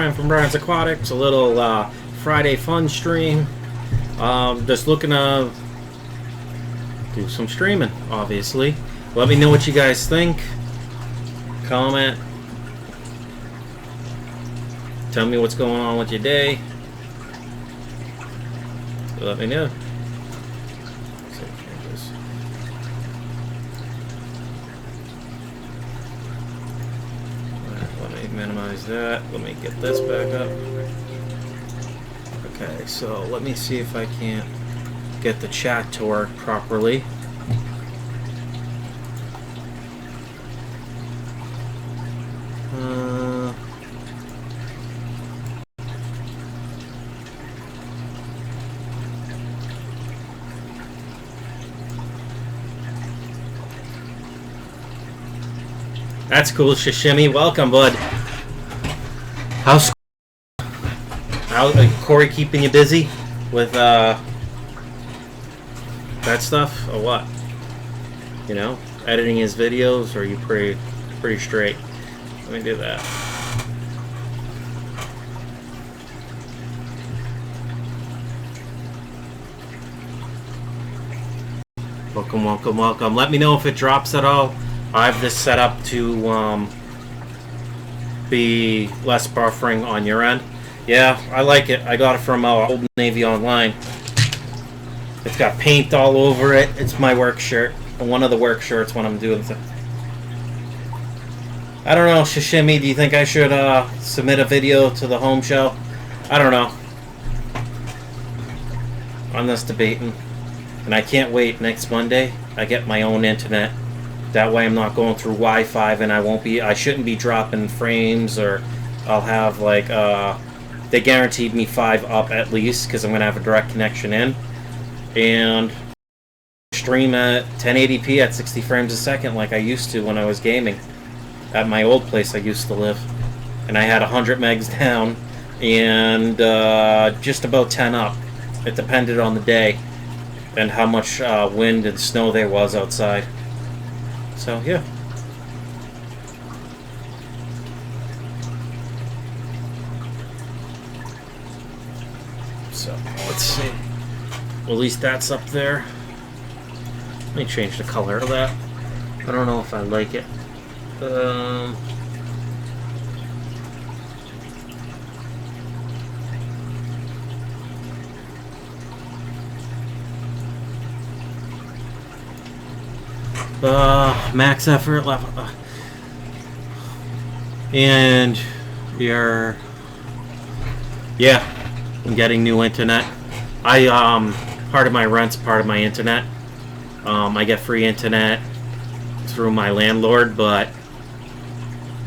Brian from Brian's Aquatics. A little Friday fun stream. Just looking to do some streaming, obviously. Let me know what you guys think. Comment. Tell me what's going on with your day. Let me know. Let me minimize that. Let me get this back up. Okay, so let me see if I can't get the chat to work properly. That's cool, Shishimi. Welcome, bud. How's Corey keeping you busy with that stuff, or what? You know, editing his videos, or are you pretty straight? Let me do that. Welcome, welcome, welcome. Let me know if it drops at all. I have this set up to be less buffering on your end. Yeah, I like it. I got it from Old Navy Online. It's got paint all over it. It's my work shirt. One of the work shirts when I'm doing things. I don't know, Shishimi, do you think I should submit a video to the home show? I don't know. I'm just debating. And I can't wait next Monday. I get my own internet. That way I'm not going through Wi-Fi, and I shouldn't be dropping frames, or I'll have like, they guaranteed me 5 up at least, because I'm going to have a direct connection in. And stream at 1080p at 60 frames a second like I used to when I was gaming. At my old place I used to live. And I had 100 megs down, and just about 10 up. It depended on the day, and how much wind and snow there was outside. So, yeah. So, let's see. Well, at least that's up there. Let me change the color of that. I don't know if I like it. Max effort level, and I'm getting new internet. Part of my rent's part of my internet. I get free internet through my landlord, but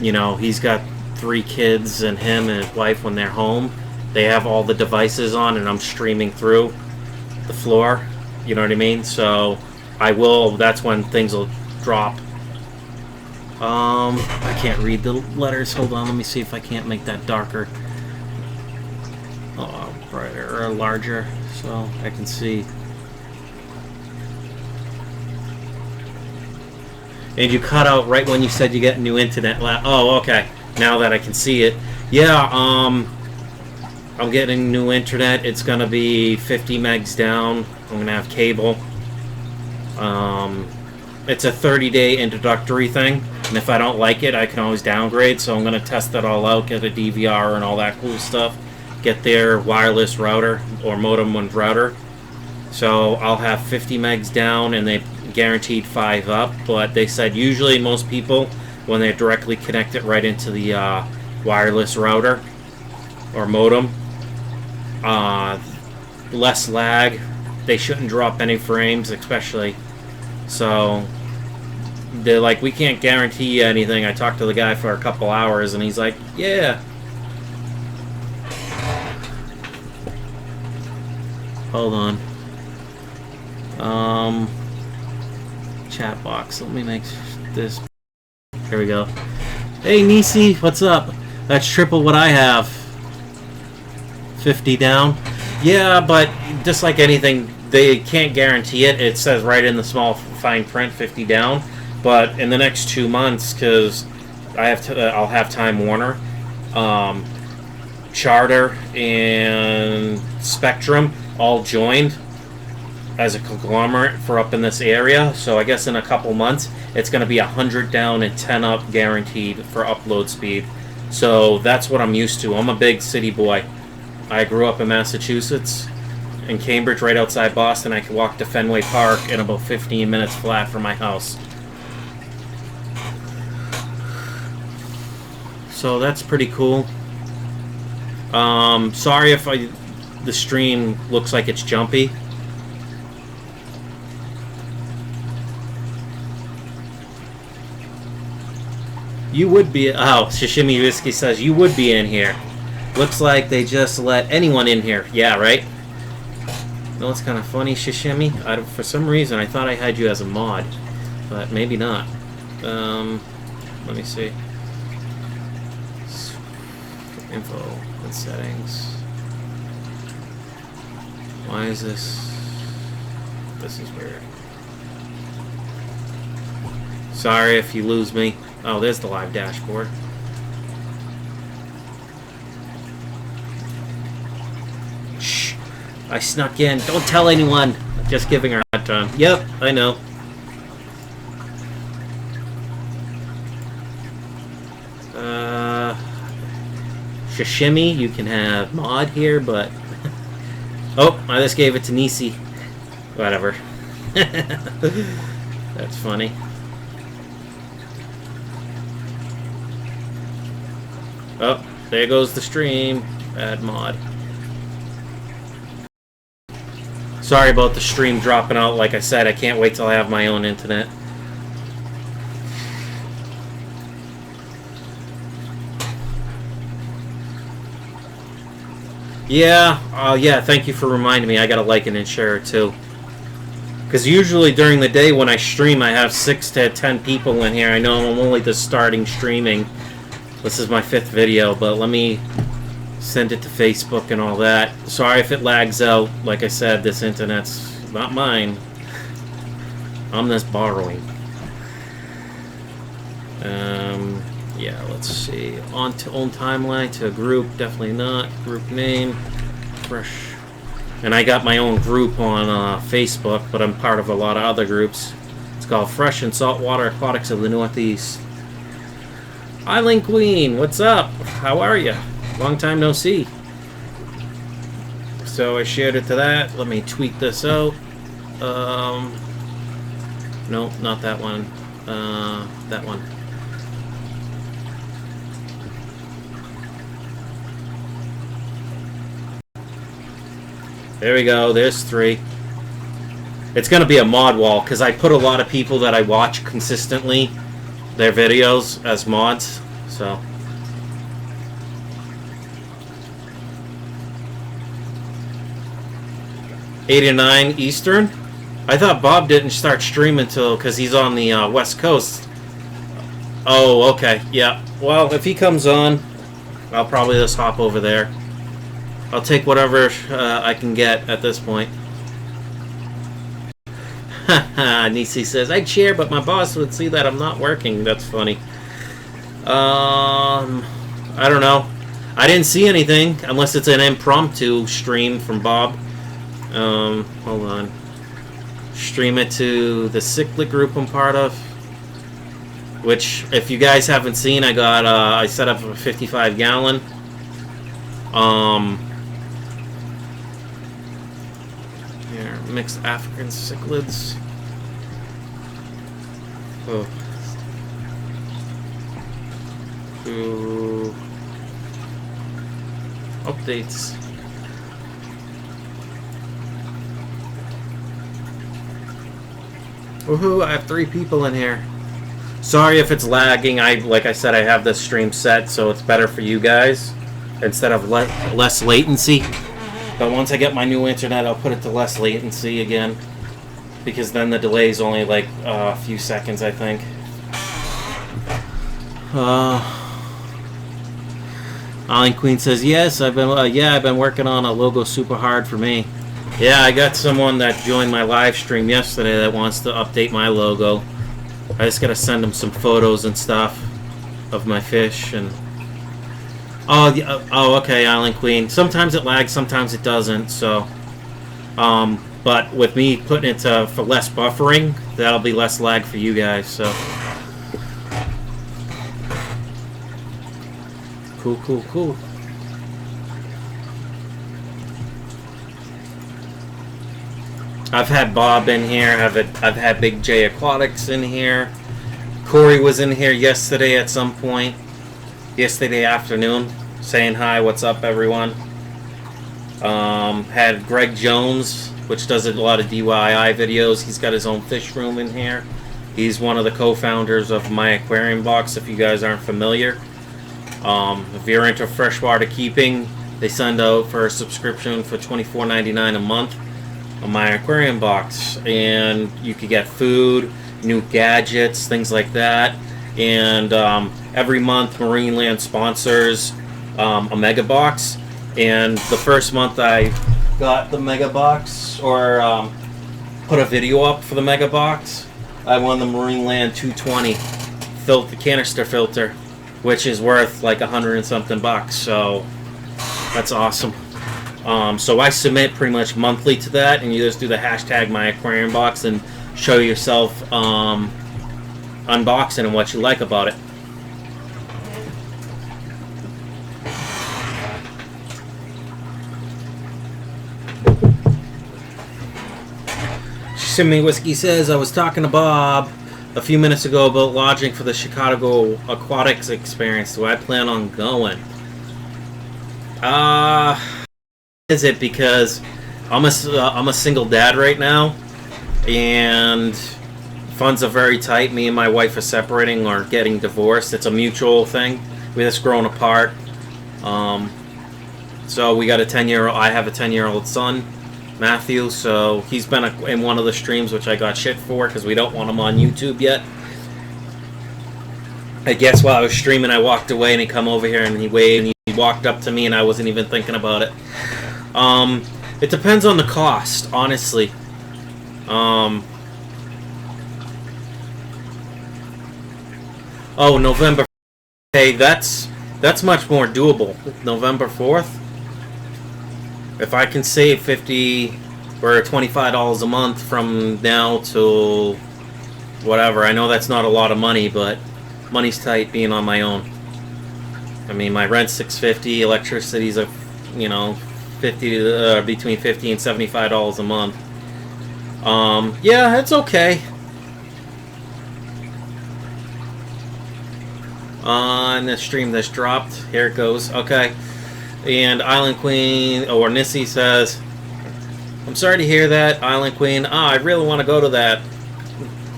you know, he's got 3 kids, and him and his wife, when they're home, they have all the devices on, and I'm streaming through the floor. You know what I mean? So that's when things will drop. I can't read the letters. Hold on, let me see if I can't make that darker. Brighter or larger, so I can see. And you cut out right when you said you get new internet. Oh, okay. Now that I can see it. Yeah, I'm getting new internet. It's gonna be 50 megs down. I'm gonna have cable. It's a 30-day introductory thing, and if I don't like it, I can always downgrade. So I'm going to test that all out, get a DVR and all that cool stuff, get their wireless router or modem and router. So I'll have 50 megs down, and they guaranteed 5 up, but they said usually most people, when they directly connect it right into the wireless router or modem, less lag, they shouldn't drop any frames, especially. So they're like, we can't guarantee you anything. I talked to the guy for a couple hours, and he's like, yeah. Hold on. Chat box. Let me make this. Here we go. Hey, Nisi, what's up? That's triple what I have. 50 down. Yeah, but just like anything, they can't guarantee it. It says right in the small fine print, 50 down. But in the next 2 months, because I'll have Time Warner, Charter and Spectrum all joined as a conglomerate for up in this area. So I guess in a couple months it's going to be 100 down and 10 up guaranteed for upload speed. So that's what I'm used to. I'm a big city boy. I grew up in Massachusetts, in Cambridge, right outside Boston. I could walk to Fenway Park in about 15 minutes flat from my house. So that's pretty cool. Sorry if the stream looks like it's jumpy. You would be... Oh, Sashimi Whiskey says, you would be in here. Looks like they just let anyone in here. Yeah, right? No, it's kind of funny, Shishimi. For some reason, I thought I had you as a mod. But maybe not. Let me see. Info and settings. Why is this? This is weird. Sorry if you lose me. Oh, there's the live dashboard. Shh. I snuck in. Don't tell anyone. Just giving her a hard time. Yep, I know. Shishimi, you can have mod here, but... Oh, I just gave it to Nisi. Whatever. That's funny. Oh, there goes the stream. Add mod. Sorry about the stream dropping out. Like I said, I can't wait till I have my own internet. Yeah, yeah, thank you for reminding me. I gotta like it and share it too. Because usually during the day when I stream, I have 6 to 10 people in here. I know I'm only just starting streaming. This is my 5th video, but let me send it to Facebook and all that. Sorry if it lags out. Like I said, this internet's not mine. I'm just borrowing. Yeah, let's see. On to own timeline to a group. Definitely not. Group name. Fresh. And I got my own group on Facebook, but I'm part of a lot of other groups. It's called Fresh and Saltwater Aquatics of the Northeast. Island Queen, what's up? How are you? Long time no see. So I shared it to that. Let me tweet this out. No, not that one. That one. There we go. There's 3. It's going to be a mod wall because I put a lot of people that I watch consistently, their videos as mods. So. Eight or 9 Eastern. I thought Bob didn't start streaming until because he's on the West Coast. Oh, okay. Yeah. Well, if he comes on, I'll probably just hop over there. I'll take whatever I can get at this point. Haha, Nisi says, I'd share, but my boss would see that I'm not working. That's funny. I don't know. I didn't see anything, unless it's an impromptu stream from Bob. Hold on. Stream it to the Cichlid group I'm part of. Which, if you guys haven't seen, I set up a 55 gallon. Here, mixed African cichlids. Oh. To updates. Woohoo! I have 3 people in here. Sorry if it's lagging. Like I said, I have this stream set so it's better for you guys instead of less latency. But once I get my new internet, I'll put it to less latency again, because then the delay is only like a few seconds, I think. Island Queen says yes. I've been working on a logo super hard for me. Yeah, I got someone that joined my live stream yesterday that wants to update my logo. I just gotta send him some photos and stuff of my fish, and Oh, oh, okay, Island Queen. Sometimes it lags, sometimes it doesn't. So, but with me putting it for less buffering, that'll be less lag for you guys. So, cool, cool, cool. I've had Bob in here. I've had Big J Aquatics in here. Corey was in here yesterday at some point. Yesterday afternoon, saying hi. What's up, everyone? Had Greg Jones, which does a lot of DIY videos. He's got his own fish room in here. He's one of the co-founders of My Aquarium Box. If you guys aren't familiar, if you're into freshwater keeping, they send out for a subscription for $24.99 a month on My Aquarium Box, and you could get food, new gadgets, things like that. And every month Marineland sponsors a mega box, and the first month I got the mega box, or put a video up for the mega box, I won the Marineland 220 canister filter, which is worth like $100 and something bucks. So that's awesome. So I submit pretty much monthly to that, and you just do the hashtag My Aquarium Box and show yourself unboxing and what you like about it. Shimmy Whiskey says, I was talking to Bob a few minutes ago about lodging for the Chicago Aquatics experience. Do I plan on going? Is it because I'm a single dad right now, and funds are very tight. Me and my wife are separating or getting divorced. It's a mutual thing. We're just grown apart. So we got a 10-year-old. I have a 10-year-old son, Matthew. So he's been in one of the streams, which I got shit for because we don't want him on YouTube yet. I guess while I was streaming, I walked away and he come over here and he waved and he walked up to me and I wasn't even thinking about it. It depends on the cost, honestly. Oh, November. Hey, that's much more doable. November 4th. If I can save $50 or $25 a month from now till whatever, I know that's not a lot of money, but money's tight being on my own. I mean, my rent's $650, electricity's between $50 and $75 a month. Yeah, it's okay. On the stream that's dropped, here it goes. Okay, and Island Queen or Nissy says, "I'm sorry to hear that, Island Queen. I really want to go to that.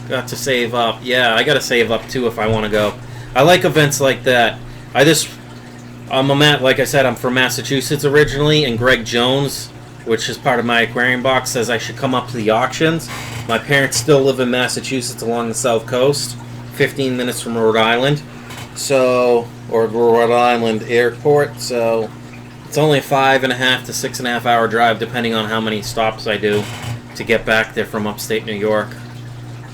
Got to save up. Yeah, I got to save up too if I want to go. I like events like that. Like I said, I'm from Massachusetts originally, and Greg Jones, which is part of My Aquarium Box, says I should come up to the auctions. My parents still live in Massachusetts along the south coast, 15 minutes from Rhode Island, or Rhode Island Airport, so it's only a 5.5 to 6.5 hour drive, depending on how many stops I do to get back there from upstate New York.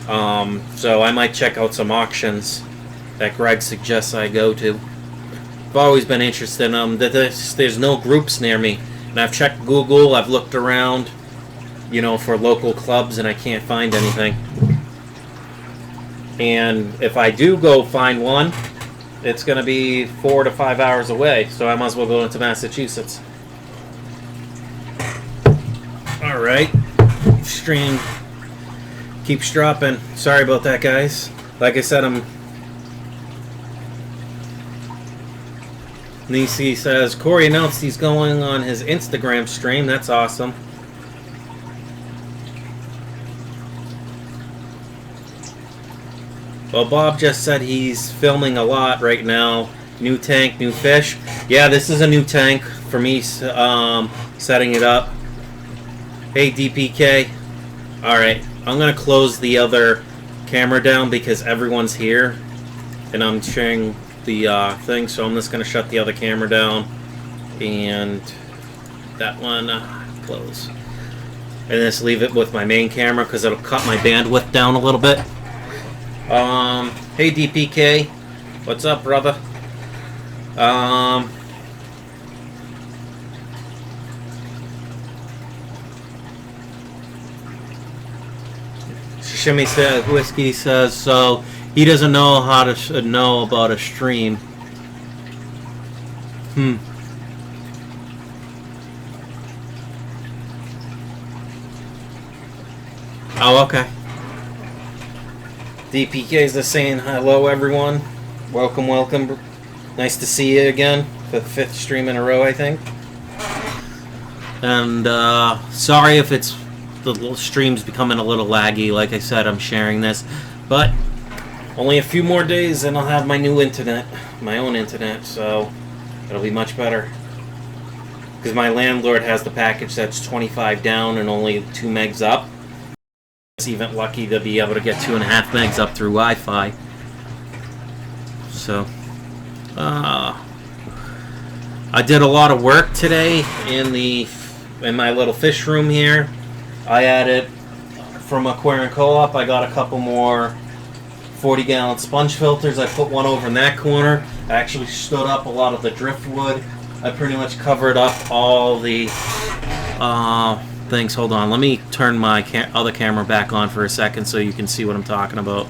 So I might check out some auctions that Greg suggests I go to. I've always been interested in them. There's no groups near me, and I've checked Google, I've looked around, for local clubs, and I can't find anything. And if I do go find one, it's going to be 4 to 5 hours away, so I might as well go into Massachusetts. Alright, stream keeps dropping. Sorry about that, guys. Like I said, Nisi says, Corey announced he's going on his Instagram stream. That's awesome. Well, Bob just said he's filming a lot right now. New tank, new fish. Yeah, this is a new tank for me, setting it up. Hey, DPK. Alright, I'm going to close the other camera down because everyone's here. And I'm sharing the thing, so I'm just going to shut the other camera down. And that one, close. And just leave it with my main camera because it'll cut my bandwidth down a little bit. Hey DPK, what's up, brother? Shimmy says, Whiskey says, so he doesn't know how to know about a stream. Oh, okay. DPK's just saying hello, everyone. Welcome, welcome. Nice to see you again for the 5th stream in a row, I think. And sorry if it's the stream's becoming a little laggy. Like I said, I'm sharing this, but only a few more days and I'll have my new internet, my own internet, so it'll be much better. Because my landlord has the package that's 25 down and only 2 megs up. It's even lucky to be able to get 2.5 megs up through Wi-Fi. So, I did a lot of work today in my little fish room here. I added from Aquarian Co-op. I got a couple more 40-gallon sponge filters. I put one over in that corner. I actually stood up a lot of the driftwood. I pretty much covered up all the things. Hold on, let me turn my other camera back on for a second so you can see what I'm talking about.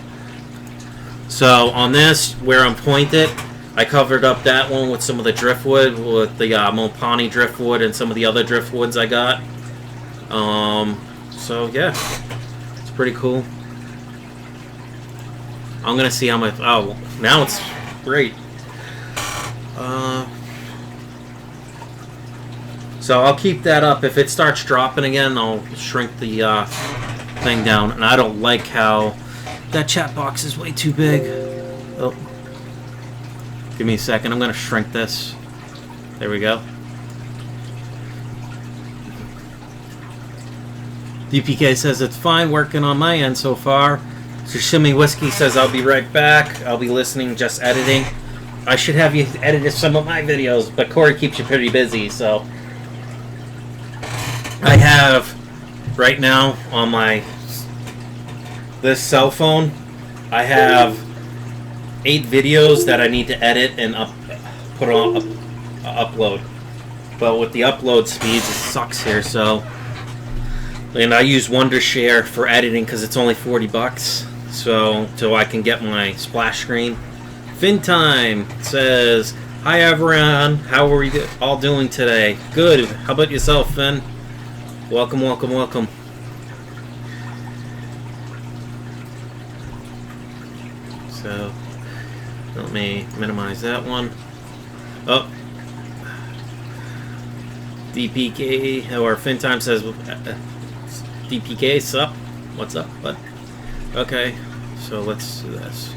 So on this, where I'm pointed, I covered up that one with some of the driftwood, with the Mopani driftwood and some of the other driftwoods I got. So yeah, it's pretty cool. I'm gonna see how much. Oh, now it's great. So I'll keep that up. If it starts dropping again, I'll shrink the thing down. And I don't like how that chat box is way too big. Oh, give me a second. I'm gonna shrink this. There we go. DPK says it's fine, working on my end so far. So Shimmy Whiskey says I'll be right back. I'll be listening, just editing. I should have you edit some of my videos, but Corey keeps you pretty busy, so. I have, right now, on this cell phone, I have 8 videos that I need to edit and upload. But with the upload speeds, it sucks here, so. And I use Wondershare for editing because it's only $40, so I can get my splash screen. Fintime says, "Hi everyone, how are we all doing today?" Good. How about yourself, Finn? Welcome, welcome, welcome. So let me minimize that one. Oh. DPK or Fintime says, DPK, sup? What's up, bud? Okay, so let's do this.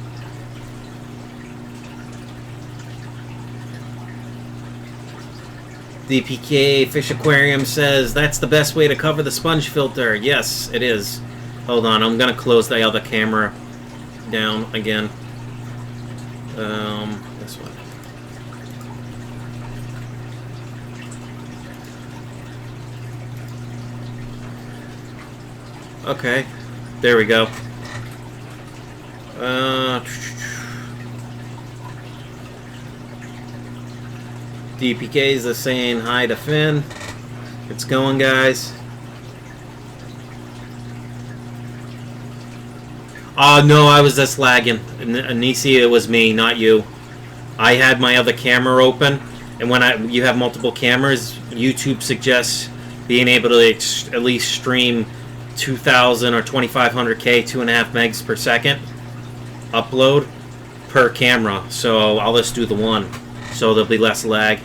DPK Fish Aquarium says, that's the best way to cover the sponge filter. Yes, it is. Hold on, I'm going to close the other camera down again. This one. Okay, there we go. DPK is saying hi to Finn. It's going, guys. Oh no, I was just lagging. Nisi, it was me, not you. I had my other camera open, and when you have multiple cameras, YouTube suggests being able to at least stream 2,000 or 2,500K, 2.5 megs per second upload per camera. So I'll just do the one, so there'll be less lag.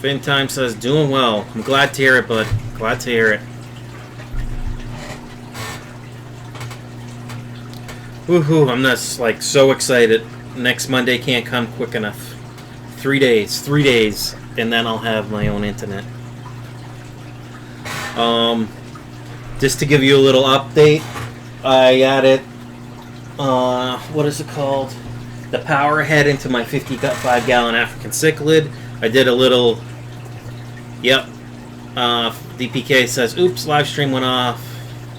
Fintime says, doing well. I'm glad to hear it, bud. Glad to hear it. Woohoo, I'm just like so excited. Next Monday can't come quick enough. 3 days, and then I'll have my own internet. Just to give you a little update, I added, what is it called? The power head into my 55-gallon African Cichlid. I did a little, yep. DPK says, oops, live stream went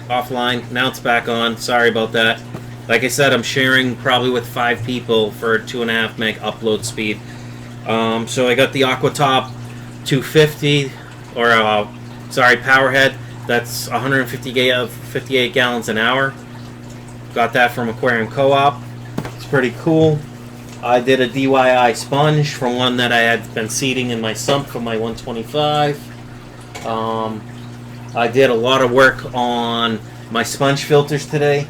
offline. Now it's back on. Sorry about that. Like I said, I'm sharing probably with 5 people for 2.5 meg upload speed. So I got the Aquatop 250, or sorry, Powerhead. That's 58 gallons an hour. Got that from Aquarium Co-op. It's pretty cool. I did a DIY sponge from one that I had been seeding in my sump for my 125. I did a lot of work on my sponge filters today.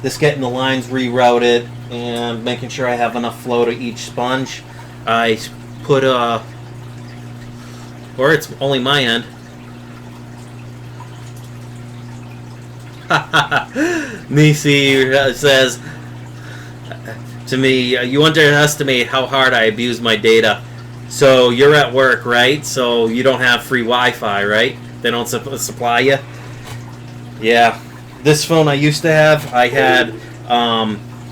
Just getting the lines rerouted and making sure I have enough flow to each sponge. I put or it's only my end. Nisi says to me, you underestimate how hard I abuse my data. So you're at work, right? So you don't have free Wi-Fi, right? They don't supply you? Yeah. This phone I used to have, I had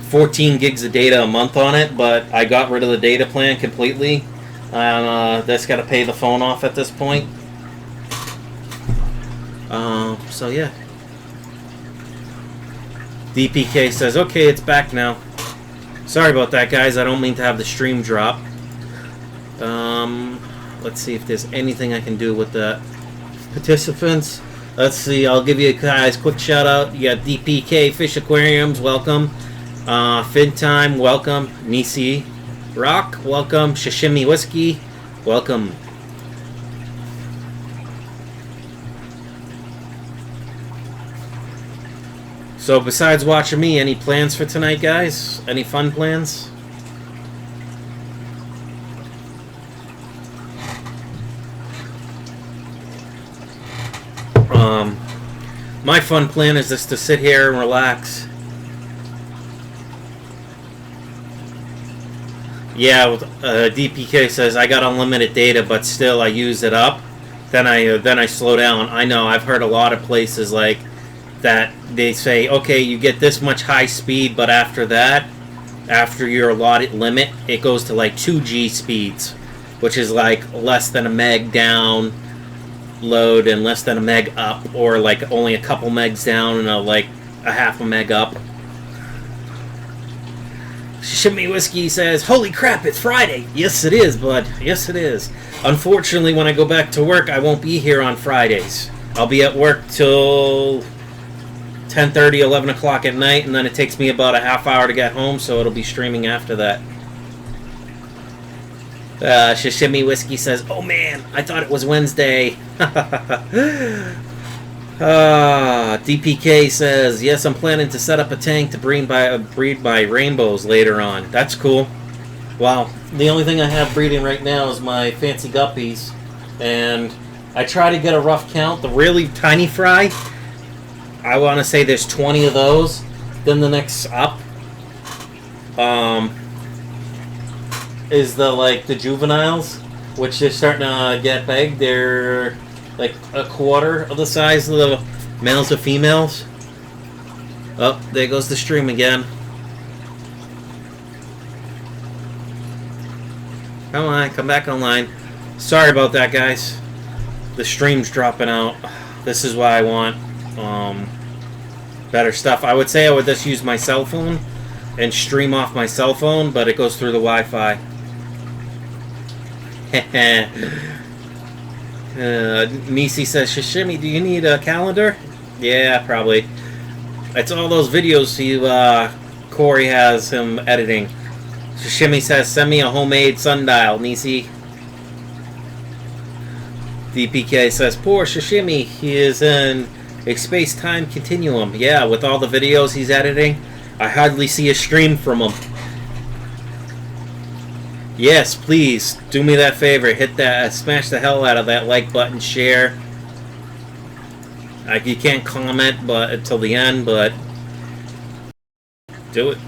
14 gigs of data a month on it, but I got rid of the data plan completely. That's got to pay the phone off at this point. So yeah. DPK says, okay, it's back now. Sorry about that, guys. I don't mean to have the stream drop. Let's see if there's anything I can do with the participants. Let's see. I'll give you guys a quick shout out. You got DPK Fish Aquariums, welcome. Fin Time, welcome. Nisi Rock, welcome. Sashimi Whiskey, welcome. So besides watching me, any plans for tonight, guys? Any fun plans? My fun plan is just to sit here and relax. Yeah, DPK says I got unlimited data, but still I use it up. Then I slow down. I know I've heard a lot of places like that. They say, okay, you get this much high speed, but after that, after your allotted limit, it goes to like 2G speeds, which is like less than a meg down load and less than a meg up, or like only a couple megs down and like a half a meg up. Shimmy Whiskey says, holy crap, it's Friday. Yes, it is, bud. Yes, it is. Unfortunately, when I go back to work, I won't be here on Fridays. I'll be at work till 10:30, 11 o'clock at night, and then it takes me about a half hour to get home, so it'll be streaming after that. Shishimi Whiskey says, oh man, I thought it was Wednesday. DPK says, yes, I'm planning to set up a tank to breed my rainbows later on. That's cool. Wow. The only thing I have breeding right now is my fancy guppies. And I try to get a rough count. The really tiny fry, I want to say there's 20 of those. Then the next up is the juveniles, which are starting to get big. They're like a quarter of the size of the males or females. Oh, there goes the stream again. Come on, come back online. Sorry about that, guys. The stream's dropping out. This is why I want better stuff. I would say I would just use my cell phone and stream off my cell phone, but it goes through the Wi-Fi. Nisi says, Shishimi, do you need a calendar? Yeah, probably. It's all those videos Corey has him editing. Shishimi says, send me a homemade sundial, Nisi. DPK says, poor Shishimi, he is in a space-time continuum. Yeah, with all the videos he's editing, I hardly see a stream from him. Yes, please, do me that favor. Hit that, smash the hell out of that like button, share. You can't comment but until the end, but do it.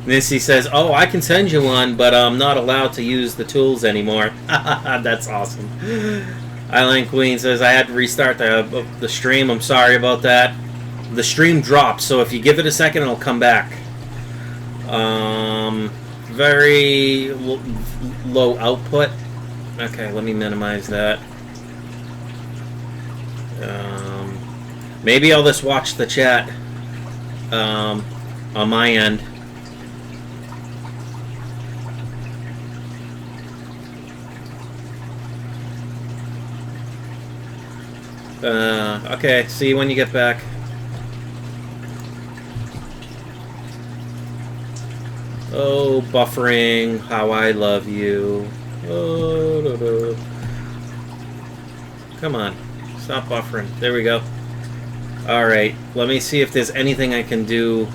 Missy says, oh, I can send you one, but I'm not allowed to use the tools anymore. That's awesome. Island Queen says, I had to restart the stream. I'm sorry about that. The stream dropped, so if you give it a second, it'll come back. Very low output. Okay, let me minimize that. Maybe I'll just watch the chat on my end. Okay, see you when you get back. Oh, buffering, how I love you. Oh, no, no. Come on, stop buffering. There we go. Alright, let me see if there's anything I can do.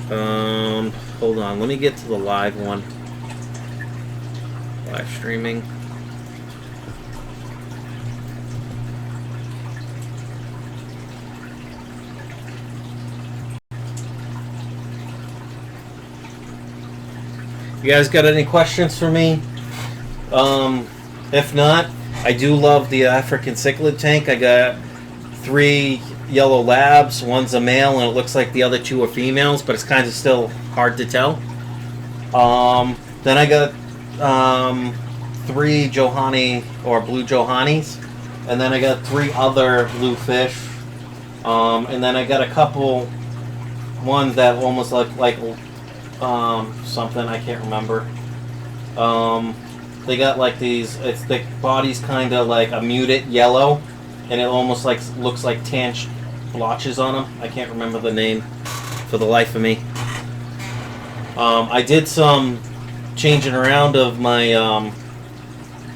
Hold on, let me get to the live one. Live streaming. You guys got any questions for me? If not, I do love the African cichlid tank. I got 3 yellow labs. One's a male, and it looks like the other 2 are females, but it's kind of still hard to tell. Then I got 3 Johani or blue Johannis, and then I got 3 other blue fish, and then I got a couple ones that almost look like something I can't remember. They got like these. It's the body's kind of like a muted yellow, and it almost like looks like tan blotches on them. I can't remember the name for the life of me. I did some changing around of my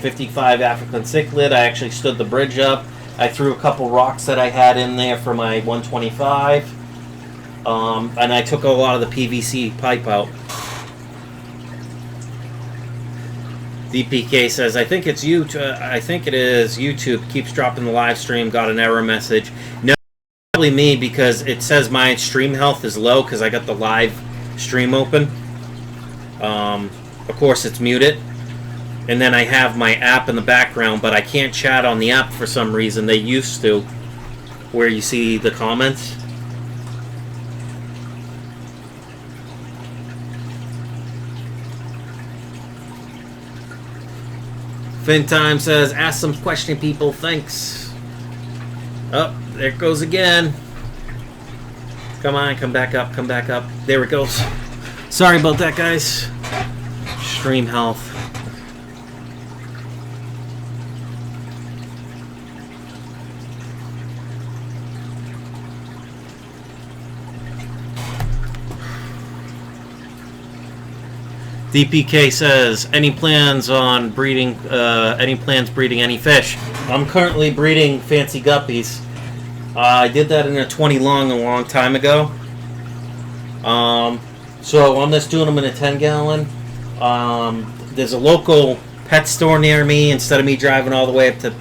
55 African cichlid. I actually stood the bridge up. I threw a couple rocks that I had in there for my 125, and I took a lot of the PVC pipe out. DPK says, I think it's you. I think it is YouTube. Keeps dropping the live stream. Got an error message. No, probably me, because it says my stream health is low because I got the live stream open. Of course, it's muted. And then I have my app in the background, but I can't chat on the app for some reason. They used to, where you see the comments. FinTime says, ask some question, people. Thanks. Oh, there it goes again. Come on, come back up, come back up. There it goes. Sorry about that, guys. Stream health. DPK says, any plans on breeding, breeding any fish? I'm currently breeding fancy guppies. I did that in a 20 long a long time ago. So I'm just doing them in a 10 gallon. There's a local pet store near me. Instead of me driving all the way up to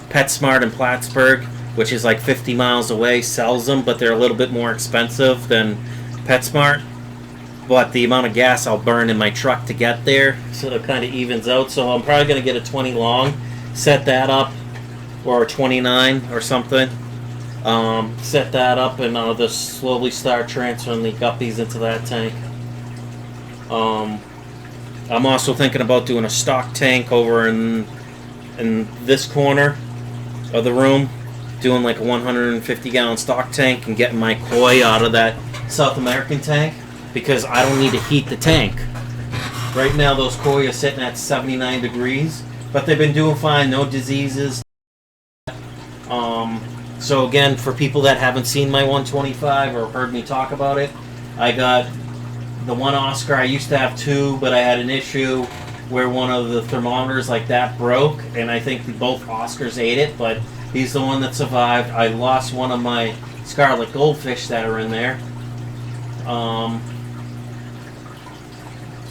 PetSmart in Plattsburgh, which is like 50 miles away, sells them, but they're a little bit more expensive than PetSmart. But the amount of gas I'll burn in my truck to get there, so it kind of evens out. So I'm probably going to get a 20 long, set that up, or a 29 or something. Set that up, and I'll just slowly start transferring the guppies into that tank. I'm also thinking about doing a stock tank over in this corner of the room, doing like a 150 gallon stock tank and getting my koi out of that South American tank, because I don't need to heat the tank. Right now those koi are sitting at 79 degrees, but they've been doing fine, no diseases. So again, for people that haven't seen my 125 or heard me talk about it, I got the one Oscar. I used to have 2, but I had an issue where one of the thermometers like that broke, and I think both Oscars ate it, but he's the one that survived. I lost one of my scarlet goldfish that are in there.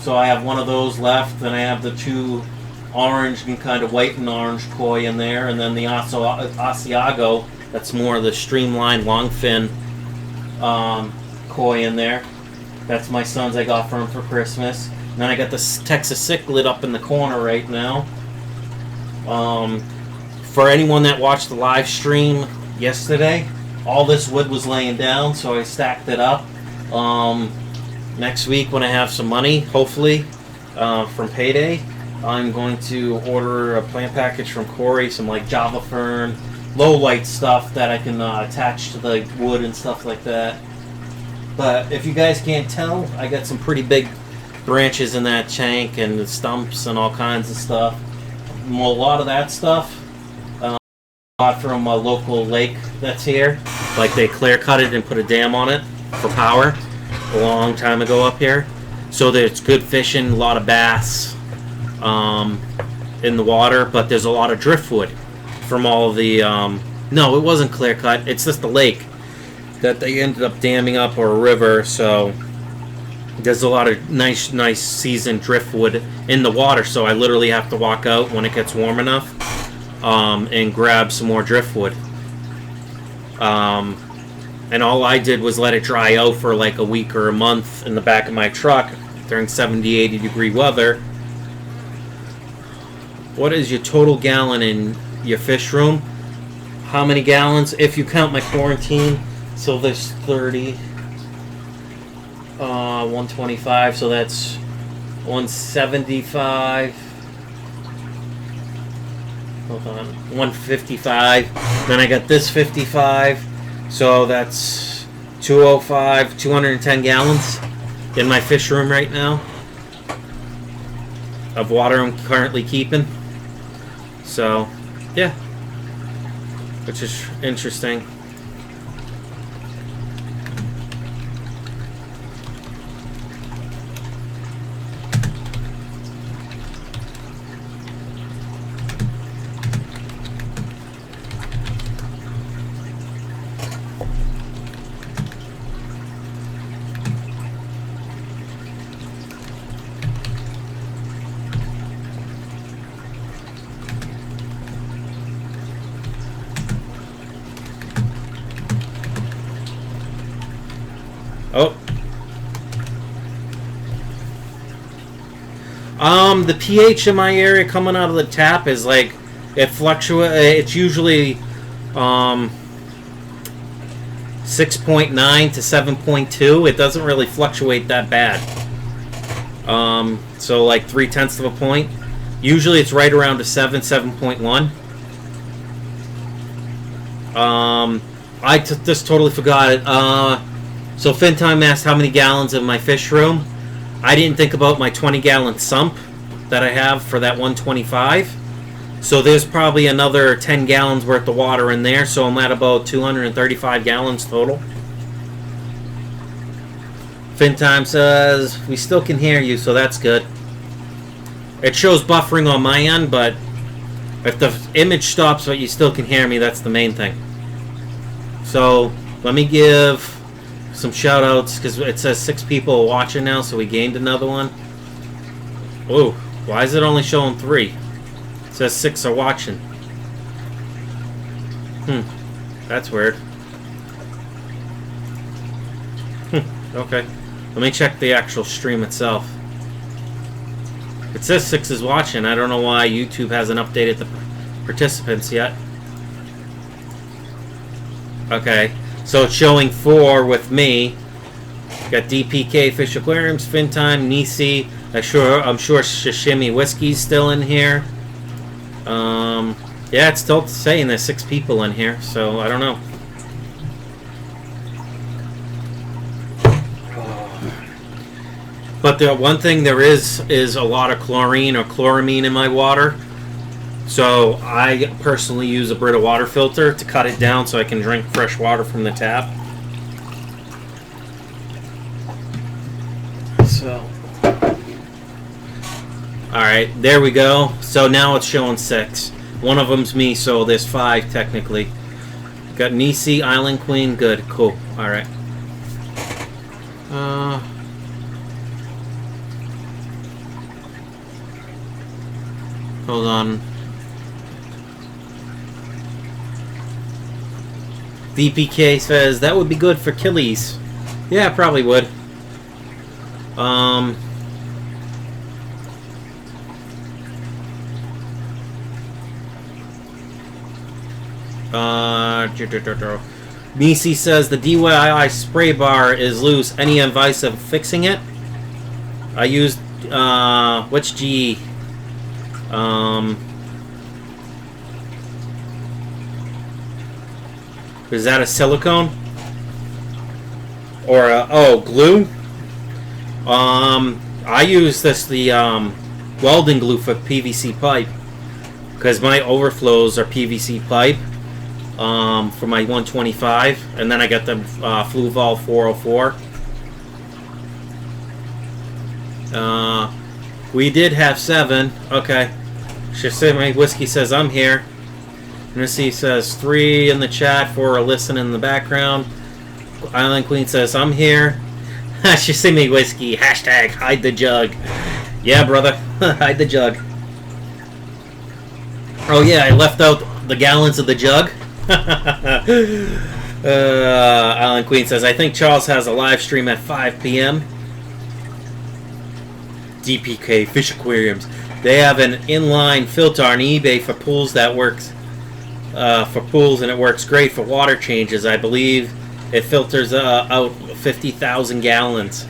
So I have one of those left, and I have the 2 orange and kind of white and orange koi in there, and then the Asiago, that's more of the streamlined long fin koi in there. That's my son's. I got for him for Christmas. And then I got the Texas cichlid up in the corner right now. For anyone that watched the live stream yesterday, all this wood was laying down, so I stacked it up. Next week when I have some money, hopefully, from payday, I'm going to order a plant package from Corey, some like Java fern, low light stuff that I can attach to the wood and stuff like that. But if you guys can't tell, I got some pretty big branches in that tank and the stumps and all kinds of stuff. A lot of that stuff bought from a local lake that's here. Like they clear cut it and put a dam on it for power a long time ago up here. So there's good fishing, a lot of bass in the water, but there's a lot of driftwood from all of the no, it wasn't clear cut, it's just the lake that they ended up damming up, or a river. So there's a lot of nice seasoned driftwood in the water, so I literally have to walk out when it gets warm enough and grab some more driftwood. And all I did was let it dry out for like a week or a month in the back of my truck during 70-80 degree weather. What is your total gallon in your fish room? How many gallons? If you count my quarantine, so there's 30, 125, so that's 175. Hold on, 155. Then I got this 55, so that's 205, 210 gallons in my fish room right now of water I'm currently keeping. So, yeah, which is interesting. Oh. The pH in my area coming out of the tap is like, it fluctuates. It's usually 6.9 to 7.2. It doesn't really fluctuate that bad. So like 0.3 of a point. Usually it's right around a 7.1. I just totally forgot it. So FinTime asked how many gallons in my fish room. I didn't think about my 20-gallon sump that I have for that 125. So there's probably another 10 gallons worth of water in there. So I'm at about 235 gallons total. FinTime says, we still can hear you, so that's good. It shows buffering on my end, but if the image stops but you still can hear me, that's the main thing. So let me give some shout outs, because it says 6 people watching now, so we gained another one. Oh, why is it only showing 3? It says 6 are watching. That's weird. Okay, let me check the actual stream itself. It says 6 is watching. I don't know why YouTube hasn't updated the participants yet. Okay, so it's showing 4 with me. Got DPK Fish Aquariums, FinTime, Nisi. I'm sure Sashimi Whiskey's still in here. Yeah, it's still saying there's 6 people in here, so I don't know. But the one thing there is a lot of chlorine or chloramine in my water. So I personally use a Brita water filter to cut it down so I can drink fresh water from the tap. So, alright, there we go. So now it's showing 6. One of them's me, so there's 5 technically. Got Nisi, Island Queen, good, cool. Alright. Hold on. DPK says that would be good for killies. Yeah, probably would. Nisi says the DIY spray bar is loose. Any advice of fixing it? I used which GE? Is that a silicone? Or glue? I use the welding glue for PVC pipe, because my overflows are PVC pipe, for my 125, and then I got the Fluval 404. We did have 7. Okay. Shasimi Whiskey says I'm here. Missy says 3 in the chat, 4 are listening in the background. Island Queen says I'm here. Shasimi Whiskey, hashtag hide the jug. Yeah, brother, hide the jug. Oh yeah, I left out the gallons of the jug. Island Queen says, I think Charles has a live stream at 5 p.m. DPK Fish Aquariums. They have an inline filter on eBay for pools that works and it works great for water changes. I believe it filters out 50,000 gallons.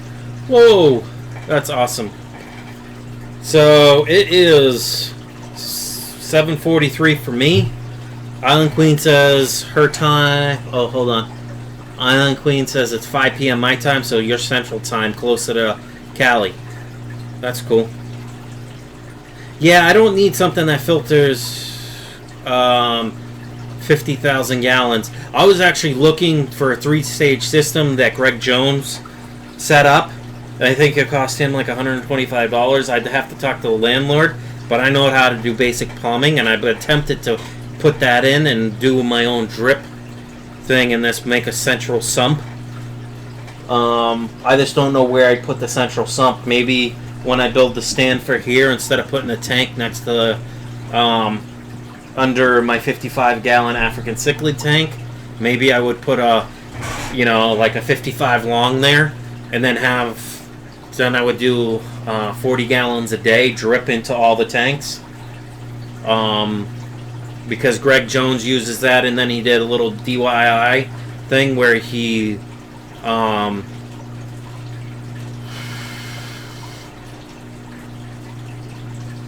Whoa, that's awesome. So it is 7:43 for me. Island Queen says her time. Oh, hold on. Island Queen says it's 5 p.m. my time, so your central time, closer to Cali. That's cool. Yeah, I don't need something that filters 50,000 gallons. I was actually looking for a 3-stage system that Greg Jones set up. I think it cost him like $125. I'd have to talk to the landlord, but I know how to do basic plumbing, and I've attempted to put that in and do my own drip thing and this make a central sump. I just don't know where I'd put the central sump. Maybe when I build the stand for here, instead of putting a tank next to the under my 55-gallon African cichlid tank, maybe I would put a, like a 55 long there, and then I would do 40 gallons a day drip into all the tanks. Because Greg Jones uses that, and then he did a little DIY thing where he oh,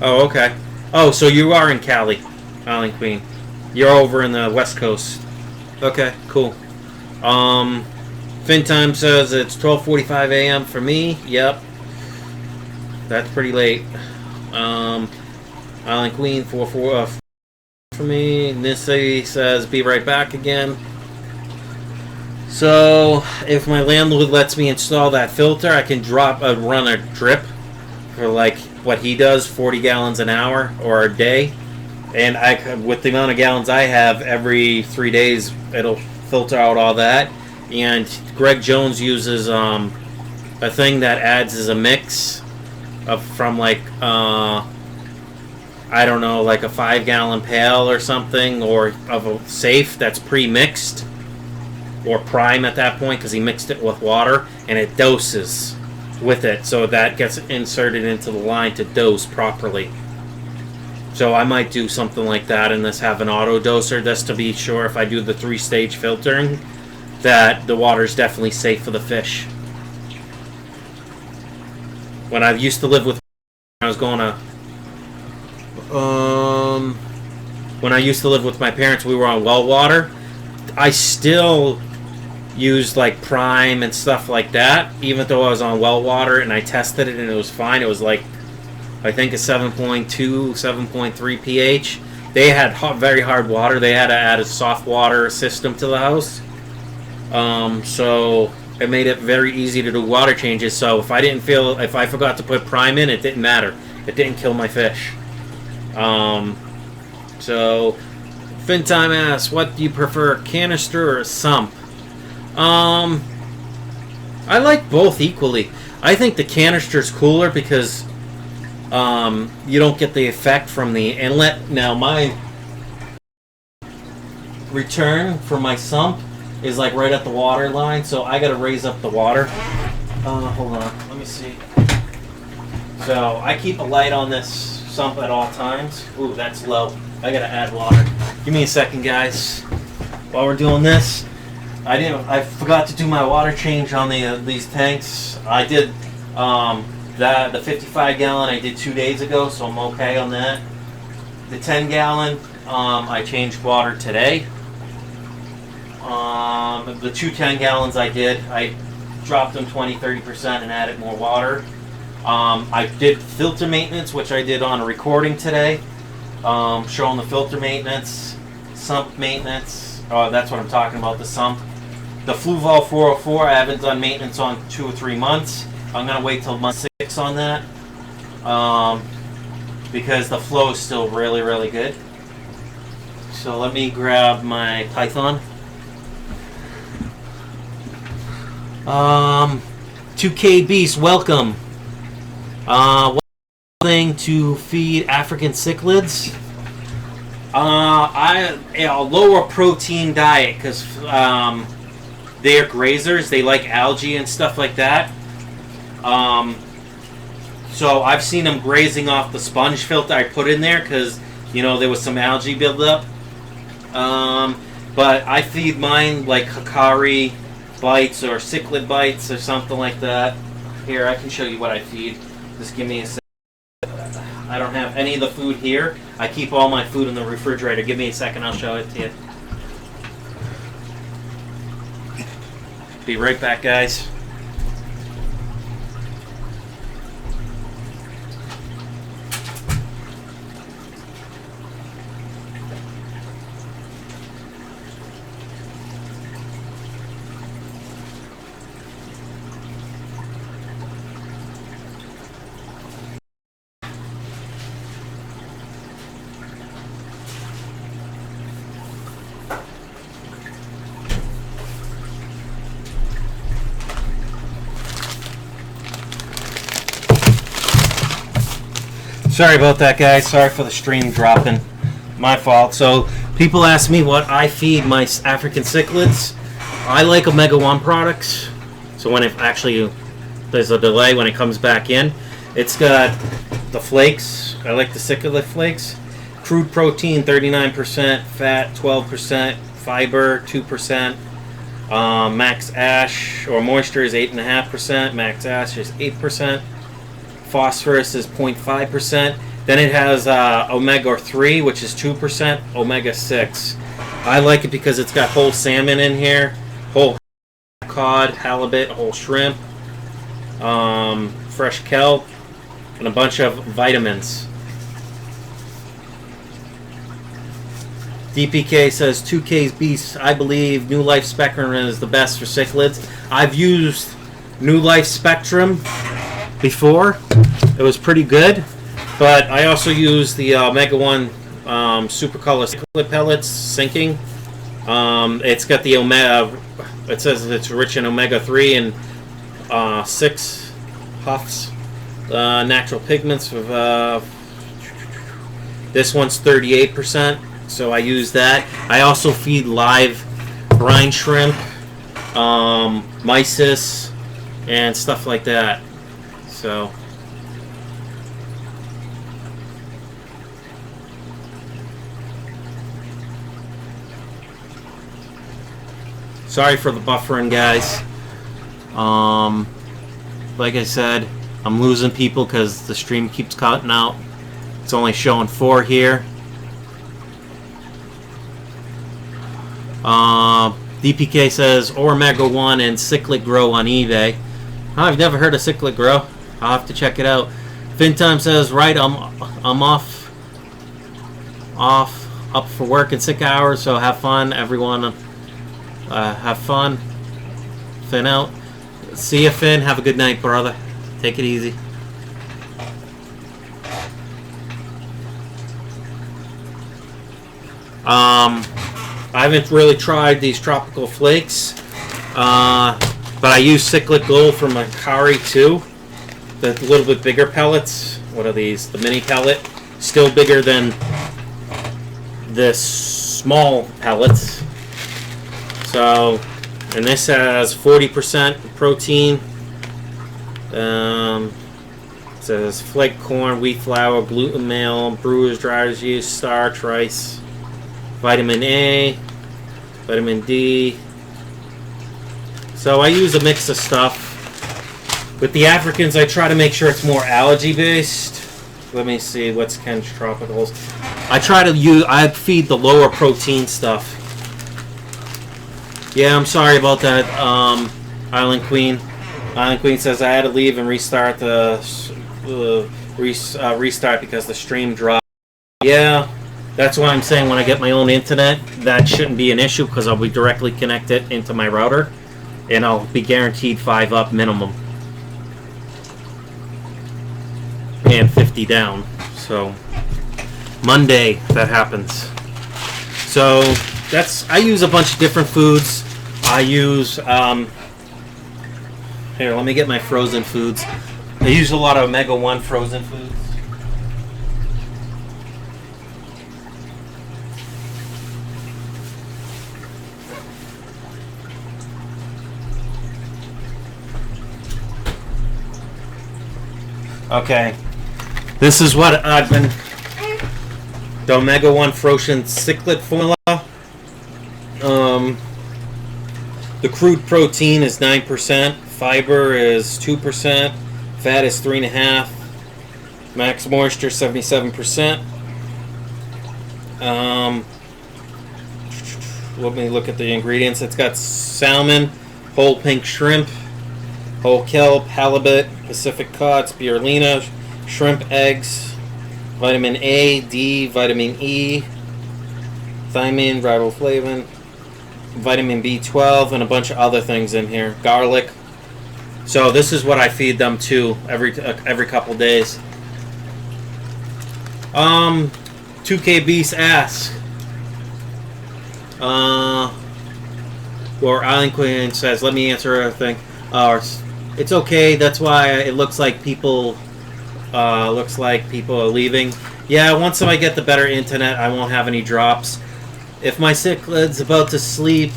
okay. Oh, so you are in Cali, Island Queen. You're over in the West Coast. Okay, cool. Fin Time says it's 12:45 a.m. for me. Yep. That's pretty late. Island Queen 44 for me. Nissy says be right back again. So if my landlord lets me install that filter, I can run a drip for like what he does, 40 gallons an hour or a day, and with the amount of gallons I have, every 3 days it'll filter out all that. And Greg Jones uses a thing that adds as a mix from like I don't know, like a 5-gallon pail or something, or of a safe that's pre-mixed or prime at that point, because he mixed it with water, and it doses with it, so that gets inserted into the line to dose properly. So I might do something like that and just have an auto doser, just to be sure if I do the 3-stage filtering that the water's definitely safe for the fish. When I used to live with, I was going to when I used to live with my parents, we were on well water. I still used like prime and stuff like that, even though I was on well water, and I tested it and it was fine. It was like, I think a 7.2, 7.3 pH. They had very hard water. They had to add a soft water system to the house. So it made it very easy to do water changes. So if I forgot to put prime in, it didn't matter. It didn't kill my fish. So Fin Time asks, what do you prefer, canister or a sump? I like both equally. I think the canister's cooler because you don't get the effect from the inlet. Now my return for my sump is like right at the water line, so I gotta raise up the water. Hold on, let me see. So I keep a light on this sump at all times. Ooh, that's low. I gotta add water. Give me a second, guys. While we're doing this, I forgot to do my water change on these tanks. I did the 55 gallon I did 2 days ago, so I'm okay on that. The 10 gallon I changed water today. The 2 10 gallons I dropped them 20-30% and added more water. I did filter maintenance, which I did on a recording today, showing the filter maintenance. sump maintenance. Oh, that's what I'm talking about, the sump. The Fluval 404, I haven't done maintenance on 2 or 3 months. I'm going to wait till month 6 on that. Because the flow is still really, really good. So let me grab my Python. 2K Beast, welcome. One thing to feed African cichlids. A lower protein diet because they're grazers. They like algae and stuff like that. So I've seen them grazing off the sponge filter I put in there because, you know, there was some algae buildup. But I feed mine like Hikari bites or cichlid bites or something like that. Here, I can show you what I feed. Just give me a second. I don't have any of the food here. I keep all my food in the refrigerator. Give me a second, I'll show it to you. Be right back, guys. Sorry about that, guys. Sorry for the stream dropping. My fault. So people ask me what I feed my African cichlids. I like Omega-1 products. So when it actually, there's a delay when it comes back in. It's got the flakes. I like the cichlid flakes. Crude protein 39%, fat 12%, fiber 2%. Max ash or moisture is 8.5%. Max ash is 8%. Phosphorus is 0.5%. Then it has omega-3, which is 2%, omega-6. I like it because it's got whole salmon in here, whole cod, halibut, whole shrimp, fresh kelp, and a bunch of vitamins. DPK says 2K's Beast. I believe New Life Spectrum is the best for cichlids. I've used New Life Spectrum before. It was pretty good, but I also use the Omega-1 Super Color Cichlid pellets sinking. It's got the omega. It says it's rich in omega-3 and 6 puffs. Natural pigments of this one's 38%, so I use that. I also feed live brine shrimp, mysis, and stuff like that. So sorry for the buffering, guys. Like I said, I'm losing people because the stream keeps cutting out. It's only showing 4 here. DPK says Omega-1 and Cichlid Grow on eBay. I've never heard of Cichlid Grow. I'll have to check it out. FinTime says, right, I'm up for work in sick hours, so have fun, everyone. Have fun. Finn out. See you, Finn. Have a good night, brother. Take it easy. I haven't really tried these tropical flakes, but I use Cichlid Gold from Hikari too. The little bit bigger pellets. What are these? The mini pellet. Still bigger than the small pellets. So, and this has 40% protein. It says flake corn, wheat flour, gluten meal, brewers, dryers yeast, starch, rice, vitamin A, vitamin D. So I use a mix of stuff. With the Africans, I try to make sure it's more algae based. Let me see what's Ken's Tropicals. I feed the lower protein stuff. Yeah, I'm sorry about that, Island Queen. Island Queen says I had to leave and restart restart because the stream dropped. Yeah, That's why I'm saying when I get my own internet, that shouldn't be an issue because I'll be directly connected into my router, and I'll be guaranteed 5 up minimum and 50 down. So Monday that happens. So I use a bunch of different foods. I use here, let me get my frozen foods. I use a lot of Omega-1 frozen foods. Okay, this is what I've been. The Omega-1 frozen Cichlid formula. The crude protein is 9%, fiber is 2%, fat is 3.5%, max moisture 77%. Let me look at the ingredients. It's got salmon, whole pink shrimp, whole kelp, halibut, Pacific cod, spirulina, shrimp eggs, vitamin A, D, vitamin E, thiamine, riboflavin, vitamin B12, and a bunch of other things in here. Garlic. So this is what I feed them to every couple days. 2K Beast asks, or Island Queen says, let me answer a thing. It's okay. That's why it looks like people are leaving. Yeah, once I get the better internet, I won't have any drops. If my cichlid's about to sleep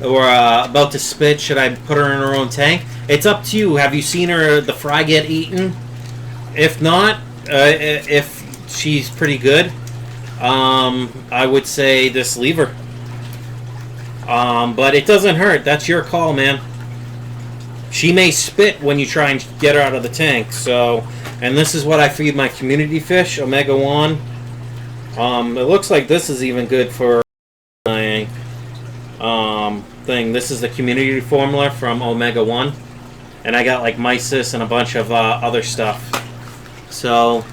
or about to spit, should I put her in her own tank? It's up to you. Have you seen the fry get eaten? If not, if she's pretty good, I would say just leave her. But it doesn't hurt. That's your call, man. She may spit when you try and get her out of the tank. So, and this is what I feed my community fish, Omega-1. It looks like this is even good for my thing. This is the community formula from Omega-1. And I got like mysis and a bunch of other stuff. So,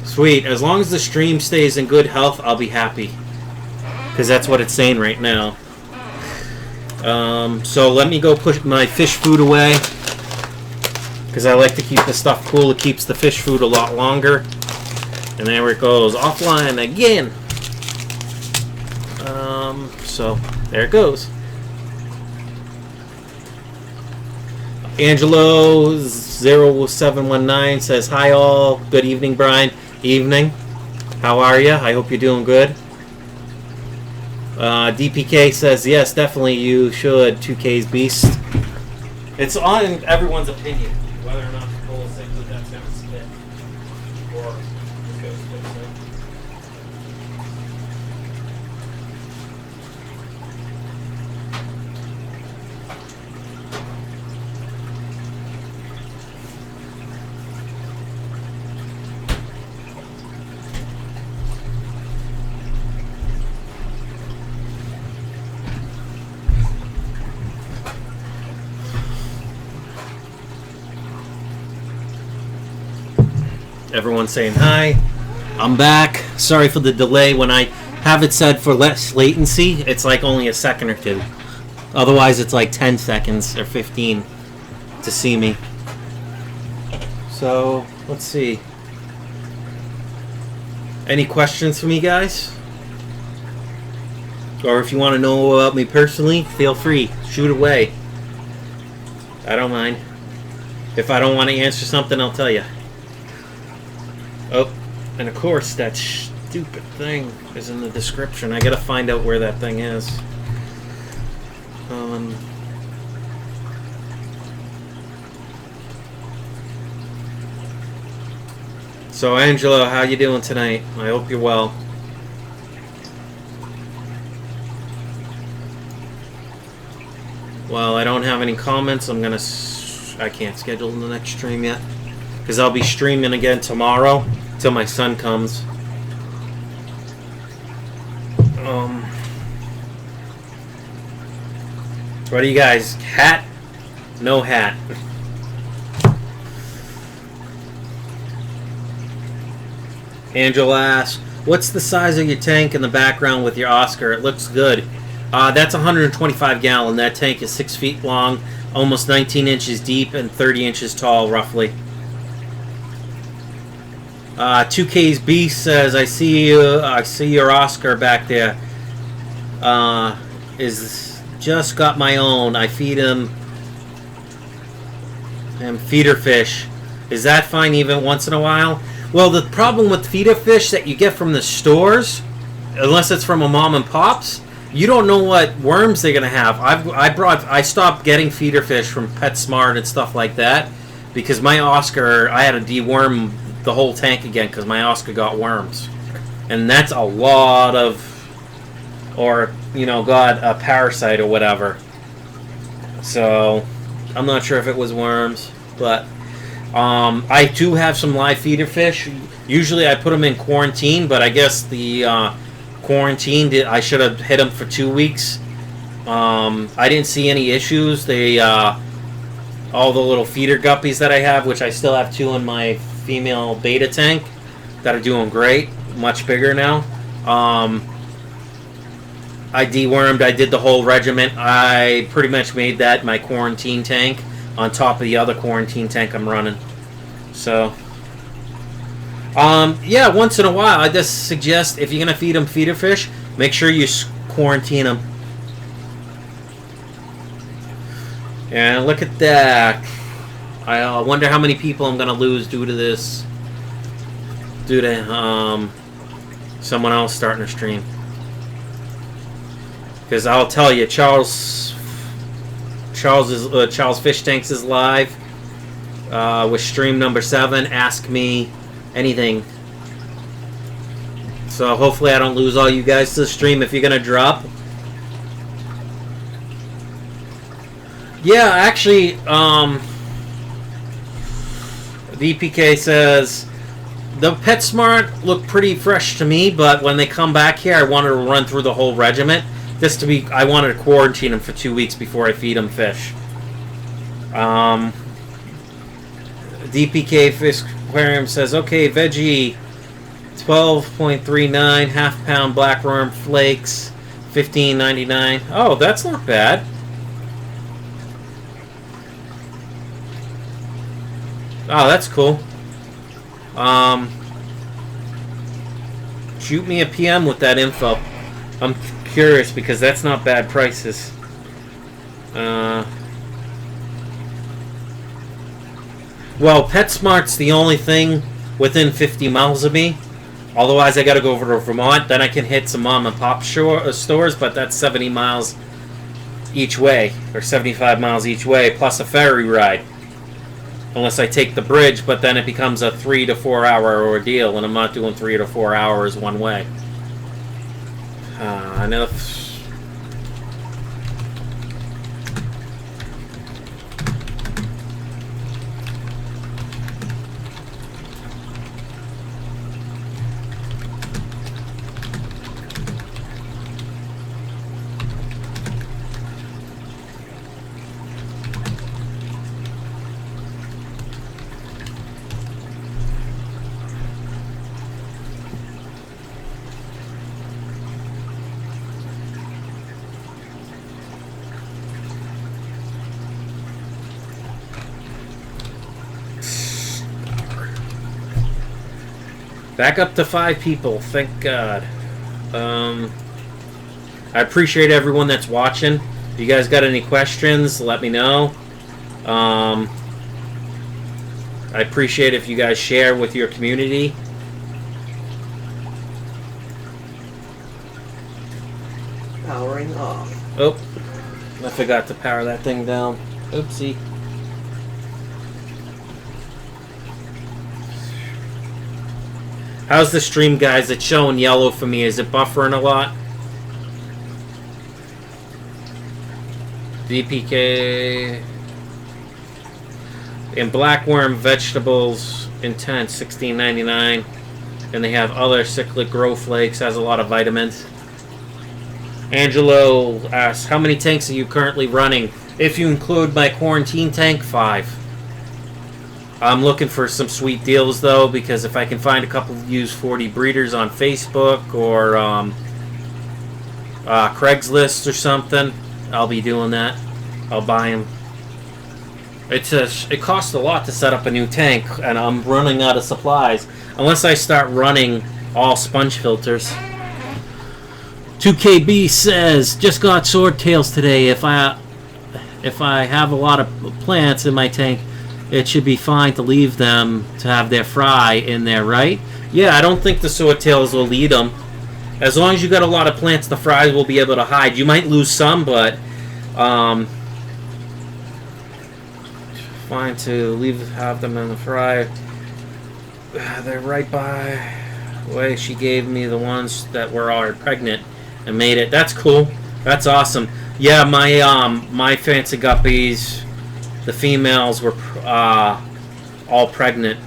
sweet. As long as the stream stays in good health, I'll be happy. Because that's what it's saying right now. So let me go put my fish food away. Because I like to keep the stuff cool. It keeps the fish food a lot longer. And there it goes. Offline again. So there it goes. Angelo0719 says, hi all. Good evening, Brian. Evening. How are you? I hope you're doing good. DPK says, yes, definitely you should. 2K's Beast. It's on everyone's opinion whether or not to pull a cichlid that's going to spit or just go spit. Everyone's saying hi. I'm back. Sorry for the delay. When I have it set for less latency, it's like only a second or two. Otherwise, it's like 10 seconds or 15 to see me. So, let's see. Any questions for me, guys? Or if you want to know about me personally, feel free. Shoot away. I don't mind. If I don't want to answer something, I'll tell you. Oh, and of course, that stupid thing is in the description. I gotta find out where that thing is. So, Angelo, how you doing tonight? I hope you're well. Well, I don't have any comments. I can't schedule the next stream yet. Because I'll be streaming again tomorrow till my son comes. What do you guys? Hat? No hat. Angela asks, What's the size of your tank in the background with your Oscar? It looks good. That's 125 gallon. That tank is 6 feet long, almost 19 inches deep, and 30 inches tall, roughly. 2K's Beast says, I see you. I see your Oscar back there. Is just got my own. I feed him feeder fish. Is that fine even once in a while? Well, the problem with feeder fish that you get from the stores, unless it's from a mom and pop's, you don't know what worms they're gonna have. I stopped getting feeder fish from PetSmart and stuff like that because my Oscar, I had to deworm the whole tank again because my Oscar got worms, and that's a lot of, or got a parasite or whatever. So I'm not sure if it was worms, but I do have some live feeder fish. Usually I put them in quarantine, but I guess the quarantine, I should have hit them for 2 weeks. I didn't see any issues. They all the little feeder guppies that I have, which I still have 2 in my female beta tank that are doing great, much bigger now. I dewormed. I did the whole regiment. I pretty much made that my quarantine tank on top of the other quarantine tank I'm running. So yeah, once in a while, I just suggest if you're gonna feed them feeder fish, make sure you quarantine them. And look at that. I wonder how many people I'm gonna lose due to this, due to someone else starting a stream. Because I'll tell you, Charles Fish Tanks is live with stream number 7. Ask me anything. So hopefully I don't lose all you guys to the stream if you're gonna drop. Yeah, actually, VPK says the PetSmart look pretty fresh to me, but when they come back here, I wanted to run through the whole regiment. I wanted to quarantine them for 2 weeks before I feed them fish. DPK Fish Aquarium says, okay, veggie, 12.39, half-pound black worm flakes, $15.99. Oh, that's not bad. Oh, that's cool. Shoot me a PM with that info. I'm curious because that's not bad prices. Well, PetSmart's the only thing within 50 miles of me. Otherwise, I got to go over to Vermont. Then I can hit some mom and pop stores, but that's 70 miles each way, or 75 miles each way, plus a ferry ride. Unless I take the bridge, but then it becomes a 3 to 4 hour ordeal, and I'm not doing 3 to 4 hours one way. Enough. Back up to 5 people, thank God. I appreciate everyone that's watching. If you guys got any questions, let me know. I appreciate if you guys share with your community. Powering off. Oh, I forgot to power that thing down. Oopsie. How's the stream, guys? It's showing yellow for me. Is it buffering a lot? DPK. And blackworm vegetables intense, $16.99. And they have other Cichlid grow flakes. Has a lot of vitamins. Angelo asks, how many tanks are you currently running? If you include my quarantine tank, 5. I'm looking for some sweet deals though, because if I can find a couple of used 40 breeders on Facebook or Craigslist or something, I'll be doing that. I'll buy them. It costs a lot to set up a new tank, and I'm running out of supplies unless I start running all sponge filters. 2KB says, just got swordtails today. If I have a lot of plants in my tank, it should be fine to leave them to have their fry in there, right? Yeah, I don't think the swordtails will eat them. As long as you got a lot of plants, the fries will be able to hide. You might lose some, but fine to have them in the fry. They're right by the way she gave me the ones that were already pregnant and made it. That's cool. That's awesome. Yeah, my fancy guppies, the females were all pregnant.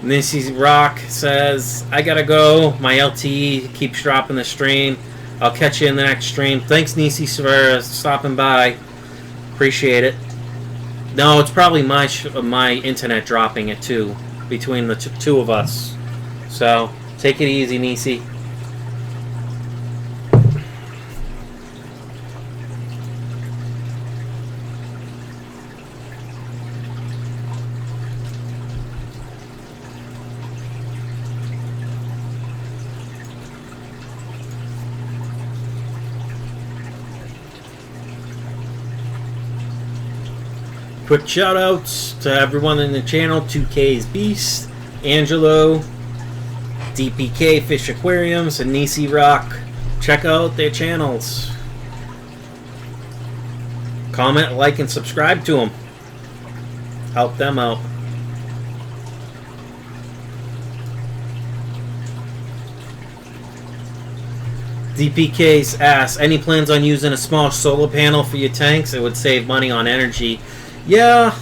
Missy Rock says, I gotta go. My LTE keeps dropping the stream. I'll catch you in the next stream. Thanks, Nisi, for stopping by. Appreciate it. No, it's probably my internet dropping it too, between the two of us. So, take it easy, Nisi. Quick shout outs to everyone in the channel. 2K's Beast, Angelo, DPK Fish Aquariums, and Nisi Rock. Check out their channels. Comment, like, and subscribe to them. Help them out. DPK's asks, any plans on using a small solar panel for your tanks? It would save money on energy. Yeah,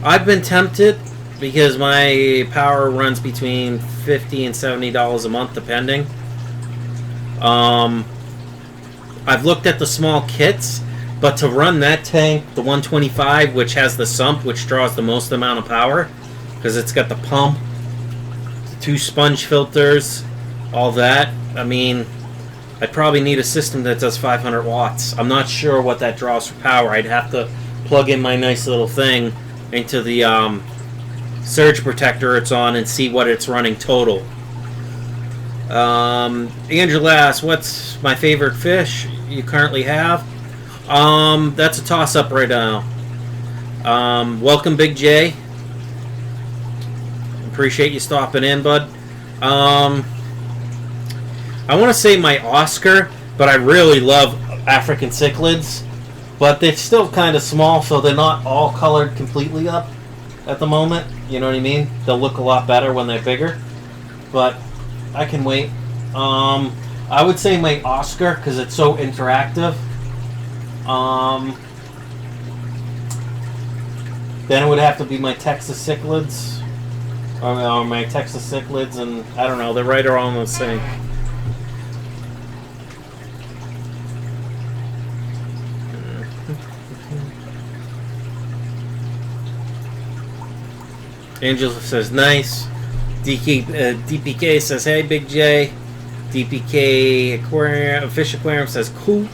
I've been tempted because my power runs between $50 and $70 a month depending. I've looked at the small kits, but to run that tank, the 125, which has the sump, which draws the most amount of power, because it's got the pump, the 2 sponge filters, all that, I mean, I'd probably need a system that does 500 watts. I'm not sure what that draws for power. I'd have to plug in my nice little thing into the surge protector it's on and see what it's running total. Angela asks, what's my favorite fish you currently have? That's a toss-up right now. Welcome, Big J. Appreciate you stopping in, bud. I want to say my Oscar, but I really love African cichlids. But they're still kind of small, so they're not all colored completely up at the moment. You know what I mean? They'll look a lot better when they're bigger. But I can wait. I would say my Oscar, because it's so interactive. Then it would have to be my Texas cichlids. Or my Texas cichlids, and I don't know, they're right around the same. Angela says, nice. DPK says, hey, Big J. DPK Aquarium, Fish Aquarium says, cool.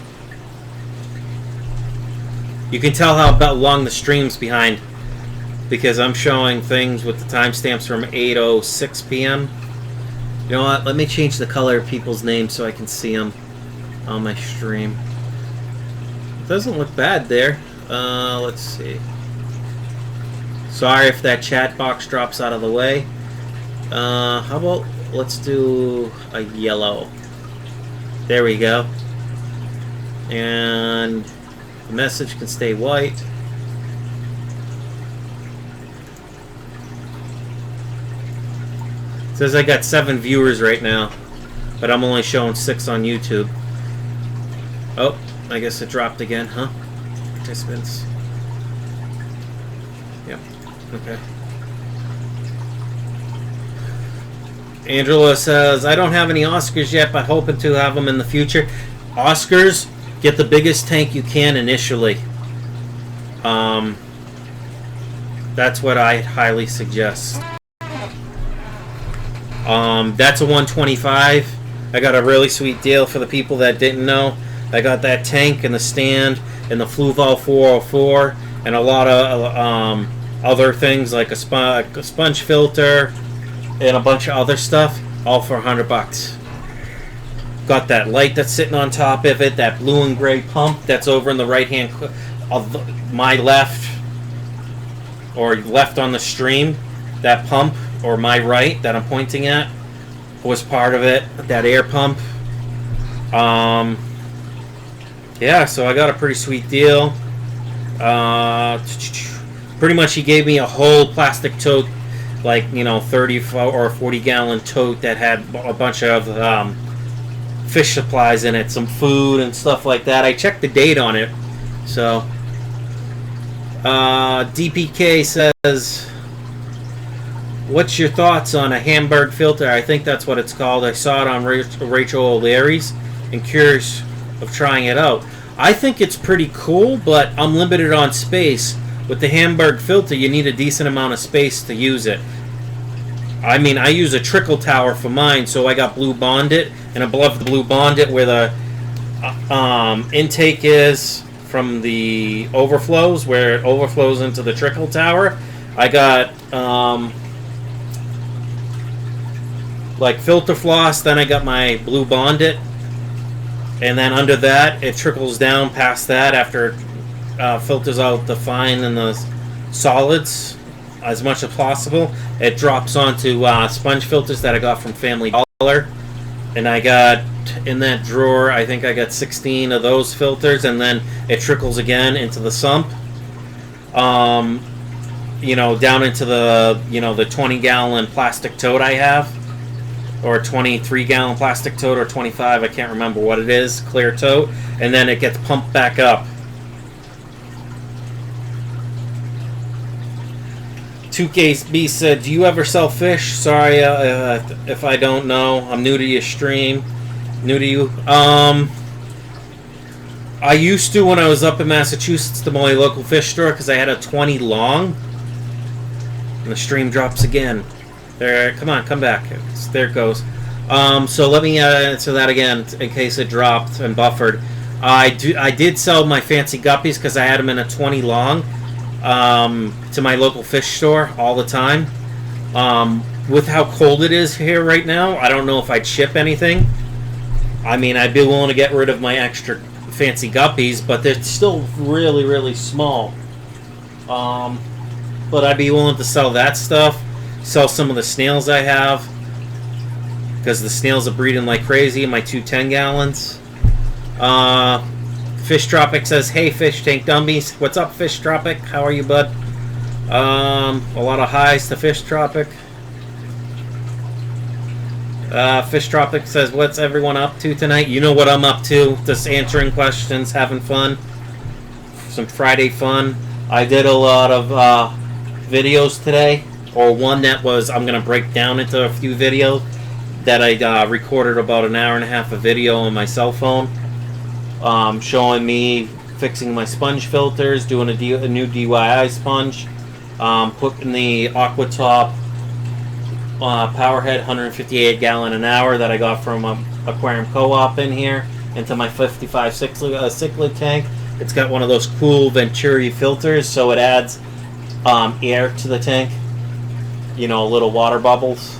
You can tell how long the stream's behind because I'm showing things with the timestamps from 8:06 p.m. You know what? Let me change the color of people's names so I can see them on my stream. It doesn't look bad there. Let's see. Sorry if that chat box drops out of the way. How about let's do a yellow. There we go. And the message can stay white. It says I got 7 viewers right now, but I'm only showing 6 on YouTube. Oh, I guess it dropped again, huh? Participants. Yep. Okay. Angela says, I don't have any Oscars yet, but hoping to have them in the future. Oscars, get the biggest tank you can initially. That's what I highly suggest. That's a 125. I got a really sweet deal for the people that didn't know. I got that tank and the stand and the Fluval 404 and a lot of other things like a sponge filter and a bunch of other stuff, all for $100. Got that light that's sitting on top of it, that blue and gray pump that's over in the right hand of my left, or left on the stream. That pump, or my right that I'm pointing at, was part of it. That air pump. Yeah, so I got a pretty sweet deal. Pretty much he gave me a whole plastic tote, like, 30 or 40 gallon tote that had a bunch of fish supplies in it, some food and stuff like that. I checked the date on it. So DPK says, what's your thoughts on a Hamburg filter? I think that's what it's called. I saw it on Rachel O'Leary's and curious of trying it out. I think it's pretty cool, but I'm limited on space. With the Hamburg filter, you need a decent amount of space to use it. I mean, I use a trickle tower for mine, so I got blue bonded, and above the blue bonded where the intake is from the overflows, where it overflows into the trickle tower, I got like filter floss, then I got my blue bonded, and then under that it trickles down past that after it filters out the fine and the solids as much as possible. It drops onto sponge filters that I got from Family Dollar, and I got in that drawer, I think I got 16 of those filters, and then it trickles again into the sump, down into the the 20 gallon plastic tote I have, or 23 gallon plastic tote, or 25, I can't remember what it is, clear tote, and then it gets pumped back up. 2KB said, do you ever sell fish? Sorry if I don't know. I'm new to your stream. New to you. I used to when I was up in Massachusetts, the only local fish store, because I had a 20 long. And the stream drops again. There, come on, come back. There it goes. So let me answer that again in case it dropped and buffered. I did sell my fancy guppies because I had them in a 20 long to my local fish store all the time. With how cold it is here right now, I don't know if I'd ship anything. I mean, I'd be willing to get rid of my extra fancy guppies, but they're still really, really small. But I'd be willing to sell that stuff. Sell some of the snails I have, because the snails are breeding like crazy in my 2 10 gallons. Fish Tropic says, hey Fish Tank Dummies. What's up, Fish Tropic? How are you, bud? A lot of highs to Fish Tropic. Fish Tropic says, what's everyone up to tonight? You know what I'm up to. Just answering questions, having fun. Some Friday fun. I did a lot of videos today. Or one that was, I'm going to break down into a few videos that I recorded about an hour and a half of video on my cell phone. Showing me fixing my sponge filters, doing a new DIY sponge, putting the Aquatop Powerhead 158 gallon an hour that I got from Aquarium Co-op in here into my 55 Cichlid tank. It's got one of those cool Venturi filters, so it adds air to the tank. Little water bubbles.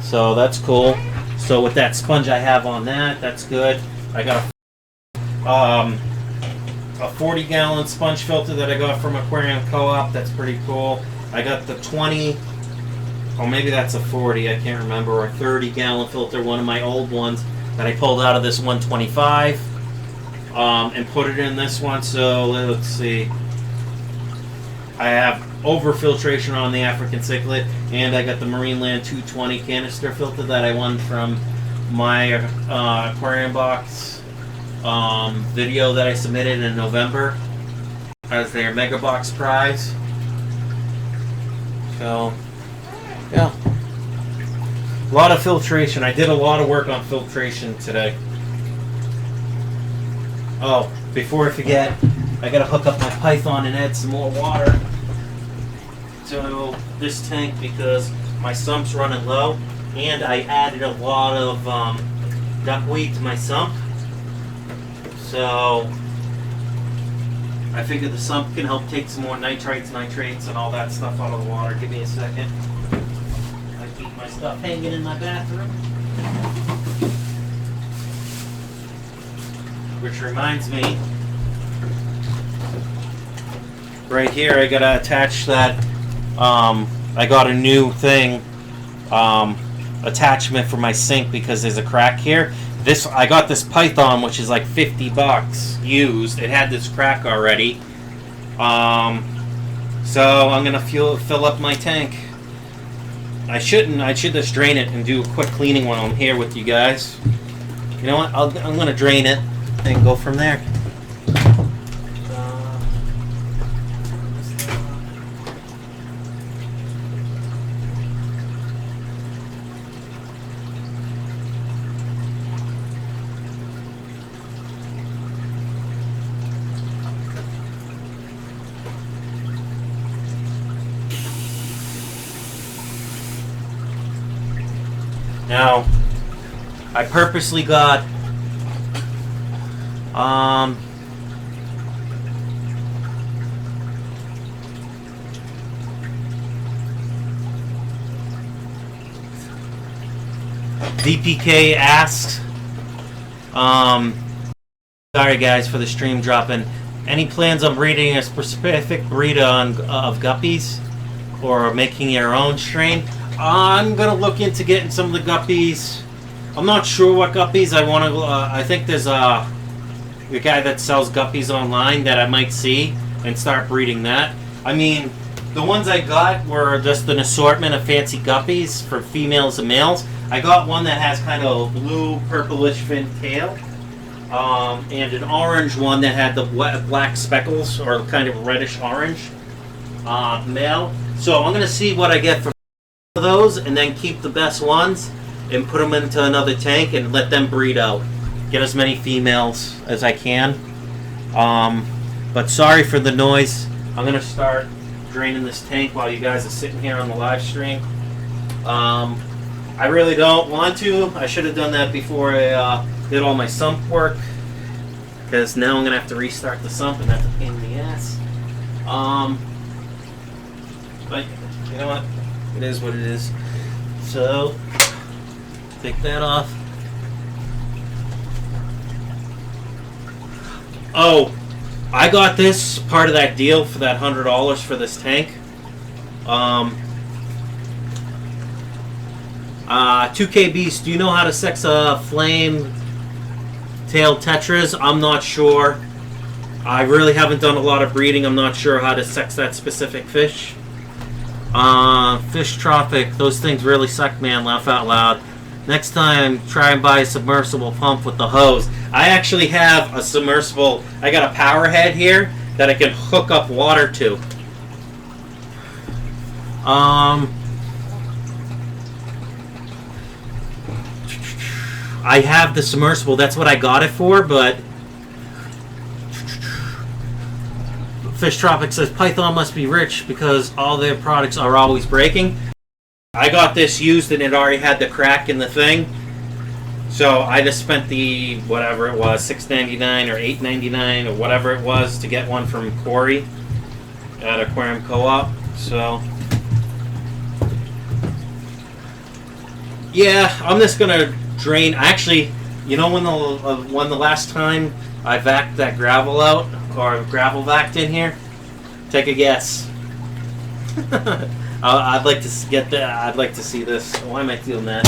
So that's cool. So with that sponge I have on that, that's good. I got a 40 gallon sponge filter that I got from Aquarium Co-op. That's pretty cool. I got the 20, or maybe that's a 40, I can't remember, or a 30 gallon filter, one of my old ones that I pulled out of this 125 and put it in this one. So let's see. I have overfiltration on the African Cichlid, and I got the Marineland 220 canister filter that I won from my aquarium box video that I submitted in November as their mega box prize. So yeah, a lot of filtration. I did a lot of work on filtration today. Oh, before I forget, I gotta hook up my Python and add some more water to this tank because my sump's running low, and I added a lot of duckweed to my sump. So I figured the sump can help take some more nitrates, and all that stuff out of the water. Give me a second. I keep my stuff hanging in my bathroom. Which reminds me, right here I gotta attach that, I got a new thing, attachment for my sink because there's a crack here. I got this Python, which is like $50 used. It had this crack already. So I'm gonna fill up my tank. I should just drain it and do a quick cleaning while I'm here with you guys. You know what? I'm gonna drain it and go from there. Now, I purposely got DPK asked, sorry guys for the stream dropping, any plans on breeding a specific breed of guppies or making your own strain? I'm gonna look into getting some of the guppies. I'm not sure what guppies I want to. I think there's a guy that sells guppies online that I might see and start breeding that. I mean, the ones I got were just an assortment of fancy guppies for females and males. I got one that has kind of blue, purplish fin tail, and an orange one that had the black speckles or kind of reddish orange male. So I'm gonna see what I get from those and then keep the best ones and put them into another tank and let them breed out. Get as many females as I can. But sorry for the noise. I'm gonna start draining this tank while you guys are sitting here on the live stream. I really don't want to. I should have done that before I did all my sump work, because now I'm gonna have to restart the sump and that's a pain in the ass. But you know what? It is what it is. So, take that off. Oh, I got this part of that deal for that $100 for this tank. 2KBs, do you know how to sex a flame-tailed tetras? I'm not sure. I really haven't done a lot of breeding. I'm not sure how to sex that specific fish. Fish Tropic, those things really suck, man. Laugh out loud. Next time, try and buy a submersible pump with the hose. I actually have a submersible. I got a power head here that I can hook up water to. I have the submersible. That's what I got it for, but Fish Tropic says Python must be rich because all their products are always breaking. I got this used and it already had the crack in the thing. So I just spent the, whatever it was, $6.99 or $8.99 or whatever it was to get one from Corey at Aquarium Co-op. So yeah, I'm just gonna drain. Actually, you know when the last time I vacked that gravel out, or gravel vacked in here? Take a guess. I'd like to get that. I'd like to see this. Why am I doing that?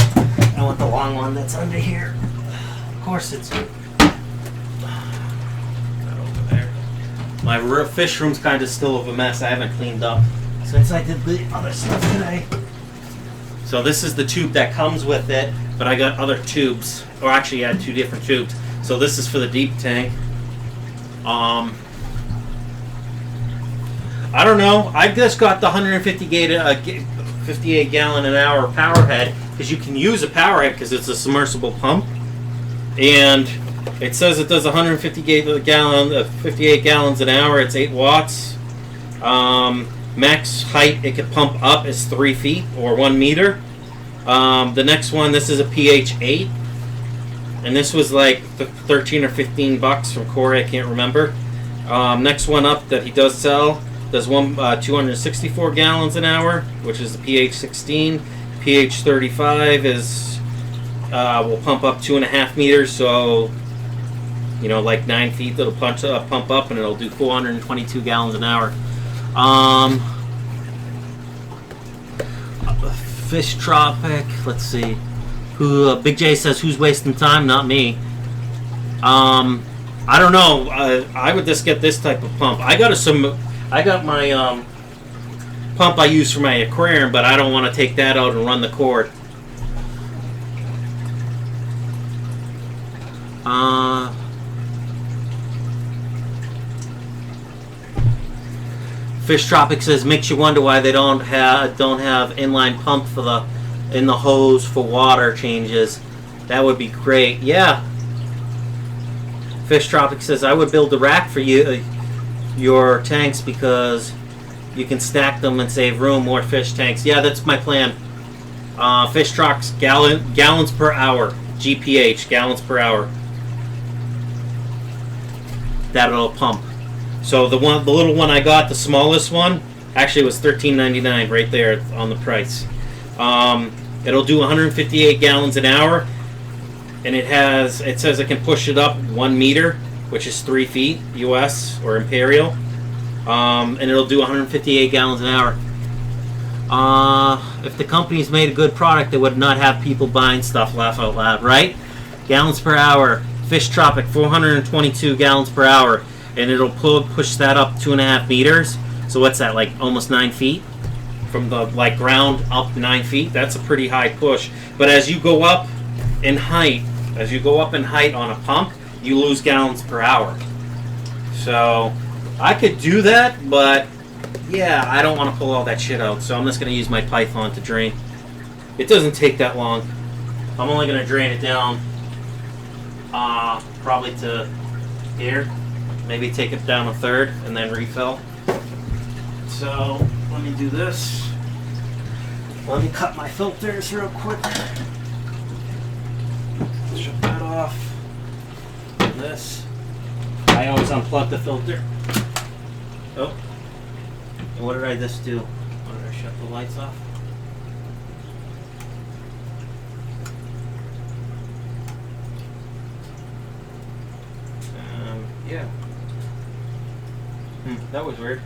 I want the long one that's under here. Of course it's that over there. My fish room's kind of still of a mess. I haven't cleaned up since I did the other stuff today. So this is the tube that comes with it, but I got other tubes, or actually I had two different tubes. So this is for the deep tank. I don't know. I just got the 58 gallon an hour power head because you can use a power head because it's a submersible pump. And It says it does 158 gallons an hour. It's 8 watts. Max height it can pump up is 3 feet or 1 meter. The next one, this is a pH 8, and this was like 13 or 15 bucks from Corey. I can't remember. Next one up that he does sell does 264 gallons an hour, which is the pH 16. pH 35 is will pump up 2.5 meters, so like 9 feet. It'll pump up, and it'll do 422 gallons an hour. Fish Tropic. Let's see. Big J says, "Who's wasting time? Not me." I don't know. I would just get this type of pump. I got my pump I use for my aquarium, but I don't want to take that out and run the cord. Fish Tropic says, makes you wonder why they don't have inline pump in the hose for water changes. That would be great. Yeah. Fish Tropic says, I would build a rack for your tanks because you can stack them and save room. More fish tanks. Yeah, that's my plan. Fish trucks, gallons per hour. GPH, gallons per hour. That'll pump. So the little one I got, the smallest one, actually was $13.99 right there on the price. It'll do 158 gallons an hour, and it says it can push it up 1 meter, which is 3 feet US or imperial, and it'll do 158 gallons an hour. If the company's made a good product, they would not have people buying stuff. Laugh out loud, right? Gallons per hour. Fish Tropic, 422 gallons per hour. And it'll push that up 2.5 meters. So what's that, like almost 9 feet? From the ground up 9 feet? That's a pretty high push. But as you go up in height, on a pump, you lose gallons per hour. So I could do that, but yeah, I don't want to pull all that shit out. So I'm just going to use my Python to drain. It doesn't take that long. I'm only going to drain it down probably to here. Maybe take it down a third and then refill. So let me do this. Let me cut my filters real quick. Shut that off. And this. I always unplug the filter. Oh. And what did I just do? What did I shut the lights off? Yeah. That was weird.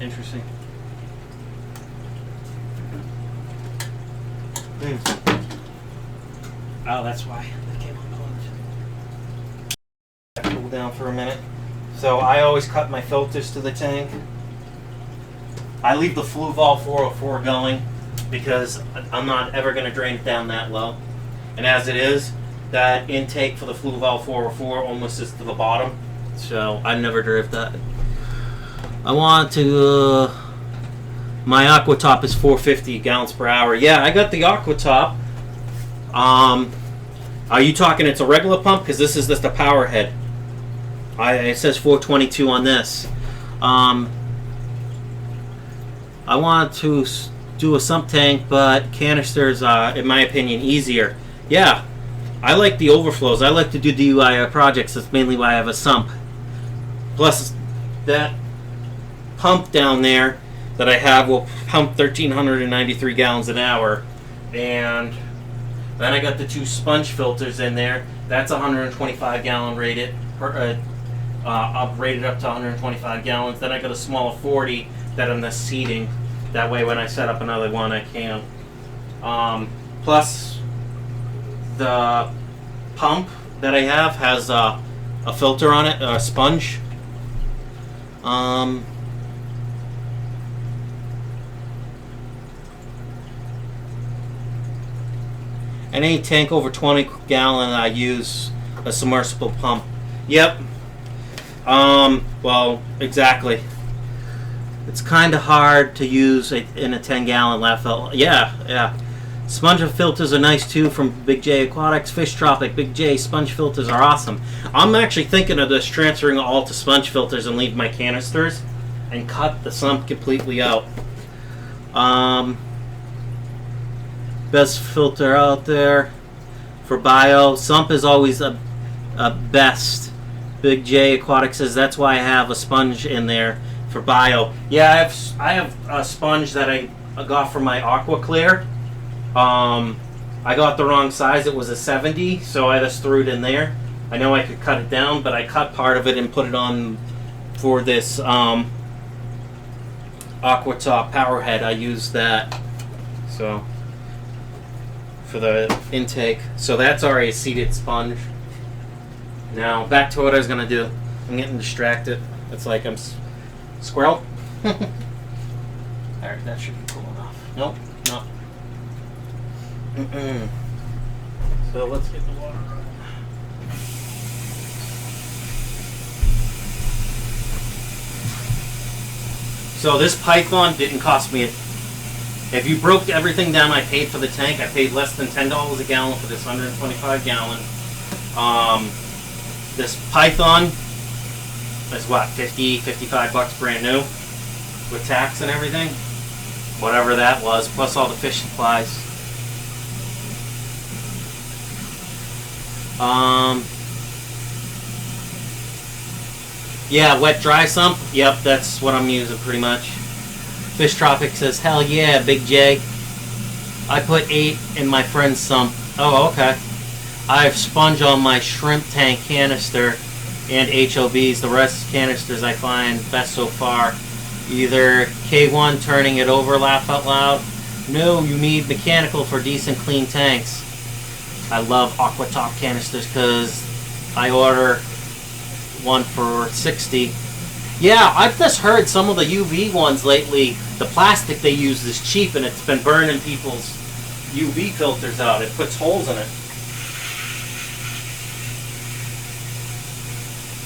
Interesting. Oh, that's why that came unplugged. Cool down for a minute. So I always cut my filters to the tank. I leave the Fluval 404 going because I'm not ever going to drain it down that low. And as it is, that intake for the Fluval 404 almost is to the bottom, so I never drift that. I want to. My Aquatop is 450 gallons per hour. Yeah, I got the Aquatop. Are you talking it's a regular pump? Because this is just a power head. It says 422 on this. I want to do a sump tank, but canisters are, in my opinion, easier. Yeah. I like the overflows. I like to do DIY projects. That's mainly why I have a sump. Plus, that pump down there that I have will pump 1,393 gallons an hour. And then I got the 2 sponge filters in there. That's 125 gallon rated. Rated up to 125 gallons. Then I got a smaller 40 that I'm just seating. That way when I set up another one, I can. Plus, the pump that I have has a filter on it, a sponge. Any tank over 20 gallon, I use a submersible pump. Yep. Well, exactly. It's kind of hard to use in a 10 gallon laugh out. Yeah. Sponge filters are nice too from Big J Aquatics. Fish Tropic, Big J sponge filters are awesome. I'm actually thinking of just transferring all to sponge filters and leave my canisters and cut the sump completely out. Best filter out there for bio. Sump is always a best. Big J Aquatics says that's why I have a sponge in there for bio. Yeah, I have a sponge that I got from my Aqua Clear. I got the wrong size. It was a 70, so I just threw it in there. I know I could cut it down, but I cut part of it and put it on for this Aquatop power head. I used that so for the intake. So that's already a seated sponge. Now back to what I was gonna do. I'm getting distracted. It's like I'm squirrel. Alright, that should be cool enough. Nope, no. So let's get the water running. So this Python didn't cost me. If you broke everything down I paid for the tank, I paid less than $10 a gallon for this 125 gallon. This Python is what, 50, 55 bucks brand new with tax and everything, whatever that was, plus all the fish supplies. Yeah, wet dry sump. Yep, that's what I'm using pretty much. Fish Tropic says, hell yeah, Big J. I put 8 in my friend's sump. Oh, okay. I have sponge on my shrimp tank canister and HOBs. The rest canisters I find best so far. Either K1 turning it over, laugh out loud. No, you need mechanical for decent clean tanks. I love Aquatop canisters because I order one for 60. Yeah, I've just heard some of the UV ones lately, the plastic they use is cheap and it's been burning people's UV filters out. It puts holes in it.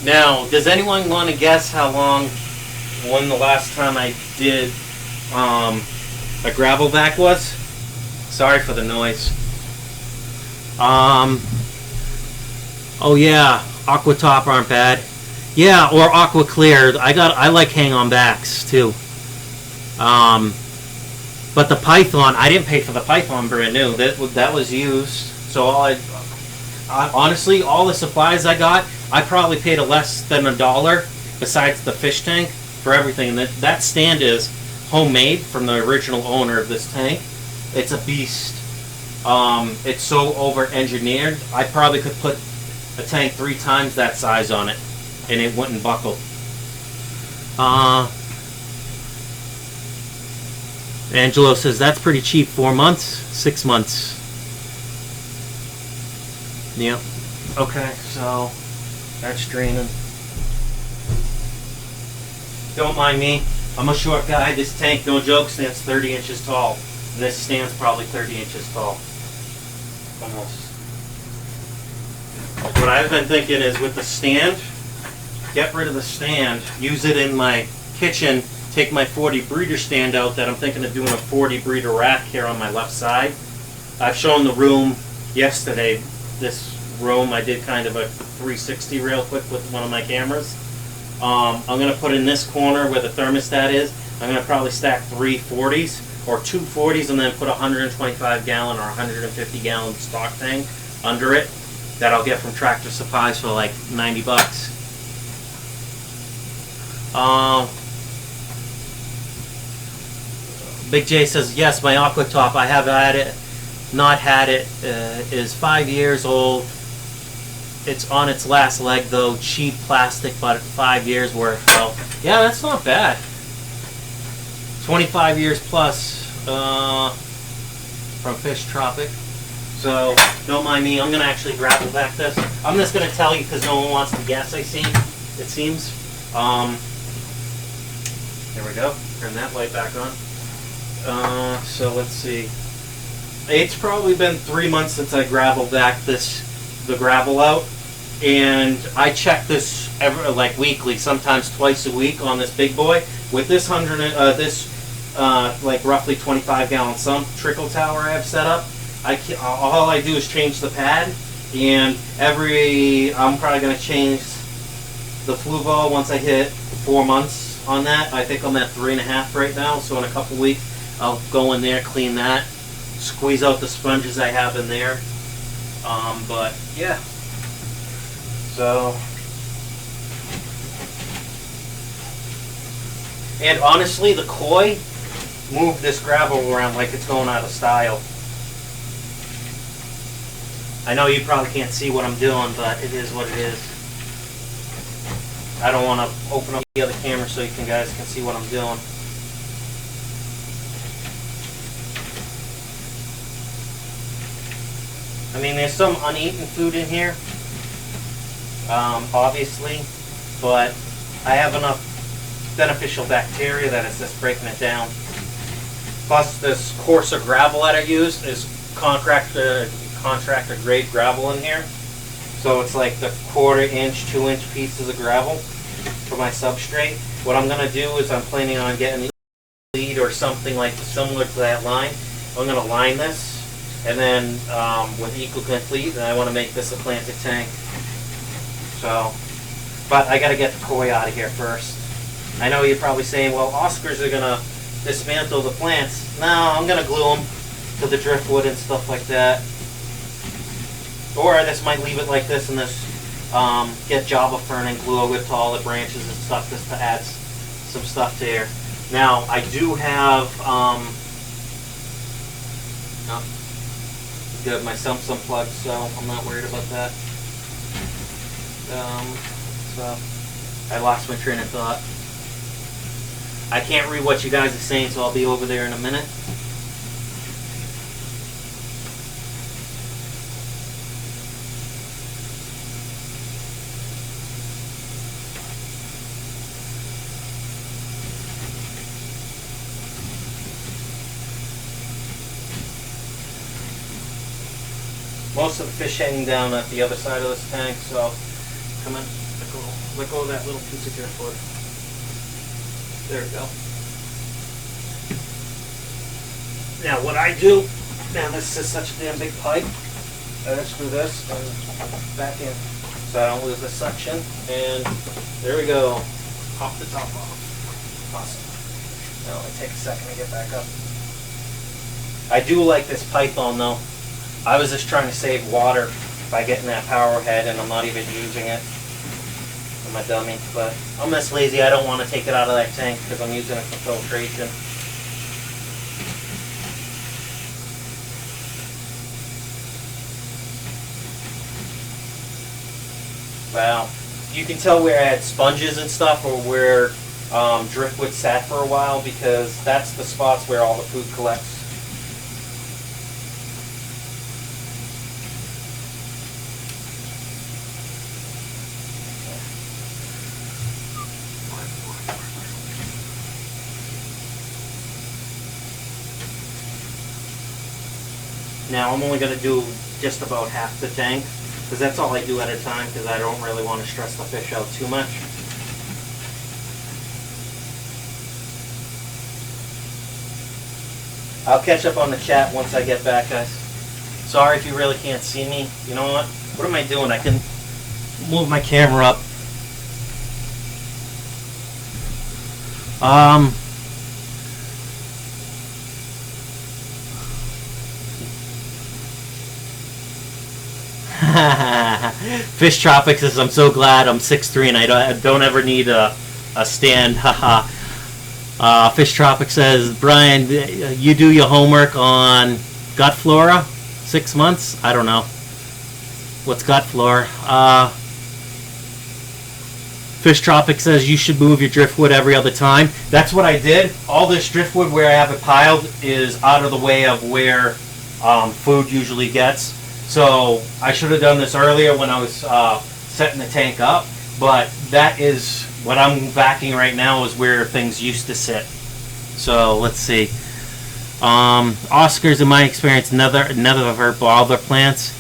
Now, does anyone want to guess how long, when the last time I did a gravel vac was? Sorry for the noise. Oh yeah, Aquatop aren't bad. Yeah, or Aqua Clear. I like hang on backs too. But the Python, I didn't pay for the Python brand new. That was used. So honestly, all the supplies I got, I probably paid less than $1 besides the fish tank for everything. That stand is homemade from the original owner of this tank. It's a beast. It's so over-engineered. I probably could put a tank 3 times that size on it, and it wouldn't buckle. Angelo says that's pretty cheap. 4 months, 6 months. Yep. Okay, so that's draining. Don't mind me. I'm a short guy. This tank, no joke, stands 30 inches tall. This stand's probably 30 inches tall. Almost. What I've been thinking is with the stand, get rid of the stand, use it in my kitchen, take my 40 breeder stand out that I'm thinking of doing a 40 breeder rack here on my left side. I've shown the room yesterday. This room, I did kind of a 360 real quick with one of my cameras. I'm going to put in this corner where the thermostat is, I'm going to probably stack 3 40s or 2 40s and then put a 125 gallon or 150 gallon stock tank under it that I'll get from Tractor Supplies for like 90 bucks. Big J says, yes, my Aquatop, I have had it, not had it, is 5 years old. It's on its last leg though, cheap plastic, but 5 years worth. Well, yeah, that's not bad. 25 years plus from Fish Tropic. So, don't mind me, I'm going to actually gravel back this. I'm just going to tell you because no one wants to guess, it seems. There we go. Turn that light back on. So let's see. It's probably been 3 months since I graveled back the gravel out. And I check this like weekly, sometimes twice a week on this big boy. With this like roughly 25-gallon sump trickle tower I have set up. All I do is change the pad, and I'm probably going to change the Fluval once I hit 4 months on that. I think I'm at 3.5 right now, so in a couple weeks I'll go in there, clean that, squeeze out the sponges I have in there. But yeah, so, and honestly, the koi moved this gravel around like it's going out of style. I know you probably can't see what I'm doing, but it is what it is. I don't want to open up the other camera so you guys can see what I'm doing. I mean, there's some uneaten food in here, obviously, but I have enough beneficial bacteria that it's just breaking it down. Plus, this coarser gravel that I use is contractor grade gravel in here. So it's like the 1/4 inch, 2 inch pieces of gravel for my substrate. What I'm going to do is I'm planning on getting lead or something like similar to that line. I'm going to line this, and then with Eco Complete, and I want to make this a planted tank. So, but I got to get the koi out of here first. I know you're probably saying, well, Oscars are going to dismantle the plants. No, I'm going to glue them to the driftwood and stuff like that. Or I just might leave it like this and just get Java fern and glue it to all the branches and stuff just to add some stuff to here. Now, I do have, good, my sump's unplugged, so I'm not worried about that. So, I lost my train of thought. I can't read what you guys are saying, so I'll be over there in a minute. Most of the fish hanging down at the other side of this tank, so come on, let go of that little piece of driftwood. There we go. Now what I do, now this is such a damn big pipe, I just screw this and back in so I don't lose the suction, and there we go, pop the top off. Awesome. Now it takes a second to get back up. I do like this python though. I was just trying to save water by getting that power head, and I'm not even using it. I'm a dummy, but I'm this lazy. I don't want to take it out of that tank because I'm using it for filtration. Wow, you can tell where I had sponges and stuff, or where driftwood sat for a while, because that's the spots where all the food collects. Now I'm only going to do just about half the tank, because that's all I do at a time, because I don't really want to stress the fish out too much. I'll catch up on the chat once I get back, guys. Sorry if you really can't see me. You know what? What am I doing? I can move my camera up. Fish Tropics says, I'm so glad I'm 6'3" and I don't ever need a stand. Haha. Fish Tropics says, Brian, you do your homework on gut flora? 6 months? I don't know. What's gut flora? Fish Tropics says you should move your driftwood every other time. That's what I did. All this driftwood where I have it piled is out of the way of where food usually gets. So I should have done this earlier when I was setting the tank up, but that is what I'm vacuuming right now is where things used to sit. So let's see. Oscars, in my experience, never ever bother plants.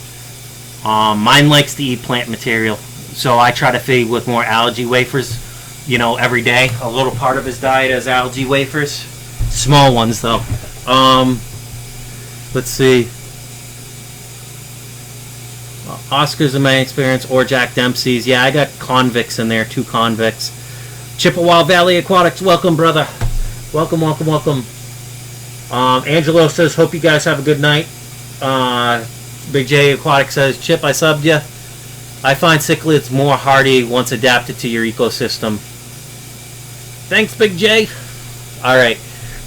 Mine likes to eat plant material, so I try to feed with more algae wafers, you know, every day. A little part of his diet is algae wafers. Small ones though. Let's see. Oscars in my experience, or Jack Dempsey's. Yeah, I got convicts in there, 2 convicts. Chippewa Valley Aquatics, welcome, brother. Welcome, welcome, welcome. Angelo says, hope you guys have a good night. Big J Aquatic says, Chip, I subbed you. I find cichlids more hardy once adapted to your ecosystem. Thanks, Big J. Alright,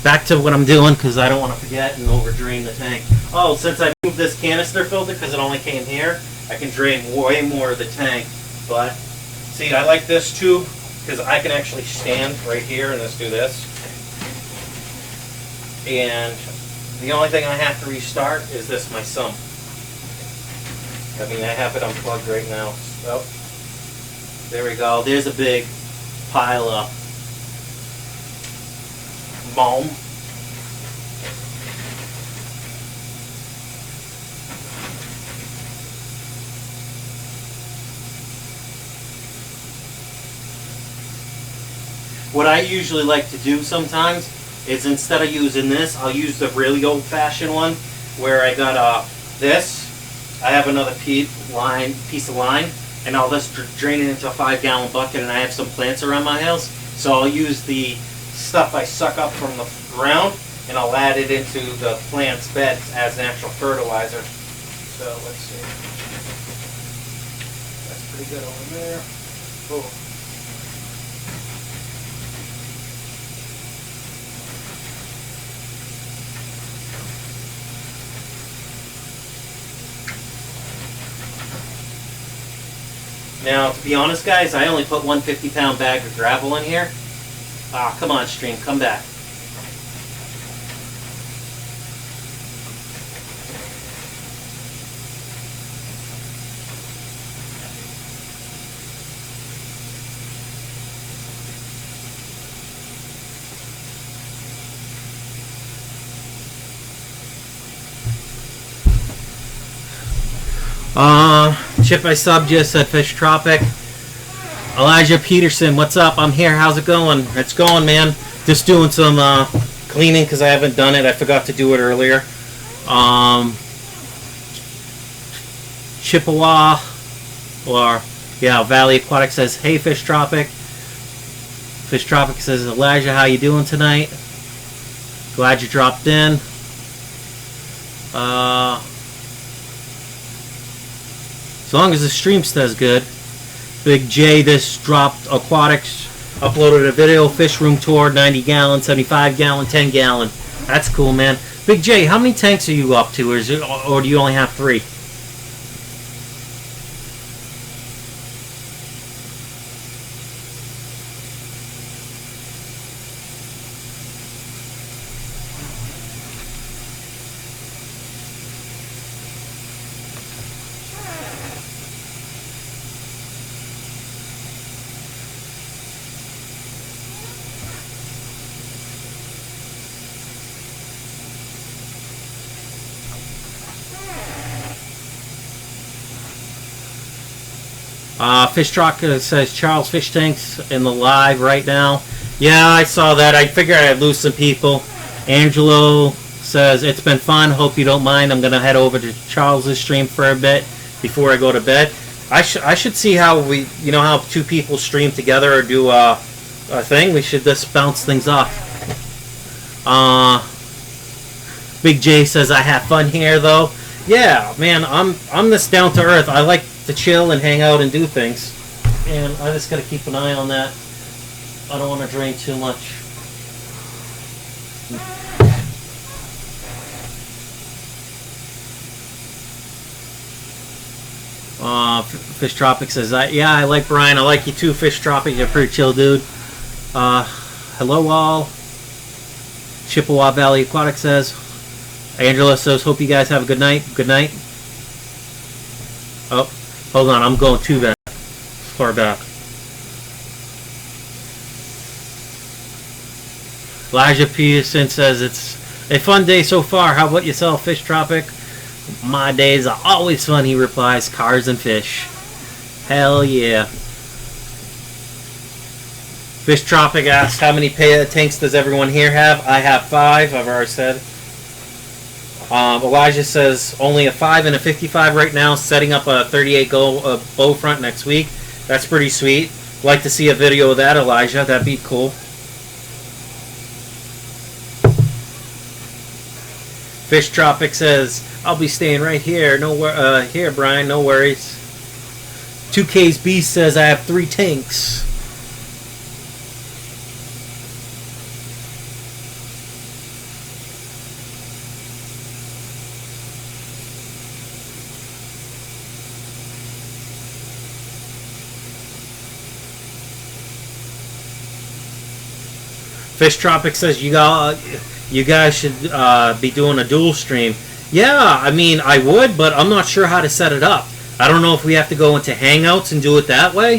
back to what I'm doing, because I don't want to forget and overdrain the tank. Oh, since I moved this canister filter, because it only came here, I can drain way more of the tank. But, see, I like this too, because I can actually stand right here and just do this. And the only thing I have to restart is this, my sump. I mean, I have it unplugged right now. So, there we go. There's a big pile of moam. What I usually like to do sometimes is, instead of using this, I'll use the really old-fashioned one where I got this. I have another piece of line, and I'll just drain it into a 5-gallon bucket, and I have some plants around my house. So I'll use the stuff I suck up from the ground, and I'll add it into the plant's beds as natural fertilizer. So let's see. That's pretty good over there. Oh. Now, to be honest, guys, I only put one 50-pound bag of gravel in here. Ah, come on, stream, come back. Chip, I subbed you, said Fish Tropic. Elijah Peterson, what's up? I'm here. How's it going? It's going, man. Just doing some cleaning because I haven't done it. I forgot to do it earlier. Chippewa, or yeah, Valley Aquatics says, hey, Fish Tropic. Fish Tropic says, Elijah, how you doing tonight? Glad you dropped in. As long as the stream stays good. Big J, this dropped Aquatics, uploaded a video, fish room tour, 90 gallon, 75 gallon, 10 gallon. That's cool, man. Big J, how many tanks are you up to, or do you only have 3? Fish Truck says Charles Fish Tanks in the live right now. Yeah, I saw that. I figured I'd lose some people. Angelo says it's been fun. Hope you don't mind. I'm gonna head over to Charles's stream for a bit before I go to bed. I should see how we, you know, how 2 people stream together or do a thing. We should just bounce things off. Big J says I have fun here though. Yeah, man. I'm this down to earth. I like to chill and hang out and do things, and I just gotta keep an eye on that. I don't want to drain too much. Fish Tropic says, yeah, I like Brian. I like you too, Fish Tropic. You're a pretty chill dude. Hello all. Chippewa Valley Aquatic says, Angela says, hope you guys have a good night. Good night. Oh, hold on, I'm going too back. Far back. Elijah Peterson says, it's a fun day so far. How about yourself, Fish Tropic? My days are always fun, he replies. Cars and fish. Hell yeah. Fish Tropic asks, how many tanks does everyone here have? I have 5, I've already said. Elijah says only a 5 and a 55 right now, setting up a 38 bow front next week. That's pretty sweet. Like to see a video of that, Elijah. That'd be cool. Fish Tropic says, I'll be staying right here. Here, Brian, no worries. 2K's Beast says, I have 3 tanks. Fish Tropic says, you guys should be doing a dual stream. Yeah, I mean, I would, but I'm not sure how to set it up. I don't know if we have to go into Hangouts and do it that way.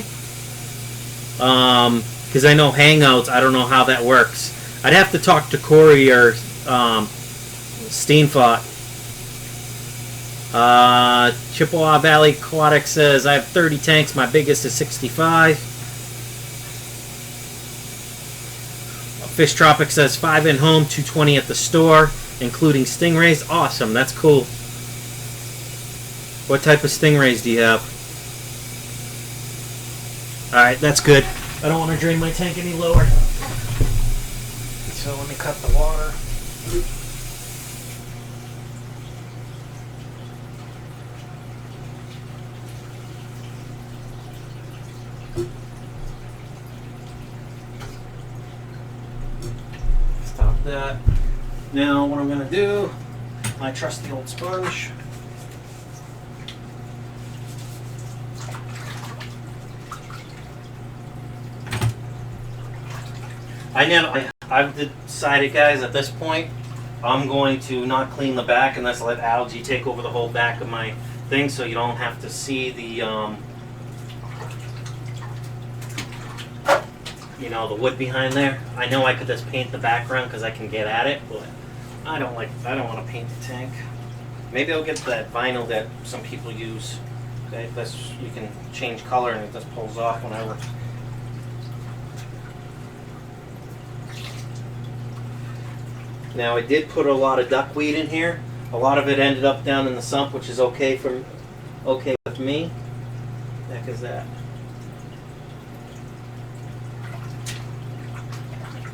Because I know Hangouts, I don't know how that works. I'd have to talk to Corey or Steenfot. Chippewa Valley Aquatics says, I have 30 tanks. My biggest is 65. Fish Tropic says 5 in home, 220 at the store, including stingrays. Awesome, that's cool. What type of stingrays do you have? Alright, that's good. I don't want to drain my tank any lower. So let me cut the water. That. Now what I'm going to do, my trusty old sponge. I've decided, guys, at this point, I'm going to not clean the back and let's let algae take over the whole back of my thing so you don't have to see the you know, the wood behind there. I know I could just paint the background because I can get at it, but I don't want to paint the tank. Maybe I'll get that vinyl that some people use. Okay, you can change color and it just pulls off whenever. Now I did put a lot of duckweed in here. A lot of it ended up down in the sump, which is okay with me. What the heck is that?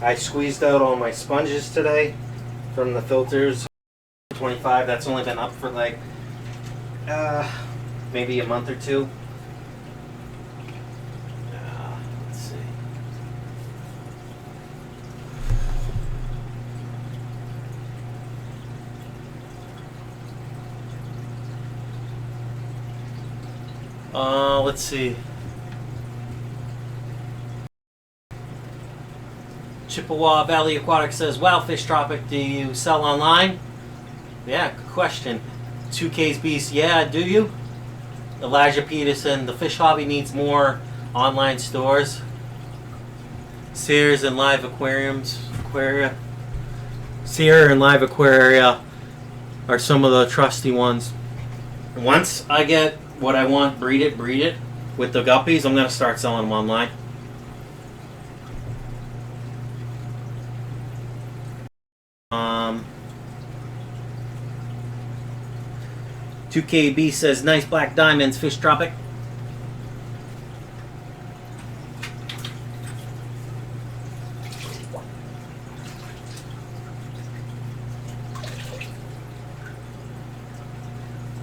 I squeezed out all my sponges today from the filters. 25. That's only been up for like maybe a month or 2. Let's see. Let's see. Chippewa Valley Aquatics says, wow, Fish Tropic, do you sell online? Yeah, good question. 2K's Beast, yeah, do you? Elijah Peterson, the fish hobby needs more online stores. Sears and Live Aquaria. Sears and Live Aquaria are some of the trusty ones. Once I get what I want, breed it with the guppies, I'm going to start selling them online. 2KB says, nice black diamonds, Fish Tropic.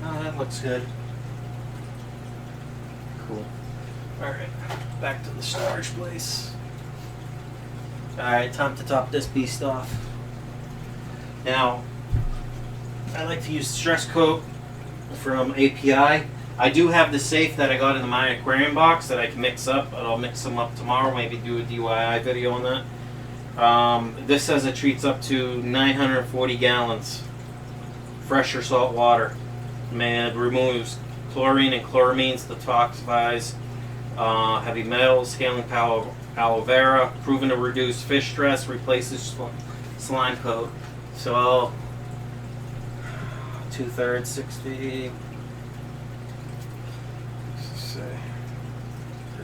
Oh, that looks good. Cool. Alright, back to the storage place. Alright, time to top this beast off. Now, I like to use Stress Coat from API. I do have the safe that I got in my aquarium box that I can mix up. I'll mix them up tomorrow, maybe do a DIY video on that. This says it treats up to 940 gallons. Fresh or salt water. Man, it removes chlorine and chloramines, detoxifies heavy metals, scaling power, aloe vera, proven to reduce fish stress, replaces slime coat. So 2/3, 60. Let's say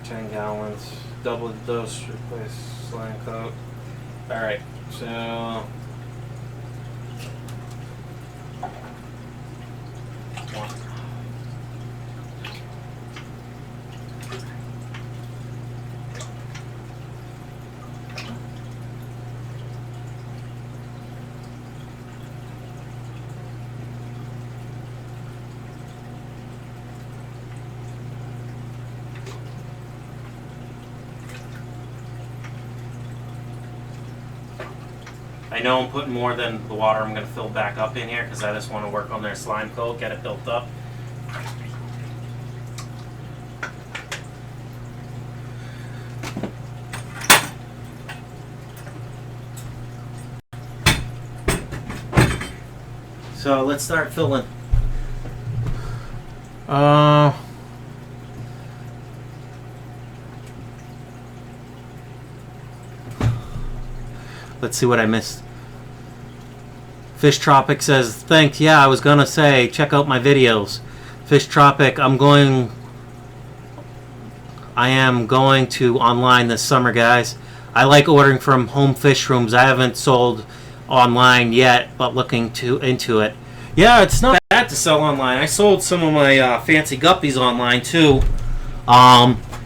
for 10 gallons. Double the dose, replace slime coat. Alright, so... I know I'm putting more than the water I'm going to fill back up in here because I just want to work on their slime coat, get it built up. So let's start filling. Let's see what I missed. Fish Tropic says, thanks. Yeah, I was going to say, check out my videos. Fish Tropic, I am going to online this summer, guys. I like ordering from home fish rooms. I haven't sold online yet, but looking into it. Yeah, it's not bad to sell online. I sold some of my fancy guppies online, too.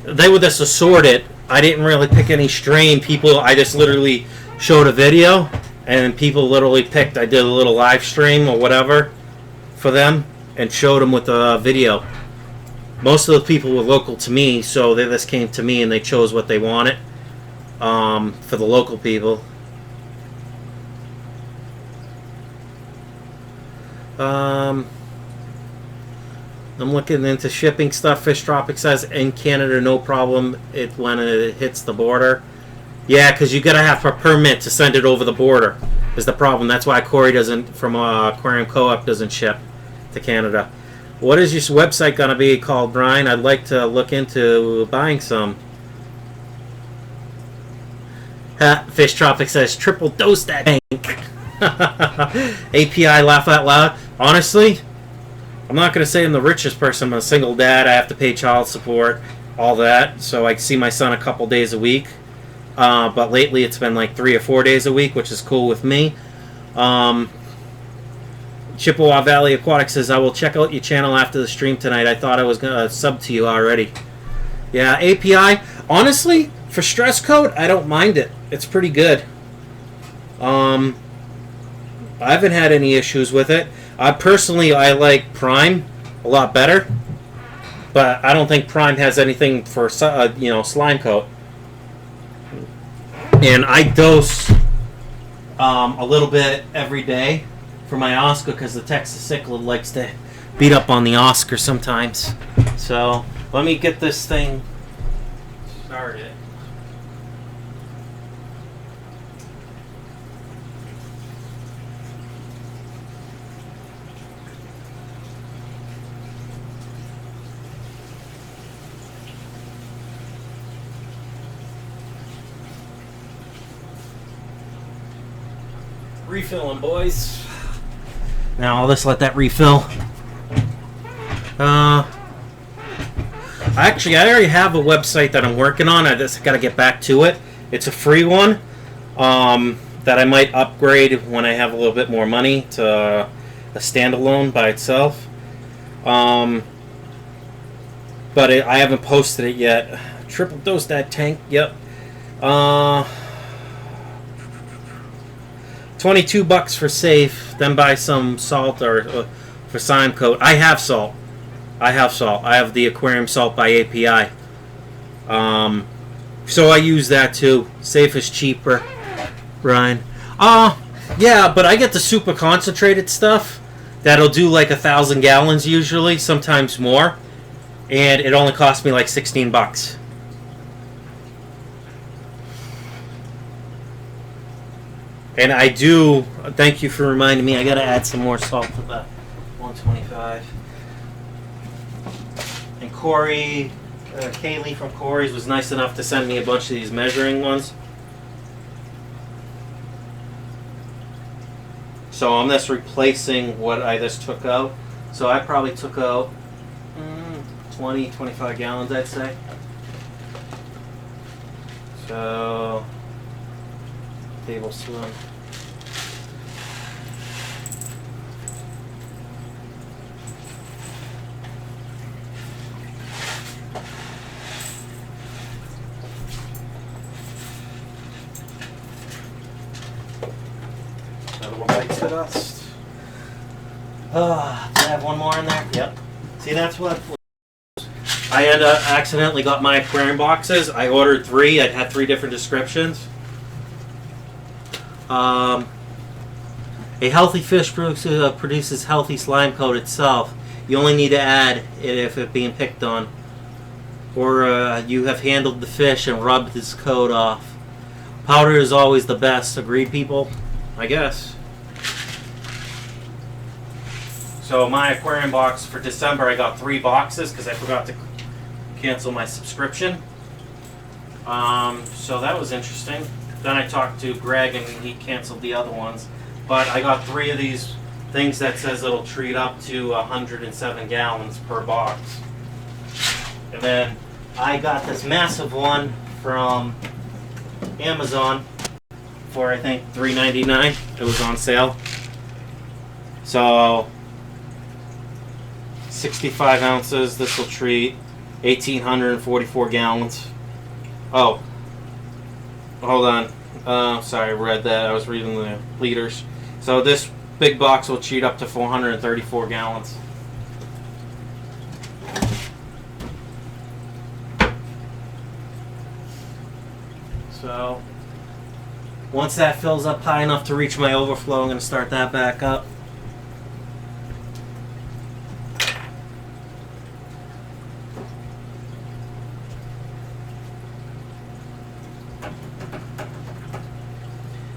They were just assorted. I didn't really pick any strain. I just literally showed a video, and people literally picked. I did a little live stream or whatever for them and showed them with a video. Most of the people were local to me, so they just came to me and they chose what they wanted for the local people. I'm looking into shipping stuff. Fish Tropic says in Canada, no problem when it hits the border. Yeah, because you gotta have a permit to send it over the border. Is the problem? That's why Corey from Aquarium Co-op doesn't ship to Canada. What is your website gonna be called, Brian? I'd like to look into buying some. Fish Tropic says triple dose that tank. API laugh out loud. Honestly, I'm not gonna say I'm the richest person. I'm a single dad. I have to pay child support, all that. So I see my son a couple days a week. But lately it's been like 3 or 4 days a week, which is cool with me. Chippewa Valley Aquatics says, I will check out your channel after the stream tonight. I thought I was going to sub to you already. Yeah, API. Honestly, for stress coat, I don't mind it. It's pretty good. I haven't had any issues with it. Personally, I like Prime a lot better. But I don't think Prime has anything for slime coat. And I dose a little bit every day for my Oscar because the Texas Cichlid likes to beat up on the Oscar sometimes. So let me get this thing started. Refilling, boys. Now I'll just let that refill. Actually, I already have a website that I'm working on. I just got to get back to it. It's a free one that I might upgrade when I have a little bit more money to a standalone by itself. But I haven't posted it yet. Triple dose that tank. Yep. $22 for safe, then buy some salt or for slime coat. I have salt. I have the aquarium salt by API. So I use that too. Safe is cheaper, Brian. Yeah, but I get the super concentrated stuff. That'll do like 1,000 gallons usually, sometimes more. And it only cost me like $16. And I do, thank you for reminding me, I gotta add some more salt to that 125. And Corey, Kaylee from Corey's was nice enough to send me a bunch of these measuring ones. So I'm just replacing what I just took out. So I probably took out 20, 25 gallons, I'd say. So, tablespoon. Another one bites the dust. Did I have one more in there? Yep. See, that's what I accidentally got my aquarium boxes. I ordered 3. I had 3 different descriptions. A healthy fish produces healthy slime coat itself. You only need to add it if it's being picked on, or you have handled the fish and rubbed this coat off. Powder is always the best. Agreed, people? I guess. So my aquarium box for December, I got 3 boxes because I forgot to cancel my subscription. So that was interesting. Then I talked to Greg and he canceled the other ones. But I got 3 of these things that says it'll treat up to 107 gallons per box. And then I got this massive one from Amazon for I think $3.99. It was on sale. So 65 ounces. This will treat 1,844 gallons. Oh, hold on. Sorry, I read that. I was reading the liters. So this big box will treat up to 434 gallons. So once that fills up high enough to reach my overflow, I'm going to start that back up.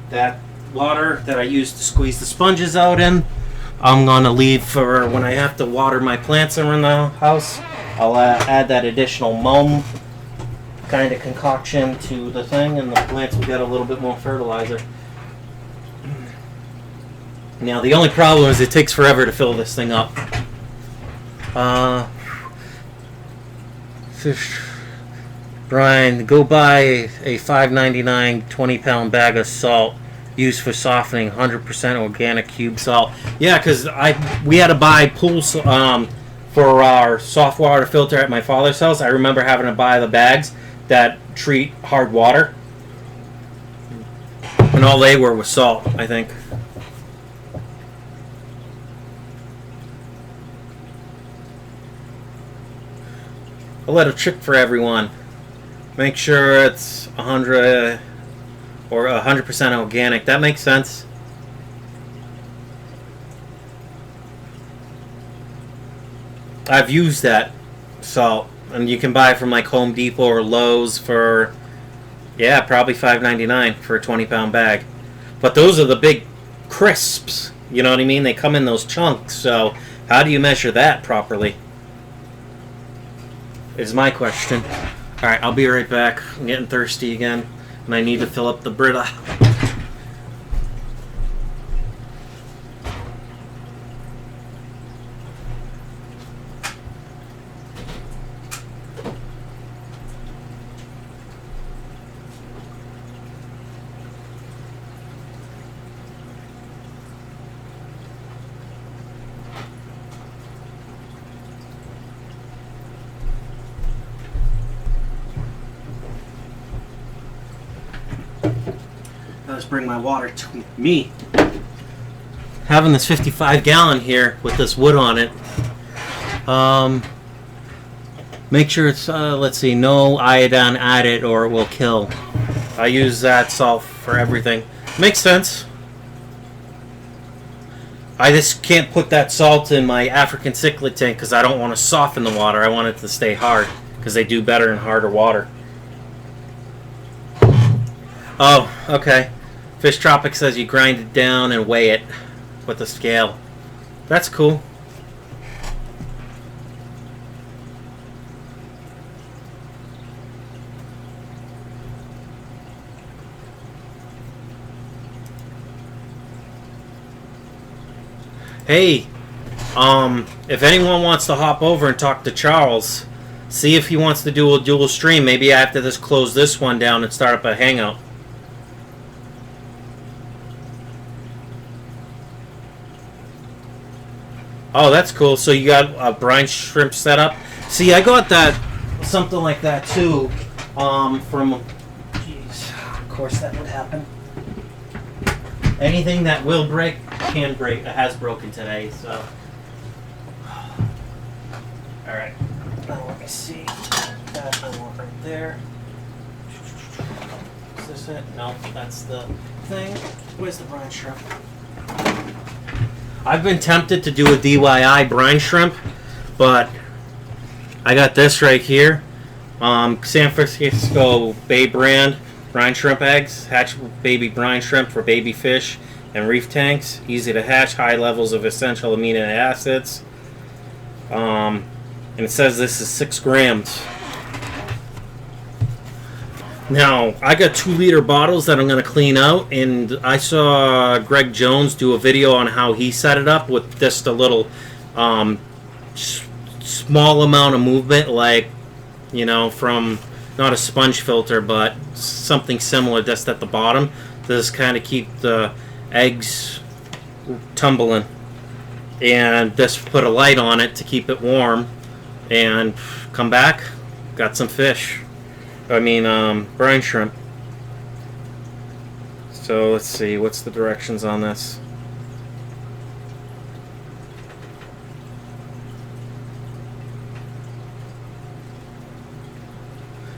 That water that I use to squeeze the sponges out in, I'm going to leave for when I have to water my plants around the house. I'll add that additional moam kind of concoction to the thing, and the plants will get a little bit more fertilizer. Now the only problem is it takes forever to fill this thing up. Fish Brian, go buy a $5.99 20-pound bag of salt used for softening, 100% organic cube salt. Yeah, because we had to buy pool for our soft water filter at my father's house. I remember having to buy the bags that treat hard water, and all they were was salt, I think. A little trick for everyone. Make sure it's 100 or 100% organic. That makes sense. I've used that salt, and you can buy it from like Home Depot or Lowe's for, yeah, probably $5.99 for a 20-pound bag. But those are the big crisps. You know what I mean? They come in those chunks. So how do you measure that properly? Is my question. Alright, I'll be right back. I'm getting thirsty again, and I need to fill up the Brita. Let's bring my water to me. Having this 55-gallon here with this wood on it. Make sure it's, let's see, no iodine added or it will kill. I use that salt for everything. Makes sense. I just can't put that salt in my African cichlid tank because I don't want to soften the water. I want it to stay hard because they do better in harder water. Oh, okay. Fish Tropic says you grind it down and weigh it with a scale. That's cool. Hey, if anyone wants to hop over and talk to Charles, See if he wants to do a dual stream. Maybe I have to just close this one down and start up a hangout. Oh, that's cool. So you got a brine shrimp set up. See, I got that, something like that too, from, jeez, of course that would happen. Anything that will break can break. It has broken today, so. Alright, now let me see. That I want right there. Is this it? No, that's the thing. Where's the brine shrimp? I've been tempted to do a DIY brine shrimp, but I got this right here. San Francisco Bay brand brine shrimp eggs. Hatch baby brine shrimp for baby fish and reef tanks. Easy to hatch, high levels of essential amino acids. And it says this is 6 grams. Now, I got 2-liter bottles that I'm going to clean out, and I saw Greg Jones do a video on how he set it up with just a little small amount of movement, like, you know, from not a sponge filter, but something similar just at the bottom to just kind of keep the eggs tumbling. And just put a light on it to keep it warm, and come back, got some fish. Brine shrimp. So let's see, what's the directions on this?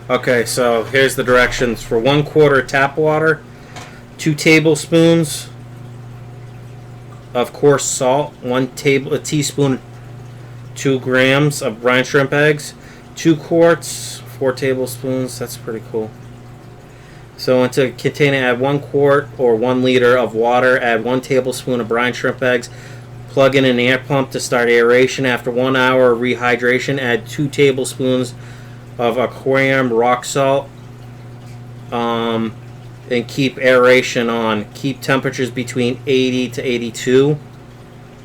Okay, so here's the directions. For 1/4 tap water, 2 tablespoons of coarse salt, a teaspoon, 2 grams of brine shrimp eggs, 2 quarts, 4 tablespoons. That's pretty cool. So into a container, add 1 quart or 1 liter of water. Add 1 tablespoon of brine shrimp eggs. Plug in an air pump to start aeration. After 1 hour of rehydration, add 2 tablespoons of Aqueon rock salt. And keep aeration on. Keep temperatures between 80 to 82.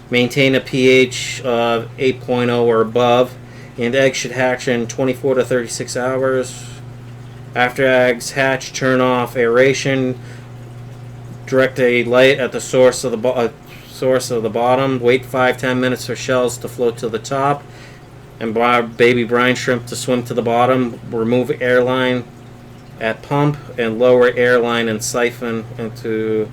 Maintain a pH of 8.0 or above. And eggs should hatch in 24 to 36 hours. After eggs hatch, turn off aeration. Direct a light at the source of the bottom. Wait 5-10 minutes for shells to float to the top, and baby brine shrimp to swim to the bottom. Remove airline at pump and lower airline and siphon into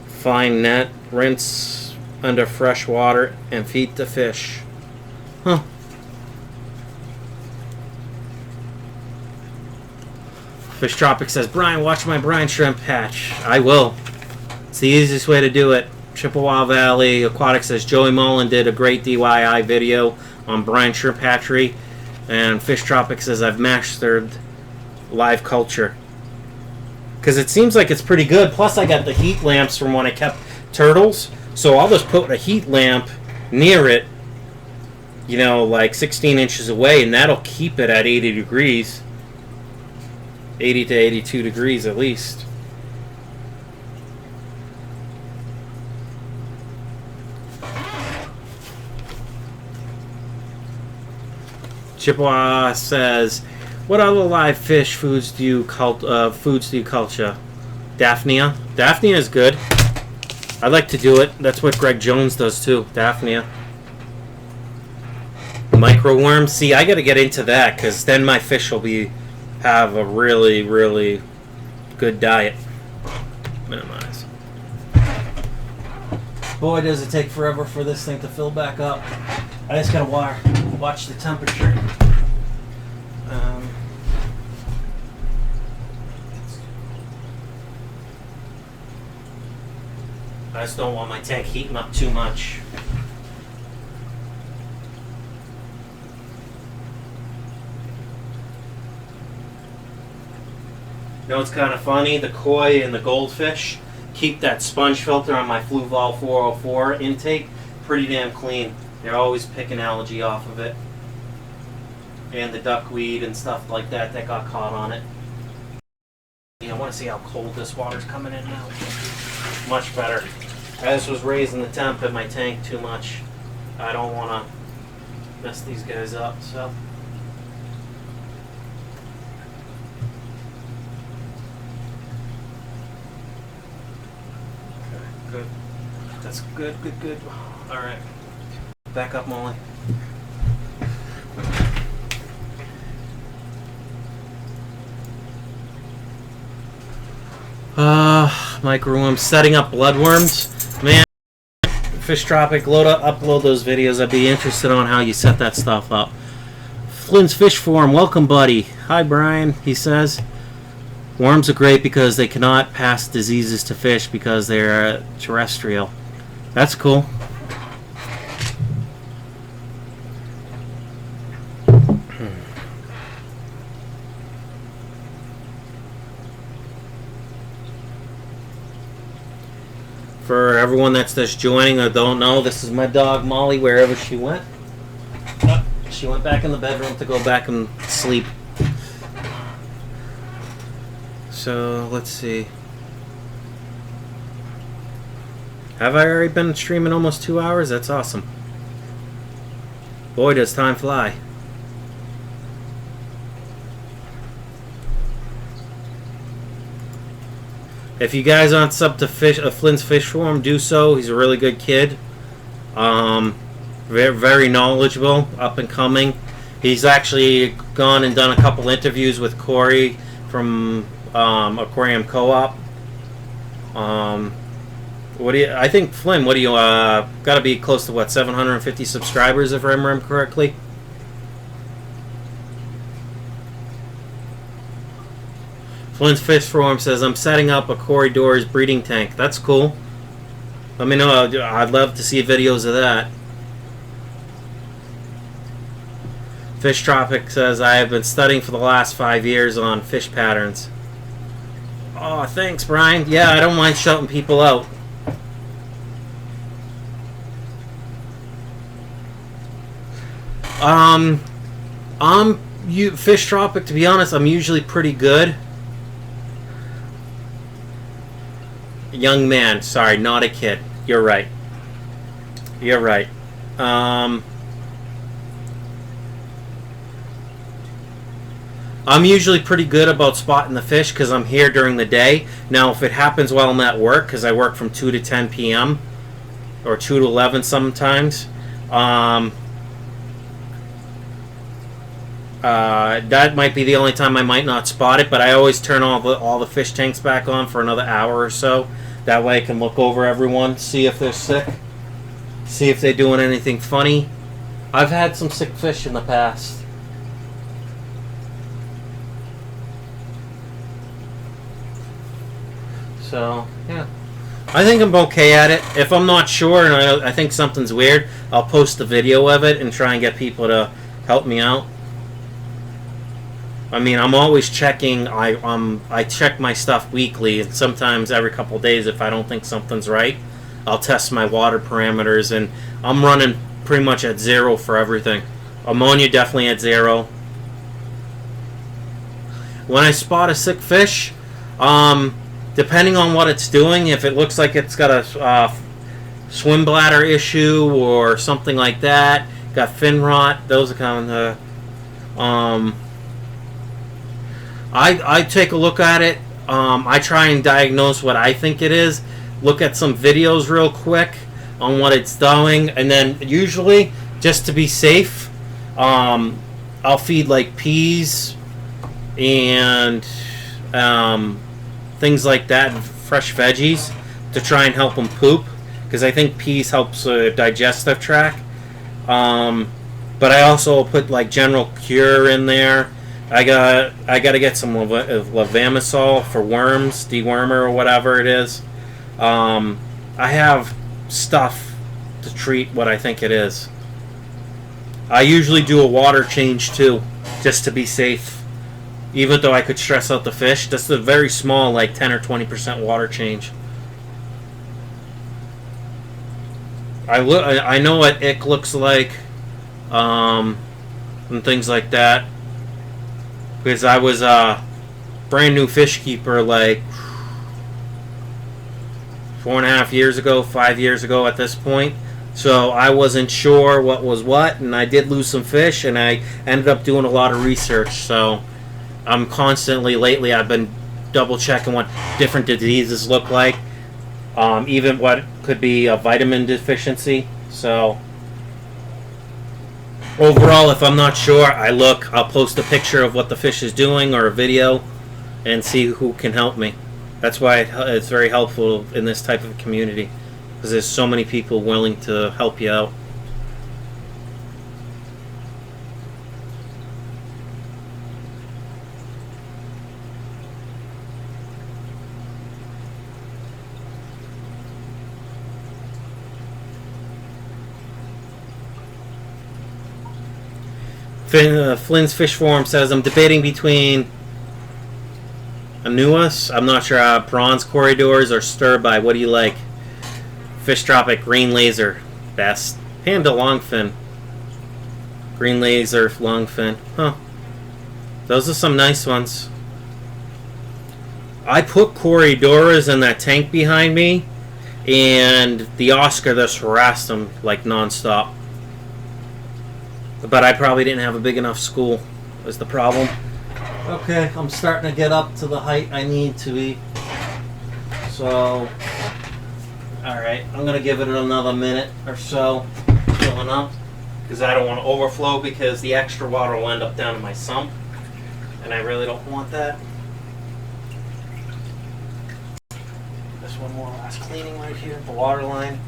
fine net. Rinse under fresh water and feed the fish. Huh. Fish Tropic says, Brian, watch my brine shrimp hatch. I will. It's the easiest way to do it. Chippewa Valley Aquatics says, Joey Mullen did a great DIY video on brine shrimp hatchery. And Fish Tropic says, I've mastered live culture. Because it seems like it's pretty good. Plus, I got the heat lamps from when I kept turtles. So I'll just put a heat lamp near it, you know, like 16 inches away, and that'll keep it at 80 degrees. 80 to 82 degrees at least. Chippewa says, what other live fish foods do you culture? Daphnia. Daphnia is good. I like to do it. That's what Greg Jones does too. Daphnia. Microworms. See, I got to get into that because then my fish will have a really, really good diet. Minimize. Boy, does it take forever for this thing to fill back up. I just gotta watch the temperature. I just don't want my tank heating up too much. You know, it's kind of funny, the koi and the goldfish keep that sponge filter on my Fluval 404 intake pretty damn clean. They're always picking algae off of it. And the duckweed and stuff like that got caught on it. Yeah, I want to see how cold this water's coming in now. Much better. I just was raising the temp in my tank too much. I don't want to mess these guys up, so. good. That's good, good, good. All right. Back up, Molly. Micro, I'm setting up bloodworms. Man, Fish Tropic, upload those videos. I'd be interested on how you set that stuff up. Flynn's Fish Forum, welcome, buddy. Hi, Brian, he says. Worms are great because they cannot pass diseases to fish because they're terrestrial. That's cool. For everyone that's just joining or don't know, this is my dog Molly, wherever she went. She went back in the bedroom to go back and sleep. So, let's see. Have I already been streaming almost 2 hours? That's awesome. Boy, does time fly. If you guys aren't sub to Flynn's Fish Forum, do so. He's a really good kid. Very, very knowledgeable, up and coming. He's actually gone and done a couple interviews with Corey from Aquarium Co-op. I think Flynn, what do you got to be close to what, 750 subscribers if I remember correctly? Flynn's Fish Forum says, I'm setting up a Corey Doors breeding tank. That's cool. Let me know. I'd love to see videos of that. Fish Tropic says, I have been studying for the last 5 years on fish patterns. Oh, thanks, Brian. Yeah, I don't mind shouting people out. Fish Tropic, to be honest, I'm usually pretty good. Young man, sorry, not a kid. You're right. You're right. I'm usually pretty good about spotting the fish because I'm here during the day. Now, if it happens while I'm at work, because I work from 2 to 10 p.m. or 2 to 11 sometimes, that might be the only time I might not spot it, but I always turn all the fish tanks back on for another hour or so. That way I can look over everyone, see if they're sick, see if they're doing anything funny. I've had some sick fish in the past. So, yeah. I think I'm okay at it. If I'm not sure and I think something's weird, I'll post a video of it and try and get people to help me out. I mean, I'm always checking. I check my stuff weekly, and sometimes every couple of days if I don't think something's right, I'll test my water parameters, and I'm running pretty much at 0 for everything. Ammonia definitely at 0. When I spot a sick fish, depending on what it's doing, if it looks like it's got a swim bladder issue or something like that, got fin rot, those are kind of I take a look at it. I try and diagnose what I think it is. Look at some videos real quick on what it's doing, and then usually, just to be safe, I'll feed like peas and things like that, fresh veggies, to try and help them poop, because I think peas helps digestive tract. But I also put like General Cure in there. I got to get some levamisole for worms, dewormer or whatever it is. I have stuff to treat what I think it is. I usually do a water change too, just to be safe. Even though I could stress out the fish, that's a very small, like 10 or 20% water change. I know what ick looks like, and things like that. Because I was a brand new fish keeper like 4.5 years ago, 5 years ago at this point. So I wasn't sure what was what, and I did lose some fish, and I ended up doing a lot of research. So I'm constantly, lately, I've been double checking what different diseases look like. even what could be a vitamin deficiency. So overall, if I'm not sure, I'll post a picture of what the fish is doing or a video and see who can help me. That's why it's very helpful in this type of community, because there's so many people willing to help you out. Flynn's Fish Forum says, I'm debating between Anuas, I'm not sure, prawns corridors or stir by. What do you like? Fish Tropic, green laser, best. Panda longfin. Green laser, longfin. Huh. Those are some nice ones. I put corridoras in that tank behind me, and the Oscar just harassed them like nonstop. But I probably didn't have a big enough school, was the problem. Okay, I'm starting to get up to the height I need to be. So, alright, I'm going to give it another minute or so filling up, because I don't want to overflow, because the extra water will end up down in my sump, and I really don't want that. Just one more last cleaning right here, the water line.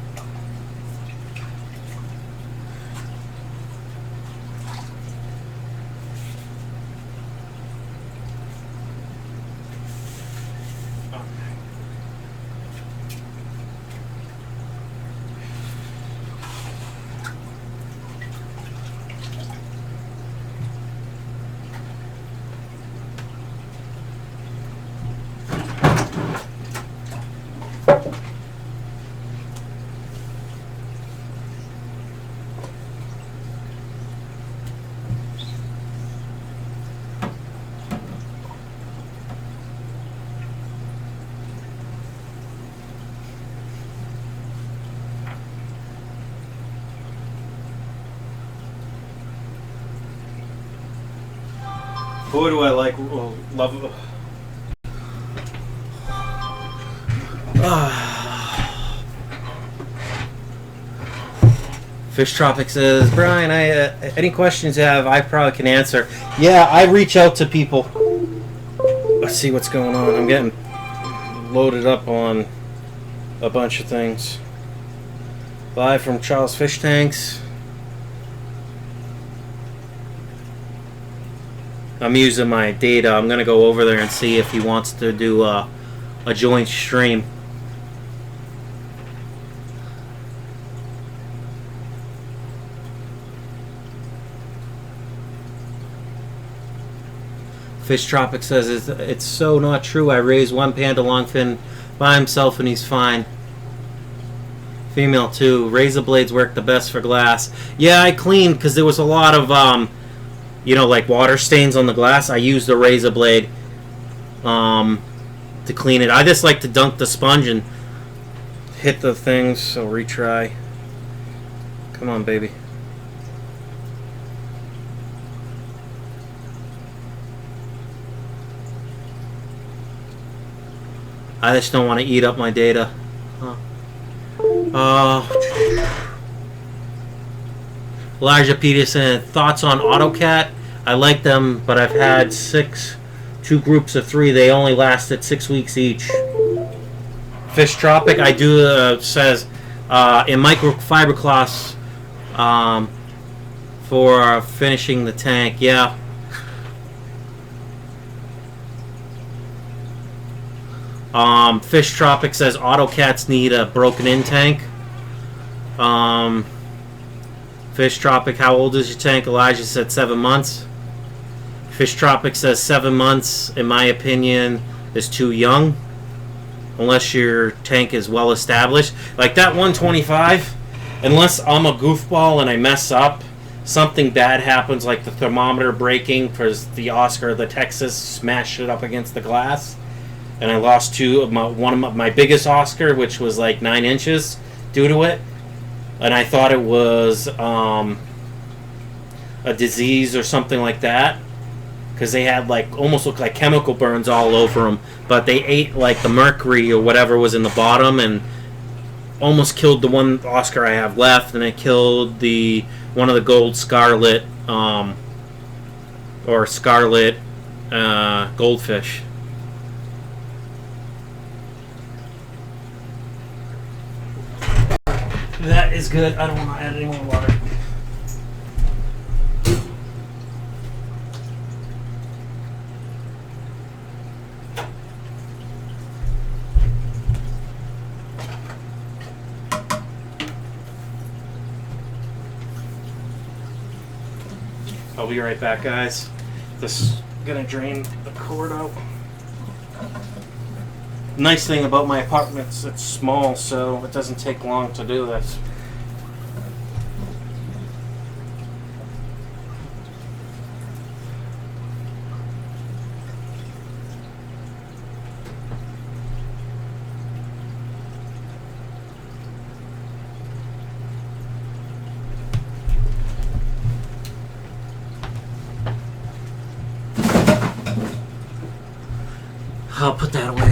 Boy, do I like, love. Fish Tropic says, Brian, any questions you have, I probably can answer. Yeah, I reach out to people. Let's see what's going on. I'm getting loaded up on a bunch of things. Live from Charles Fish Tanks. I'm using my data. I'm going to go over there and see if he wants to do a joint stream. Fish Tropic says, it's so not true. I raised one panda longfin by himself and he's fine. Female too. Razor blades work the best for glass. Yeah, I cleaned because there was a lot of you know, like water stains on the glass. I used a razor blade to clean it. I just like to dunk the sponge and hit the things. So retry. Come on, baby. I just don't want to eat up my data. Elijah Peterson, thoughts on AutoCat? I like them, but I've had two groups of 3. They only lasted 6 weeks each. Fish Tropic, I do, says, in microfiber cloths for finishing the tank. Yeah. Fish Tropic says AutoCats need a broken-in tank. Fish Tropic, how old is your tank? Elijah said 7 months. Fish Tropic says 7 months, in my opinion, is too young. Unless your tank is well established. Like that 125, unless I'm a goofball and I mess up, something bad happens, like the thermometer breaking because the Oscar, the Texas, smashed it up against the glass. And I lost one of my biggest Oscar, which was like 9 inches, due to it. And I thought it was a disease or something like that, because they had like almost looked like chemical burns all over them. But they ate like the mercury or whatever was in the bottom, and almost killed the one Oscar I have left, and it killed one of the gold scarlet or scarlet goldfish. That is good. I don't want to add any more water. I'll be right back, guys. This is gonna drain the cord out. Nice thing about my apartment is it's small, so it doesn't take long to do this. I'll put that away.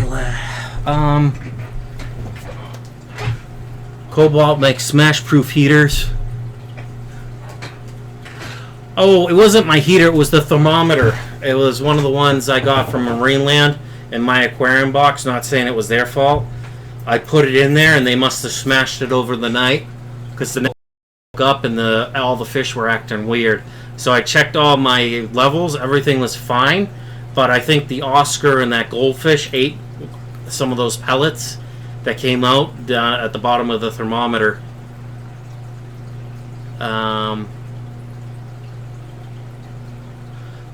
Cobalt makes smash-proof heaters. Oh, it wasn't my heater, it was the thermometer. It was one of the ones I got from Marineland in my aquarium box, not saying it was their fault. I put it in there and they must have smashed it over the night because the next day I woke up and all the fish were acting weird. So I checked all my levels, everything was fine, but I think the Oscar and that goldfish ate some of those pellets that came out at the bottom of the thermometer.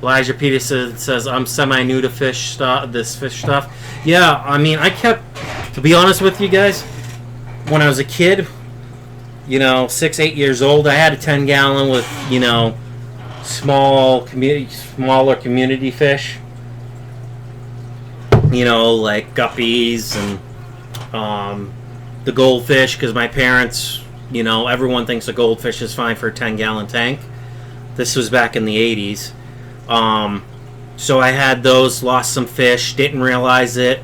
Elijah Peterson says, I'm semi-new to this fish stuff. Yeah, I mean, to be honest with you guys, when I was a kid, 6, 8 years old, I had a 10-gallon with, smaller community fish. Like guppies and the goldfish, because my parents, everyone thinks a goldfish is fine for a 10-gallon tank. This was back in the 80s. So I had those, lost some fish, didn't realize it,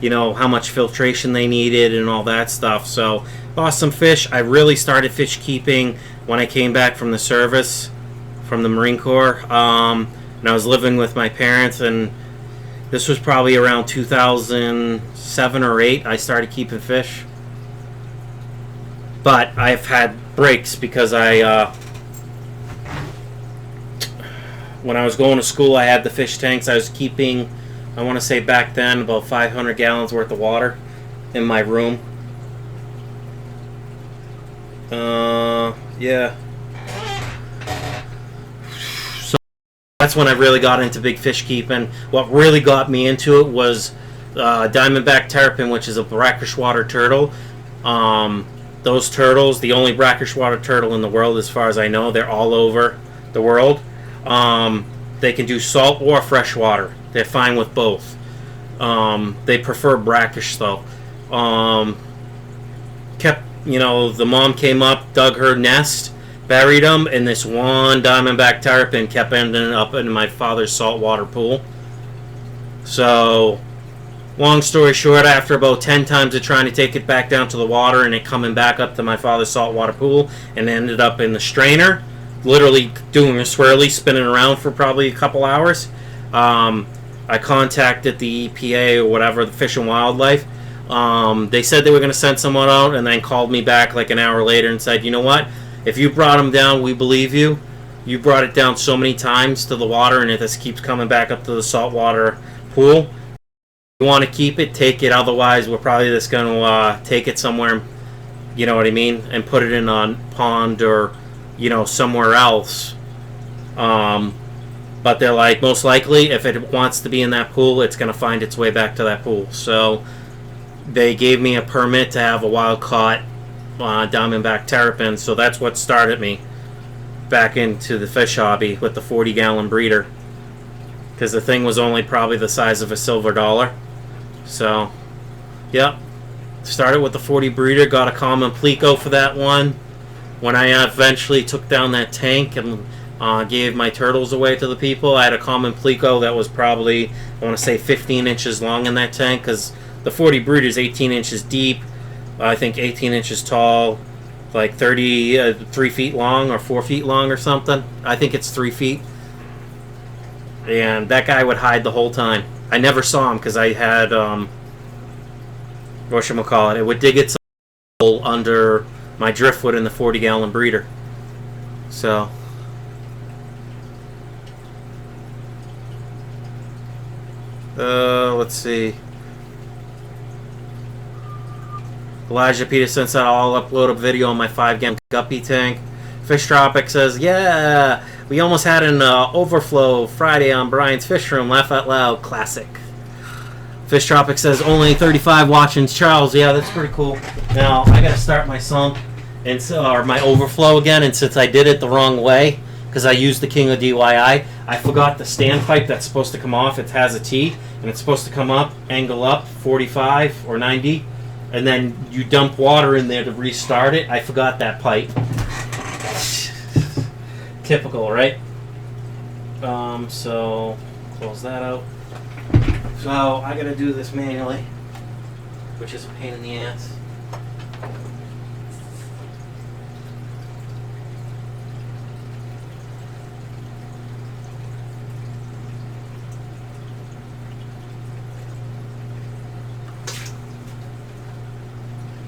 how much filtration they needed and all that stuff. So lost some fish. I really started fish keeping when I came back from the service, from the Marine Corps. And I was living with my parents, and this was probably around 2007 or 8. I started keeping fish. But I've had breaks because when I was going to school, I had the fish tanks. I was keeping, I want to say back then, about 500 gallons worth of water in my room. Yeah. So that's when I really got into big fish keeping. What really got me into it was diamondback terrapin, which is a brackish water turtle. Those turtles, the only brackish water turtle in the world as far as I know, they're all over the world. They can do salt or freshwater. They're fine with both. They prefer brackish though. The mom came up, dug her nest, buried them, and this one diamondback terrapin kept ending up in my father's saltwater pool. So, long story short, after about 10 times of trying to take it back down to the water and it coming back up to my father's saltwater pool, and ended up in the strainer, literally doing a swirly, spinning around for probably a couple hours. I contacted the EPA or whatever, the Fish and Wildlife. They said they were going to send someone out, and then called me back like an hour later and said, you know what, if you brought them down, we believe you. You brought it down so many times to the water, and it just keeps coming back up to the saltwater pool. If you want to keep it, take it. Otherwise, we're probably just going to take it somewhere, you know what I mean, and put it in a pond or somewhere else. But they're like, most likely, if it wants to be in that pool, it's going to find its way back to that pool. So they gave me a permit to have a wild-caught diamondback terrapin, so that's what started me back into the fish hobby with the 40-gallon breeder. Because the thing was only probably the size of a silver dollar. So, yep. Started with the 40 breeder, got a common pleco for that one. When I eventually took down that tank and gave my turtles away to the people, I had a common pleco that was probably, I want to say, 15 inches long in that tank, because the 40 breeder is 18 inches deep. I think 18 inches tall, like 3 feet long or 4 feet long or something. I think it's 3 feet. And that guy would hide the whole time. I never saw him because I had, whatchamacallit, it would dig its hole under my driftwood in the 40-gallon breeder. So, let's see. Elijah Peterson said I'll upload a video on my 5-gallon guppy tank. Fish Tropic says, yeah, we almost had an overflow Friday on Brian's Fish Room. Laugh out loud. Classic. Fish Tropic says only 35 watching. Charles, yeah, that's pretty cool. Now, I got to start my sump, and or my overflow again, and since I did it the wrong way, because I used the King of DYI, I forgot the standpipe that's supposed to come off. It has a T, and it's supposed to come up, angle up, 45 or 90, and then you dump water in there to restart it. I forgot that pipe. Typical, right? So close that out. So I gotta do this manually, which is a pain in the ass.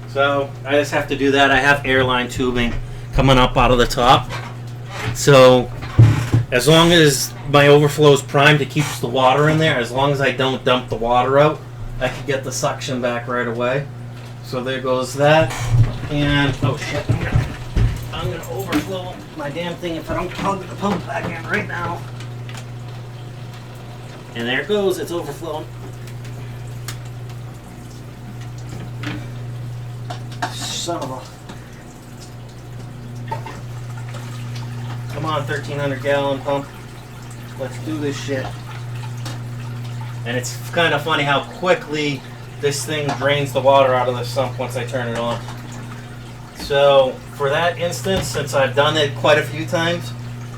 So I just have to do that. I have airline tubing coming up out of the top. So as long as my overflow is primed, it keeps the water in there. As long as I don't dump the water out, I can get the suction back right away. So there goes that. And oh shit, I'm gonna overflow my damn thing if I don't plug the pump back in right now. And there it goes, it's overflowing. Son of a... Come on, 1,300 gallon pump. Let's do this shit. And it's kind of funny how quickly this thing drains the water out of the sump once I turn it on. So for that instance, since I've done it quite a few times,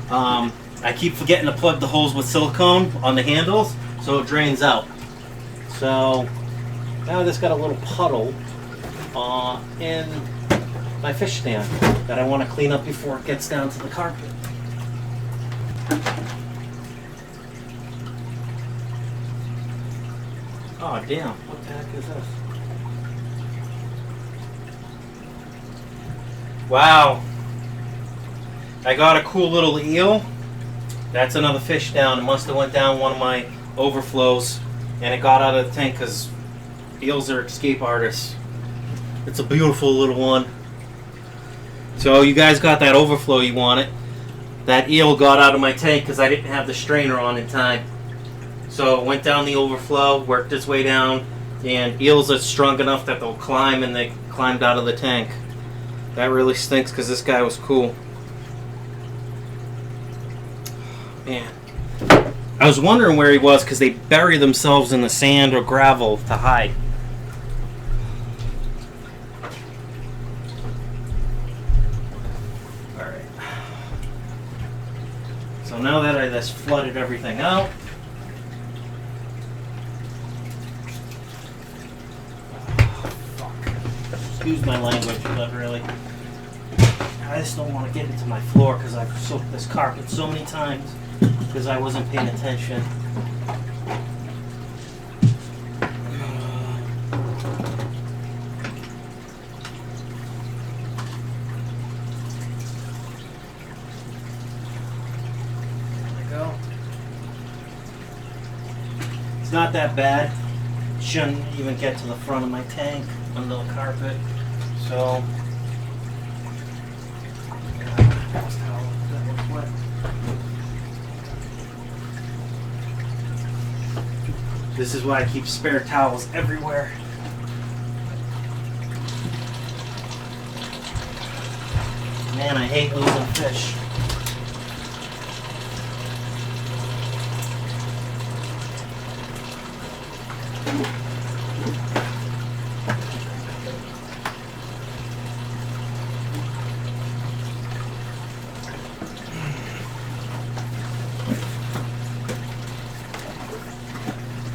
I keep forgetting to plug the holes with silicone on the handles so it drains out. So now I just got a little puddle in my fish stand that I want to clean up before it gets down to the carpet. Oh damn, what the heck is this? Wow. I got a cool little eel. That's another fish down. It must have went down one of my overflows and it got out of the tank because eels are escape artists. It's a beautiful little one. So you guys got that overflow you wanted. That eel got out of my tank because I didn't have the strainer on in time. So it went down the overflow, worked its way down, and eels are strong enough that they'll climb, and they climbed out of the tank. That really stinks because this guy was cool. Man. I was wondering where he was because they bury themselves in the sand or gravel to hide. Alright. So now that I just flooded everything out, excuse my language, but really, I just don't want to get into my floor because I've soaked this carpet so many times because I wasn't paying attention. There we go. It's not that bad. Shouldn't even get to the front of my tank under the carpet. So this is why I keep spare towels everywhere. Man, I hate losing fish.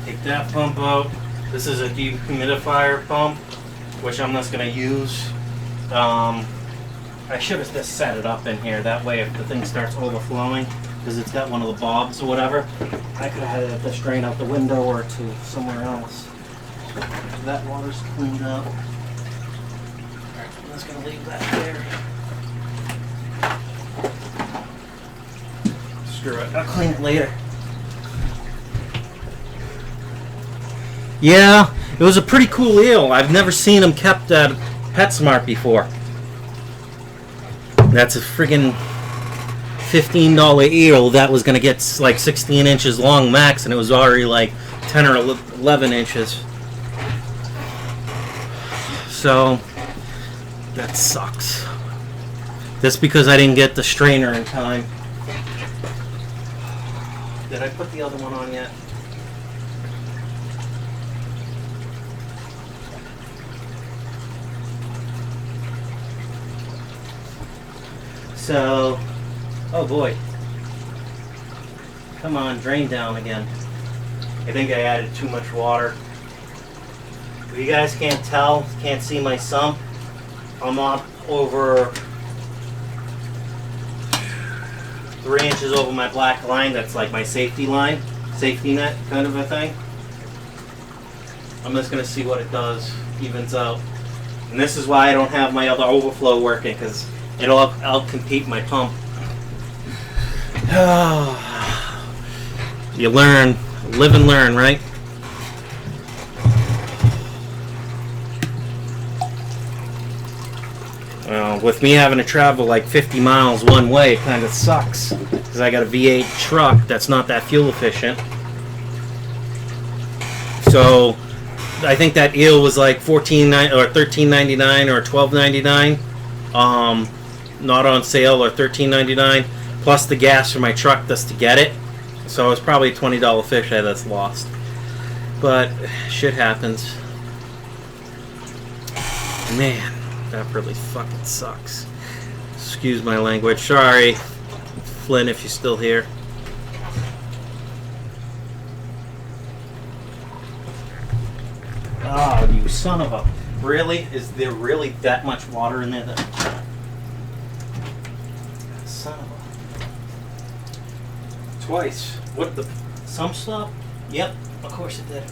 Take that pump out. This is a dehumidifier pump. which I'm just going to use. I should have just set it up in here. That way if the thing starts overflowing, because it's got one of the bobs or whatever, I could have had this drain out the window or to somewhere else. That water's cleaned up. Alright, I'm just going to leave that there. Screw it, I'll clean it later. Yeah, it was a pretty cool eel. I've never seen them kept at PetSmart before. That's a friggin' $15 eel that was going to get like 16 inches long max, and it was already like 10 or 11 inches. So, that sucks. Just because I didn't get the strainer in time. Did I put the other one on yet? So, oh boy. Come on, drain down again. I think I added too much water. If you guys can't tell, can't see my sump, I'm up over 3 inches over my black line. That's like my safety line, safety net kind of a thing. I'm just going to see what it does, evens out. And this is why I don't have my other overflow working, because it'll outcompete my pump. You learn, live and learn, right? With me having to travel like 50 miles one way, it kind of sucks, because I got a V8 truck that's not that fuel efficient. So I think that eel was like $14.99 or $13.99 or $12.99, not on sale, or $13.99 plus the gas for my truck just to get it. So it's probably a $20 fish that's lost. But shit happens. Man, that really fucking sucks. Excuse my language. Sorry, Flynn, if you're still here. Oh, you son of a... Really? Is there really that much water in there? Son of a... Twice. What the... Sump stop? Yep, of course it did.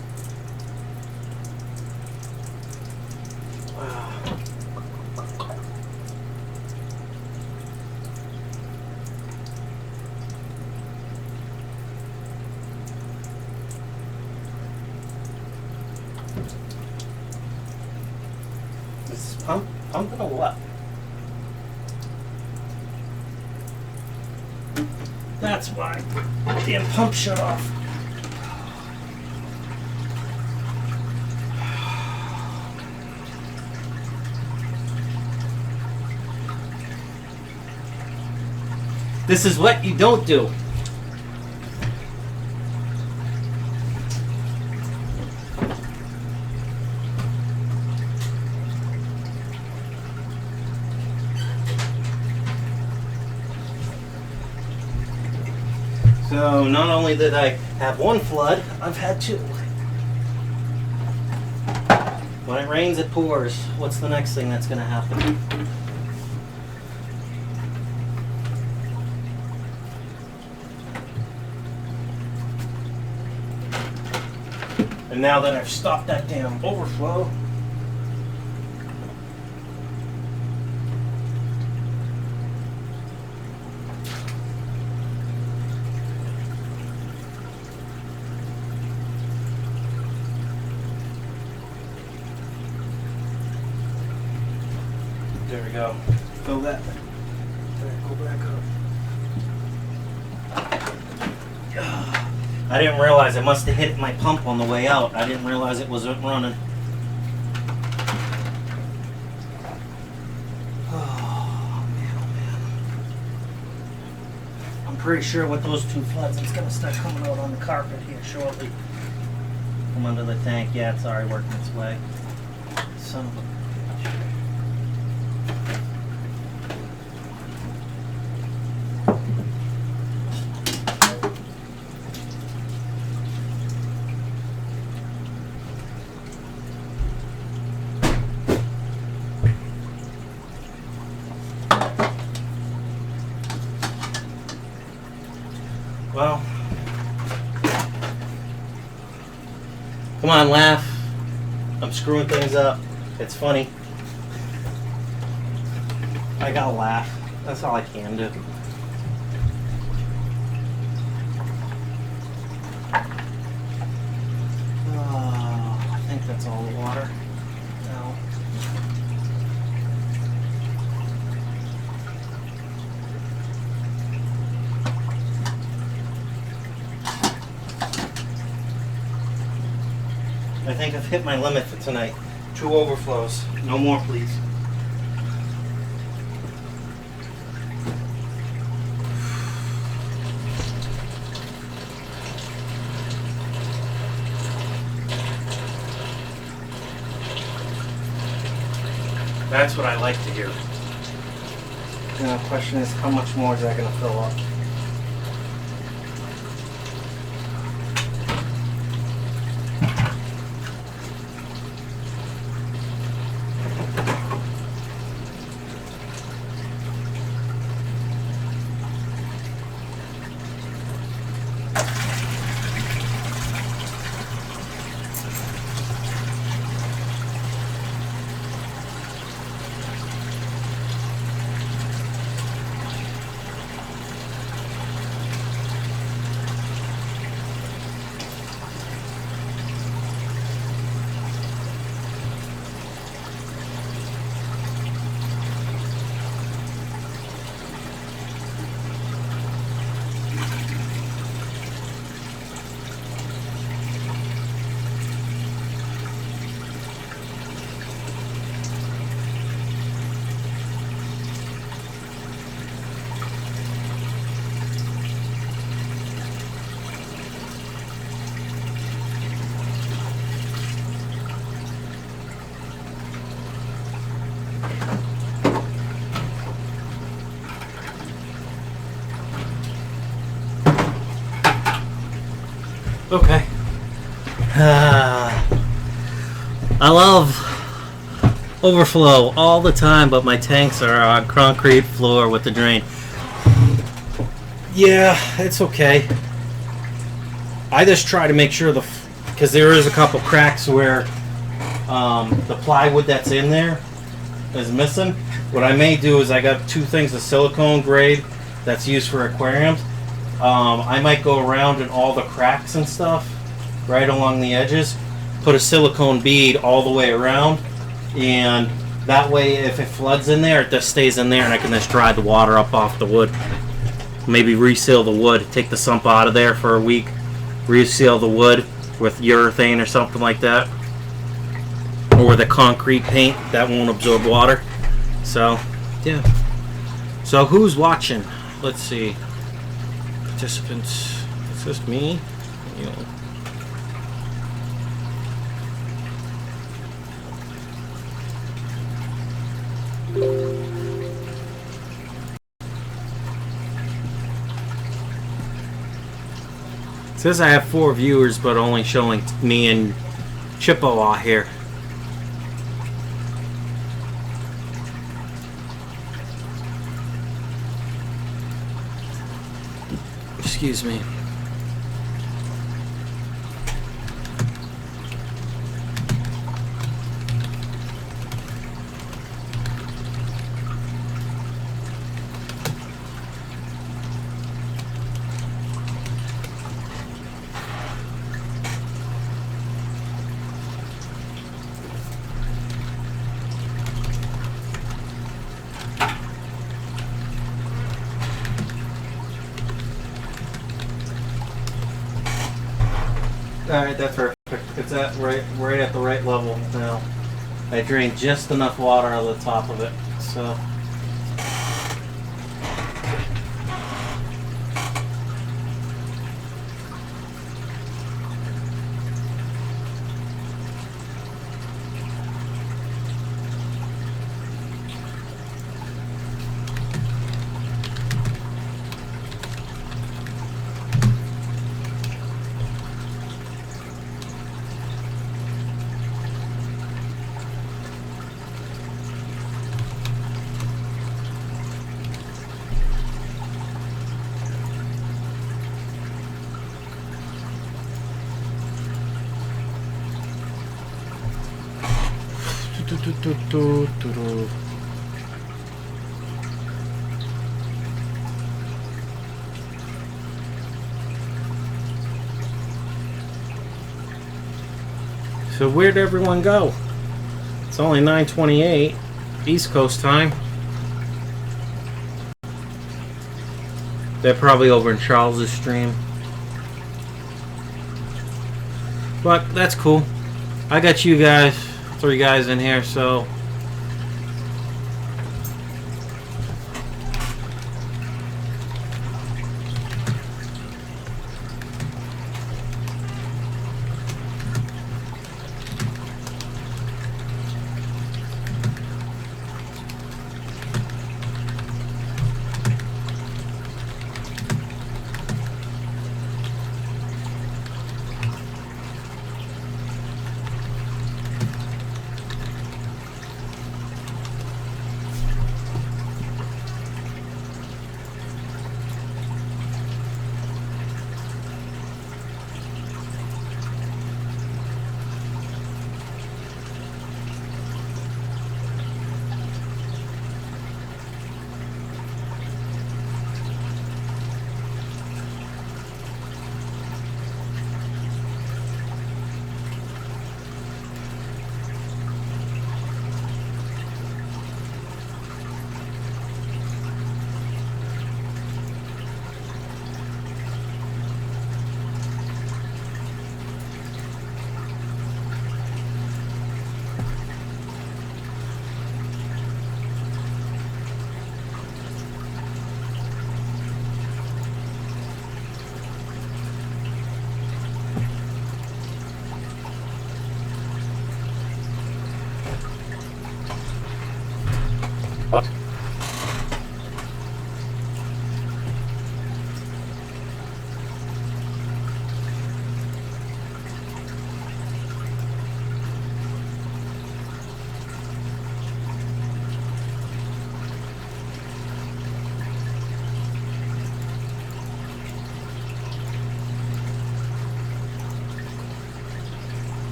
Wow. Is this pumping or what? That's why. Damn pump shut off. This is what you don't do. So not only did I have one flood, I've had two. When it rains, it pours. What's the next thing that's going to happen? And now that I've stopped that damn overflow, there we go. Fill that. Go back up. I didn't realize I must have hit my pump on the way out. I didn't realize it wasn't running. Oh man. I'm pretty sure with those two floods, it's gonna start coming out on the carpet here shortly. Come under the tank. Yeah, it's already working its way. Son of a bitch. Come on, laugh. I'm screwing things up. It's funny. I gotta laugh. That's all I can do. Oh, I think that's all the water. No. I think I've hit my limit for tonight. 2 overflows. No more, please. That's what I like to hear. Now the question is, how much more is that going to fill up? Okay. I love overflow all the time, but my tanks are on concrete floor with the drain. Yeah, it's okay. I just try to make sure because there is a couple cracks where the plywood that's in there is missing. What I may do is I got 2 things of silicone grade that's used for aquariums. I might go around in all the cracks and stuff right along the edges, put a silicone bead all the way around, and that way if it floods in there, it just stays in there and I can just dry the water up off the wood. Maybe reseal the wood, take the sump out of there for a week, reseal the wood with urethane or something like that, or with a concrete paint that won't absorb water. So yeah. So who's watching? Let's see. Participants. It's just me. You. It says I have 4 viewers, but only showing me and Chippewa here. Excuse me. Alright, that's perfect. It's at right at the right level now. I drained just enough water out of the top of it, so. So where'd everyone go? It's only 9:28 East Coast time. They're probably over in Charles's stream. But that's cool. I got you guys, 3 guys in here, so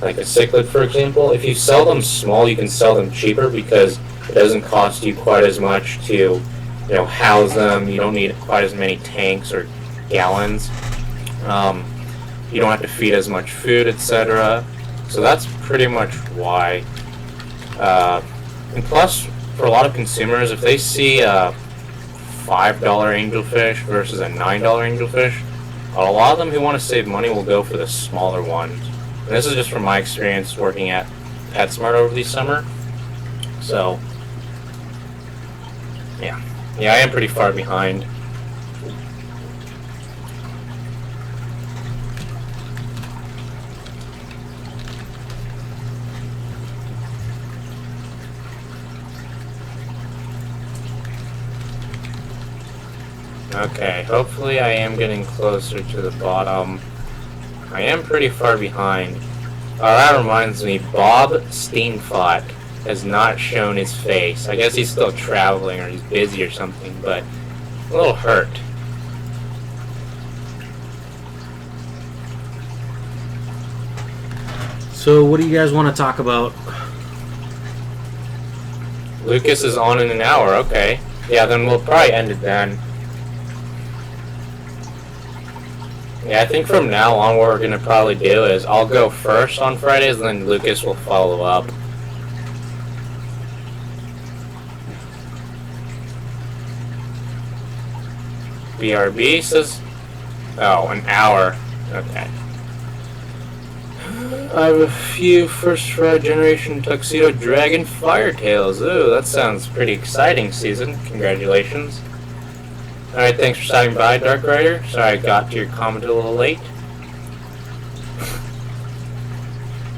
like a cichlid, for example, if you sell them small, you can sell them cheaper because it doesn't cost you quite as much to, you know, house them. You don't need quite as many tanks or gallons. You don't have to feed as much food, etc. So that's pretty much why. And plus, for a lot of consumers, if they see a $5 angelfish versus a $9 angelfish, a lot of them who want to save money will go for the smaller ones. And this is just from my experience working at PetSmart over the summer. So, yeah, I am pretty far behind. Okay, hopefully I am getting closer to the bottom. I am pretty far behind. That reminds me, Bob Steenfot has not shown his face. I guess he's still traveling or he's busy or something, but a little hurt. So what do you guys want to talk about? Lucas is on in an hour, okay. Yeah, then we'll probably end it then. Yeah, I think from now on what we're going to probably do is I'll go first on Fridays and then Lucas will follow up. BRB says, oh, an hour. Okay. I have a few first generation tuxedo dragon firetails. Ooh, that sounds pretty exciting, Season. Congratulations. Alright, thanks for stopping by, Dark Rider. Sorry I got to your comment a little late.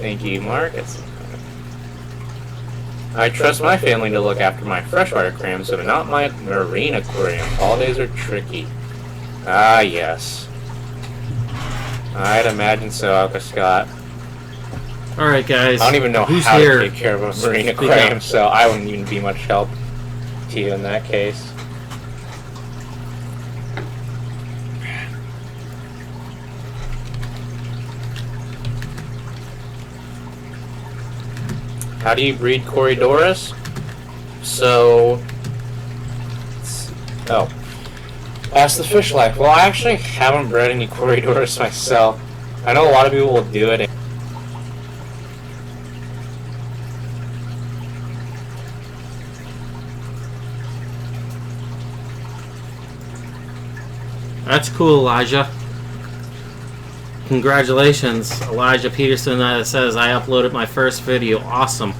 Thank you, Mark. I trust my family to look after my freshwater aquariums, but not my marine aquarium. Holidays are tricky. Ah, yes. I'd imagine so, Alka Scott. Alright, guys. I don't even know Who's how here? to take care of a marine Speak aquarium, up. so I wouldn't even be much help to you in that case. How do you breed Corydoras? So, oh, ask the fish life. Well, I actually haven't bred any Corydoras myself. I know a lot of people will do it. That's cool, Elijah. Congratulations, Elijah Peterson. That says I uploaded my first video. Awesome.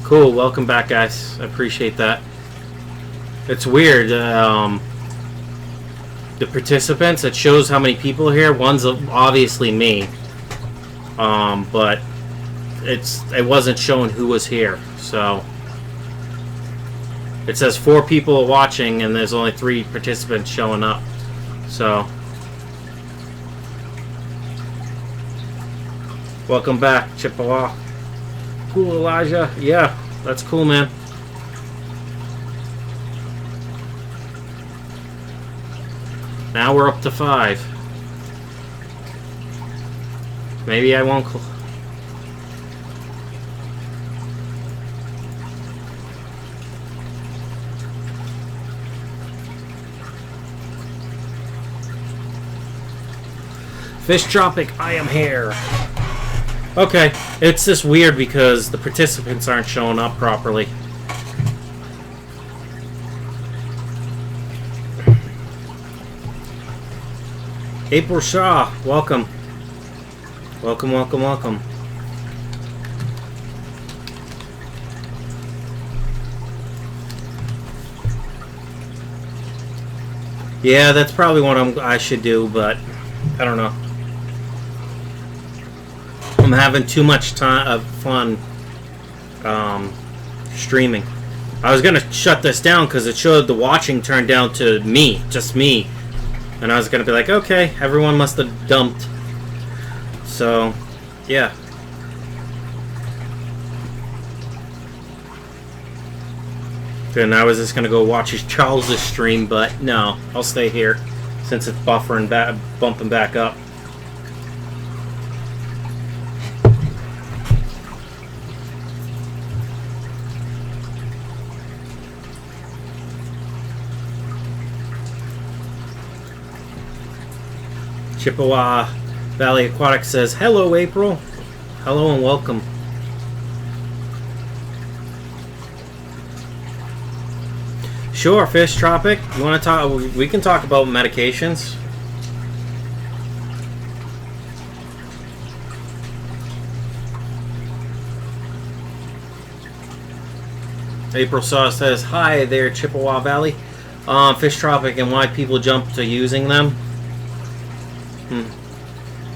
Cool, welcome back, guys. I appreciate that. It's weird. The participants, it shows how many people are here. One's obviously me, but it wasn't showing who was here. So it says 4 people are watching, and there's only 3 participants showing up. So welcome back, Chippewa. Cool, Elijah. Yeah, that's cool, man. Now we're up to 5. Maybe I won't. Fish Tropic, I am here. Okay, it's just weird because the participants aren't showing up properly. April Shaw, welcome. Welcome, welcome, welcome. Yeah, that's probably what I should do, but I don't know. I'm having too much fun streaming. I was gonna shut this down because it showed the watching turned down to me, just me, and I was gonna be like, okay, everyone must have dumped. So, yeah. Then I was just gonna go watch Charles's stream, but no, I'll stay here since it's buffering bumping back up. Chippewa Valley Aquatics says, hello, April. Hello and welcome. Sure, Fish Tropic. You want to talk? We can talk about medications. April Saw says, hi there, Chippewa Valley. Fish Tropic and why people jump to using them.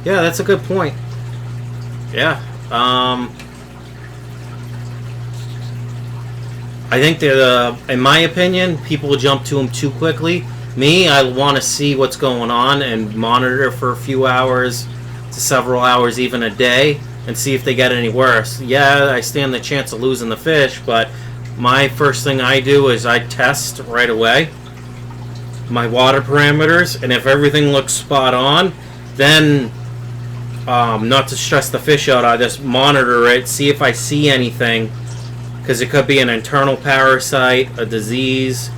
Yeah, that's a good point. Yeah. I think that, in my opinion, people jump to them too quickly. Me, I want to see what's going on and monitor for a few hours to several hours, even a day, and see if they get any worse. Yeah, I stand the chance of losing the fish, but my first thing I do is I test right away my water parameters, and if everything looks spot on, then not to stress the fish out, I just monitor it, see if I see anything, because it could be an internal parasite, a disease,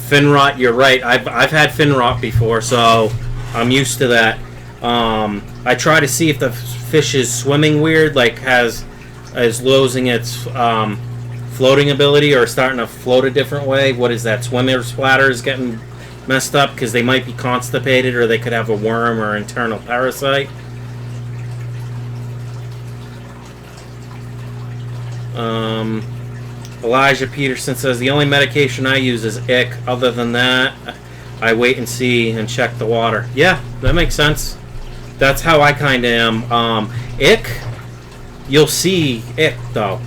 fin rot. You're right, I've had fin rot before, so I'm used to that. I try to see if the fish is swimming weird, like is losing its floating ability or starting to float a different way. What is that? Swimmer splatter is getting messed up because they might be constipated or they could have a worm or internal parasite. Elijah Peterson says the only medication I use is ick. Other than that, I wait and see and check the water. Yeah, that makes sense. That's how I kind of am. Ick, you'll see ick though.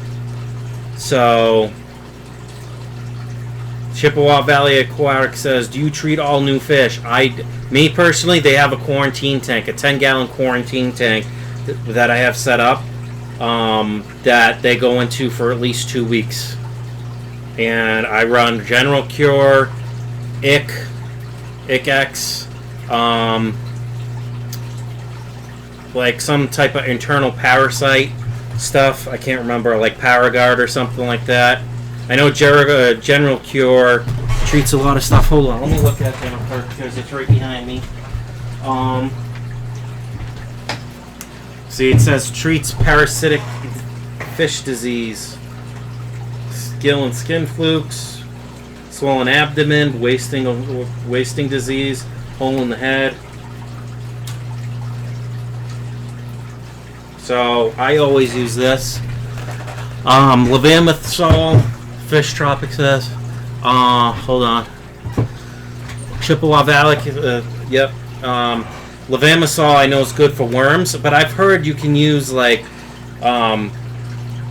So, Chippewa Valley Aquatics says, do you treat all new fish? Me personally, they have a quarantine tank, a 10-gallon quarantine tank that I have set up that they go into for at least 2 weeks. And I run General Cure, ICX, like some type of internal parasite stuff. I can't remember, like Paragard or something like that. I know General Cure treats a lot of stuff. Hold on, let me look at that because it's right behind me. See, it says treats parasitic fish disease, gill and skin flukes, swollen abdomen, wasting disease, hole in the head. So I always use this. Levamisole, Fish Tropic says. Hold on. Chippewa Valley, yep. Levamisole I know is good for worms, but I've heard you can use like dog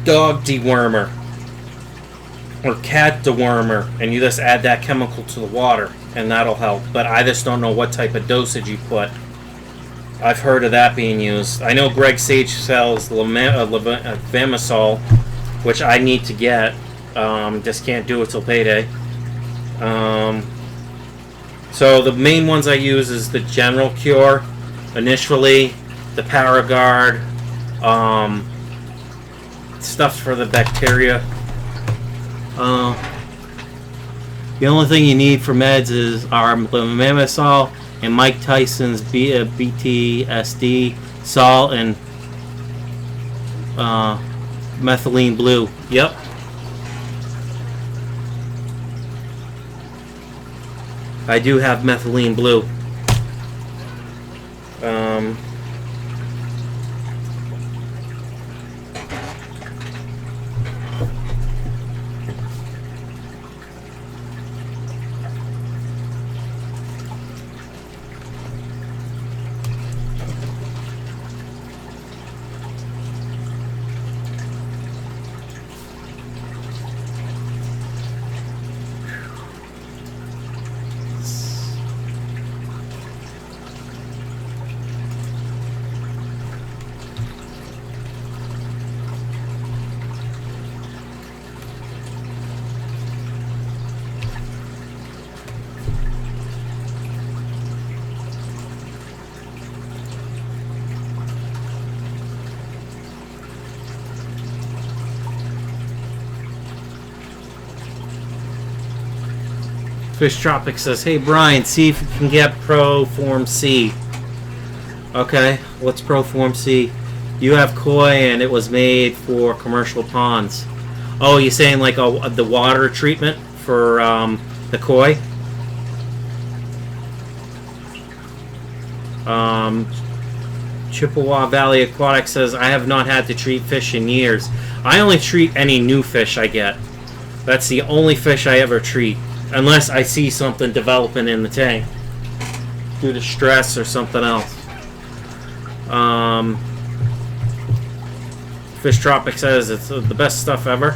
dewormer or cat dewormer, and you just add that chemical to the water, and that'll help. But I just don't know what type of dosage you put. I've heard of that being used. I know Greg Sage sells Levamisole, which I need to get. Just can't do it till payday. So the main ones I use is the General Cure, initially, the Paragard, stuff for the bacteria. The only thing you need for meds is our Levamisole and Mike Tyson's BTSD, salt, and methylene blue. Yep. I do have methylene blue. Fish Tropic says, hey Brian, see if you can get Proform C. Okay, what's Proform C? You have koi and it was made for commercial ponds. Oh, you're saying like the water treatment for the koi? Chippewa Valley Aquatics says, I have not had to treat fish in years. I only treat any new fish I get. That's the only fish I ever treat. Unless I see something developing in the tank due to stress or something else. Fish Tropic says it's the best stuff ever.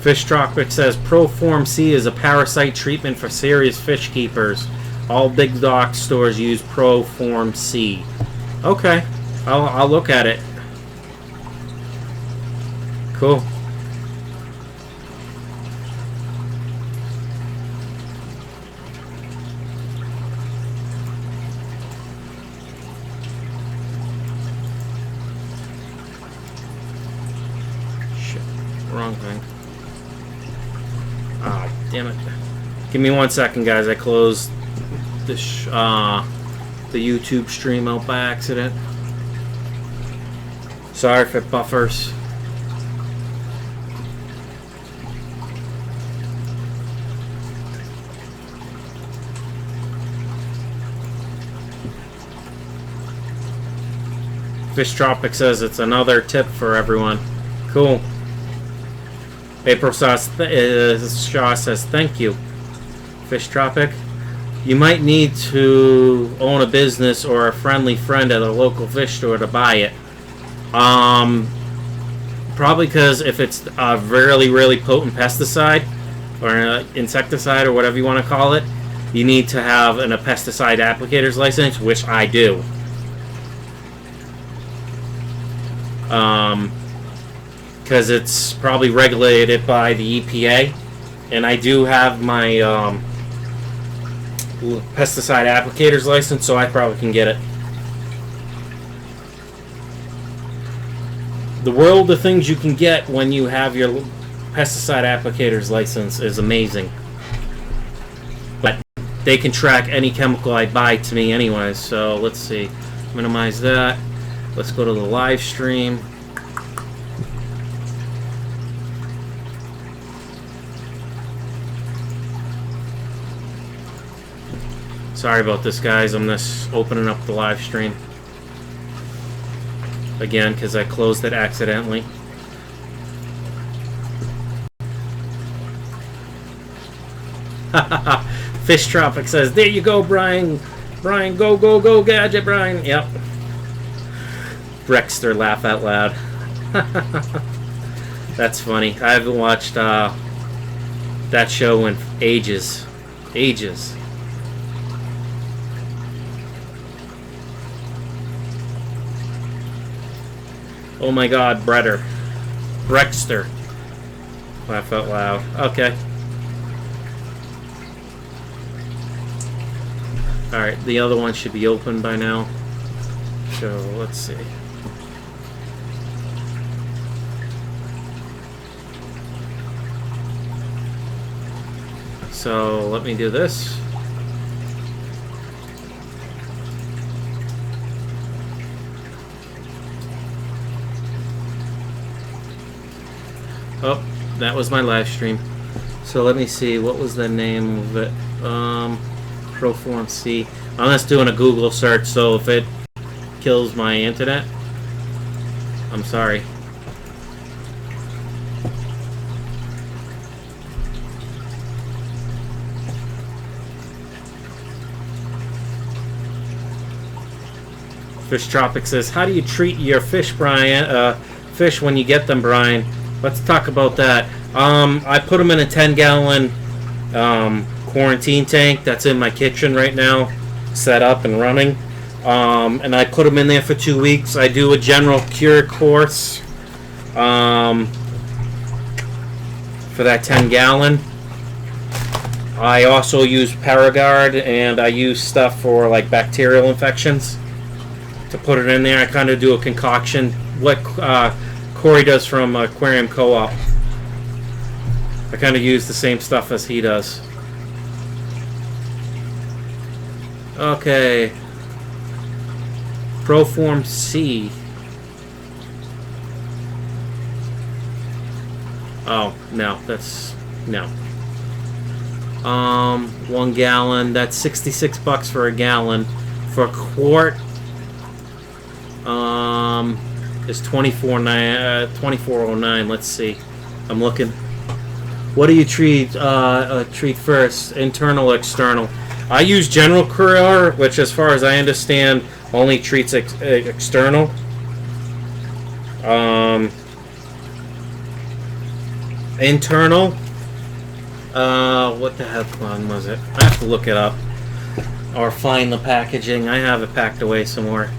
Fish Tropic says Proform C is a parasite treatment for serious fish keepers. All big dock stores use Proform C. Okay, I'll look at it. Cool. Shit. Wrong thing. Ah, damn it. Give me 1 second, guys. I closed the YouTube stream out by accident. Sorry if it buffers. Fish Tropic says it's another tip for everyone. Cool. April Shaw says thank you. Fish Tropic. You might need to own a business or a friendly friend at a local fish store to buy it. Probably because if it's a really, really potent pesticide or an insecticide or whatever you want to call it, you need to have a pesticide applicator's license, which I do. Because it's probably regulated by the EPA, and I do have my pesticide applicator's license, so I probably can get it. The world of things you can get when you have your pesticide applicator's license is amazing. But they can track any chemical I buy to me anyways, so let's see. Minimize that. Let's go to the live stream. Sorry about this, guys. I'm just opening up the live stream again because I closed it accidentally. Fish Tropic says, "There you go, Brian. Brian, go, go, go, gadget, Brian." Yep. Brexter laugh out loud. That's funny. I haven't watched that show in ages. Ages. Oh my god, Brexter. Laugh out loud. Okay. Alright, the other one should be open by now. So, let's see. So, let me do this. Oh, that was my live stream. So let me see, what was the name of it? Proform C. I'm just doing a Google search, so if it kills my internet, I'm sorry. Fish Tropic says, "How do you treat your fish, Brian? Fish when you get them, Brian?" Let's talk about that. I put them in a 10-gallon quarantine tank that's in my kitchen right now, set up and running. And I put them in there for 2 weeks. I do a general cure course for that 10-gallon. I also use Paragard, and I use stuff for like bacterial infections to put it in there. I kind of do a concoction. What Corey does from Aquarium Co-op. I kind of use the same stuff as he does. Okay. Proform C. Oh, no, that's no. 1 gallon, that's $66 for a gallon. For a quart, is $24.09. Let's see. I'm looking. What do you treat first? Internal or external? I use General Cure, which, as far as I understand, only treats external. Internal. What the heck one was it? I have to look it up or find the packaging. I have it packed away somewhere.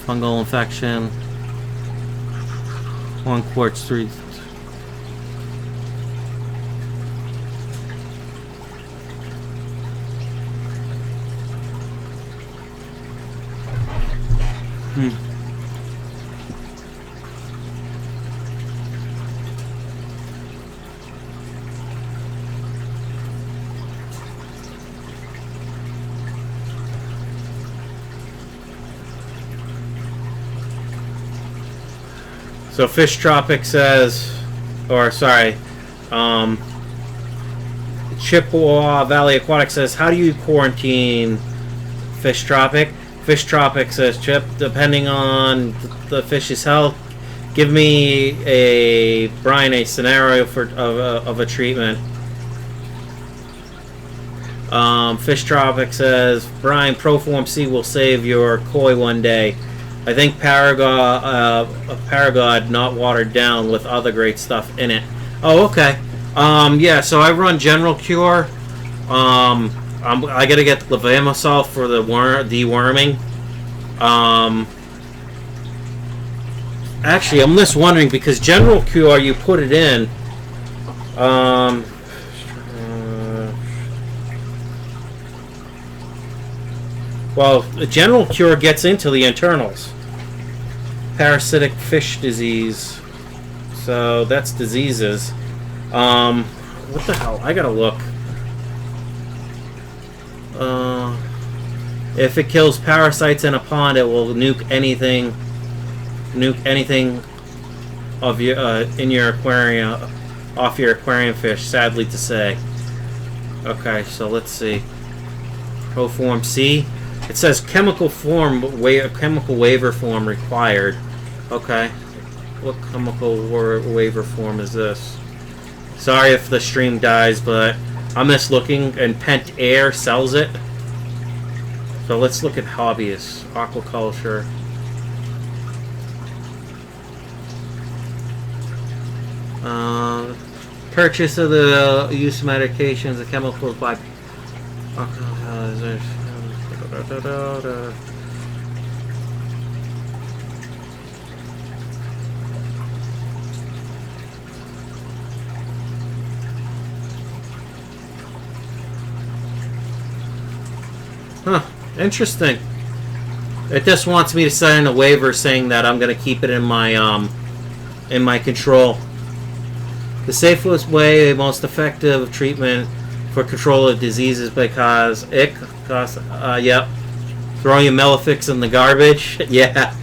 Fungal infection. 1 quarts, 3. So Fish Tropic says, or sorry, Chippewa Valley Aquatics says, how do you quarantine Fish Tropic? Fish Tropic says, Chip, depending on the fish's health, give me a scenario of a treatment. Fish Tropic says, Brian, Proform C will save your koi one day. I think Paragod not watered down with other great stuff in it. Oh, okay. Yeah, so I run General Cure. I gotta get levamisol for the deworming. Actually, I'm just wondering, because General Cure, you put it in. Well, the General Cure gets into the internals. Parasitic fish disease. So that's diseases. What the hell? I gotta look. If it kills parasites in a pond, it will nuke anything of your in your aquarium, off your aquarium fish. Sadly to say. Okay, so let's see. Proform C. It says chemical waiver form required. Okay. What chemical waiver form is this? Sorry if the stream dies, but I'm just looking, and Pent Air sells it. So let's look at hobbyists. Aquaculture. Purchase of the use of medications, the chemicals by... Huh, interesting. It just wants me to sign a waiver saying that I'm going to keep it in my control. The safest way, most effective treatment for control of diseases because yep. Throwing your Melifix in the garbage. Yeah.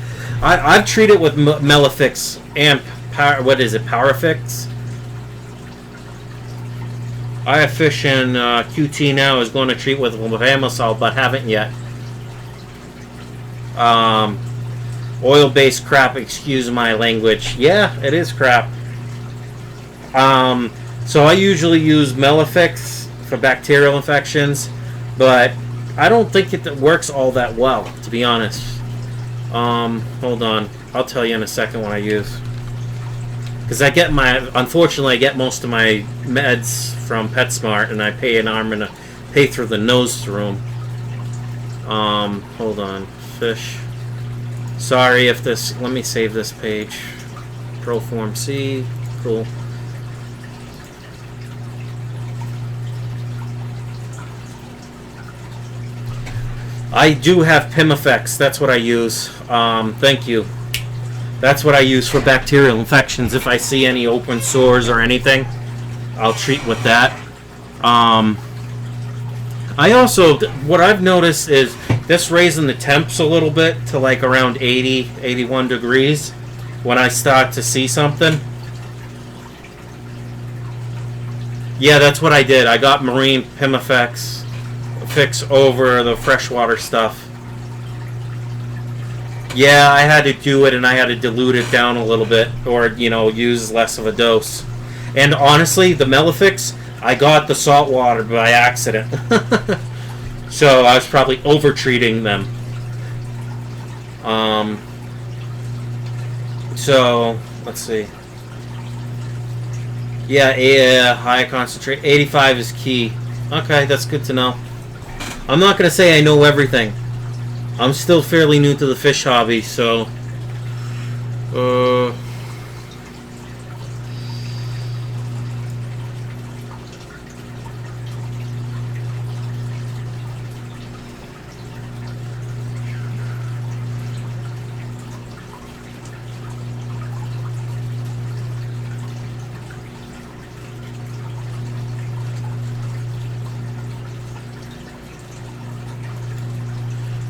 I've treated with Melifix and Powerfix. I have fish in QT now is going to treat with levamisol, but haven't yet. Oil-based crap, excuse my language. Yeah, it is crap. So I usually use Melifix for bacterial infections, but I don't think it works all that well, to be honest. Hold on. I'll tell you in a second what I use. Because unfortunately, I get most of my meds from PetSmart, and I pay an arm and pay through the nose through them. Hold on. Fish. Sorry if this... Let me save this page. Proform C. Cool. I do have Pimifex. That's what I use. Thank you. That's what I use for bacterial infections. If I see any open sores or anything, I'll treat with that. I also, what I've noticed is this raising the temps a little bit to like around 80, 81 degrees when I start to see something. Yeah, that's what I did. I got Marine Pimifex fix over the freshwater stuff. Yeah, I had to do it, and I had to dilute it down a little bit, or, use less of a dose. And honestly, the Melifix, I got the saltwater by accident. So I was probably over-treating them. So, let's see. Yeah, high concentrate. 85 is key. Okay, that's good to know. I'm not gonna say I know everything. I'm still fairly new to the fish hobby, so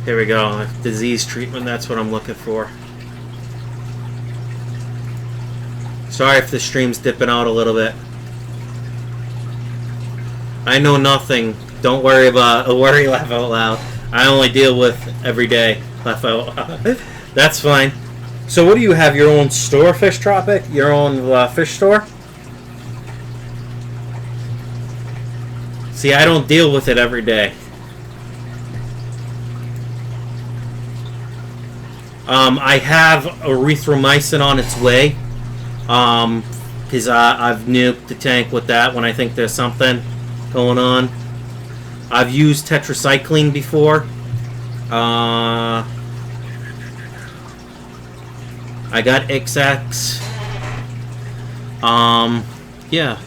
here we go. Disease treatment, that's what I'm looking for. Sorry if the stream's dipping out a little bit. I know nothing. Don't worry about worry, laugh out loud. I only deal with every day. Laugh out loud. That's fine. So what do you have? Your own store, Fish Tropic? Your own fish store? See, I don't deal with it every day. I have erythromycin on its way, because I've nuked the tank with that when I think there's something going on. I've used tetracycline before. I got XX. Yeah.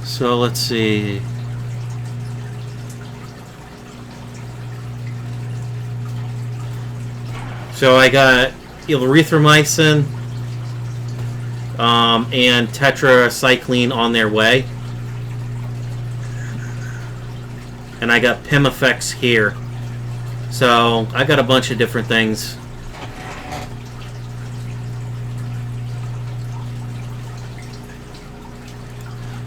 So let's see. So I got erythromycin and tetracycline on their way. And I got Pimifex here. So I got a bunch of different things.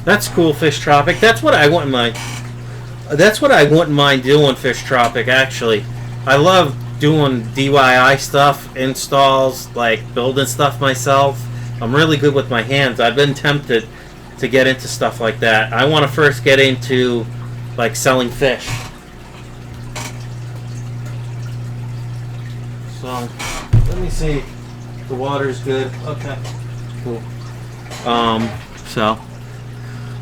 That's cool, Fish Tropic. That's what I wouldn't mind. That's what I wouldn't mind doing, Fish Tropic, actually. I love doing DIY stuff, installs, like building stuff myself. I'm really good with my hands. I've been tempted to get into stuff like that. I want to first get into like selling fish. So let me see. The water's good. Okay. Cool. So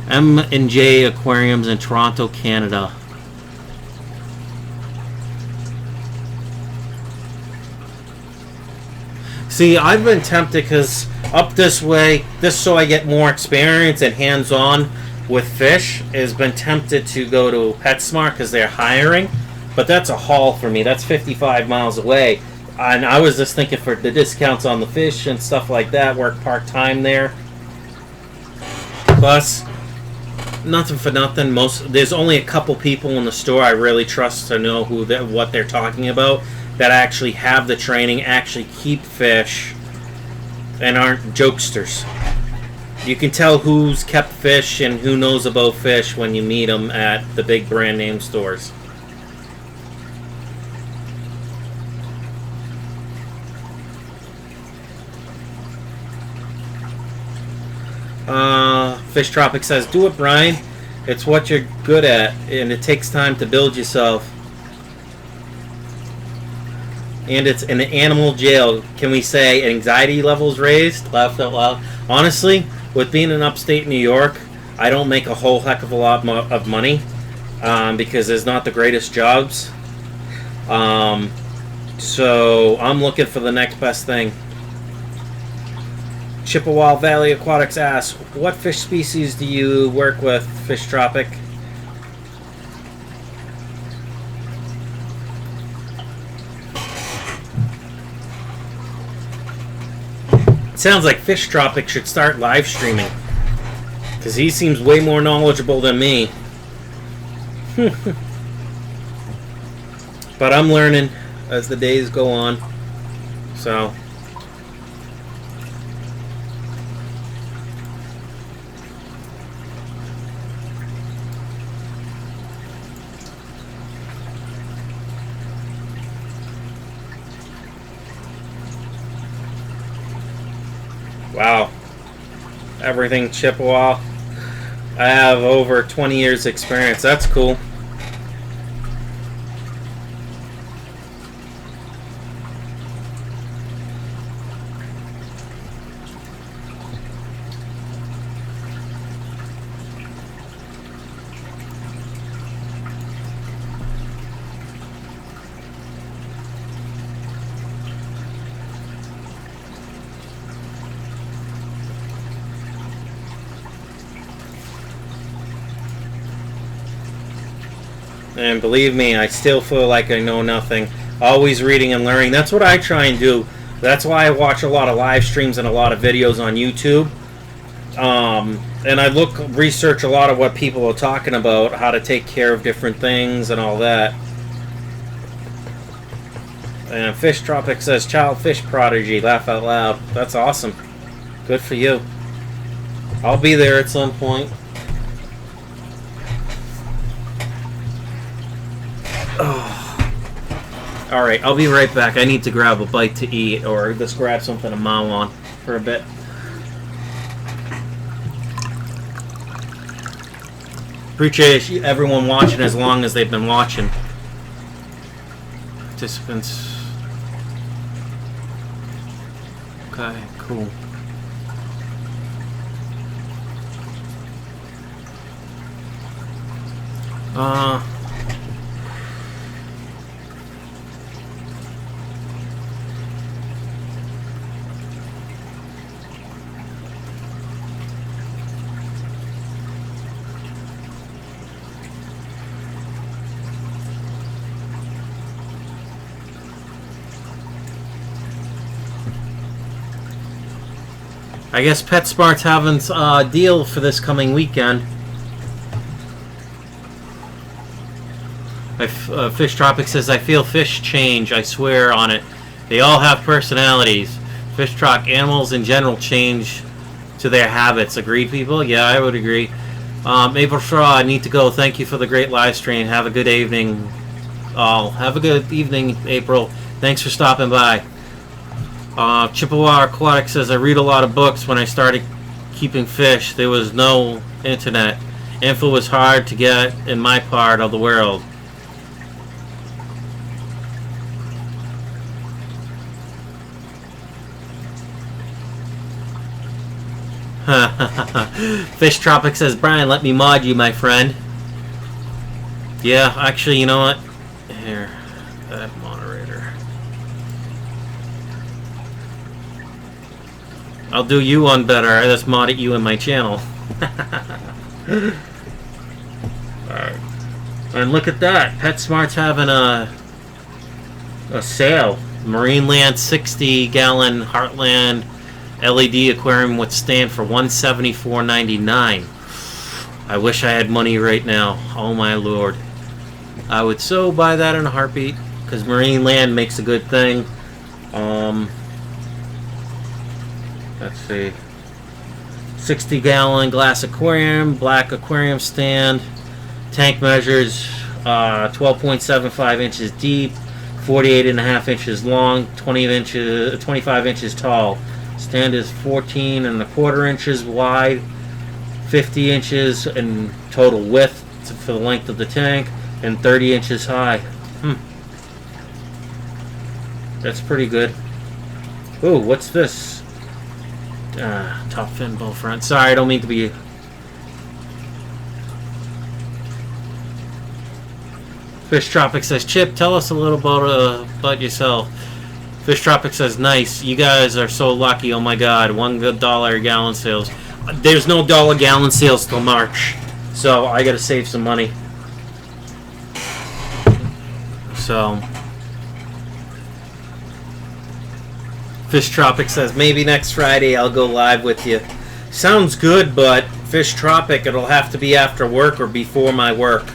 M&J Aquariums in Toronto, Canada. See, I've been tempted because up this way, just so I get more experience and hands-on with fish, has been tempted to go to PetSmart because they're hiring, but that's a haul for me. That's 55 miles away, and I was just thinking for the discounts on the fish and stuff like that, work part-time there. Plus, nothing for nothing. There's only a couple people in the store I really trust to know what they're talking about, that actually have the training, actually keep fish, and aren't jokesters. You can tell who's kept fish and who knows about fish when you meet them at the big brand name stores. Fish Tropic says, do it, Brian. It's what you're good at, and it takes time to build yourself. And it's an animal jail. Can we say anxiety levels raised? Laughed out loud. Honestly, with being in upstate New York, I don't make a whole heck of a lot of money because there's not the greatest jobs. So I'm looking for the next best thing. Chippewa Valley Aquatics asks, what fish species do you work with, Fish Tropic? Sounds like Fish Tropic should start live streaming, because he seems way more knowledgeable than me. But I'm learning as the days go on. So wow. Everything Chippewa. I have over 20 years experience. That's cool. And believe me, I still feel like I know nothing. Always reading and learning. That's what I try and do. That's why I watch a lot of live streams and a lot of videos on YouTube. And I research a lot of what people are talking about, how to take care of different things and all that. And Fish Tropic says, child fish prodigy, laugh out loud. That's awesome. Good for you. I'll be there at some point. Oh. Alright, I'll be right back. I need to grab a bite to eat or just grab something to mow on for a bit. Appreciate everyone watching as long as they've been watching. Participants. Okay, cool. I guess PetSmart's having a deal for this coming weekend. Fish Tropic says, I feel fish change, I swear on it. They all have personalities. Fish Tropic, animals in general change to their habits. Agreed, people? Yeah, I would agree. April Shaw, I need to go. Thank you for the great live stream. Have a good evening. All. Have a good evening, April. Thanks for stopping by. Chippewa Aquatics says, I read a lot of books. When I started keeping fish, there was no internet. Info was hard to get in my part of the world. Fish Tropic says, Brian, let me mod you, my friend. Yeah, actually, you know what? Here, that moderator. I'll do you one better. I just modded you in my channel. Alright. And look at that. PetSmart's having a sale. Marineland 60-gallon Heartland LED aquarium would stand for $174.99. I wish I had money right now. Oh my lord. I would so buy that in a heartbeat, because Marineland makes a good thing. Let's see. 60-gallon glass aquarium, black aquarium stand. Tank measures 12.75 inches deep, 48.5 inches long, 25 inches tall. Stand is 14.25 inches wide, 50 inches in total width for the length of the tank, and 30 inches high. That's pretty good. Ooh, what's this? Top fin bow front. Sorry, I don't mean to be... Fish Tropic says, Chip, tell us a little about yourself. Fish Tropic says, nice. You guys are so lucky. Oh my god. $1 a gallon sales. There's no dollar gallon sales till March. So I gotta save some money. So Fish Tropic says, maybe next Friday I'll go live with you. Sounds good, but Fish Tropic, it'll have to be after work or before my work.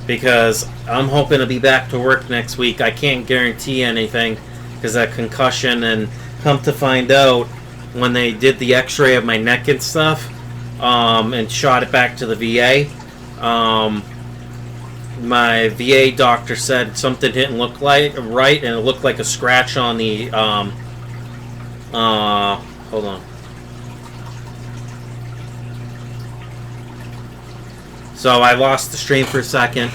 Because I'm hoping to be back to work next week. I can't guarantee anything because of that concussion, and come to find out, when they did the x-ray of my neck and stuff, and shot it back to the VA, my VA doctor said something didn't look right, and it looked like a scratch on the, hold on. So I lost the stream for a second.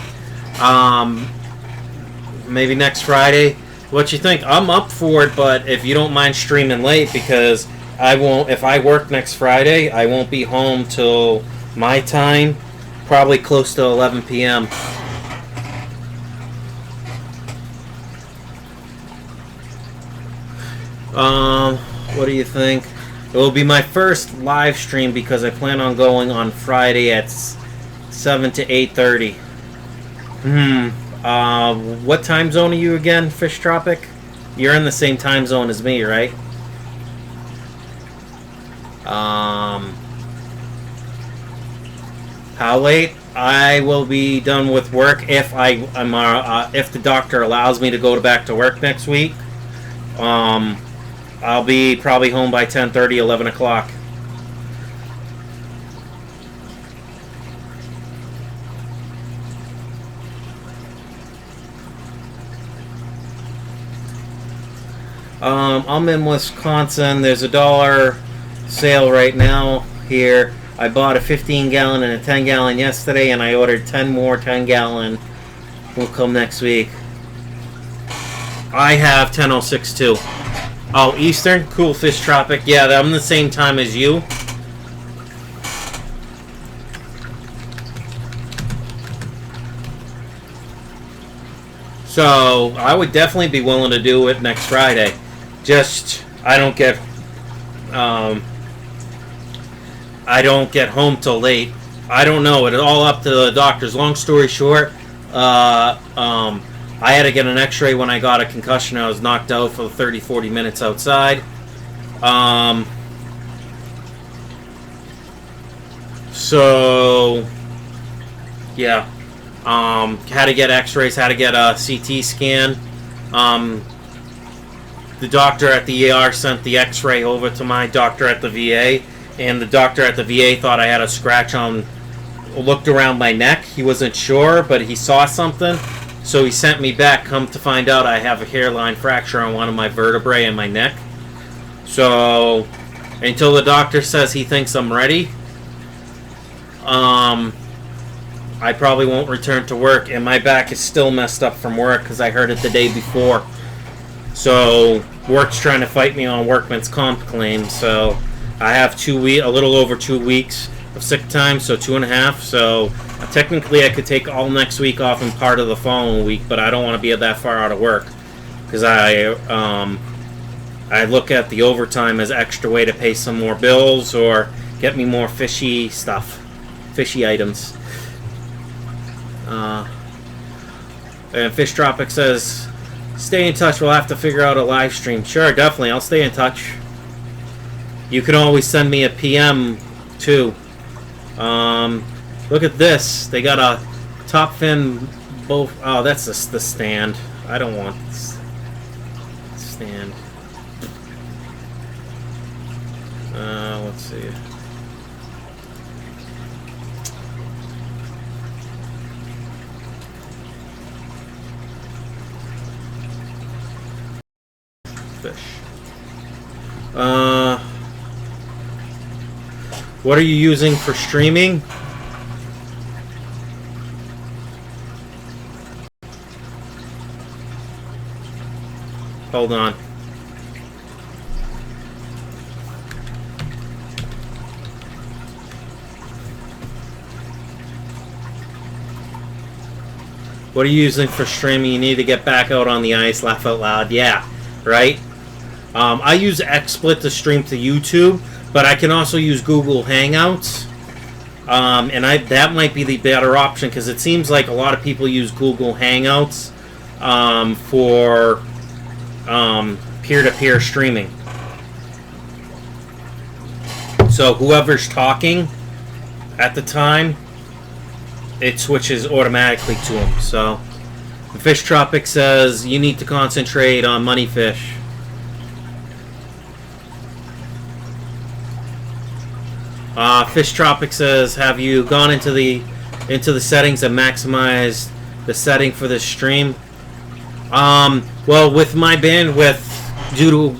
Maybe next Friday. What you think? I'm up for it, but if you don't mind streaming late, because I won't. If I work next Friday, I won't be home till my time, probably close to 11 p.m. What do you think? It will be my first live stream because I plan on going on Friday at 7 to 8:30. What time zone are you again, Fish Tropic? You're in the same time zone as me, right? How late? I will be done with work if if the doctor allows me to go back to work next week. I'll be probably home by 10:30, 11 o'clock. I'm in Wisconsin. There's a $1 sale right now here. I bought a 15-gallon and a 10-gallon yesterday, and I ordered 10 more 10-gallon. Will come next week. I have 10:06 too. Oh, Eastern? Cool, Fish Tropic. Yeah, I'm the same time as you. So, I would definitely be willing to do it next Friday. Just, I don't get home till late. I don't know. It's all up to the doctors. Long story short, I had to get an x-ray when I got a concussion. I was knocked out for 30, 40 minutes outside. So, yeah. Had to get x-rays, had to get a CT scan. The doctor at the ER sent the x-ray over to my doctor at the VA, and the doctor at the VA thought I had a scratch looked around my neck. He wasn't sure, but he saw something, so he sent me back. Come to find out, I have a hairline fracture on one of my vertebrae in my neck. So, until the doctor says he thinks I'm ready, I probably won't return to work, and my back is still messed up from work because I hurt it the day before. So, work's trying to fight me on workman's comp claim, so I have a little over 2 weeks of sick time, so 2.5. So, technically I could take all next week off and part of the following week, but I don't want to be that far out of work because I look at the overtime as extra way to pay some more bills or get me more fishy stuff, fishy items. And Fish Tropic says, stay in touch. We'll have to figure out a live stream. Sure, definitely. I'll stay in touch. You can always send me a PM too. Look at this. They got a top fin. Both. Oh, that's the stand. I don't want this stand. Let's see. Fish. What are you using for streaming? Hold on. What are you using for streaming? You need to get back out on the ice, laugh out loud. Yeah, right? I use XSplit to stream to YouTube, but I can also use Google Hangouts. And that might be the better option because it seems like a lot of people use Google Hangouts for peer-to-peer streaming. So whoever's talking at the time, it switches automatically to them. So the Fish Tropic says you need to concentrate on money fish. Fish Tropic says, have you gone into the settings and maximized the setting for this stream? Well, with my bandwidth, due to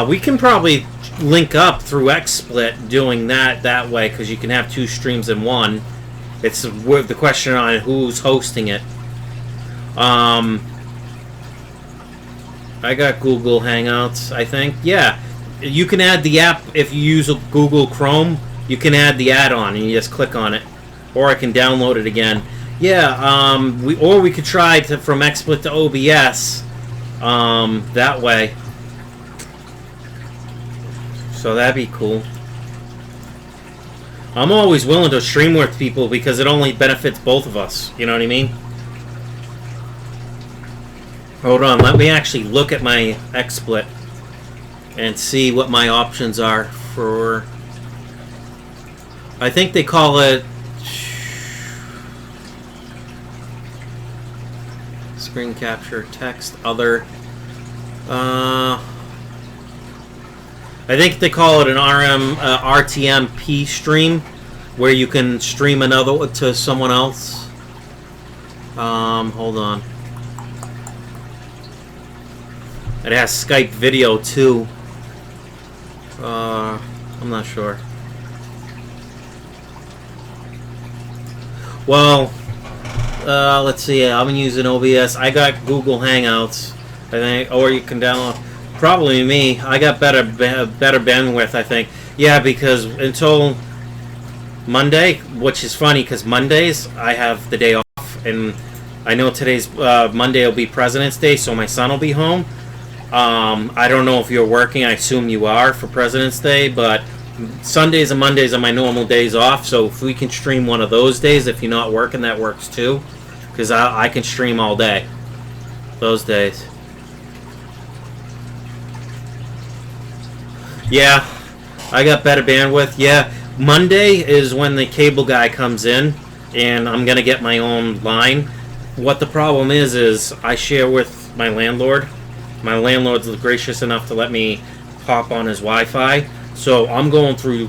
we can probably link up through XSplit doing that way because you can have 2 streams in one. It's with the question on who's hosting it. I got Google Hangouts, I think. Yeah. You can add the app if you use a Google Chrome. You can add the add-on and you just click on it, or I can download it again. Yeah, we could try from XSplit to OBS that way. So that'd be cool. I'm always willing to stream with people because it only benefits both of us. You know what I mean? Hold on, let me actually look at my XSplit and see what my options are for... I think they call it... Screen capture, text, other... I think they call it an RTMP stream, where you can stream another to someone else. Hold on. It has Skype video too. I'm not sure. Well, let's see. I'm using OBS. I got Google Hangouts, I think, or you can download. Probably me. I got better bandwidth, I think. Yeah, because until Monday, which is funny because Mondays I have the day off, and I know today's Monday will be President's Day, so my son will be home. I don't know if you're working. I assume you are for President's Day, but Sundays and Mondays are my normal days off. So if we can stream one of those days, if you're not working, that works too, because I can stream all day those days. Yeah, I got better bandwidth. Yeah, Monday is when the cable guy comes in, and I'm going to get my own line. What the problem is I share with my landlord. My landlord's gracious enough to let me hop on his Wi-Fi. So I'm going through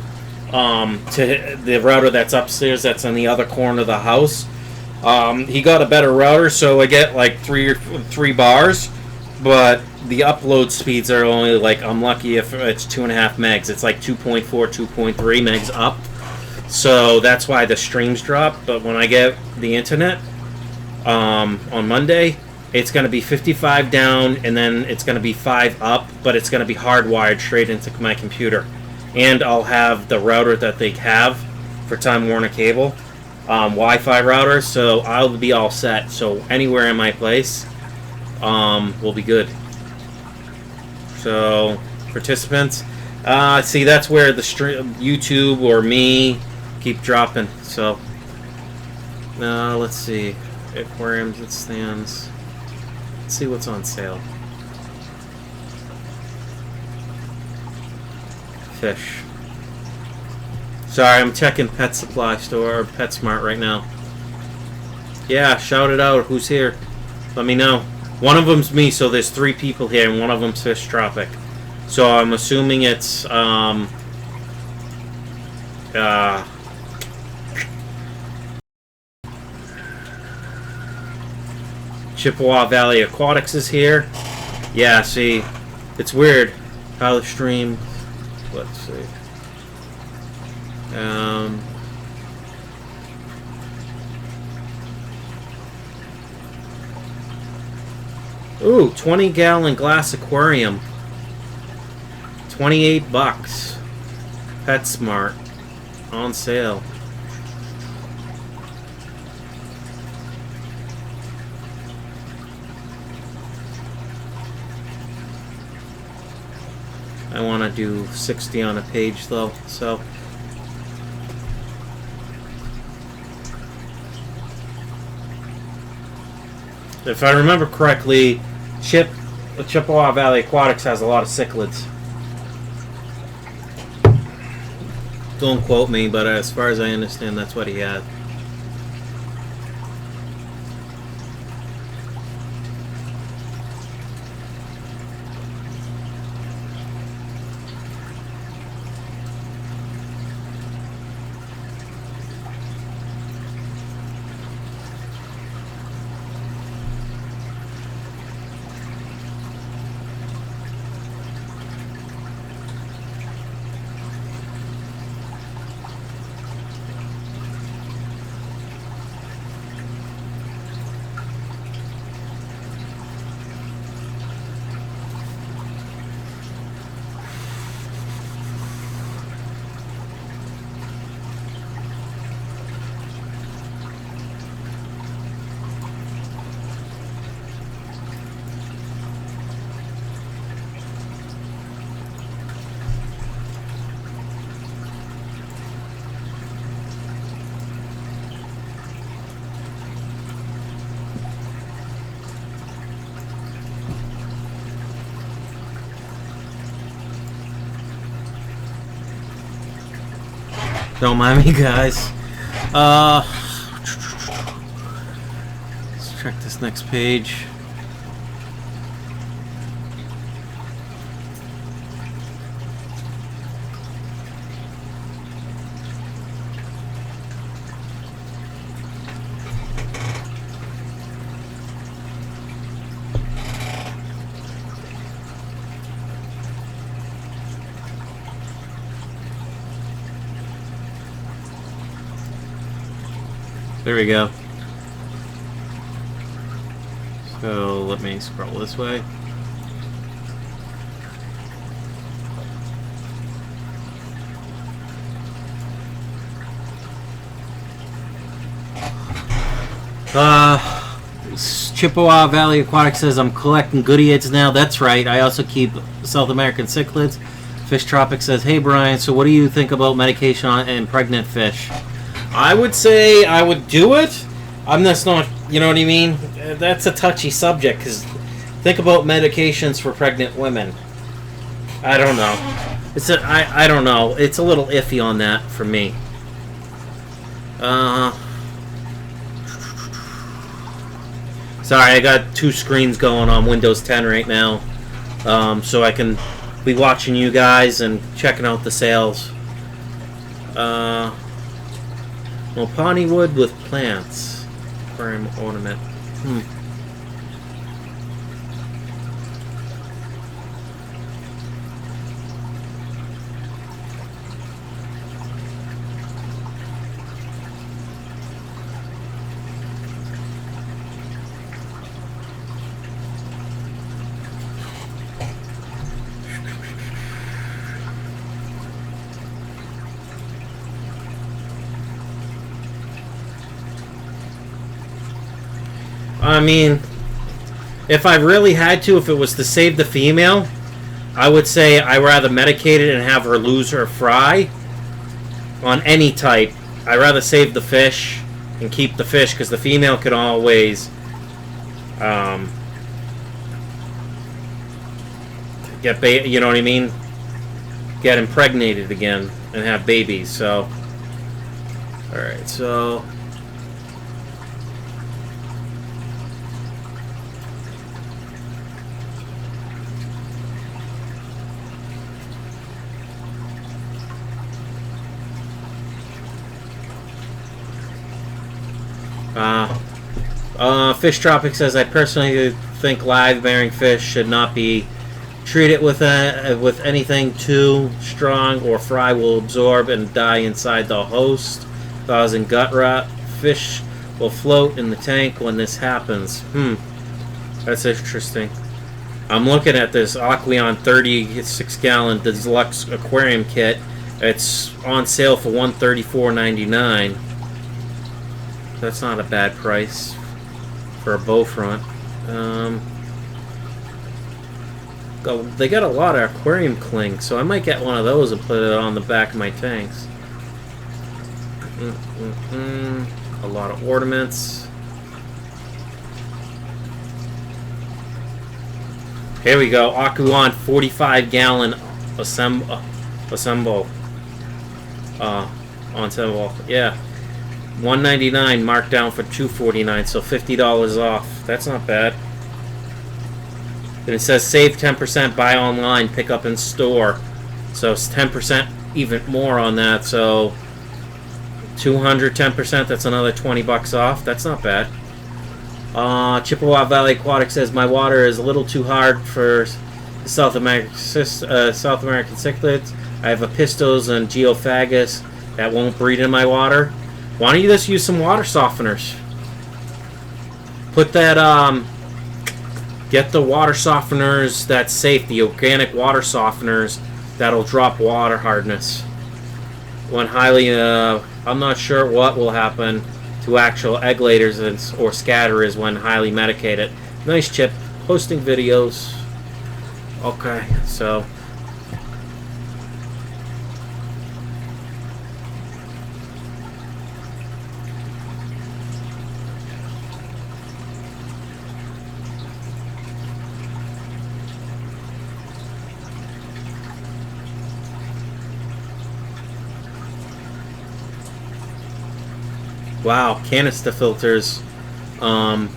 to the router that's upstairs, that's on the other corner of the house. He got a better router, so I get like three bars, but the upload speeds are only like, I'm lucky if it's 2.5 megs. It's like 2.4, 2.3 megs up. So that's why the streams drop. But when I get the internet on Monday, it's going to be 55 down, and then it's going to be 5 up, but it's going to be hardwired straight into my computer. And I'll have the router that they have for Time Warner Cable, Wi-Fi router, so I'll be all set. So anywhere in my place will be good. So participants, see, that's where the YouTube or me keep dropping. So let's see, aquariums and stands. Let's see what's on sale. Fish. Sorry, I'm checking Pet Supply Store or PetSmart right now. Yeah, shout it out. Who's here? Let me know. One of them's me, so there's 3 people here, and one of them's Fish Tropic. So I'm assuming it's Chippewa Valley Aquatics is here. Yeah, see, it's weird how the stream. Let's see. Ooh, 20-gallon glass aquarium. $28. PetSmart. On sale. I want to do 60 on a page though, so. If I remember correctly, Chippewa Valley Aquatics has a lot of cichlids. Don't quote me, but as far as I understand, that's what he had. Don't mind me, guys. Let's check this next page. There we go. So let me scroll this way. Chippewa Valley Aquatics says I'm collecting goodie aids now. That's right. I also keep South American cichlids. Fish Tropic says, hey Brian, so what do you think about medication on pregnant fish? I would say I would do it. I'm just not, you know what I mean? That's a touchy subject because think about medications for pregnant women. I don't know. I don't know. It's a little iffy on that for me. Sorry, I got two screens going on Windows 10 right now, so I can be watching you guys and checking out the sales. Mopani wood with plants. Aquarium ornament. I mean, if I really had to, if it was to save the female, I would say I'd rather medicate it and have her lose her fry on any type. I'd rather save the fish and keep the fish because the female can always you know what I mean? Get impregnated again and have babies. So, alright, so Fish Tropic says, I personally think live bearing fish should not be treated with anything too strong or fry will absorb and die inside the host, causing gut rot. Fish will float in the tank when this happens. That's interesting. I'm looking at this Aqueon 36-gallon deluxe aquarium kit. It's on sale for $134.99. That's not a bad price for a bow front. They got a lot of aquarium cling, so I might get one of those and put it on the back of my tanks. A lot of ornaments. Here we go. Aqueon 45-gallon assemble. Ensemble. Yeah. $199 marked down for $249, so $50 off. That's not bad. And it says save 10%, buy online, pick up in store. So it's 10% even more on that. So 200, 10%, that's another $20 off. That's not bad. Chippewa Valley Aquatics says my water is a little too hard for South American cichlids. I have apistos and geophagus that won't breed in my water. Why don't you just use some water softeners? Put that, get the water softeners that's safe, the organic water softeners that'll drop water hardness. When highly, I'm not sure what will happen to actual egg layers or scatterers when highly medicated. Nice, Chip. Posting videos. Okay, so Wow, canister filters are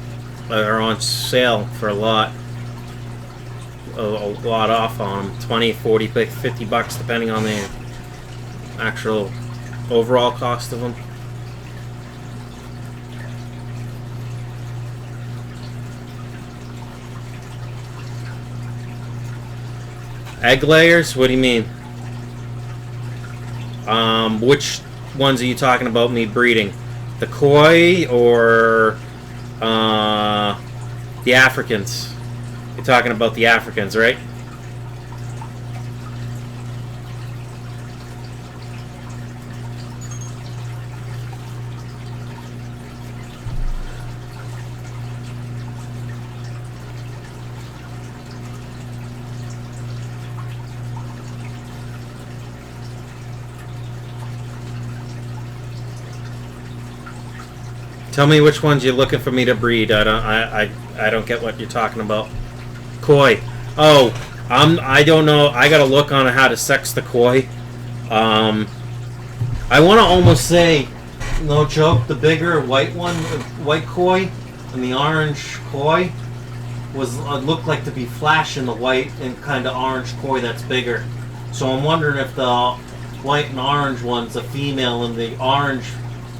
on sale for a lot off on them. 20, 40, 50 bucks depending on the actual overall cost of them. Egg layers? What do you mean? Which ones are you talking about me breeding? The koi or the Africans? You're talking about the Africans, right? Tell me which ones you're looking for me to breed. I don't get what you're talking about. Koi. Oh, I don't know. I gotta look on how to sex the koi. I want to almost say, no joke, the bigger white one, white koi, and the orange koi was looked like to be flashing the white and kind of orange koi that's bigger. So I'm wondering if the white and orange one's a female, and the orange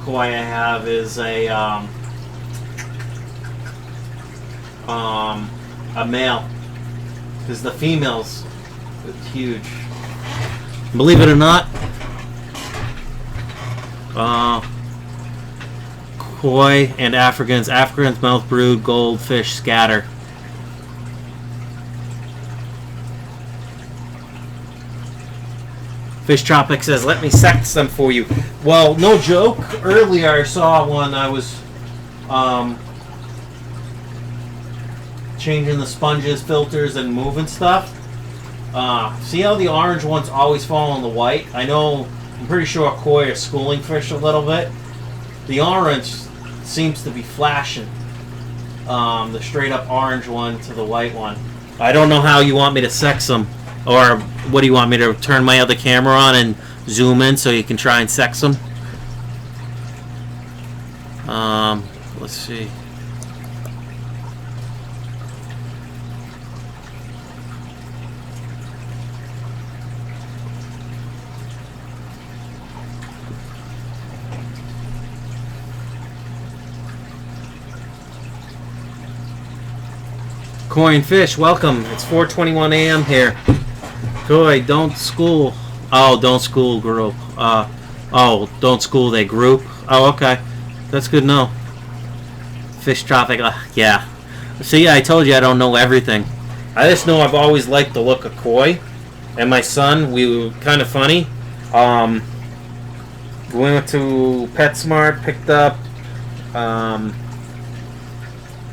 koi I have is a male, because the female's huge. Believe it or not, koi and Africans mouth brood, goldfish scatter. Fish Tropic says, let me sex them for you. Well, no joke. Earlier I saw one. I was changing the sponges, filters, and moving stuff. See how the orange ones always fall on the white? I'm pretty sure koi are schooling fish a little bit. The orange seems to be flashing. The straight up orange one to the white one. I don't know how you want me to sex them. Or what do you want me to turn my other camera on and zoom in so you can try and sex them? Let's see. Coin Fish, welcome. It's 4:21 a.m. here. Koi, don't school. Oh, don't school group. Don't school, they group. Oh, okay. That's good to know. Fish Tropic, yeah. See, I told you I don't know everything. I just know I've always liked the look of koi. And my son, we were kind of funny. We went to PetSmart, picked up.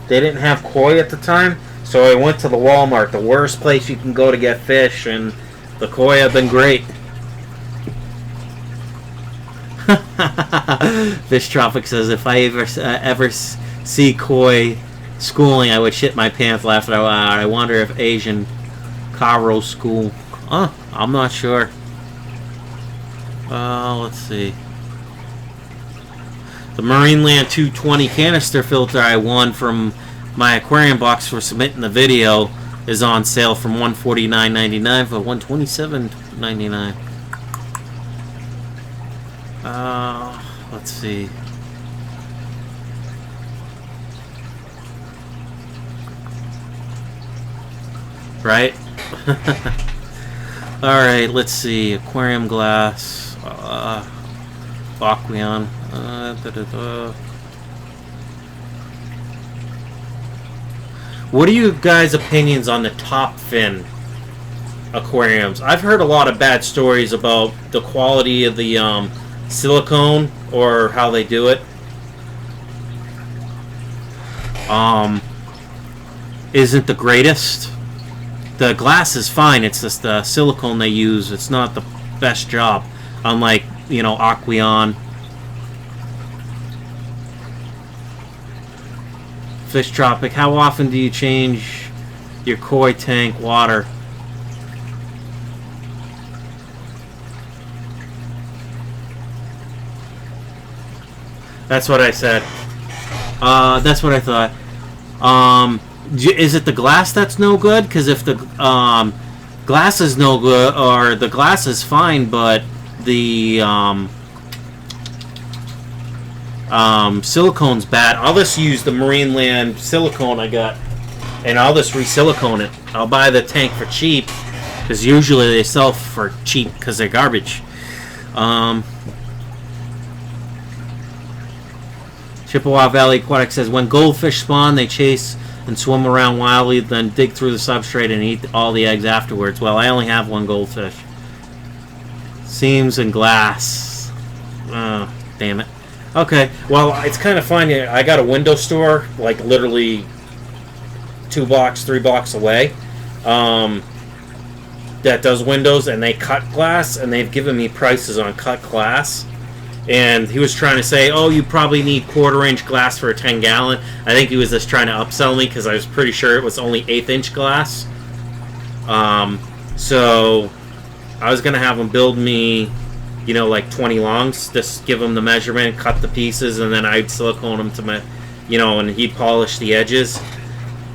They didn't have koi at the time. So I went to the Walmart, the worst place you can go to get fish, and the koi have been great. Fish Tropic says, if I ever see koi schooling, I would shit my pants laughing out loud. I wonder if Asian Caro school. I'm not sure. Let's see. The Marineland 220 canister filter I won from my aquarium box for submitting the video is on sale from $149.99 for $127.99. Let's see. Right? Alright, let's see. Aquarium glass. Aqueon. What are you guys' opinions on the top fin aquariums? I've heard a lot of bad stories about the quality of the silicone or how they do it. Isn't the greatest. The glass is fine, it's just the silicone they use. It's not the best job. Unlike, Aqueon. Fish Tropic, how often do you change your koi tank water? That's what I said. That's what I thought. Is it the glass that's no good? Because if the glass is no good, or the glass is fine, but the silicone's bad, I'll just use the Marineland silicone I got, and I'll just re-silicone it. I'll buy the tank for cheap, because usually they sell for cheap because they're garbage. Chippewa Valley Aquatics says, when goldfish spawn, they chase and swim around wildly, then dig through the substrate and eat all the eggs afterwards. Well, I only have one goldfish. Seams and glass. Oh, damn it. Okay, well, it's kind of funny. I got a window store, like literally 2 blocks, 3 blocks away, that does windows, and they cut glass, and they've given me prices on cut glass. And he was trying to say, oh, you probably need 1/4-inch glass for a 10-gallon. I think he was just trying to upsell me because I was pretty sure it was only 1/8-inch glass. So I was going to have him build me, you know, like 20 longs. Just give him the measurement, cut the pieces, and then I'd silicone them to my, you know, and he'd polish the edges.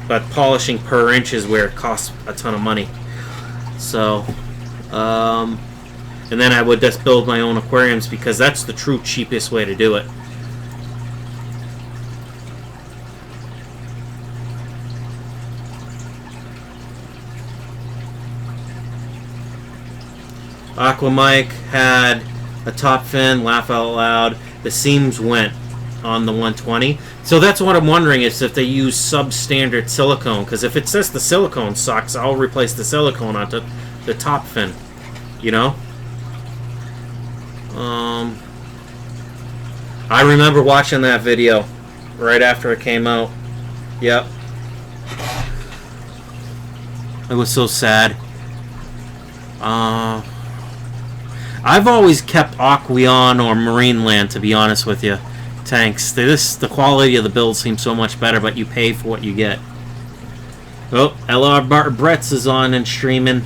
But polishing per inch is where it costs a ton of money. So, and then I would just build my own aquariums because that's the true cheapest way to do it. Aqua Mike had a top fin, laugh out loud. The seams went on the 120. So that's what I'm wondering is if they use substandard silicone. Because if it says the silicone sucks, I'll replace the silicone onto the top fin. You know? I remember watching that video right after it came out. Yep. It was so sad. I've always kept Aqueon or Marineland, to be honest with you. Tanks. The quality of the build seems so much better, but you pay for what you get. Oh, LR Bretts is on and streaming.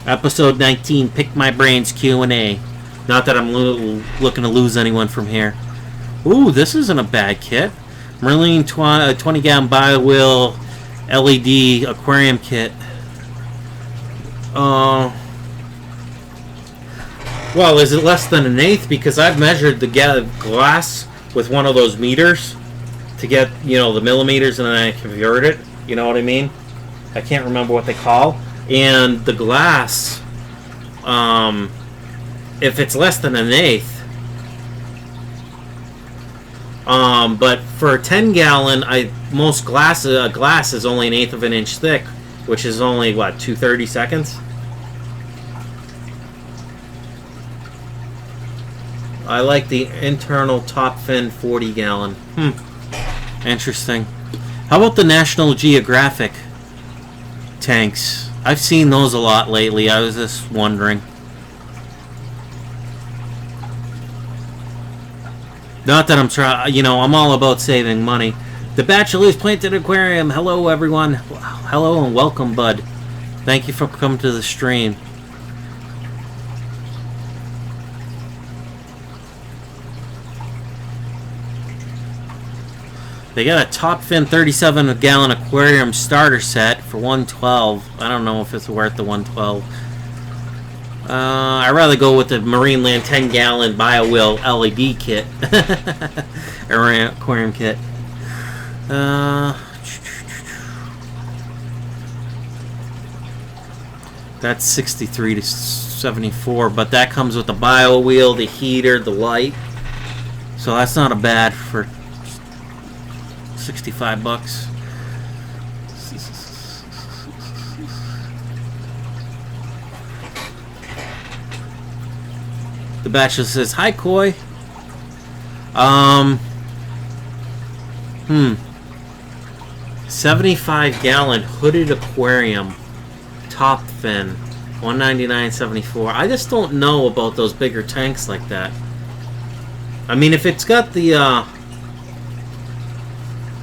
Episode 19, Pick My Brains Q&A. Not that I'm looking to lose anyone from here. Ooh, this isn't a bad kit. Merlin 20-gallon BioWheel LED aquarium kit. Well, is it less than 1/8? Because I've measured the glass with one of those meters to get, you know, the millimeters, and then I convert it. You know what I mean? I can't remember what they call. And the glass, if it's less than 1/8, but for a 10-gallon, most glass is only 1/8 of an inch thick, which is only what, 230 seconds. I like the internal top fin 40-gallon. Interesting. How about the National Geographic tanks? I've seen those a lot lately. I was just wondering. Not that I'm trying, you know, I'm all about saving money. The Bachelor's Planted Aquarium. Hello, everyone. Hello and welcome, bud. Thank you for coming to the stream. They got a top fin 37-gallon aquarium starter set for $112. I don't know if it's worth the $112. I'd rather go with the Marineland 10-gallon BioWheel LED kit. Aquarium kit. That's 63 to 74, but that comes with the BioWheel, the heater, the light. So that's not a bad for $65. The Bachelor says, hi, Koi. 75-gallon hooded aquarium, top fin, $199.74. I just don't know about those bigger tanks like that. I mean, if it's got the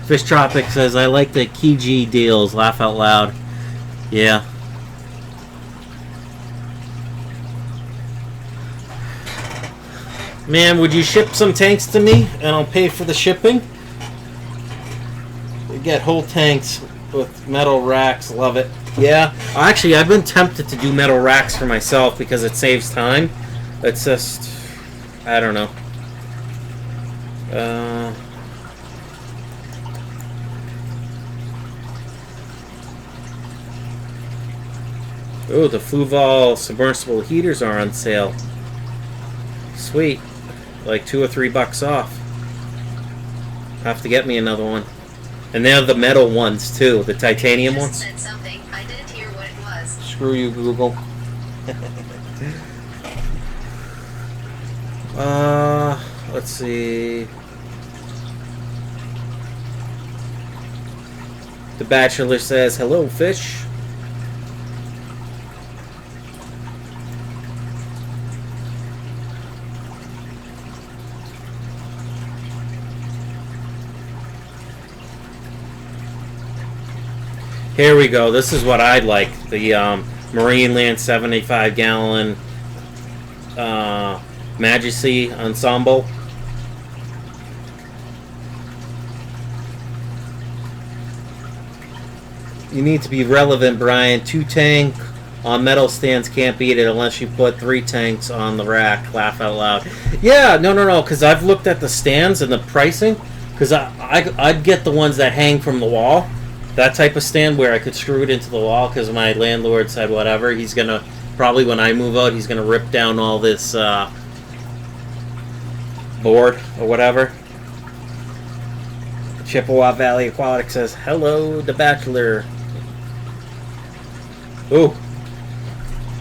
Fish Tropic says, I like the Kiji deals, laugh out loud. Yeah. Man, would you ship some tanks to me and I'll pay for the shipping? You get whole tanks with metal racks. Love it. Yeah, actually, I've been tempted to do metal racks for myself because it saves time. It's just, I don't know. Oh, the Fluval submersible heaters are on sale. Sweet. Like $2 or $3 off. Have to get me another one. And they have the metal ones too, the titanium ones. Said something. I didn't hear what it was. Screw you, Google. Let's see. The Bachelor says, "Hello, fish." Here we go. This is what I'd like. The Marineland 75-gallon Majesty Ensemble. You need to be relevant, Brian. 2 tank on metal stands can't beat it unless you put 3 tanks on the rack. Laugh out loud. Yeah, no. Because I've looked at the stands and the pricing. Because I'd get the ones that hang from the wall. That type of stand where I could screw it into the wall because my landlord said whatever. He's going to, probably when I move out, he's going to rip down all this board or whatever. Chippewa Valley Aquatics says, "Hello, the Bachelor." Ooh.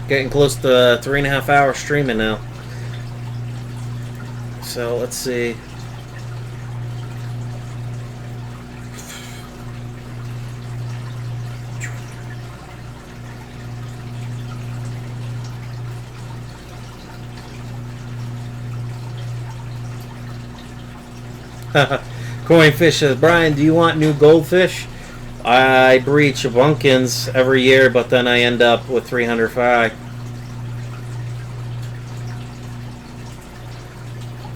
Getting close to 3.5 hours streaming now. So, let's see. Coinfish says, "Brian, do you want new goldfish? I breach bunkins every year, but then I end up with 300 fry."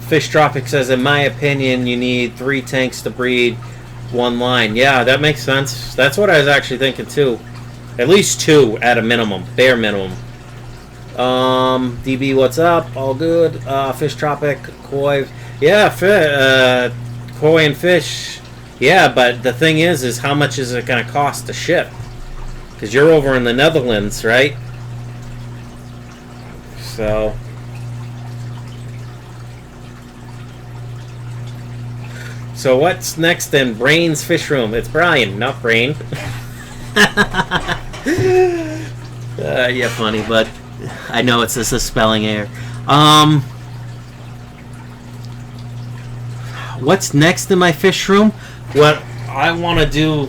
Fish Tropic says, "In my opinion, you need 3 tanks to breed 1 line." Yeah, that makes sense. That's what I was actually thinking too. At least 2 at a minimum, bare minimum. DB, what's up? All good. Fish Tropic, koi. Yeah, koi and fish. Yeah, but the thing is how much is it going to cost to ship? Because you're over in the Netherlands, right? So. So what's next in Brain's Fish Room? It's Brian, not Brain. Yeah, funny, but I know it's just a spelling error. What's next in my fish room? What I want to do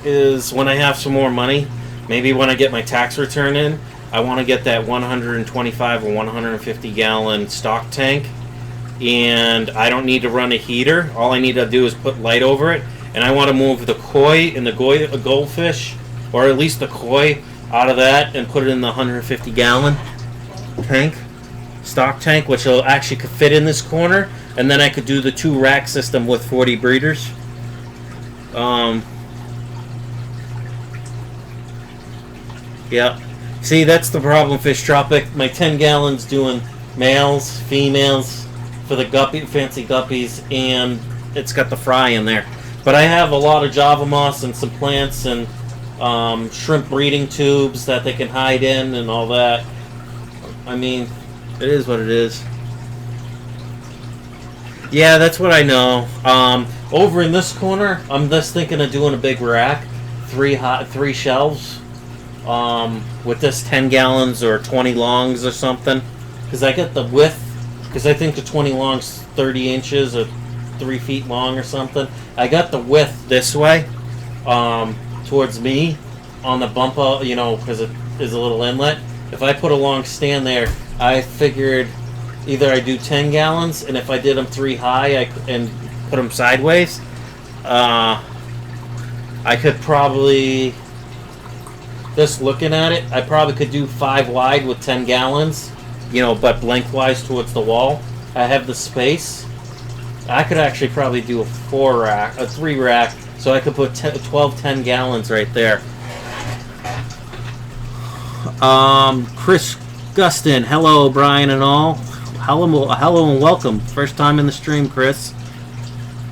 is when I have some more money, maybe when I get my tax return in, I want to get that 125 or 150 gallon stock tank, and I don't need to run a heater. All I need to do is put light over it, and I want to move the koi and the goldfish, or at least the koi, out of that and put it in the 150 gallon tank, stock tank, which will actually could fit in this corner. And then I could do the 2 rack system with 40 breeders. Yeah. See, that's the problem, Fish Tropic. My 10 gallons doing males, females for the guppy, fancy guppies, and it's got the fry in there. But I have a lot of Java moss and some plants and shrimp breeding tubes that they can hide in and all that. I mean, it is what it is. Yeah, that's what I know. Over in this corner, I'm just thinking of doing a big rack, 3 shelves, with this 10 gallons or 20 longs or something. Because I get the width, because I think the 20 longs 30 inches or 3 feet long or something. I got the width this way, towards me, on the bump out, because it is a little inlet. If I put a long stand there, I figured either I do 10 gallons, and if I did them 3 high and put them sideways, I could probably, just looking at it, I probably could do 5 wide with 10 gallons, but lengthwise towards the wall. I have the space. I could actually probably do a 3-rack, so I could put 12 10-gallons right there. Chris Gustin, hello, Brian and all. Hello and welcome. First time in the stream, Chris.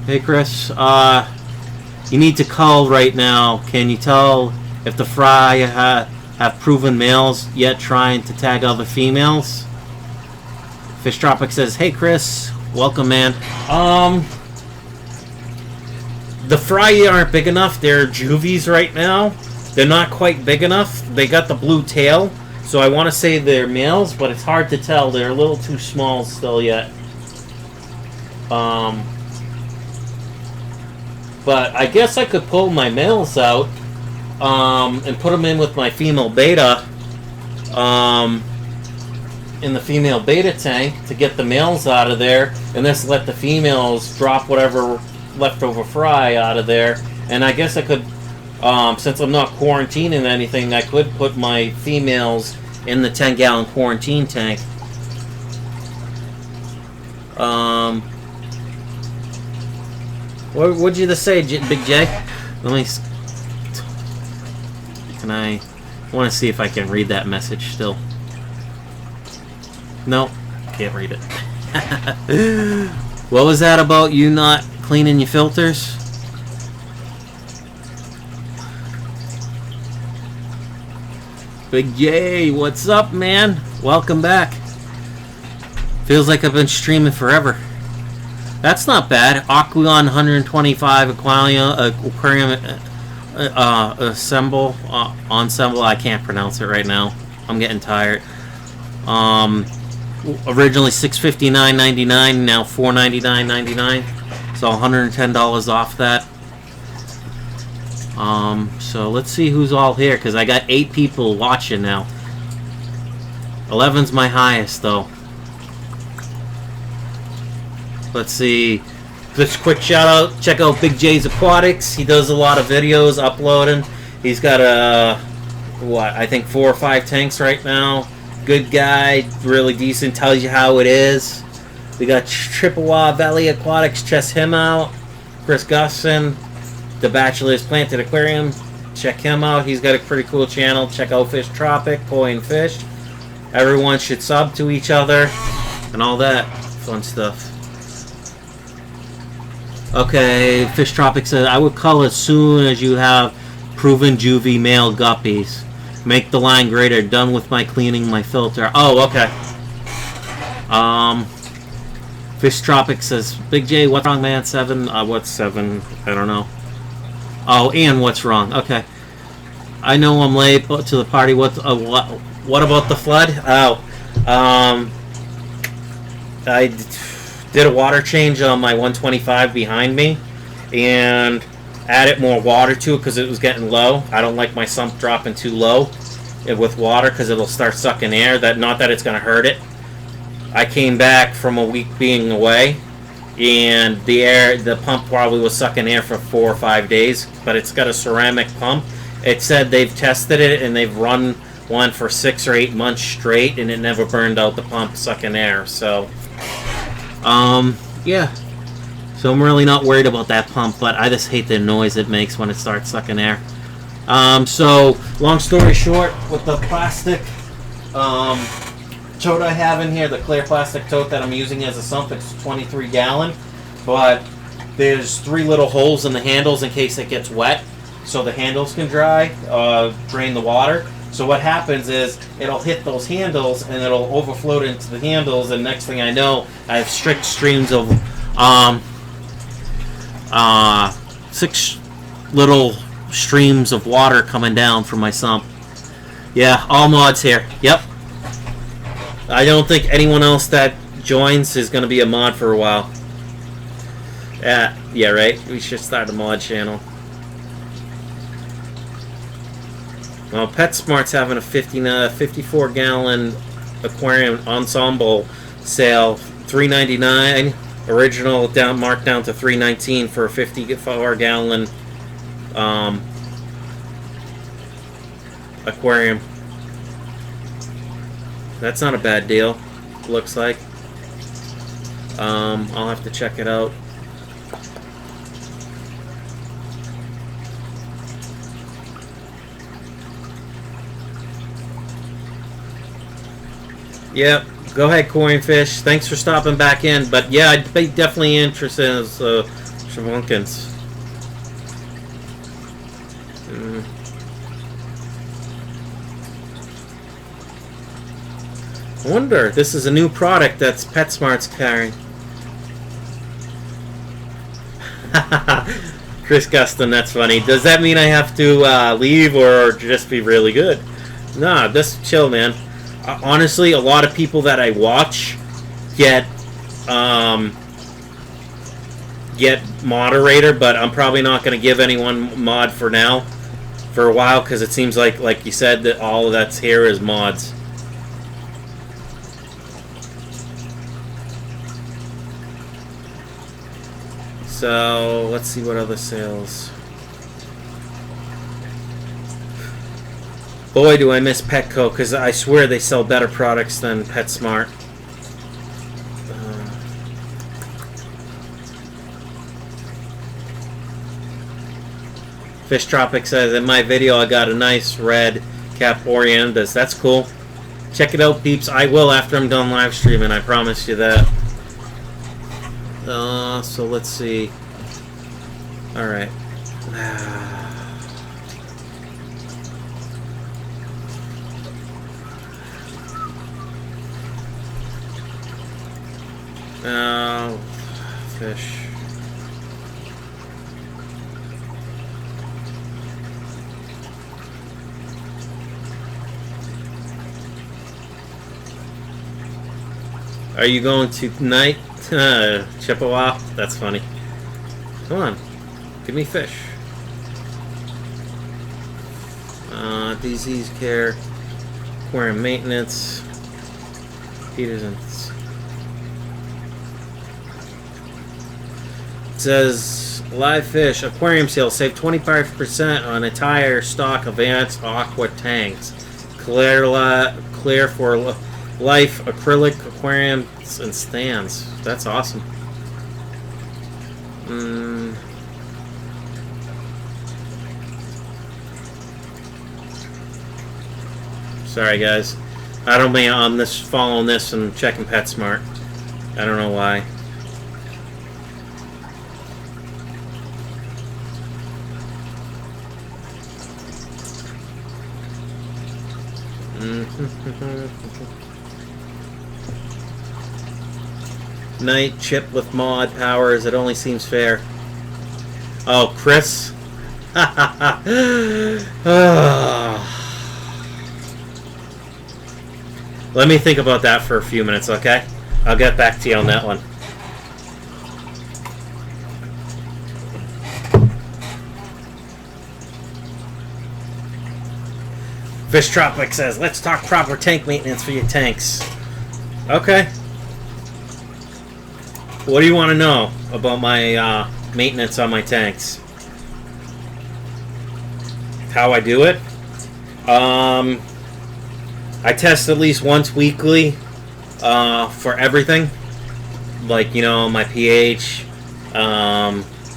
Hey, Chris. You need to cull right now. Can you tell if the fry have proven males yet trying to tag other females? Fish Tropic says, hey, Chris. Welcome, man. The fry aren't big enough. They're juvies right now. They're not quite big enough. They got the blue tail. So I want to say they're males, but it's hard to tell. They're a little too small still yet. But I guess I could pull my males out and put them in with my female beta in the female beta tank to get the males out of there, and just let the females drop whatever leftover fry out of there. And I guess I could, since I'm not quarantining anything, I could put my females in the 10-gallon quarantine tank. What'd you just say, Big J? Let me. Can I want to see if I can read that message still? No, can't read it. What was that about you not cleaning your filters? Big J, what's up, man? Welcome back. Feels like I've been streaming forever. That's not bad. Aqueon 125 aquarium ensemble. I can't pronounce it right now. I'm getting tired. Originally $659.99, now $499.99. So $110 off that. So let's see who's all here, because I got 8 people watching now. 11's my highest though. Let's see. Just quick shout out. Check out Big J's Aquatics. He does a lot of videos uploading. He's got I think 4 or 5 tanks right now. Good guy, really decent. Tells you how it is. We got Chippewa Valley Aquatics. Check him out. Chris Gusson, The Bachelor's Planted Aquarium. Check him out. He's got a pretty cool channel. Check out Fish Tropic, Koi and Fish. Everyone should sub to each other and all that fun stuff. Okay, Fish Tropic says, I would cull as soon as you have proven juvie male guppies. Make the line greater. Done with my cleaning my filter. Oh, okay. Fish Tropic says, Big J, what's wrong, man? 7? What's 7? I don't know. Oh, and what's wrong? Okay. I know I'm late to the party. What about the flood? Oh, I did a water change on my 125 behind me, and added more water to it because it was getting low. I don't like my sump dropping too low with water because it'll start sucking air. Not that it's going to hurt it. I came back from a week being away, and the pump probably was sucking air for 4 or 5 days, but it's got a ceramic pump. It said they've tested it and they've run one for 6 or 8 months straight, and it never burned out the pump sucking air. So, yeah. So I'm really not worried about that pump, but I just hate the noise it makes when it starts sucking air. So, long story short, with the plastic tote I have in here, the clear plastic tote that I'm using as a sump, it's 23 gallon, but there's 3 little holes in the handles in case it gets wet, so the handles can dry, drain the water. So what happens is it'll hit those handles and it'll overflow into the handles, and next thing I know, I have strict streams of 6 little streams of water coming down from my sump. Yeah, all mods here. Yep. I don't think anyone else that joins is going to be a mod for a while. Yeah, right. We should start a mod channel. Well, PetSmart's having a 54 gallon aquarium ensemble sale, $3.99. Original marked down to $3.19 for a 54 gallon aquarium. That's not a bad deal, looks like. I'll have to check it out. Yep. Go ahead, Coinfish. Thanks for stopping back in. But yeah, I'd be definitely interested in Shavunkins. I wonder, this is a new product that's PetSmart's carrying. Chris Guston, that's funny. Does that mean I have to leave or just be really good? Nah, just chill, man. Honestly, a lot of people that I watch get moderator, but I'm probably not going to give anyone mod for now, for a while, because it seems like you said, that all that's here is mods. So let's see what other sales. Boy, do I miss Petco, because I swear they sell better products than PetSmart. Fish Tropic says, in my video I got a nice red Cap Oriendas. That's cool. Check it out, peeps. I will after I'm done live streaming, I promise you that. So let's see. Alright. Fish. Are you going to tonight? Chippewa? That's funny. Come on. Give me fish. DZ's care. Aquarium maintenance. Peterson's. It says live fish aquarium sales save 25% on entire stock of Advanced Aqua tanks. Clear for life acrylic aquariums and stands. That's awesome. Sorry guys, I don't mean I'm following this and checking PetSmart. I don't know why. Night chip with mod powers. It only seems fair. Oh, Chris. Let me think about that for a few minutes, okay? I'll get back to you on that one. Fish Tropic says, let's talk proper tank maintenance for your tanks. Okay. What do you want to know about my maintenance on my tanks? How I do it? I test at least once weekly for everything. Like, you know, my pH,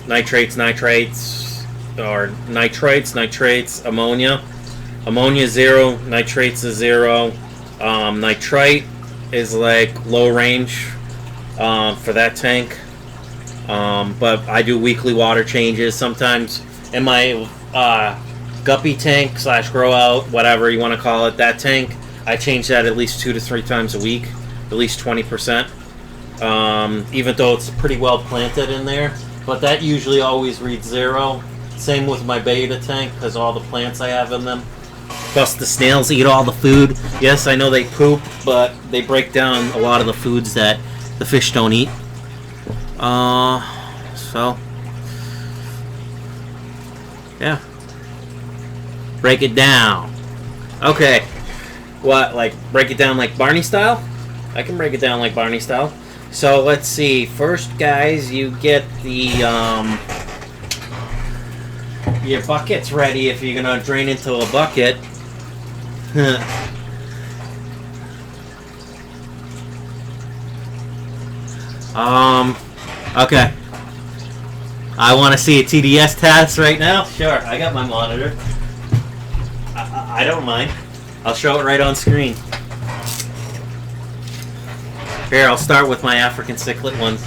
nitrates, or nitrates, ammonia. Ammonia 0, nitrates is 0. Nitrite is like low range for that tank. But I do weekly water changes. Sometimes in my guppy tank / grow out, whatever you want to call it, that tank, I change that at least 2 to 3 times a week, at least 20%. Even though it's pretty well planted in there, but that usually always reads 0. Same with my beta tank, because all the plants I have in them. Plus the snails eat all the food. Yes, I know they poop, but they break down a lot of the foods that the fish don't eat. So yeah, break it down. Okay, what, like break it down like Barney style? I can break it down like Barney style. So let's see. First, guys, you get the your buckets ready if you're gonna drain into a bucket. Okay. I want to see a TDS test right now? Sure, I got my monitor. I don't mind. I'll show it right on screen. Here, I'll start with my African cichlid ones.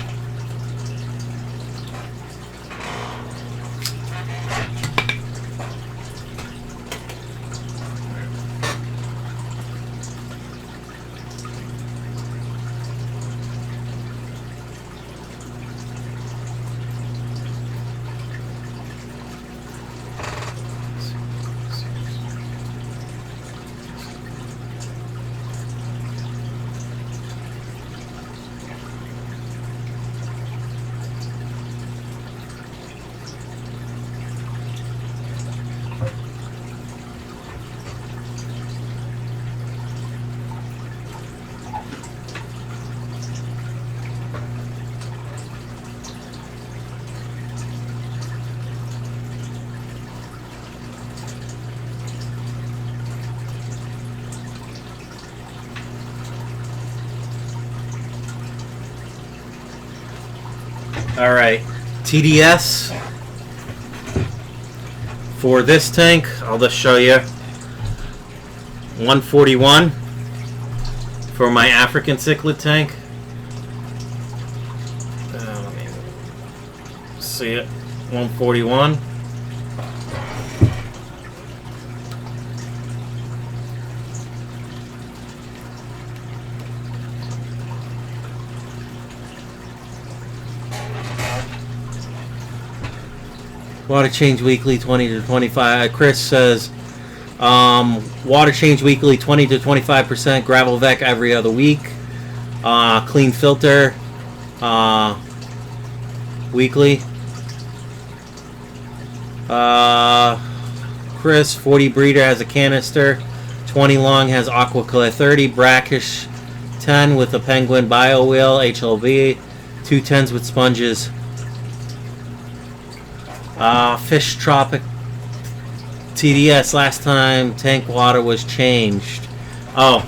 Alright, TDS for this tank, I'll just show you. 141 for my African cichlid tank. Let me see it. 141. Water change weekly, 20 to 25. Chris says, water change weekly, 20 to 25%. Gravel Vec every other week. Clean filter, weekly. Chris, 40 breeder has a canister. 20 long has Aquaclear 30. Brackish 10 with a Penguin Bio Wheel, HLV. 2 10s with sponges. Fish Tropic TDS, last time tank water was changed. Last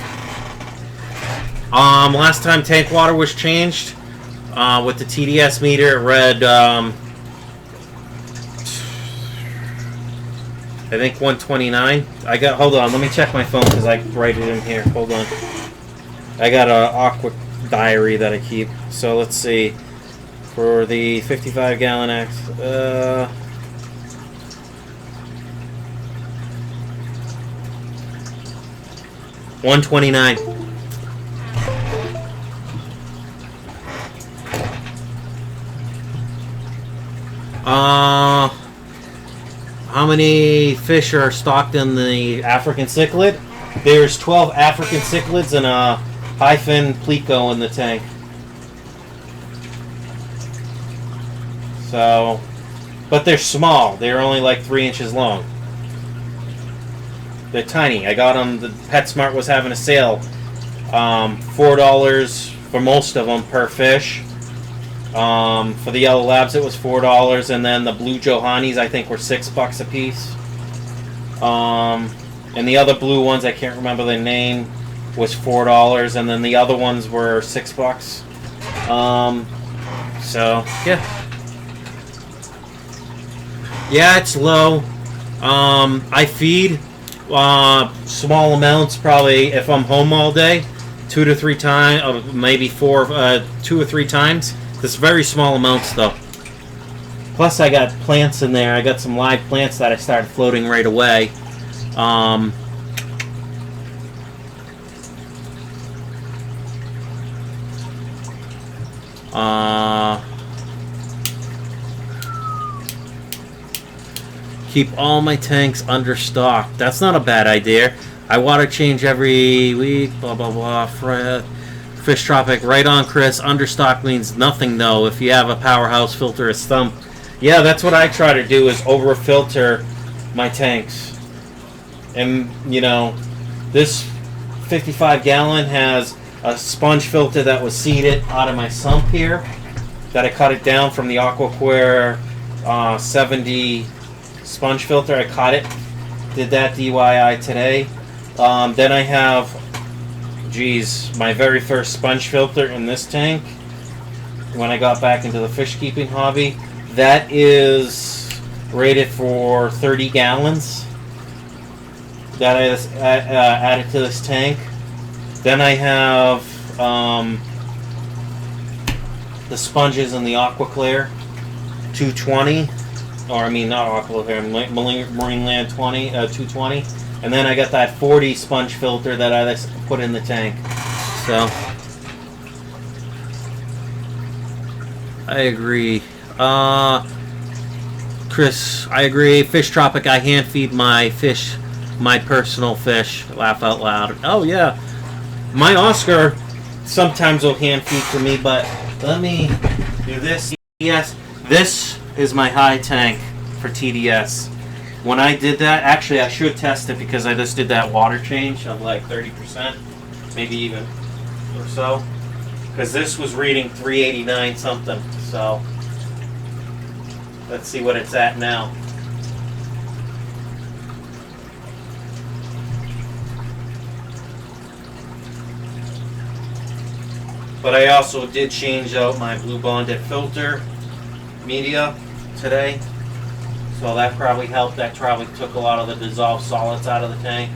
time tank water was changed, with the TDS meter, it read, I think 129. Hold on, let me check my phone because I write it in here. Hold on. I got an aqua diary that I keep. So let's see. For the 55 gallon X, 129. How many fish are stocked in the African cichlid? There's 12 African cichlids and a hyphen pleco in the tank. So, but they're small. They're only like 3 inches long. They're tiny. I got them. The PetSmart was having a sale. $4 for most of them per fish. For the Yellow Labs, it was $4, and then the Blue Johannies, I think, were $6 a piece. And the other blue ones, I can't remember the name, was $4, and then the other ones were $6. So yeah. Yeah, it's low. I feed small amounts, probably if I'm home all day, 2 to 3 times, maybe 2 or 3 times. This very small amounts though. Plus, I got plants in there. I got some live plants that I started floating right away. Keep all my tanks understocked. That's not a bad idea. I water change every week. Blah blah blah. Fish Tropic, right on, Chris. Understock means nothing though. If you have a powerhouse filter, a stump. Yeah, that's what I try to do, is over filter my tanks. And you know, this 55 gallon has a sponge filter that was seeded out of my sump here. That I cut it down from the Aquaclear 70 sponge filter. I caught it. Did that DIY today. Then I have, geez, my very first sponge filter in this tank. when I got back into the fish keeping hobby. That is rated for 30 gallons that I added to this tank. Then I have the sponges in the Aquaclear 220, or I mean not Aquaclear, Marineland 220, and then I got that 40 sponge filter that I put in the tank. So I agree. Chris, I agree. Fish Tropic, I hand feed my fish, my personal fish. Laugh out loud. Oh yeah, my Oscar sometimes will hand feed for me, but let me do this. Yes, this is my high tank for TDS. When I did that, actually I should test it because I just did that water change of like 30%, maybe even or so, because this was reading 389 something. So let's see what it's at now. But I also did change out my blue bonded filter media today. So that probably helped. That probably took a lot of the dissolved solids out of the tank.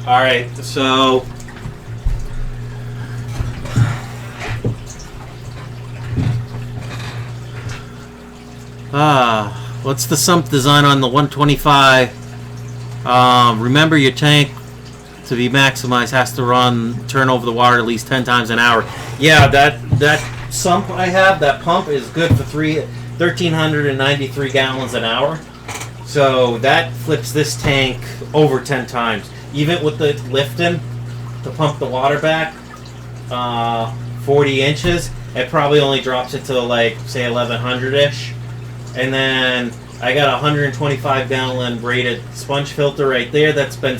All right, so what's the sump design on the 125? Remember, your tank to be maximized has to turn over the water at least 10 times an hour. Yeah, that sump I have, that pump is good for 1,393 gallons an hour. So that flips this tank over 10 times. Even with the lifting to pump the water back 40 inches, it probably only drops it to like, say, 1,100-ish. And then I got a 125 gallon rated sponge filter right there that's been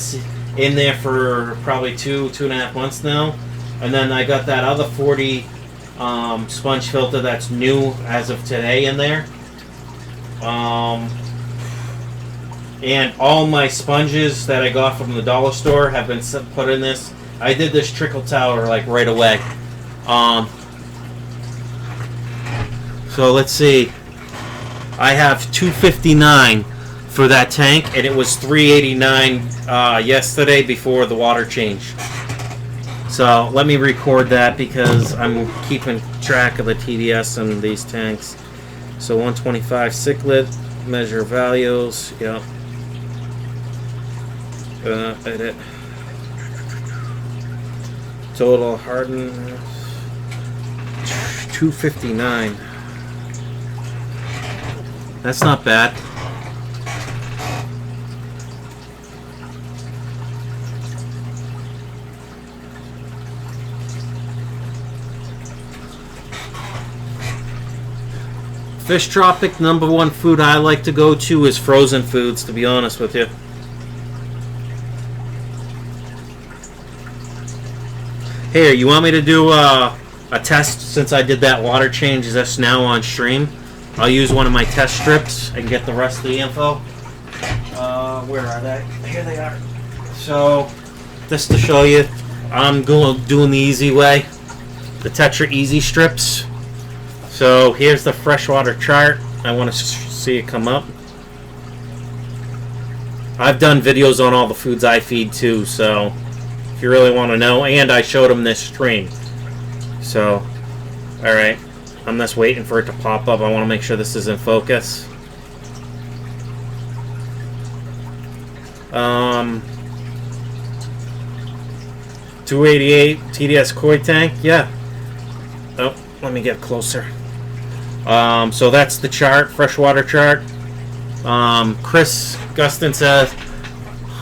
in there for probably two and a half months now. And then I got that other 40 sponge filter that's new as of today in there. And all my sponges that I got from the dollar store have been put in this. I did this trickle tower like right away. So let's see. I have 259 for that tank, and it was 389 yesterday before the water change. So let me record that because I'm keeping track of the TDS in these tanks. So 125 Cichlid, measure values. Yep. Edit. Total harden 259. That's not bad. Fish Tropic, #1 food I like to go to is frozen foods, to be honest with you. Here, you want me to do a test since I did that water change just now on stream? I'll use one of my test strips and get the rest of the info. Where are they? Here they are. So, just to show you, I'm doing the easy way. The Tetra Easy strips. So, here's the freshwater chart. I want to see it come up. I've done videos on all the foods I feed too, so if you really want to know, and I showed them this stream. So, alright. I'm just waiting for it to pop up. I want to make sure this is in focus. 288 TDS koi tank. Yeah. Oh, let me get closer. So that's the chart, freshwater chart. Chris Gustin says,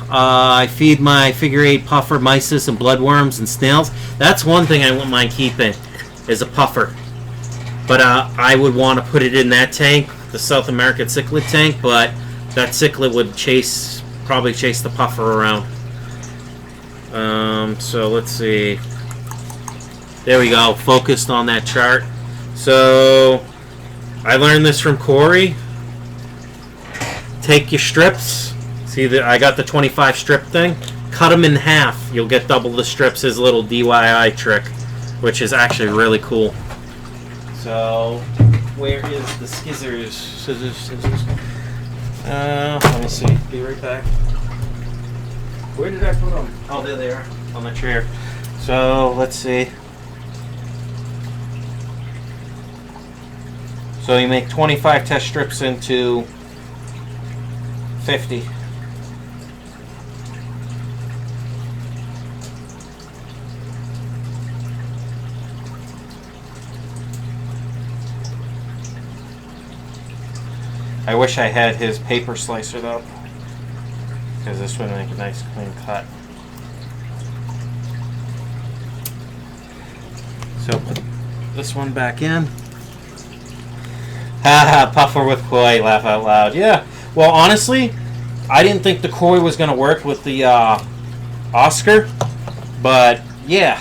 I feed my figure 8 puffer mysis and bloodworms and snails. That's one thing I wouldn't mind keeping, is a puffer. But I would want to put it in that tank, the South American cichlid tank, but that cichlid would probably chase the puffer around. So let's see. There we go. Focused on that chart. So I learned this from Corey. Take your strips. See that I got the 25 strip thing. Cut them in half. You'll get double the strips. His little DIY trick, which is actually really cool. So where is the scissors? Scissors. Let me see. Be right back. Where did I put them? Oh, they're there on the chair. So let's see. So you make 25 test strips into 50. I wish I had his paper slicer though, because this would make a nice clean cut. So put this one back in. Haha, puffer with koi, laugh out loud. Yeah, well honestly, I didn't think the koi was going to work with the Oscar, but yeah,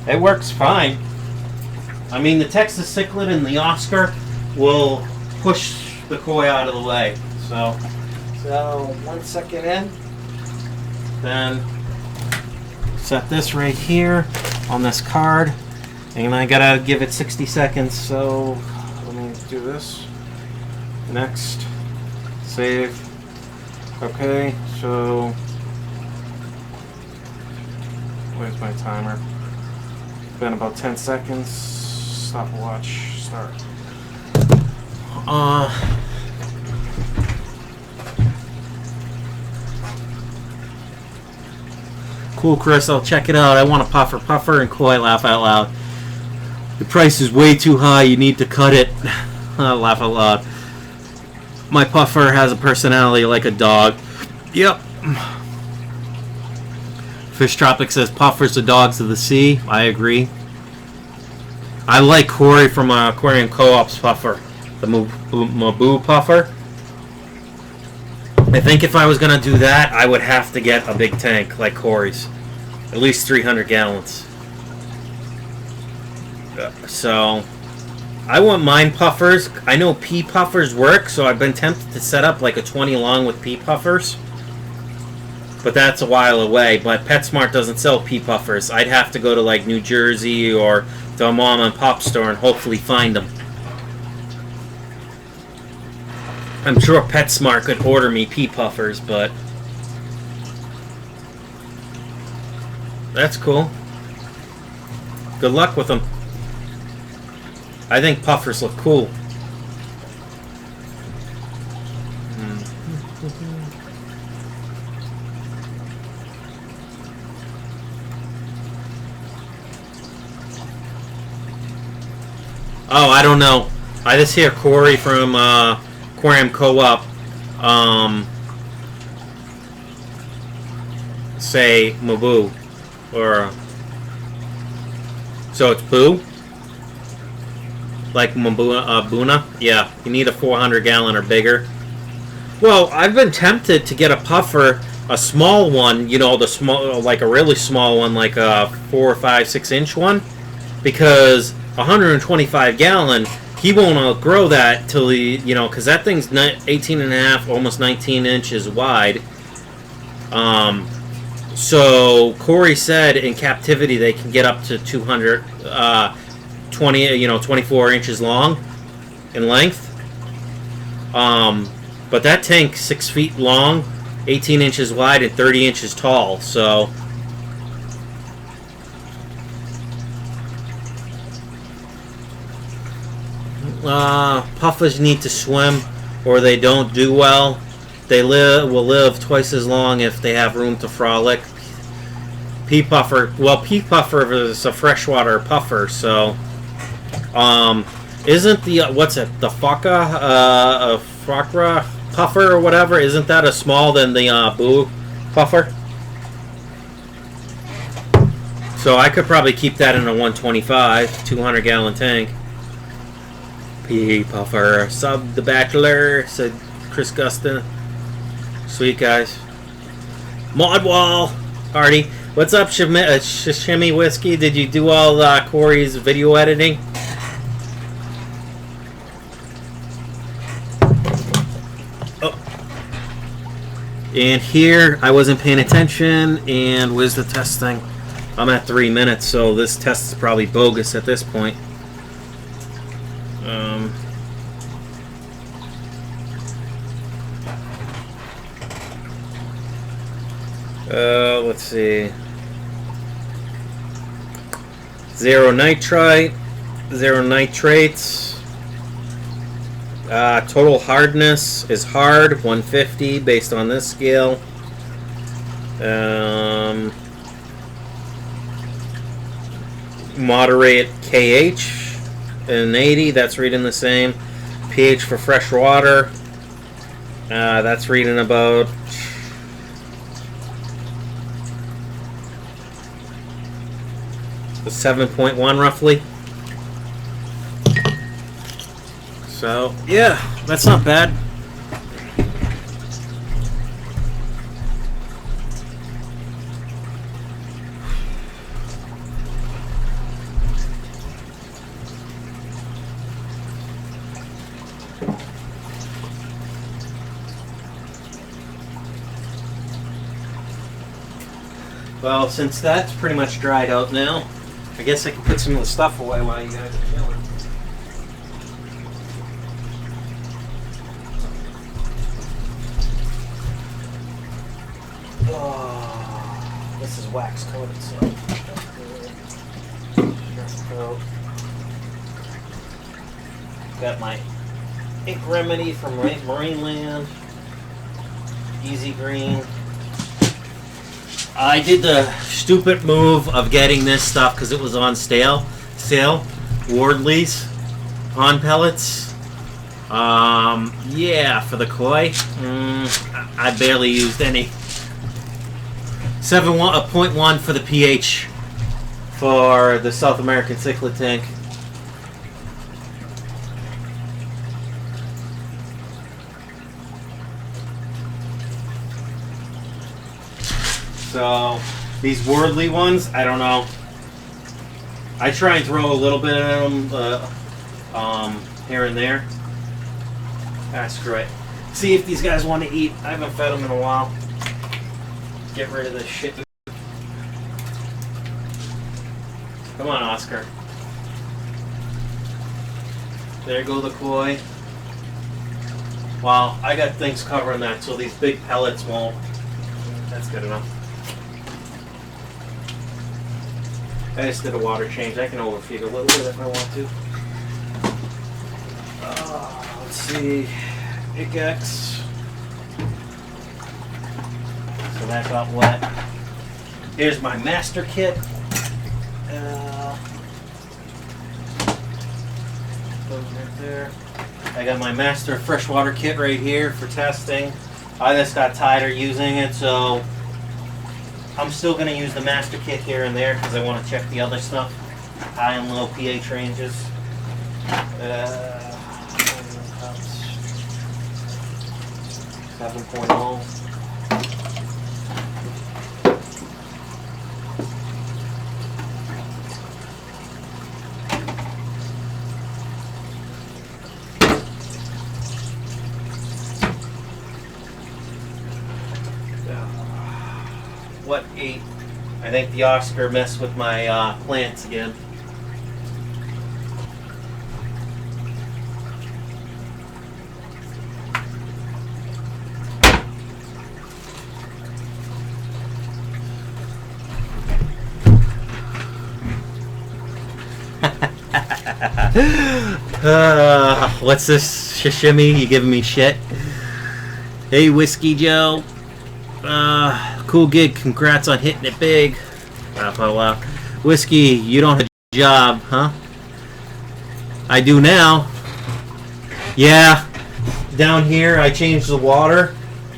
it works fine. I mean, the Texas cichlid and the Oscar will push the koi out of the way. So 1 second in, then set this right here on this card, and I gotta give it 60 seconds. So let me do this. Next, save. Okay, so where's my timer? It's been about 10 seconds. Stopwatch, start. Cool, Chris. I'll check it out. I want a puffer and koi, laugh out loud. The price is way too high. You need to cut it. Laugh out loud. My puffer has a personality like a dog. Yep. Fish Tropic says puffers are dogs of the sea. I agree. I like Corey from Aquarium Co-op's puffer. The Maboo puffer. I think if I was going to do that, I would have to get a big tank like Corey's. At least 300 gallons. So, I want mine puffers. I know pea puffers work, so I've been tempted to set up like a 20 long with pea puffers. But that's a while away. But PetSmart doesn't sell pea puffers. I'd have to go to like New Jersey or to a mom and pop store and hopefully find them. I'm sure PetSmart could order me pea puffers, but that's cool. Good luck with them. I think puffers look cool. Oh, I don't know. I just hear Corey from Aquarium Co-op say Maboo, or so it's Boo, like Buna. Yeah, you need a 400 gallon or bigger. Well, I've been tempted to get a puffer, a small one, you know, the small, like a really small one, like a 4 or 5, 6 inch one, because 125 gallon, he won't outgrow that till he, you know, because that thing's 18 and a half, almost 19 inches wide. So Corey said in captivity they can get up to 24 inches long in length. But that tank's 6 feet long, 18 inches wide, and 30 inches tall. So puffers need to swim, or they don't do well. They will live twice as long if they have room to frolic. Pea puffer, well, pea puffer is a freshwater puffer, so isn't the what's it, the Fakra puffer or whatever? Isn't that a small than the Boo puffer? So I could probably keep that in a 125, 200 gallon tank. Pea puffer, sub the Bachelor, said Chris Gustin. Sweet, guys. Modwall! Artie. What's up, Shimmy Whiskey? Did you do all Corey's video editing? Oh. And here, I wasn't paying attention, and where's the testing? I'm at 3 minutes, so this test is probably bogus at this point. Let's see. 0 nitrite, 0 nitrates. Total hardness is hard, 150 based on this scale. Moderate KH, an 80, that's reading the same. pH for fresh water, that's reading about 7.1 roughly. So yeah, that's not bad. Well, since that's pretty much dried out now, I guess I can put some of the stuff away while you guys are chilling. Oh, this is wax coated, so got my ink remedy from Marineland, Easy Green. I did the stupid move of getting this stuff because it was on sale. Wardley's on pellets. Yeah, for the koi. I barely used any. 0.1 for the pH for the South American Cichlid tank. So these Wardley ones, I don't know. I try and throw a little bit of them here and there. Screw it. See if these guys want to eat. I haven't fed them in a while. Get rid of this shit. Come on, Oscar. There go the koi. Well, I got things covering that, so these big pellets won't. That's good enough. I just did a water change. I can overfeed a little bit if I want to. Let's see. Pickaxe. So that got wet. Here's my master kit. Goes right there. I got my master freshwater kit right here for testing. I just got tired of using it, so I'm still going to use the master kit here and there because I want to check the other stuff. High and low pH ranges. 7.0. What 8? I think the Oscar messed with my plants again. What's this shishimi? You giving me shit? Hey, Whiskey Joe. Cool gig. Congrats on hitting it big. Whiskey, you don't have a job, huh? I do now. Yeah. Down here, I changed the water,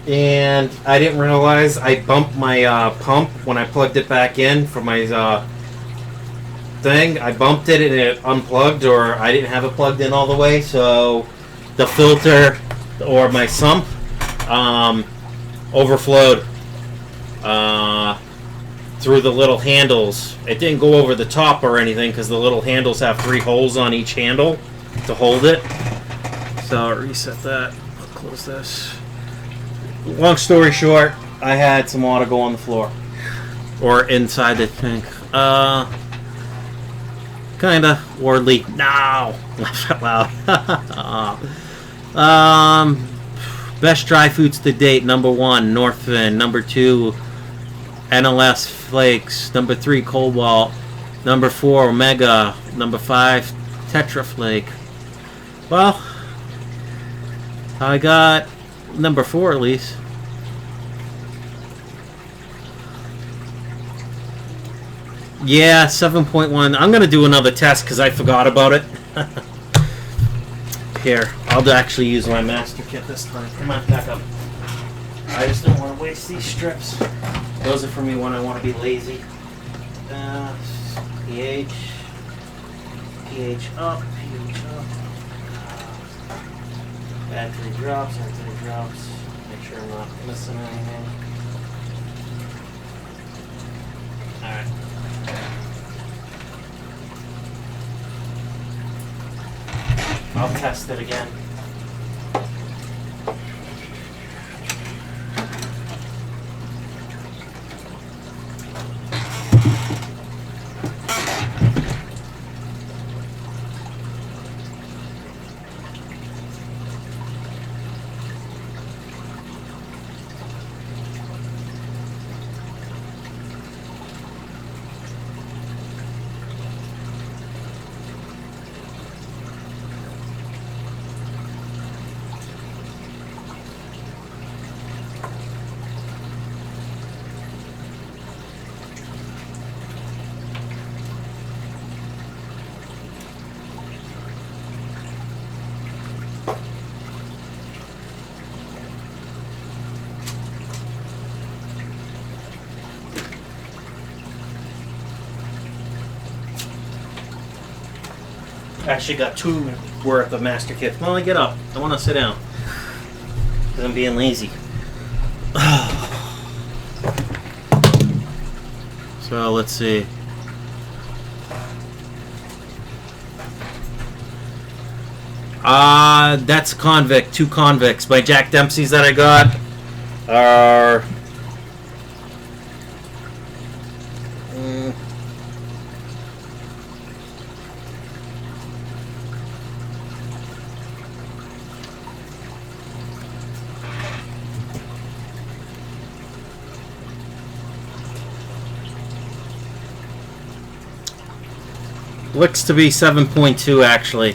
and I didn't realize I bumped my pump when I plugged it back in for my thing. I bumped it and it unplugged, or I didn't have it plugged in all the way, so the filter or my sump overflowed through the little handles. It didn't go over the top or anything because the little handles have 3 holes on each handle to hold it. So I'll reset that. I'll close this. Long story short, I had some water go on the floor or inside the tank. Kinda, or leak. No, laugh out loud. Best dry foods to date: number 1, Northfin; number 2, NLS Flakes; number 3, Cobalt; number 4, Omega; number 5, Tetra Flake. Well, I got number 4 at least. Yeah, 7.1. I'm gonna do another test because I forgot about it. Here, I'll actually use my master kit this time. Come on, back up. I just don't want to waste these strips. Those are for me when I want to be lazy. pH up, pH up. Add 3 drops, add 3 drops. Make sure I'm not missing anything. Alright. I'll test it again. Actually got 2 worth of master kits. Molly, get up. I want to sit down. Because I'm being lazy. So let's see. That's Convict. 2 Convicts. My Jack Dempsey's that I got are... looks to be 7.2 actually.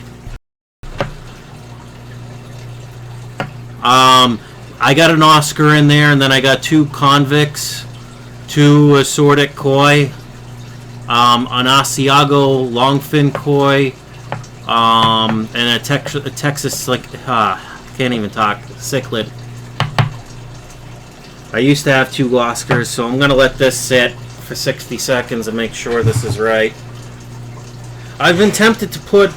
I got an Oscar in there, and then I got 2 Convicts, 2 Assortic Koi, an Asiago Longfin Koi, and a Texas can't even talk, Cichlid. I used to have 2 Oscars, so I'm gonna let this sit for 60 seconds and make sure this is right. I've been tempted to put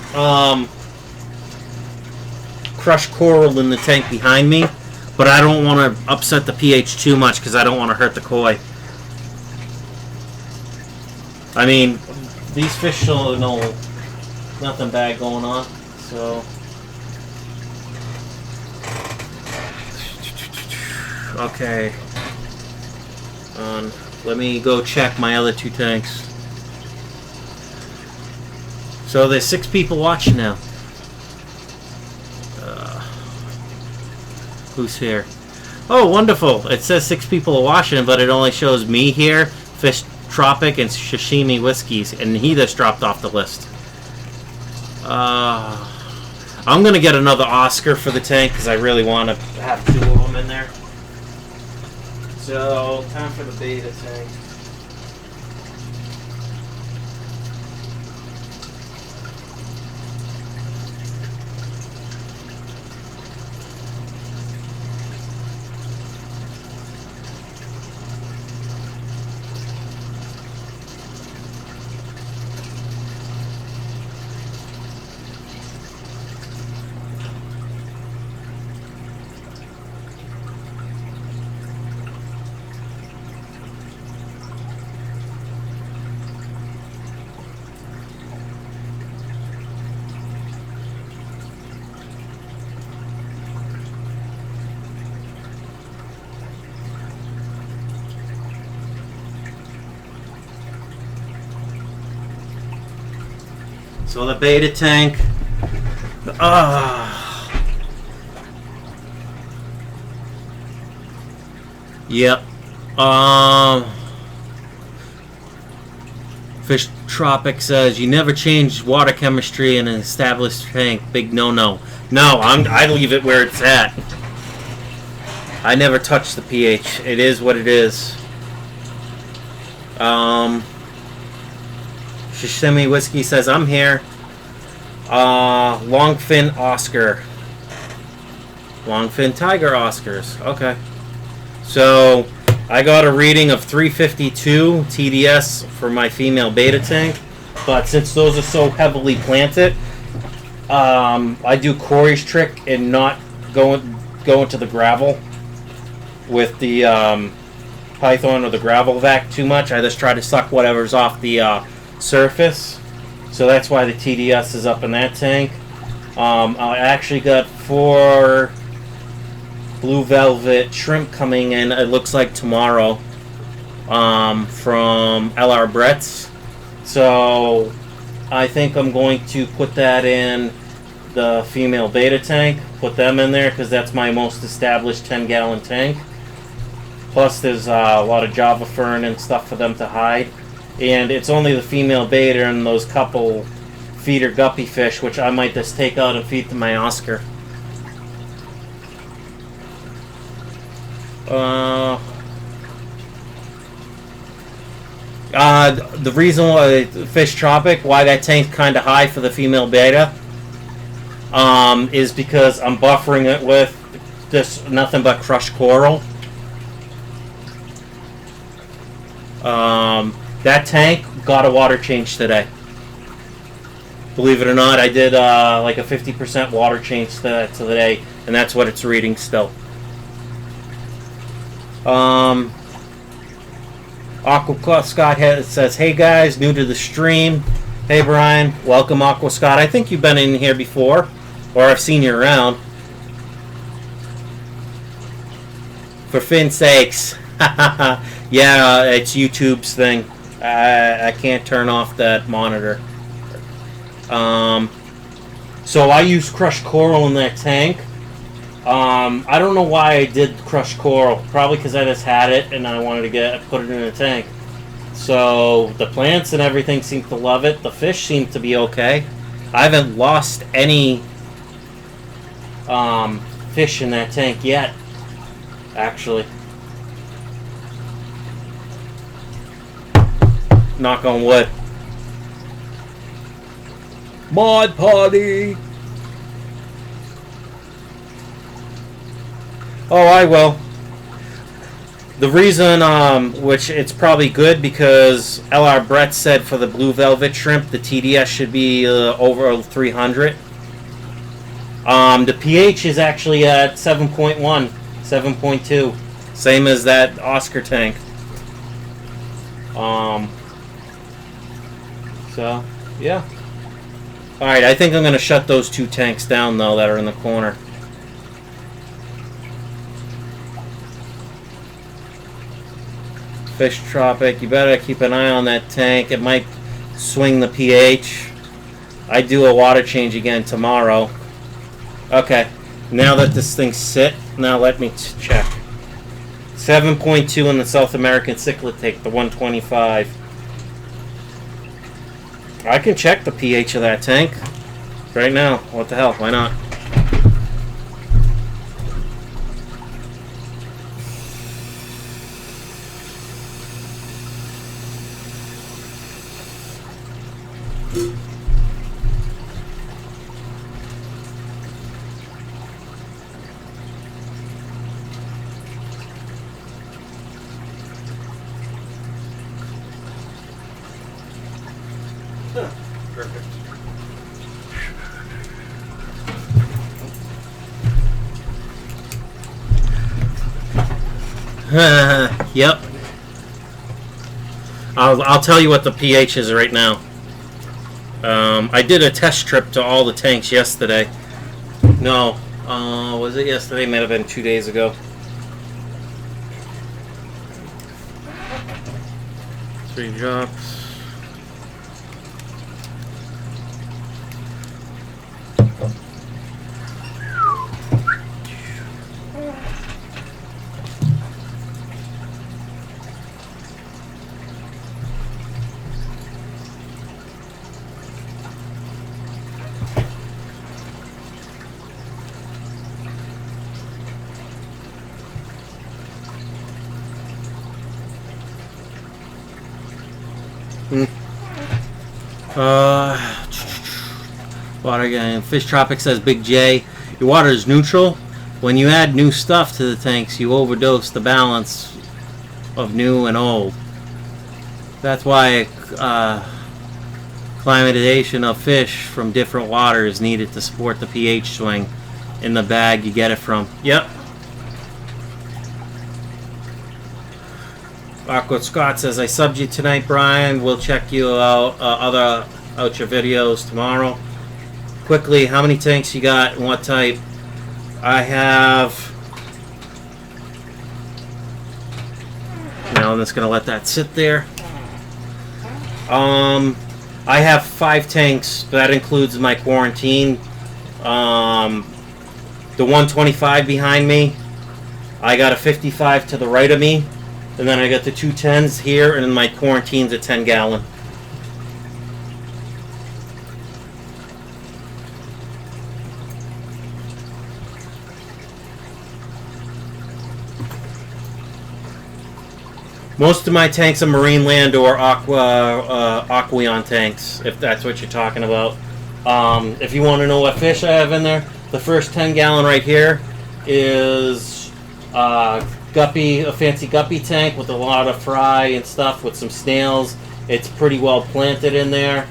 crushed coral in the tank behind me, but I don't want to upset the pH too much because I don't want to hurt the koi. I mean, these fish don't know nothing bad going on, so... Okay. Let me go check my other 2 tanks. So there's 6 people watching now. Who's here? Oh, wonderful. It says 6 people are watching, but it only shows me here, Fish Tropic, and Sashimi Whiskeys, and he just dropped off the list. I'm going to get another Oscar for the tank because I really want to have 2 of them in there. So, time for the beta tank. So the beta tank. Yep. Fish Tropic says you never change water chemistry in an established tank. Big no. No, I leave it where it's at. I never touch the pH. It is what it is. Shishimi Whiskey says I'm here. Longfin Oscar. Longfin Tiger Oscars. Okay. So I got a reading of 352 TDS for my female beta tank, but since those are so heavily planted, I do Corey's trick and not go into the gravel with the Python or the gravel vac too much. I just try to suck whatever's off the surface. So that's why the TDS is up in that tank. I actually got 4 blue velvet shrimp coming in, it looks like tomorrow, from LR Brett's. So I think I'm going to put that in the female beta tank, put them in there because that's my most established 10-gallon tank. Plus there's a lot of Java fern and stuff for them to hide. And it's only the female beta and those couple feeder guppy fish, which I might just take out and feed to my Oscar. The reason why Fish Tropic, why that tank's kind of high for the female beta, is because I'm buffering it with just nothing but crushed coral. That tank got a water change today. Believe it or not, I did like a 50% water change today, and that's what it's reading still. Aqua Scott says, "Hey guys, new to the stream. Hey Brian, welcome Aqua Scott. I think you've been in here before, or I've seen you around." For Finn's sakes, yeah, it's YouTube's thing. I can't turn off that monitor. So I use crushed coral in that tank. I don't know why I did crushed coral. Probably because I just had it and I wanted to put it in a tank. So the plants and everything seem to love it. The fish seem to be okay. I haven't lost any fish in that tank yet, actually. Knock on wood. Mod party! Oh, I will. The reason, which it's probably good because LR Brett said for the blue velvet shrimp, the TDS should be over 300. The pH is actually at 7.1, 7.2, same as that Oscar tank. So, yeah. Alright, I think I'm going to shut those 2 tanks down, though, that are in the corner. Fish Tropic, you better keep an eye on that tank. It might swing the pH. I do a water change again tomorrow. Okay, now that this thing's sit, now let me check. 7.2 in the South American Cichlid tank, the 125. I can check the pH of that tank right now. What the hell? Why not? Perfect. Yep. I'll tell you what the pH is right now. I did a test trip to all the tanks yesterday. No, was it yesterday? Might have been 2 days ago. 3 drops. Water again. Fish Tropic says Big J. Your water is neutral. When you add new stuff to the tanks, you overdose the balance of new and old. That's why climatization of fish from different water is needed to support the pH swing in the bag you get it from. Yep. Aqua Scott says, I subbed you tonight, Brian. We'll check you out, out your videos tomorrow. Quickly, how many tanks you got and what type? I have... Now I'm just going to let that sit there. I have 5 tanks. That includes my quarantine. The 125 behind me. I got a 55 to the right of me. And then I got the 2 10s here, and then my quarantine's a 10-gallon. Most of my tanks are Marineland or Aqueon tanks, if that's what you're talking about. If you want to know what fish I have in there, the first 10-gallon right here is guppy, a fancy guppy tank with a lot of fry and stuff with some snails. It's pretty well planted in there.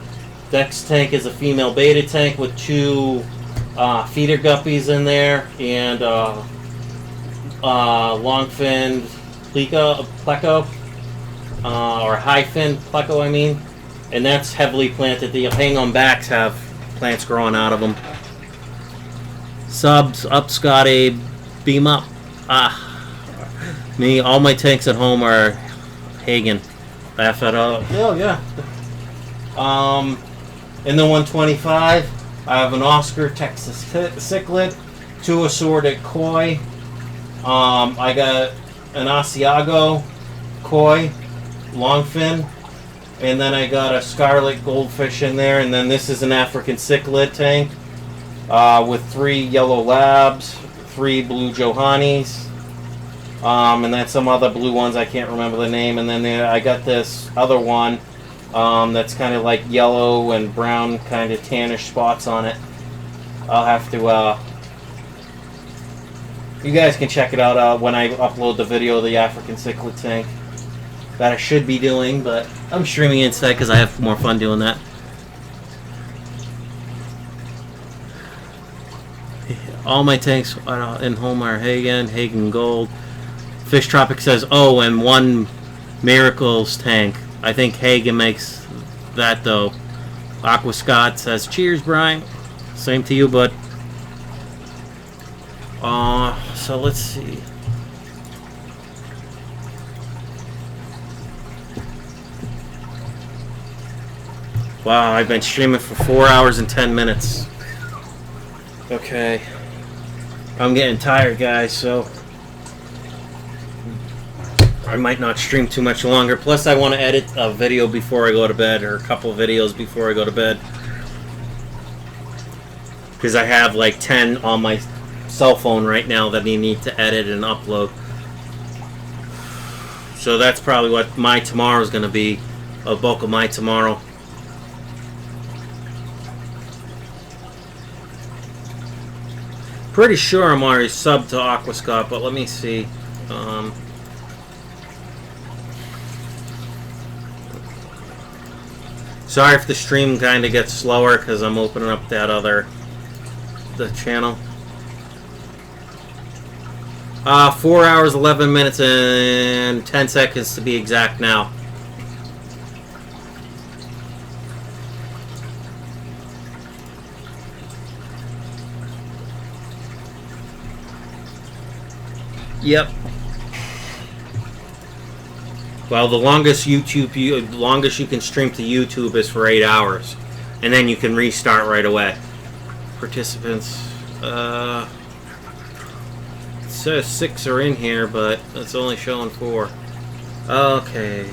Next tank is a female beta tank with 2 feeder guppies in there and long-finned pleco, or high-finned pleco, I mean. And that's heavily planted. The hang-on backs have plants growing out of them. Subs up, Scotty. Beam up. Me, all my tanks at home are Hagen. Laugh at all. Oh, yeah. In the 125, I have an Oscar Texas Cichlid, 2 assorted koi. I got an Asiago koi, longfin, and then I got a scarlet goldfish in there, and then this is an African cichlid tank with 3 yellow labs, 3 blue johannies, and then some other blue ones, I can't remember the name, and then I got this other one that's kind of like yellow and brown kind of tannish spots on it. I'll have to you guys can check it out when I upload the video of the African cichlid tank that I should be doing, but I'm streaming instead because I have more fun doing that. All my tanks in home are Hagen Gold. Fish Tropic says, oh, and 1 Miracles tank. I think Hagen makes that though. Aqua Scott says, cheers, Brian. Same to you, bud. So let's see. Wow, I've been streaming for 4 hours and 10 minutes. Okay. I'm getting tired, guys, so I might not stream too much longer. Plus, I want to edit a video before I go to bed, or a couple videos before I go to bed. Because I have like 10 on my cell phone right now that I need to edit and upload. So that's probably what my tomorrow is going to be, a bulk of my tomorrow. Pretty sure I'm already subbed to Aquascott, but let me see. Sorry if the stream kind of gets slower because I'm opening up that the channel. 4 hours, 11 minutes, and 10 seconds to be exact now. Yep. Well, the longest you can stream to YouTube is for 8 hours, and then you can restart right away. Participants, it says 6 are in here, but it's only showing 4. Okay.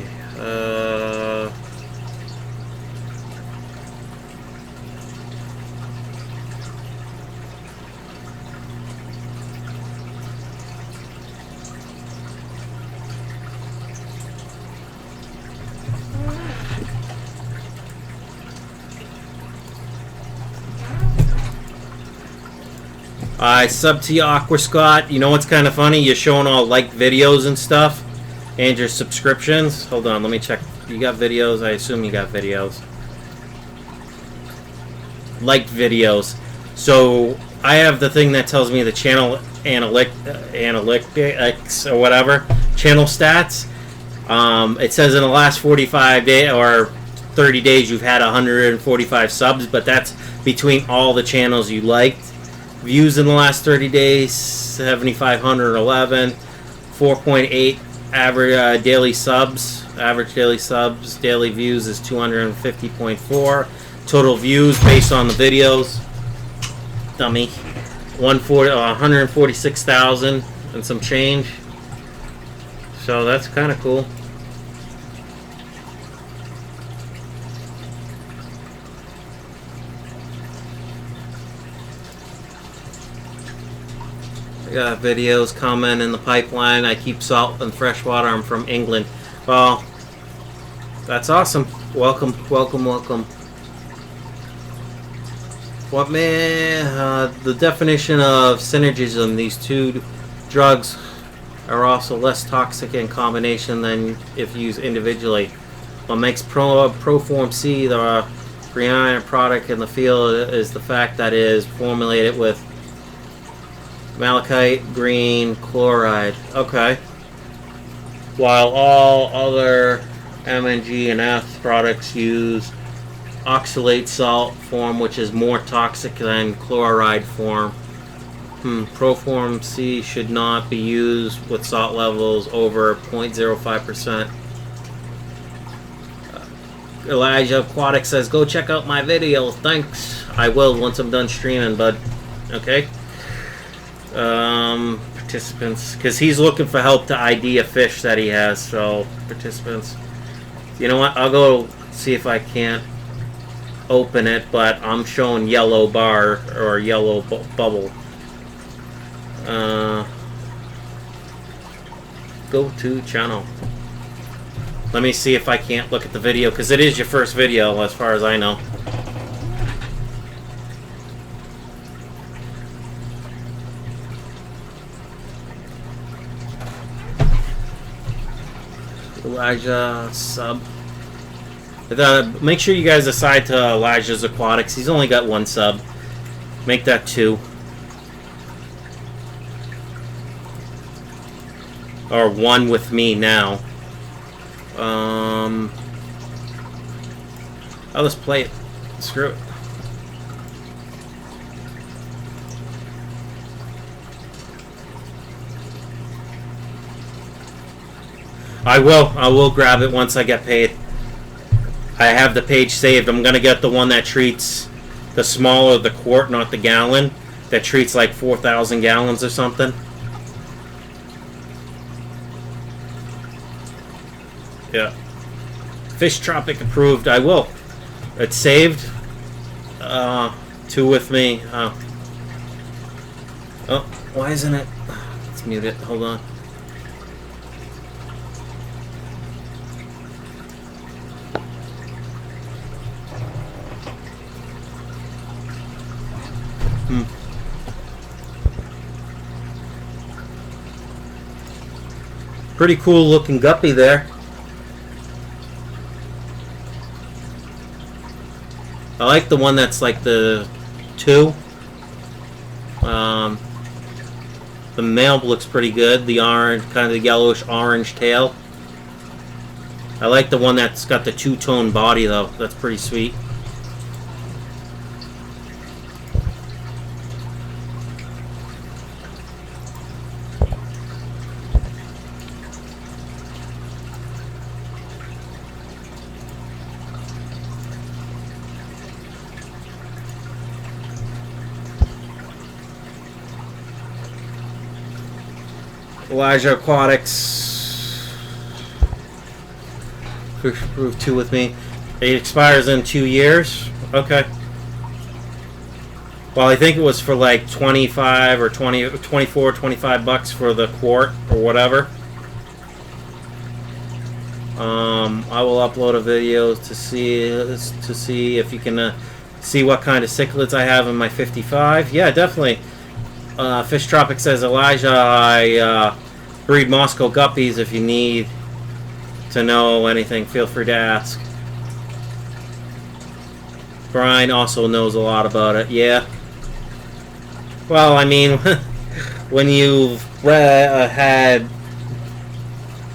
I sub to you, Aquascott. You know what's kind of funny? You're showing all liked videos and stuff, and your subscriptions. Hold on, let me check. You got videos? I assume you got videos. Liked videos. So I have the thing that tells me the channel analytics or whatever, channel stats. It says in the last 45 days or 30 days you've had 145 subs, but that's between all the channels you liked. Views in the last 30 days, 7,511. 4.8 average daily subs. Average daily subs. Daily views is 250.4. Total views based on the videos. Dummy. 146,000 and some change. So that's kind of cool. I got videos coming in the pipeline. I keep salt and freshwater. I'm from England. Well, that's awesome. Welcome, welcome, welcome. What man? The definition of synergism. These two drugs are also less toxic in combination than if used individually. What makes Proform C the preeminent product in the field is the fact that it is formulated with malachite green chloride. Okay. While all other MNG and F products use oxalate salt form, which is more toxic than chloride form. Proform C should not be used with salt levels over 0.05%. Elijah Aquatics says, go check out my video. Thanks. I will once I'm done streaming, bud. Okay. Participants, because he's looking for help to ID a fish that he has. So participants, you know what? I'll go see if I can't open it, but I'm showing yellow bar or yellow bubble. Go to channel. Let me see if I can't look at the video, because it is your first video as far as I know. Elijah sub. Make sure you guys decide to Elijah's Aquatics. He's only got one sub. Make that 2. Or 1 with me now. I'll just play it. Screw it. I will grab it once I get paid. I have the page saved. I'm gonna get the one that treats the smaller the quart, not the gallon. That treats like 4,000 gallons or something. Yeah. Fish Tropic approved. I will. It's saved. 2 with me. Oh, why isn't it? Let's mute it. Hold on. Pretty cool looking guppy there. I like the one that's like the 2. The male looks pretty good. The orange, kind of the yellowish orange tail. I like the one that's got the 2-tone body though. That's pretty sweet. Elijah Aquatics. Fish approved 2 with me. It expires in 2 years. Okay. Well, I think it was for like 25 or 20, 24, 25 bucks for the quart or whatever. I will upload a video to see if you can see what kind of cichlids I have in my 55. Yeah, definitely. Fish Tropic says, Elijah, I breed Moscow guppies. If you need to know anything, feel free to ask. Brian also knows a lot about it. Yeah. Well, I mean, when you've had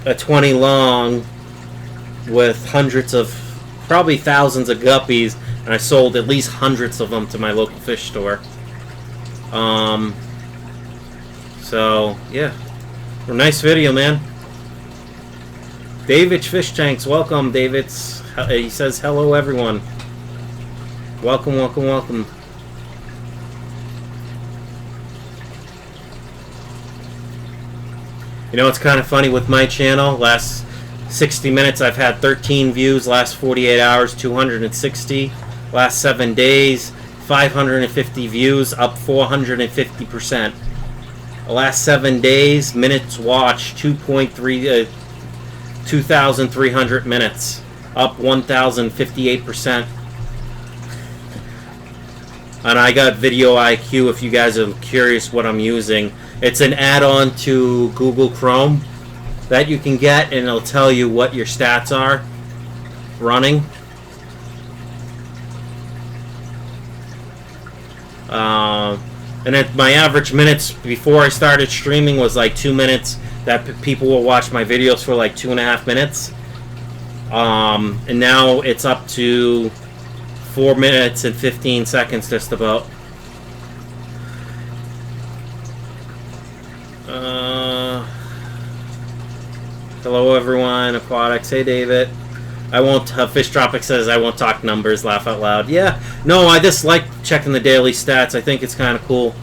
a 20 long with hundreds of, probably thousands of guppies, and I sold at least hundreds of them to my local fish store. So, yeah. Nice video, man. David's Fish Tanks, welcome, David's. He says, hello, everyone. Welcome, welcome, welcome. You know, it's kind of funny with my channel. Last 60 minutes, I've had 13 views. Last 48 hours, 260. Last 7 days, 550 views, up 450%. The last 7 days, minutes watched, 2,300 minutes, up 1,058%. And I got Video IQ if you guys are curious what I'm using. It's an add-on to Google Chrome that you can get, and it'll tell you what your stats are running. And then my average minutes before I started streaming was like 2 minutes. That people will watch my videos for like 2.5 minutes. And now it's up to 4 minutes and 15 seconds just about. Hello everyone, Aquatics. Hey David. I won't, Fish Tropic says I won't talk numbers, laugh out loud. Yeah, no, I just like checking the daily stats. I think it's kind of cool.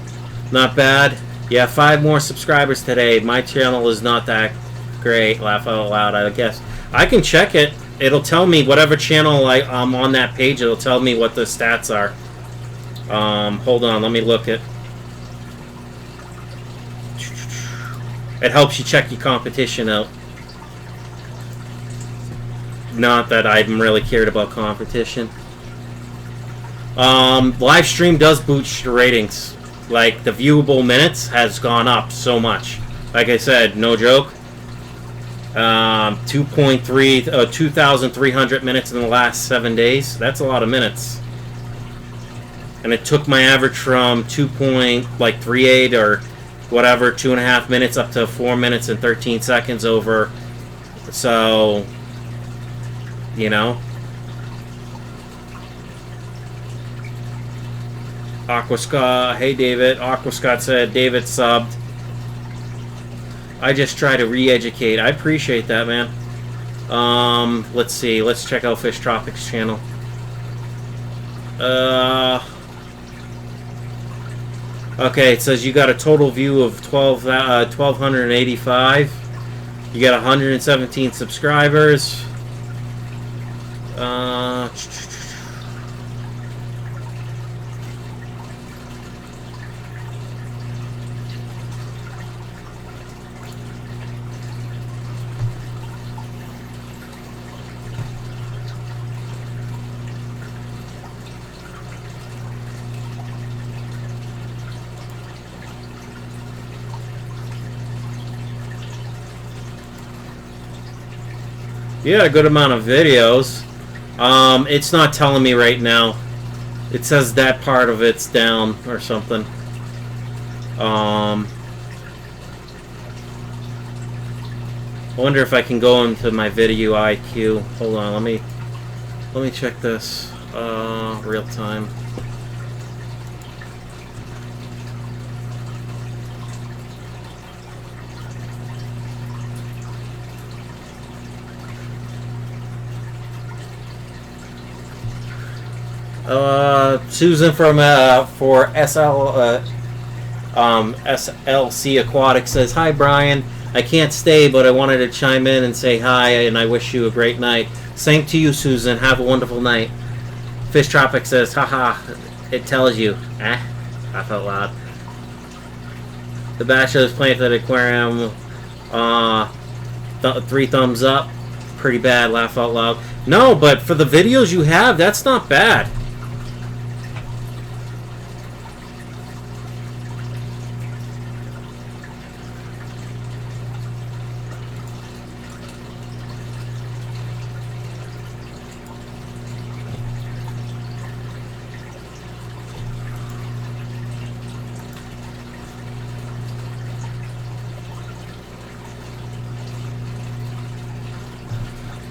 Not bad. Yeah, 5 more subscribers today. My channel is not that great, laugh out loud, I guess. I can check it. It'll tell me whatever channel I'm on that page. It'll tell me what the stats are. Hold on, let me look at. It helps you check your competition out. Not that I'm really cared about competition. Live stream does boost your ratings. Like, the viewable minutes has gone up so much. Like I said, no joke. 2,300 minutes in the last 7 days. That's a lot of minutes. And it took my average from 2.38 or whatever, 2.5 minutes up to 4 minutes and 13 seconds over. So, you know. Aquascott, hey David. Aquascott said David subbed. I just try to re-educate. I appreciate that, man. Let's see. Let's check out Fish Tropics channel. Okay, it says you got a total view of 1,285. You got 117 subscribers. Yeah, a good amount of videos. It's not telling me right now. It says that part of it's down or something. I wonder if I can go into my video IQ. Hold on, let me check this. Real time. Susan from for SLC Aquatics says, hi Brian, I can't stay but I wanted to chime in and say hi and I wish you a great night. Same to you, Susan, have a wonderful night. Fish Tropic says, haha, it tells you. Laugh out loud. The Bachelor's Planted Aquarium, 3 thumbs up. Pretty bad, laugh out loud. No, but for the videos you have, that's not bad.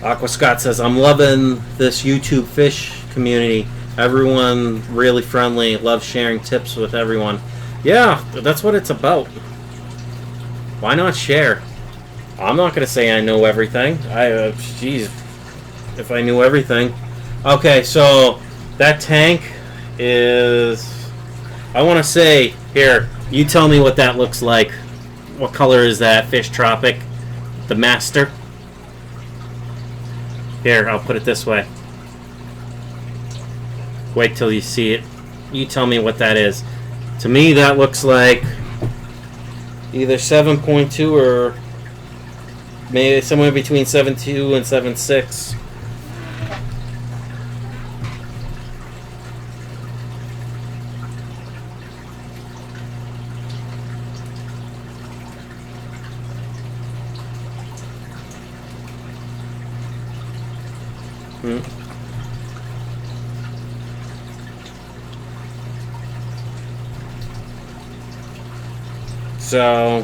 Aqua Scott says, I'm loving this YouTube fish community. Everyone really friendly. Love sharing tips with everyone. Yeah, that's what it's about. Why not share? I'm not going to say I know everything. Jeez, if I knew everything. Okay, so that tank is... I want to say, here, you tell me what that looks like. What color is that? Fish Tropic? The Master? Here, I'll put it this way. Wait till you see it. You tell me what that is. To me, that looks like either 7.2 or maybe somewhere between 7.2 and 7.6. So,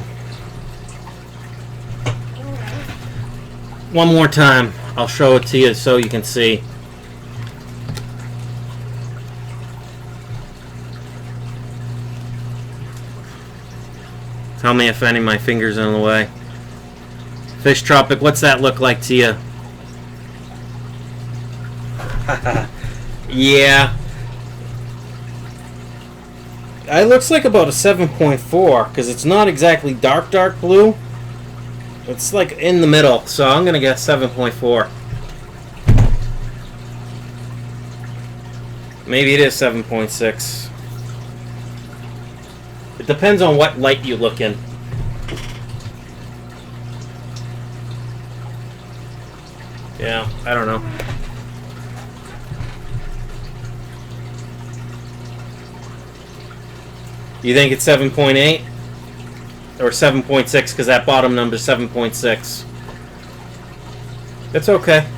one more time, I'll show it to you so you can see. Tell me if any of my fingers are in the way. Fish Tropic, what's that look like to you? Yeah. It looks like about a 7.4 because it's not exactly dark blue. It's like in the middle, so I'm gonna guess 7.4. Maybe it is 7.6. It depends on what light you look in. Yeah, I don't know. You think it's 7.8 or 7.6 because that bottom number is 7.6. That's okay.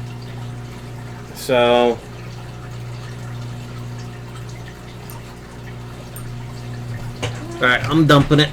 So all right, I'm dumping it.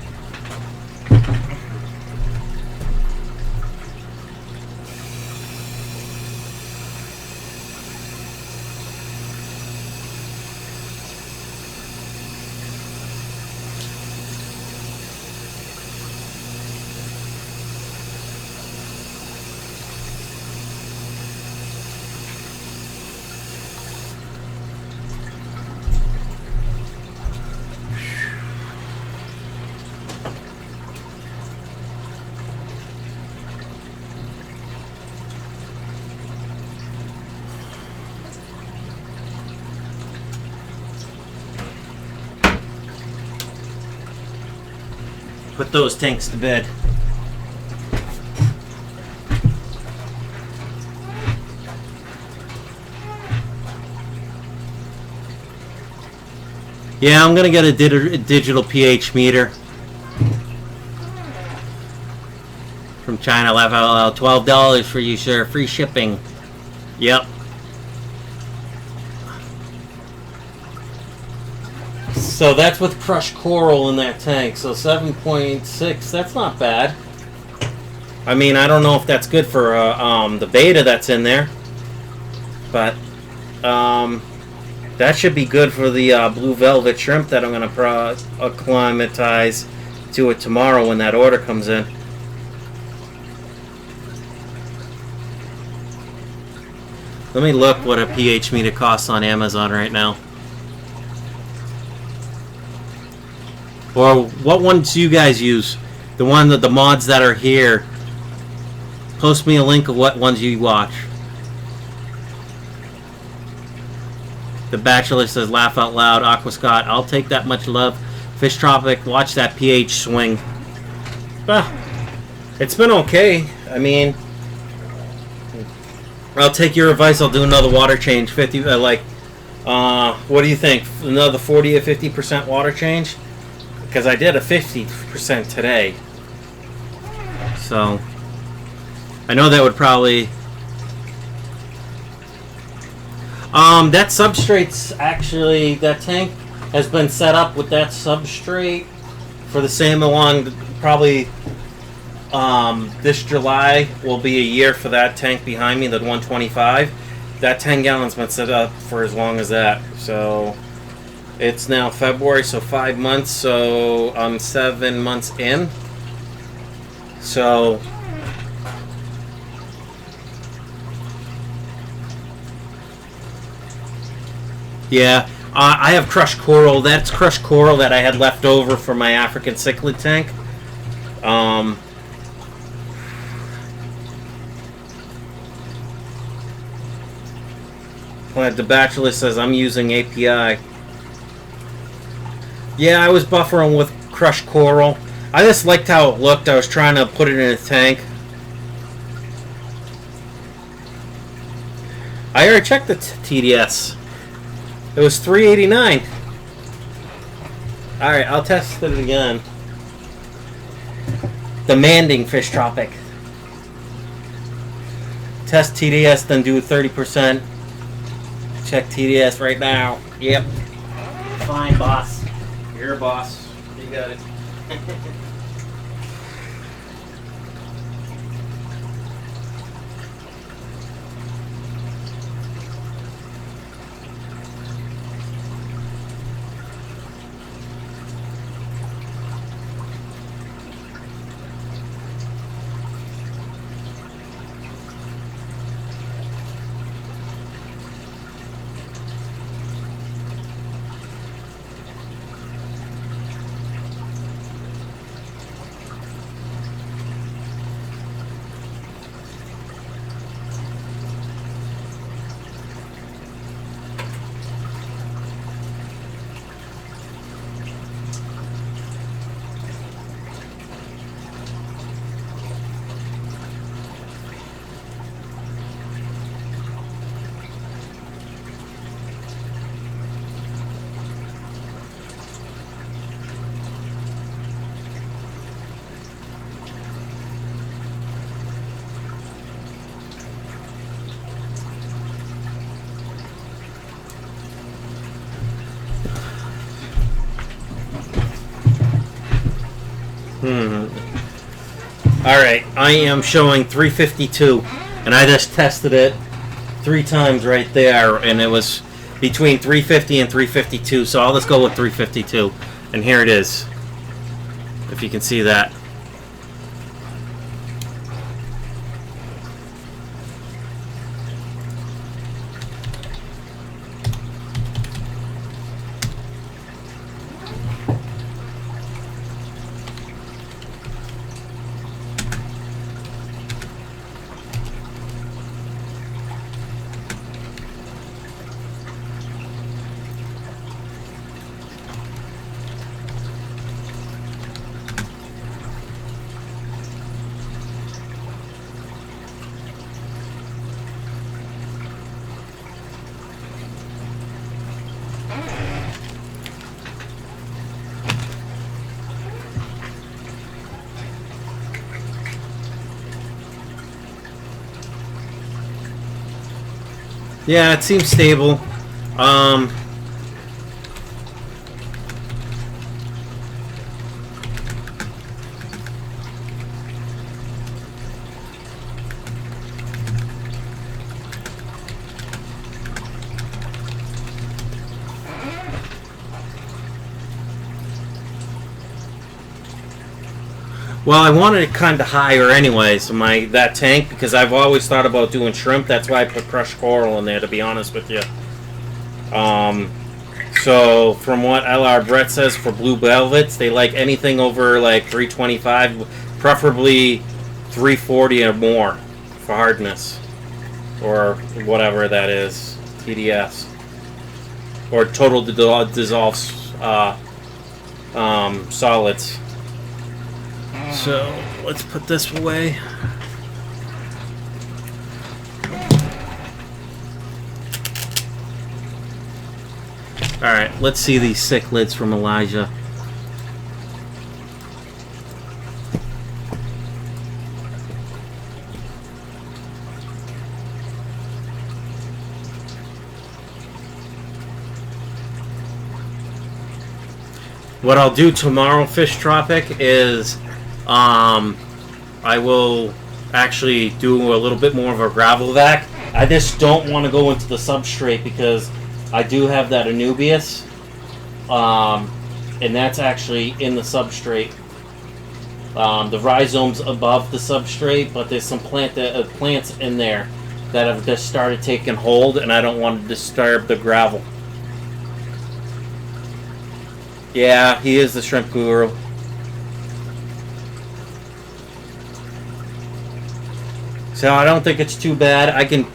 Put those tanks to bed. Yeah, I'm gonna get a digital pH meter from China. Laugh out loud. $12 for you, sir. Free shipping. Yep. So that's with crushed coral in that tank. So 7.6. That's not bad. I mean, I don't know if that's good for the beta that's in there, but that should be good for the blue velvet shrimp that I'm going to acclimatize to it tomorrow when that order comes in. Let me look what a pH meter costs on Amazon right now. Or what ones do you guys use? The one that the mods that are here. Post me a link of what ones you watch. The Bachelor says, laugh out loud. Aqua Scott, I'll take that much love. Fish Tropic, watch that pH swing. It's been okay. I mean, I'll take your advice. I'll do another water change. 50, what do you think? Another 40 or 50% water change? Because I did a 50% today. So, I know that would probably... that substrate's actually... That tank has been set up with that substrate for the same along... Probably This July will be a year for that tank behind me, the 125. That 10 gallons been set up for as long as that. So it's now February, so 5 months. So I'm 7 months in. So yeah, I have crushed coral. That's crushed coral that I had left over from my African cichlid tank. The Bachelor says I'm using API. Yeah, I was buffering with crushed coral. I just liked how it looked. I was trying to put it in a tank. I already checked the TDS. It was 389. Alright, I'll test it again. Demanding Fish Tropic. Test TDS, then do 30%. Check TDS right now. Yep. Fine, boss. You're a boss. You got it. Alright, I am showing 352, and I just tested it 3 times right there, and it was between 350 and 352, so I'll just go with 352, and here it is, if you can see that. Yeah, it seems stable. Well, I wanted it kind of higher anyways, that tank, because I've always thought about doing shrimp. That's why I put crushed coral in there, to be honest with you. So, from what LR Brett says for blue velvets, they like anything over like 325, preferably 340 or more for hardness, or whatever that is, TDS, or total dissolves solids. So, let's put this away. Alright, let's see these cichlids from Elijah. What I'll do tomorrow, Fish Tropic, is I will actually do a little bit more of a gravel vac. I just don't want to go into the substrate because I do have that Anubias, and that's actually in the substrate. The rhizome's above the substrate, but there's some plants in there that have just started taking hold, and I don't want to disturb the gravel. Yeah, he is the shrimp guru. So I don't think it's too bad. I can.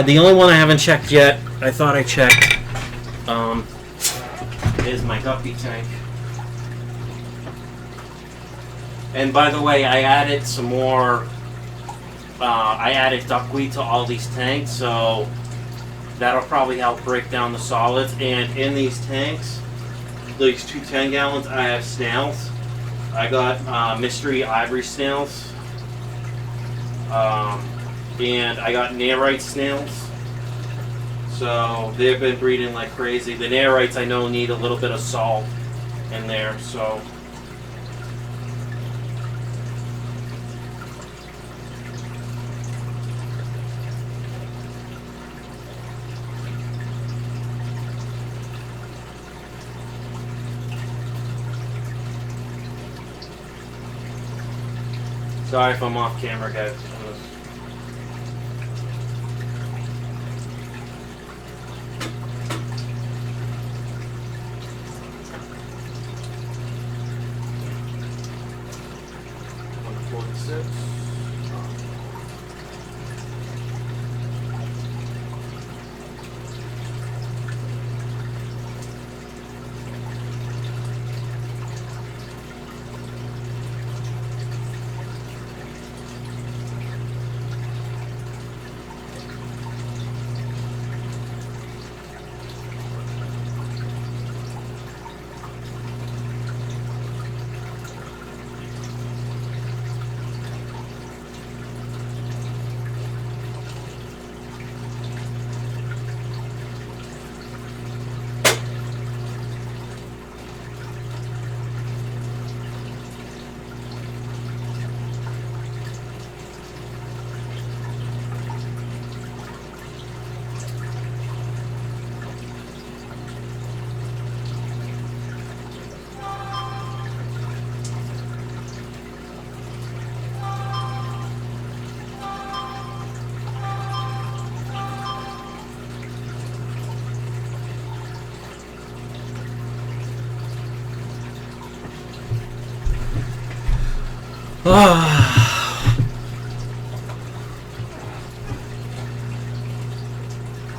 The only one I haven't checked yet, I thought I checked, is my guppy tank. And by the way, I added some more. I added duckweed to all these tanks, so that'll probably help break down the solids. And in these tanks, these 2 10-gallons, I have snails. I got mystery ivory snails. And I got Nerite snails. So they've been breeding like crazy. The Nerites I know need a little bit of salt in there, so. Sorry if I'm off camera, guys.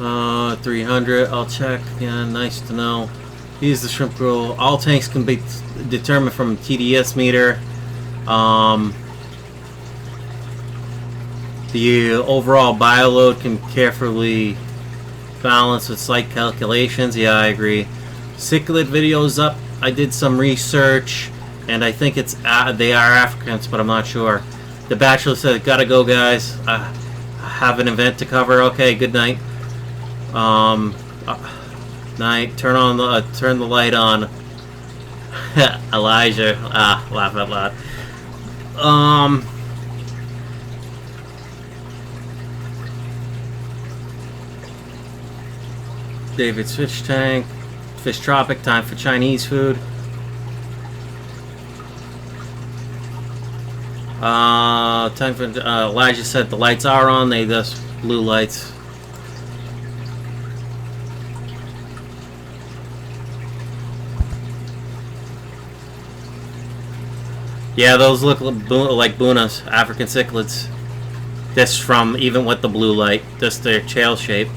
Uh, 300, I'll check. Yeah, nice to know. Use the shrimp grill. All tanks can be determined from TDS meter. The overall bioload can carefully balance with slight calculations. Yeah, I agree. Cichlid video's up. I did some research, and I think it's they are Africans, but I'm not sure. The Bachelor said, "Gotta go, guys. I have an event to cover." Okay, good night. Night. Turn the light on. Elijah. Laugh out loud. David's fish tank. Fish tropic. Time for Chinese food. Time for Elijah said the lights are on. They just blue lights. Yeah, those look like Bunas, African cichlids. Just from, even with the blue light, just their tail shape.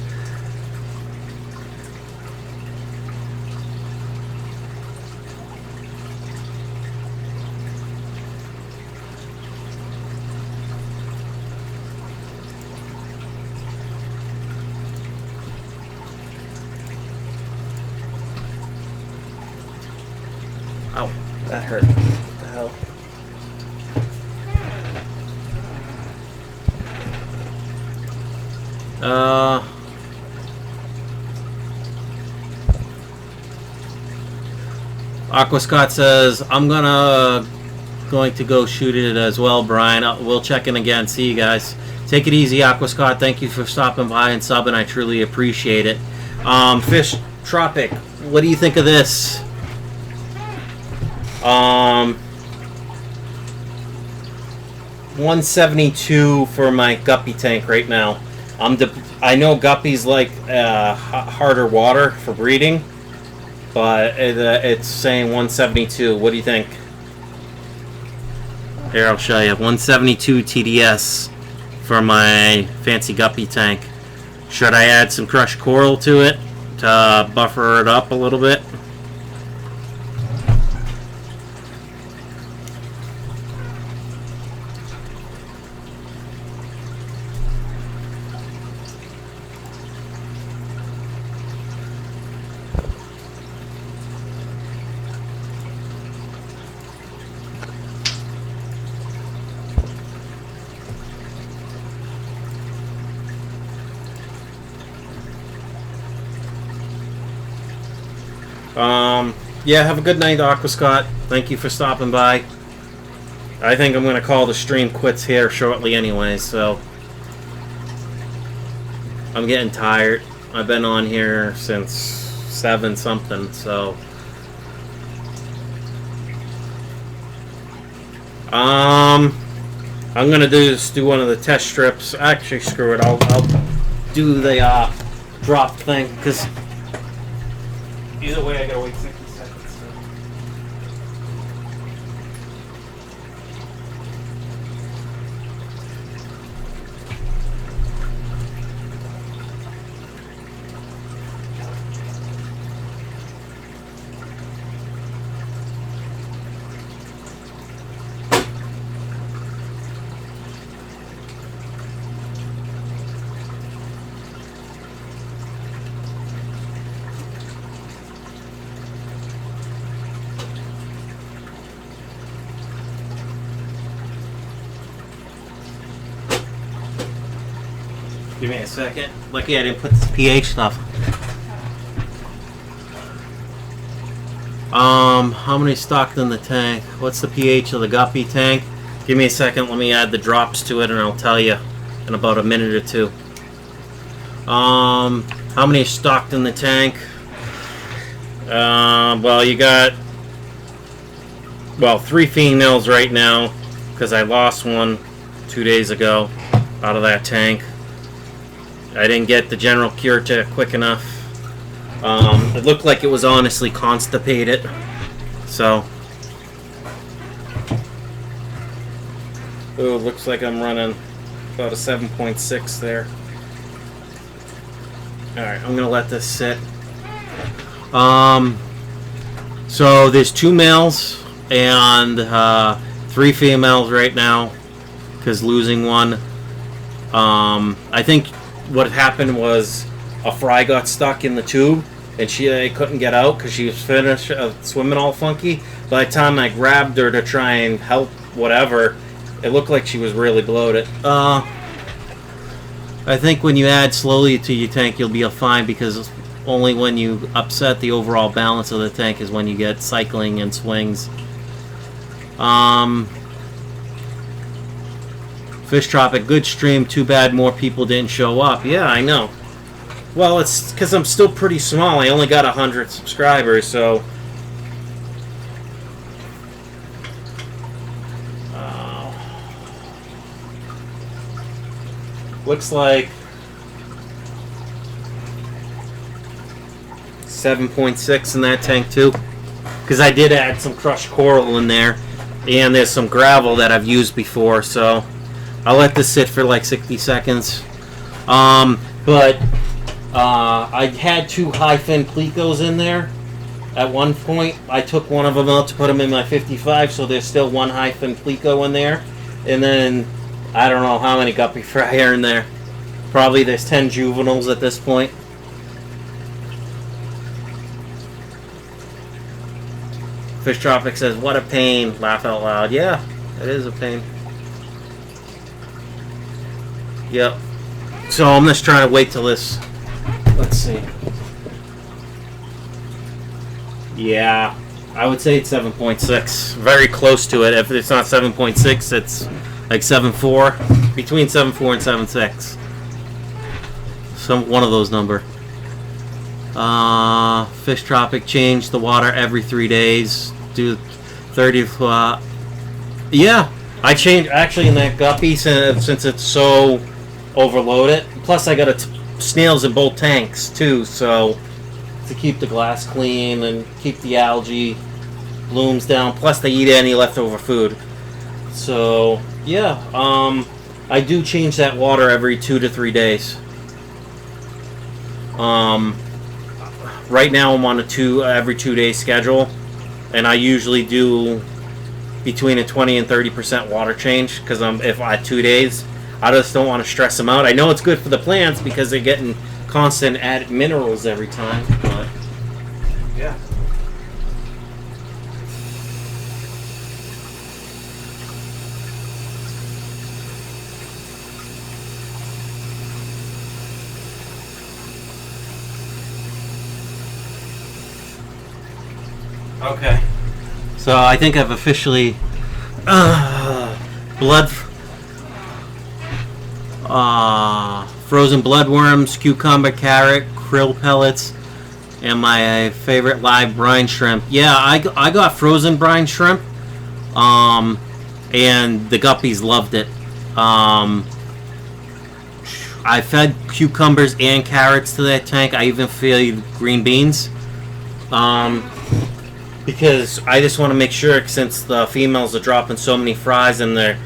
Ow, that hurt. What the hell? Aqua Scott says, I'm gonna going to go shoot it as well, Brian. We'll check in again. See you guys. Take it easy, Aquascott. Thank you for stopping by and subbing. I truly appreciate it. Fish Tropic, what do you think of this? 172 for my guppy tank right now. I know guppies like harder water for breeding, but it's saying 172. What do you think? Here, I'll show you. 172 TDS for my fancy guppy tank. Should I add some crushed coral to it to buffer it up a little bit? Yeah, have a good night, Aquascott. Thank you for stopping by. I think I'm going to call the stream quits here shortly anyway, so I'm getting tired. I've been on here since 7 something, so I'm going to do one of the test strips. Actually, screw it. I'll do the drop thing, because either way I gotta wait 60 seconds. Give me a second. Lucky I didn't put this pH stuff. How many stocked in the tank? What's the pH of the guppy tank? Give me a second. Let me add the drops to it, and I'll tell you in about a minute or two. How many stocked in the tank? Well, you got 3 females right now, because I lost one 2 days ago out of that tank. I didn't get the general cure to it quick enough. It looked like it was honestly constipated. So, ooh, looks like I'm running about a 7.6 there. Alright, I'm gonna let this sit. So there's 2 males and 3 females right now, because losing one. I think what happened was a fry got stuck in the tube, and she couldn't get out because she was finished swimming all funky. By the time I grabbed her to try and help whatever, it looked like she was really bloated. I think when you add slowly to your tank, you'll be fine, because only when you upset the overall balance of the tank is when you get cycling and swings. Fish Tropic, good stream. Too bad more people didn't show up. Yeah, I know. Well, it's because I'm still pretty small. I only got 100 subscribers, so... looks like 7.6 in that tank, too. Because I did add some crushed coral in there. And there's some gravel that I've used before, so... I'll let this sit for like 60 seconds. But I had 2 high fin plecos in there. At one point, I took one of them out to put them in my 55, so there's still 1 high fin pleco in there. And then, I don't know how many guppy fry are in there. Probably there's 10 juveniles at this point. Fish Tropic says, what a pain. Laugh out loud. Yeah, it is a pain. Yep. So I'm just trying to wait till this. Let's see. Yeah. I would say it's 7.6. Very close to it. If it's not 7.6, it's like 7.4. Between 7.4 and 7.6. One of those number. Fish Tropic change the water every 3 days. Do 30. Yeah, I changed actually in that guppy since it's so overloaded. Plus, I got snails in both tanks too, so to keep the glass clean and keep the algae blooms down. Plus, they eat any leftover food. So yeah, I do change that water every 2 to 3 days. Right now I'm on a every 2 day schedule, and I usually do between a 20 and 30% water change because if I 2 days, I just don't want to stress them out. I know it's good for the plants because they're getting constant added minerals every time, but yeah. Okay. So I think I've officially frozen bloodworms, cucumber, carrot, krill pellets, and my favorite live brine shrimp. Yeah, I got frozen brine shrimp, and the guppies loved it. I fed cucumbers and carrots to that tank. I even fed green beans. Because I just want to make sure, since the females are dropping so many fries and they're,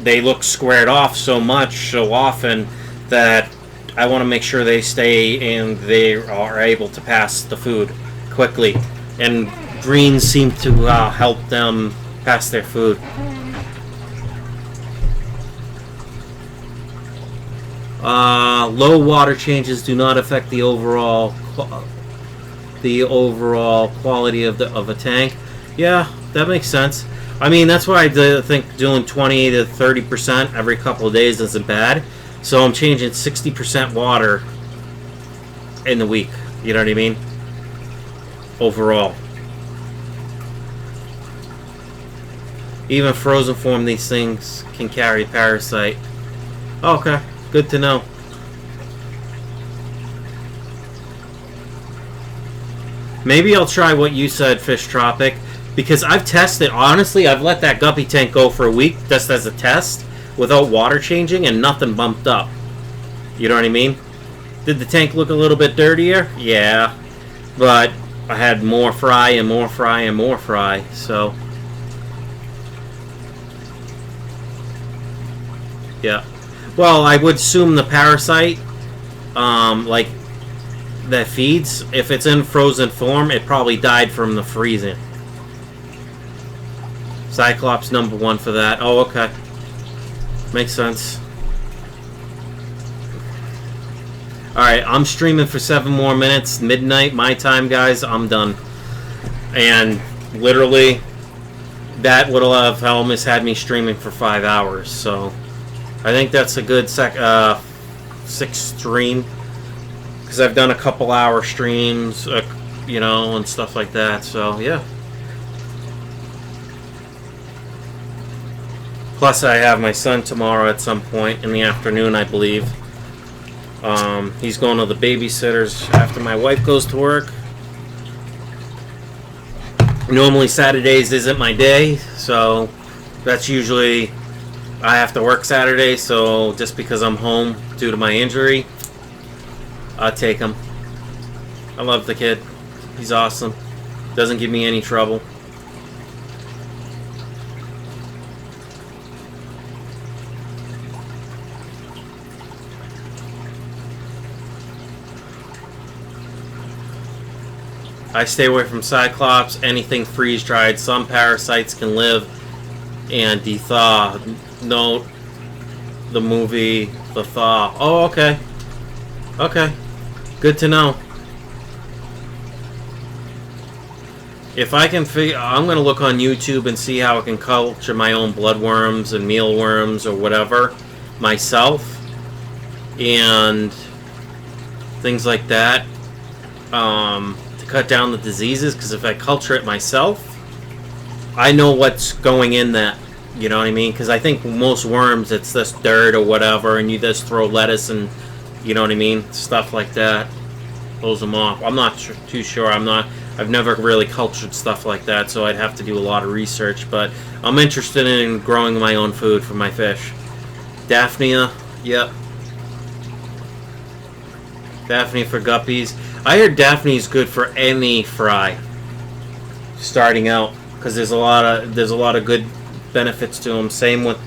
they look squared off so often, that I want to make sure they stay and they are able to pass the food quickly. And greens seem to help them pass their food. Low water changes do not affect the overall quality of a tank. Yeah, that makes sense. I mean, that's why I think doing 20 to 30% every couple of days isn't bad. So I'm changing 60% water in the week. You know what I mean? Overall. Even frozen form, these things can carry parasite. Okay, good to know. Maybe I'll try what you said, Fish Tropic, because I've tested. Honestly, I've let that guppy tank go for a week just as a test without water changing, and nothing bumped up. You know what I mean? Did the tank look a little bit dirtier? Yeah, but I had more fry and more fry and more fry, so yeah. Well, I would assume the parasite, like that feeds, if it's in frozen form, it probably died from the freezing. Cyclops #1 for that. Oh, okay. Makes sense. Alright, I'm streaming for 7 more minutes. Midnight, my time, guys. I'm done. And literally, that would have almost had me streaming for 5 hours. So, I think that's a good 6th stream. Because I've done a couple hour streams, and stuff like that. So, yeah. Plus, I have my son tomorrow at some point in the afternoon, I believe. He's going to the babysitters after my wife goes to work. Normally, Saturdays isn't my day, so that's usually I have to work Saturday. So, just because I'm home due to my injury, I'll take him. I love the kid. He's awesome. Doesn't give me any trouble. I stay away from Cyclops, anything freeze-dried. Some parasites can live and de-thaw. Note the movie The Thaw. Oh, okay. Okay. Good to know. If I can figure... I'm going to look on YouTube and see how I can culture my own bloodworms and mealworms or whatever myself. And things like that. To cut down the diseases, because if I culture it myself, I know what's going in that. You know what I mean? Because I think most worms, it's this dirt or whatever, and you just throw lettuce and, you know what I mean, stuff like that. Close them off. I'm not too sure. I've never really cultured stuff like that, so I'd have to do a lot of research. But I'm interested in growing my own food for my fish. Daphnia, yep. Daphnia for guppies. I heard Daphne is good for any fry. Starting out, because there's a lot of good benefits to them. Same with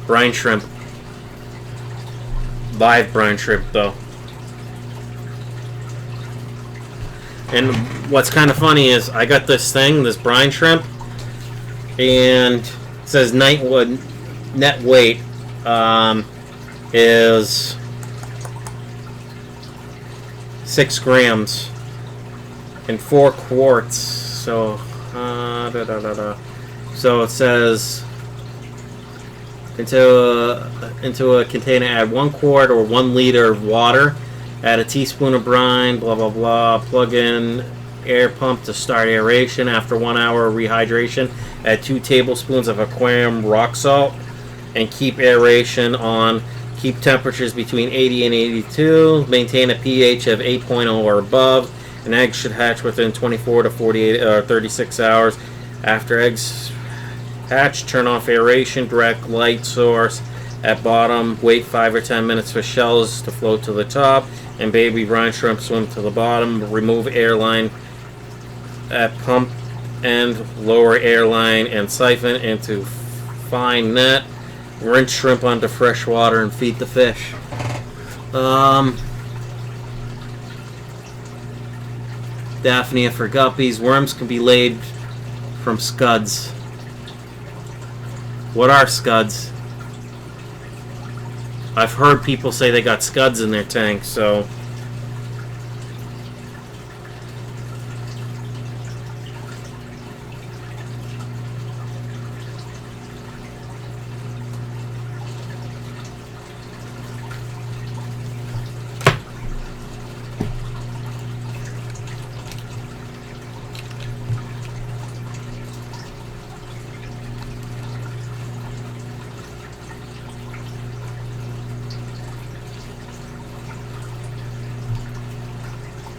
brine shrimp. Live brine shrimp though. And what's kind of funny is I got this brine shrimp, and it says net weight is 6 grams in 4 quarts. So so it says into a container, add 1 quart or 1 liter of water, add a teaspoon of brine, blah blah blah, plug in air pump to start aeration. After 1 hour of rehydration, add 2 tablespoons of aquarium rock salt and keep aeration on. Keep temperatures between 80 and 82. Maintain a pH of 8.0 or above. An egg should hatch within 24 to 48 or 36 hours. After eggs hatch, turn off aeration, direct light source at bottom. Wait 5 or 10 minutes for shells to float to the top, and baby brine shrimp swim to the bottom. Remove airline at pump end, lower airline and siphon into fine net. Rinse shrimp onto fresh water and feed the fish. Daphnia for guppies. Worms can be laid from scuds. What are scuds? I've heard people say they got scuds in their tank, so...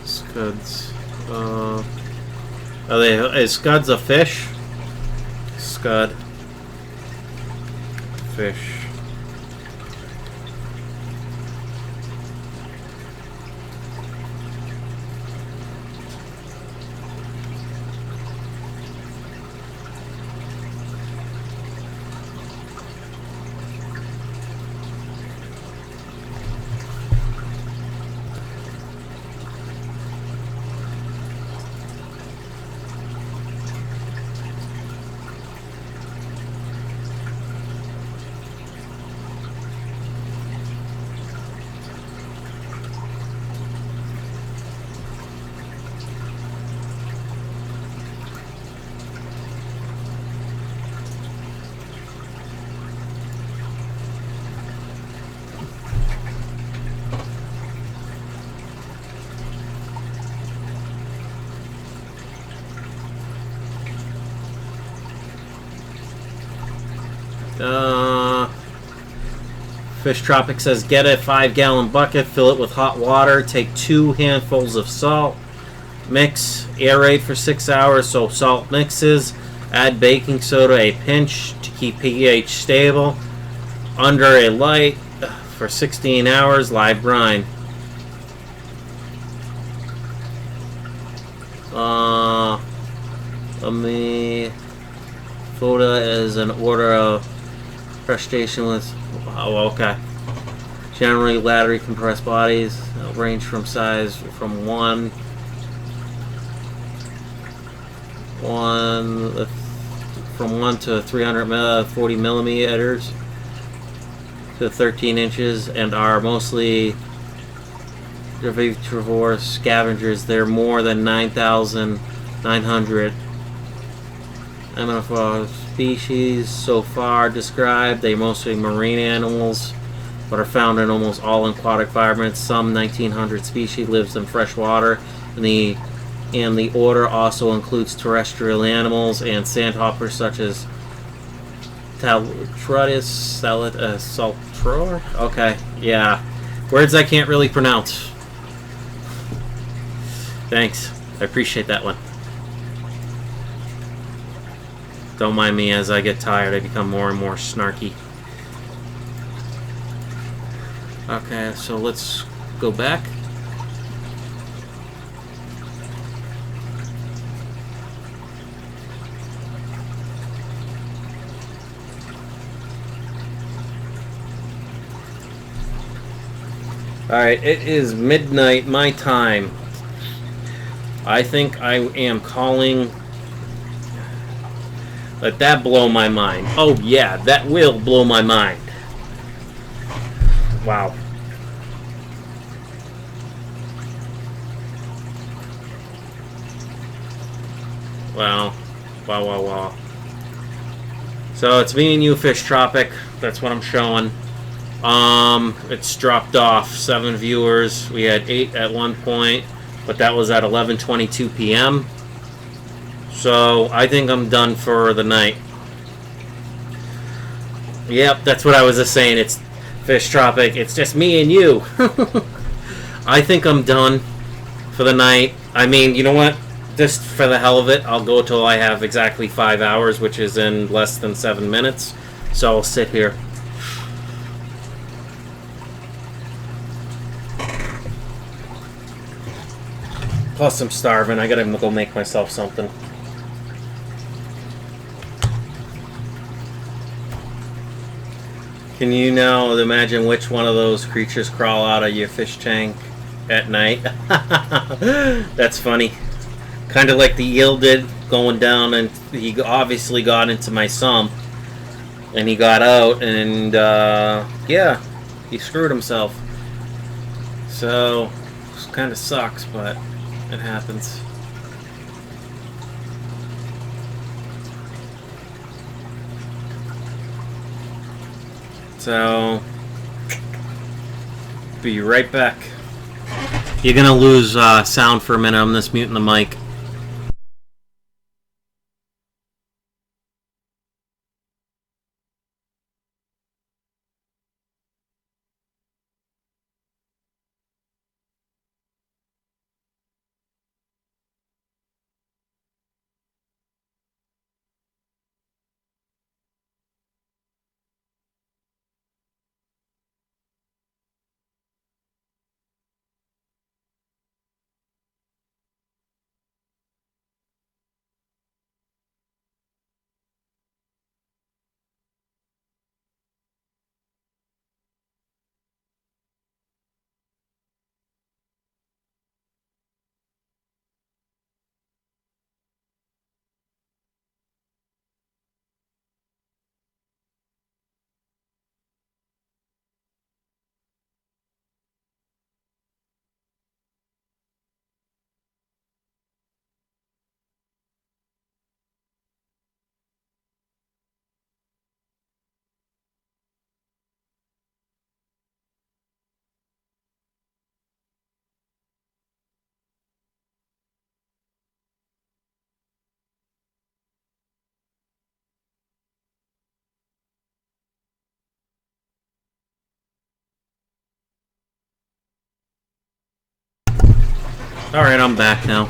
Scuds. Is scuds a fish? Scud. Fish. Fish Tropic says, get a 5-gallon bucket, fill it with hot water, take 2 handfuls of salt, mix, aerate for 6 hours so salt mixes, add baking soda a pinch to keep pH stable, under a light for 16 hours, live brine. Let me photo is an order of crustacean with, oh, okay. Generally laterally compressed bodies range from size from 1 to 340 millimeters to 13 inches and are mostly herbivorous scavengers. They're more than 9,900 amphibia species so far described. They're mostly marine animals, but are found in almost all aquatic environments. Some 1,900 species lives in fresh water in the and the order also includes terrestrial animals and sandhoppers such as Taltrutis, Saltwater. Okay, yeah. Words I can't really pronounce. Thanks. I appreciate that one. Don't mind me as I get tired. I become more and more snarky. Okay, so let's go back. Alright, it is midnight my time. I think I am calling... Let that blow my mind. Oh yeah, that will blow my mind. Wow. Wow. Wow, wow, wow. So it's me and you, Fish Tropic. That's what I'm showing. It's dropped off 7 viewers. We had 8 at one point, but that was at 11:22 p.m. So I think I'm done for the night. Yep, that's what I was just saying. It's Fish Tropic. It's just me and you. I think I'm done for the night. I mean, you know what? Just for the hell of it, I'll go till I have exactly 5 hours, which is in less than 7 minutes. So I'll sit here. Plus, I'm starving. I gotta go make myself something. Can you now imagine which one of those creatures crawl out of your fish tank at night? That's funny. Kind of like the eel did going down, and he obviously got into my sump. And he got out, and yeah, he screwed himself. So, it kind of sucks, but it happens. So, be right back. You're gonna lose sound for a minute. I'm just muting the mic. Alright, I'm back now.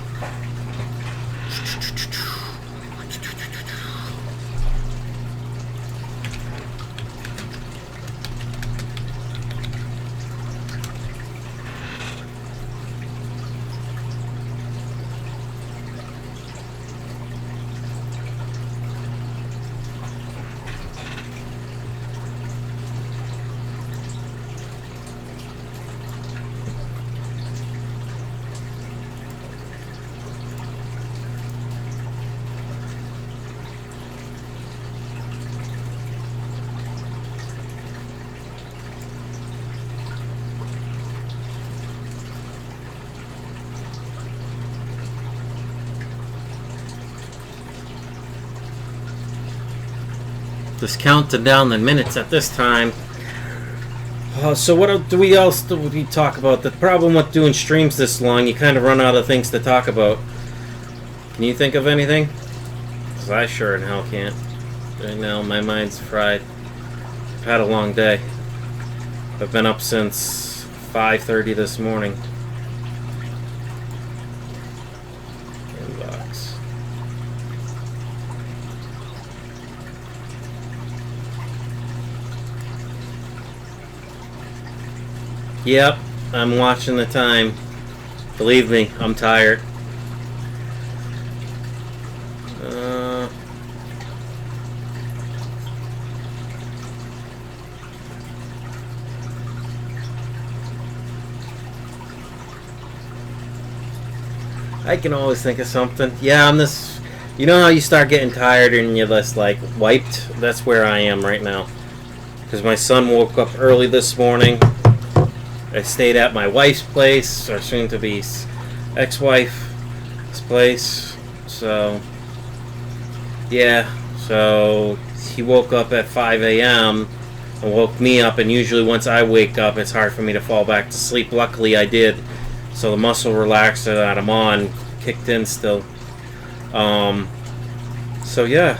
Just counting down the minutes at this time. So what else do we talk about? The problem with doing streams this long, you kind of run out of things to talk about. Can you think of anything? Because I sure in hell can't. Right now, my mind's fried. I've had a long day. I've been up since 5:30 this morning. Inbox. Yep, I'm watching the time. Believe me, I'm tired. I can always think of something. Yeah, I'm this. You know how you start getting tired and you're just like wiped? That's where I am right now. Because my son woke up early this morning. I stayed at my wife's place, or soon to be ex-wife's place. So, yeah. So he woke up at 5 a.m. and woke me up. And usually once I wake up, it's hard for me to fall back to sleep. Luckily, I did. So the muscle relaxer that I'm on kicked in still. So yeah.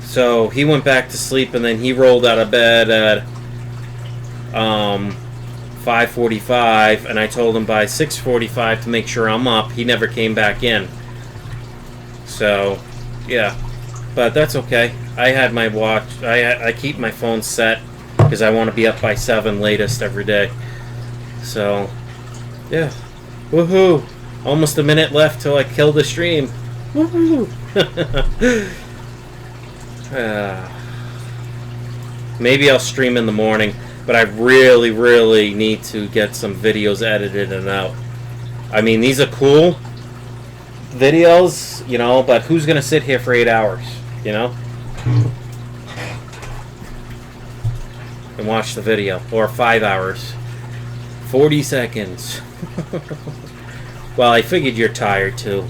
So he went back to sleep and then he rolled out of bed at 5:45, and I told him by 6:45 to make sure I'm up. He never came back in. So yeah. But that's okay. I had my watch. I keep my phone set because I want to be up by 7 latest every day. So yeah. Woohoo! Almost a minute left till I kill the stream. Woohoo! Maybe I'll stream in the morning, but I really, really need to get some videos edited and out. I mean, these are cool videos, you know, but who's going to sit here for 8 hours, you know? And watch the video. Or 5 hours. 40 seconds. Well, I figured you're tired too.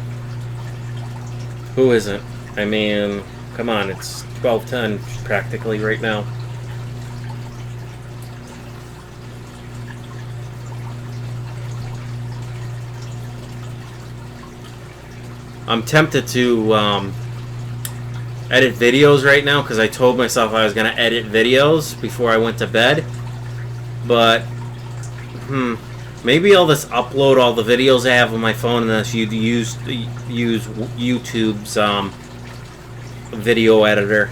Who isn't? I mean, come on, it's 12:10 practically right now. I'm tempted to edit videos right now because I told myself I was going to edit videos before I went to bed. But, maybe I'll just upload all the videos I have on my phone and then use YouTube's video editor.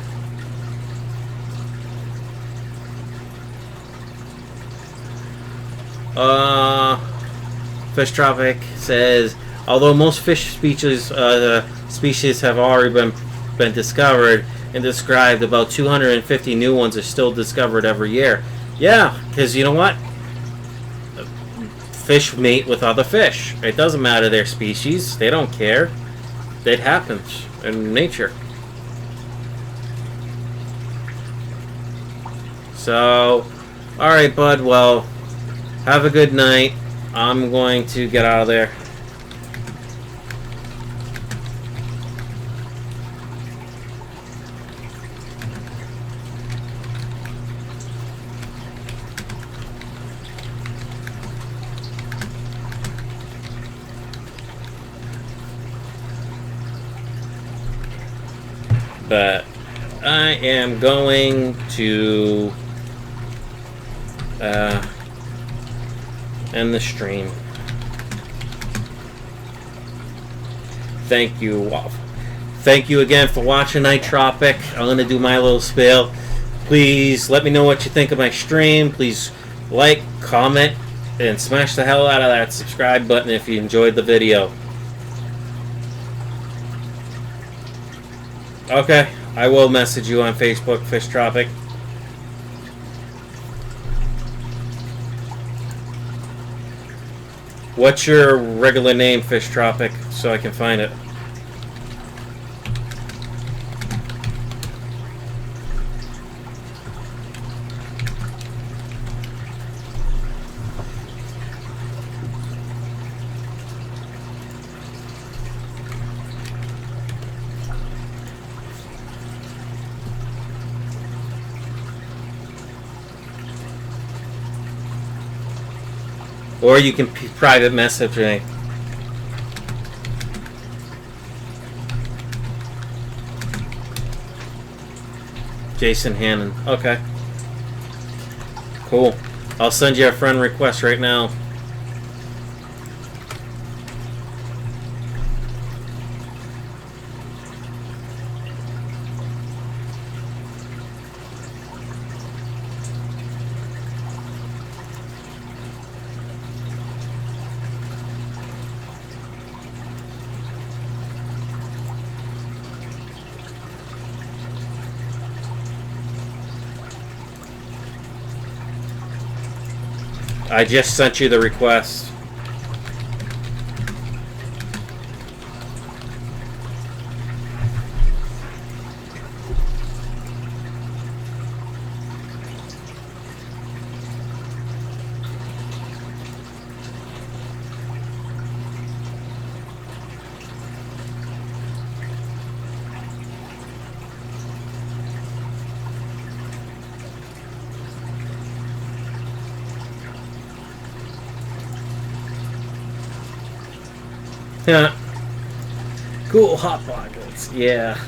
Fish Tropic says, although most fish species have already been discovered and described, about 250 new ones are still discovered every year. Yeah, because you know what? Fish mate with other fish. It doesn't matter their species. They don't care. It happens in nature. So, alright, bud. Well, have a good night. I'm going to get out of there. But I am going to end the stream. Thank you. Thank you again for watching Night Tropic. I'm going to do my little spiel. Please let me know what you think of my stream. Please like, comment, and smash the hell out of that subscribe button if you enjoyed the video. Okay, I will message you on Facebook, Fish Tropic. What's your regular name, Fish Tropic, so I can find it? Or you can private message me. Jason Hannon. Okay. Cool. I'll send you a friend request right now. I just sent you the request. Yeah. Cool hot pockets. Yeah.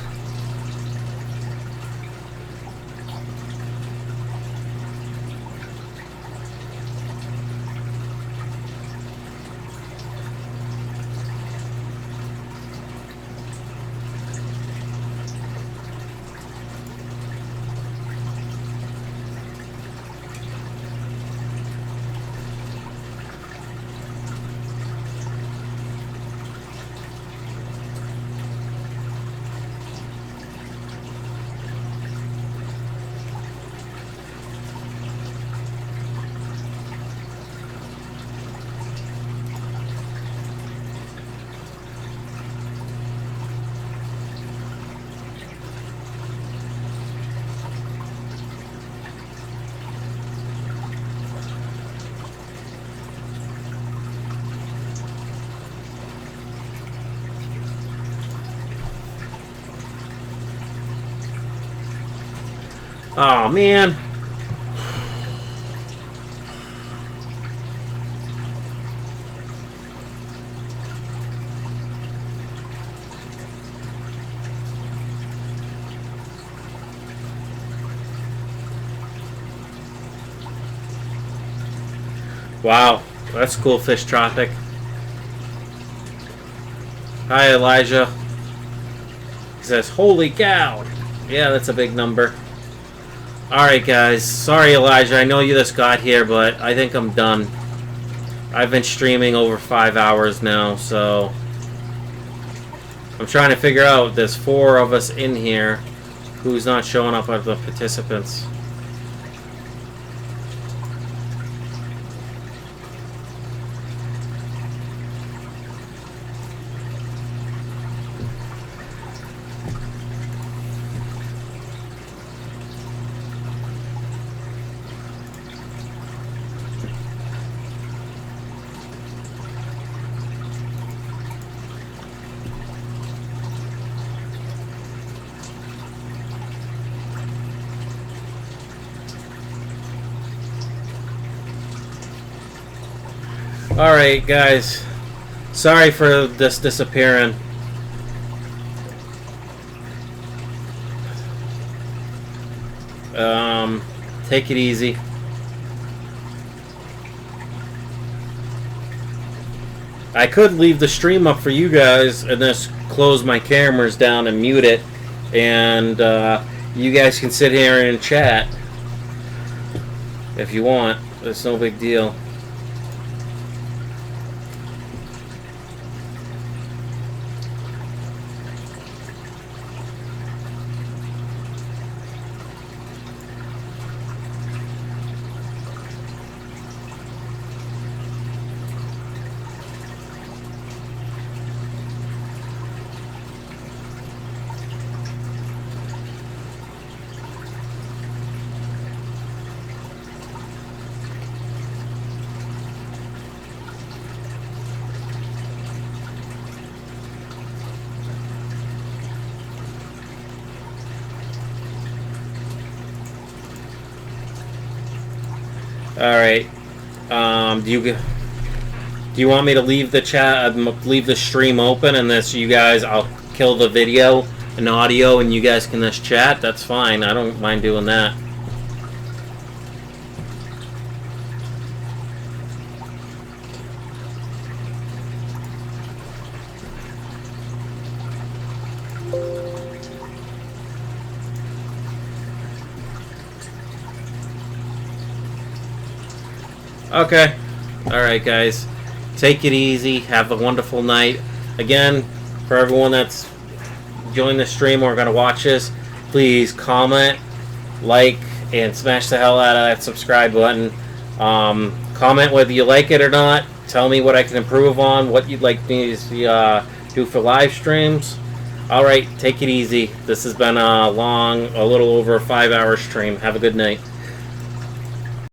Oh man. Wow, that's cool, Fish Tropic. Hi, Elijah. He says, holy cow. Yeah, that's a big number. Alright, guys. Sorry, Elijah. I know you just got here, but I think I'm done. I've been streaming over 5 hours now, so... I'm trying to figure out, there's 4 of us in here. Who's not showing up as the participants? Alright, guys. Sorry for this disappearing. Take it easy. I could leave the stream up for you guys and just close my cameras down and mute it, and you guys can sit here and chat if you want. It's no big deal. Alright. Do you want me to leave the chat, leave the stream open, and this you guys, I'll kill the video an audio and you guys can just chat, that's fine. I don't mind doing that. Okay. Alright, guys. Take it easy. Have a wonderful night. Again, for everyone that's joined the stream or going to watch this, please comment, like, and smash the hell out of that subscribe button. Comment whether you like it or not. Tell me what I can improve on, what you'd like me to do for live streams. Alright, take it easy. This has been a little over a 5-hour stream. Have a good night.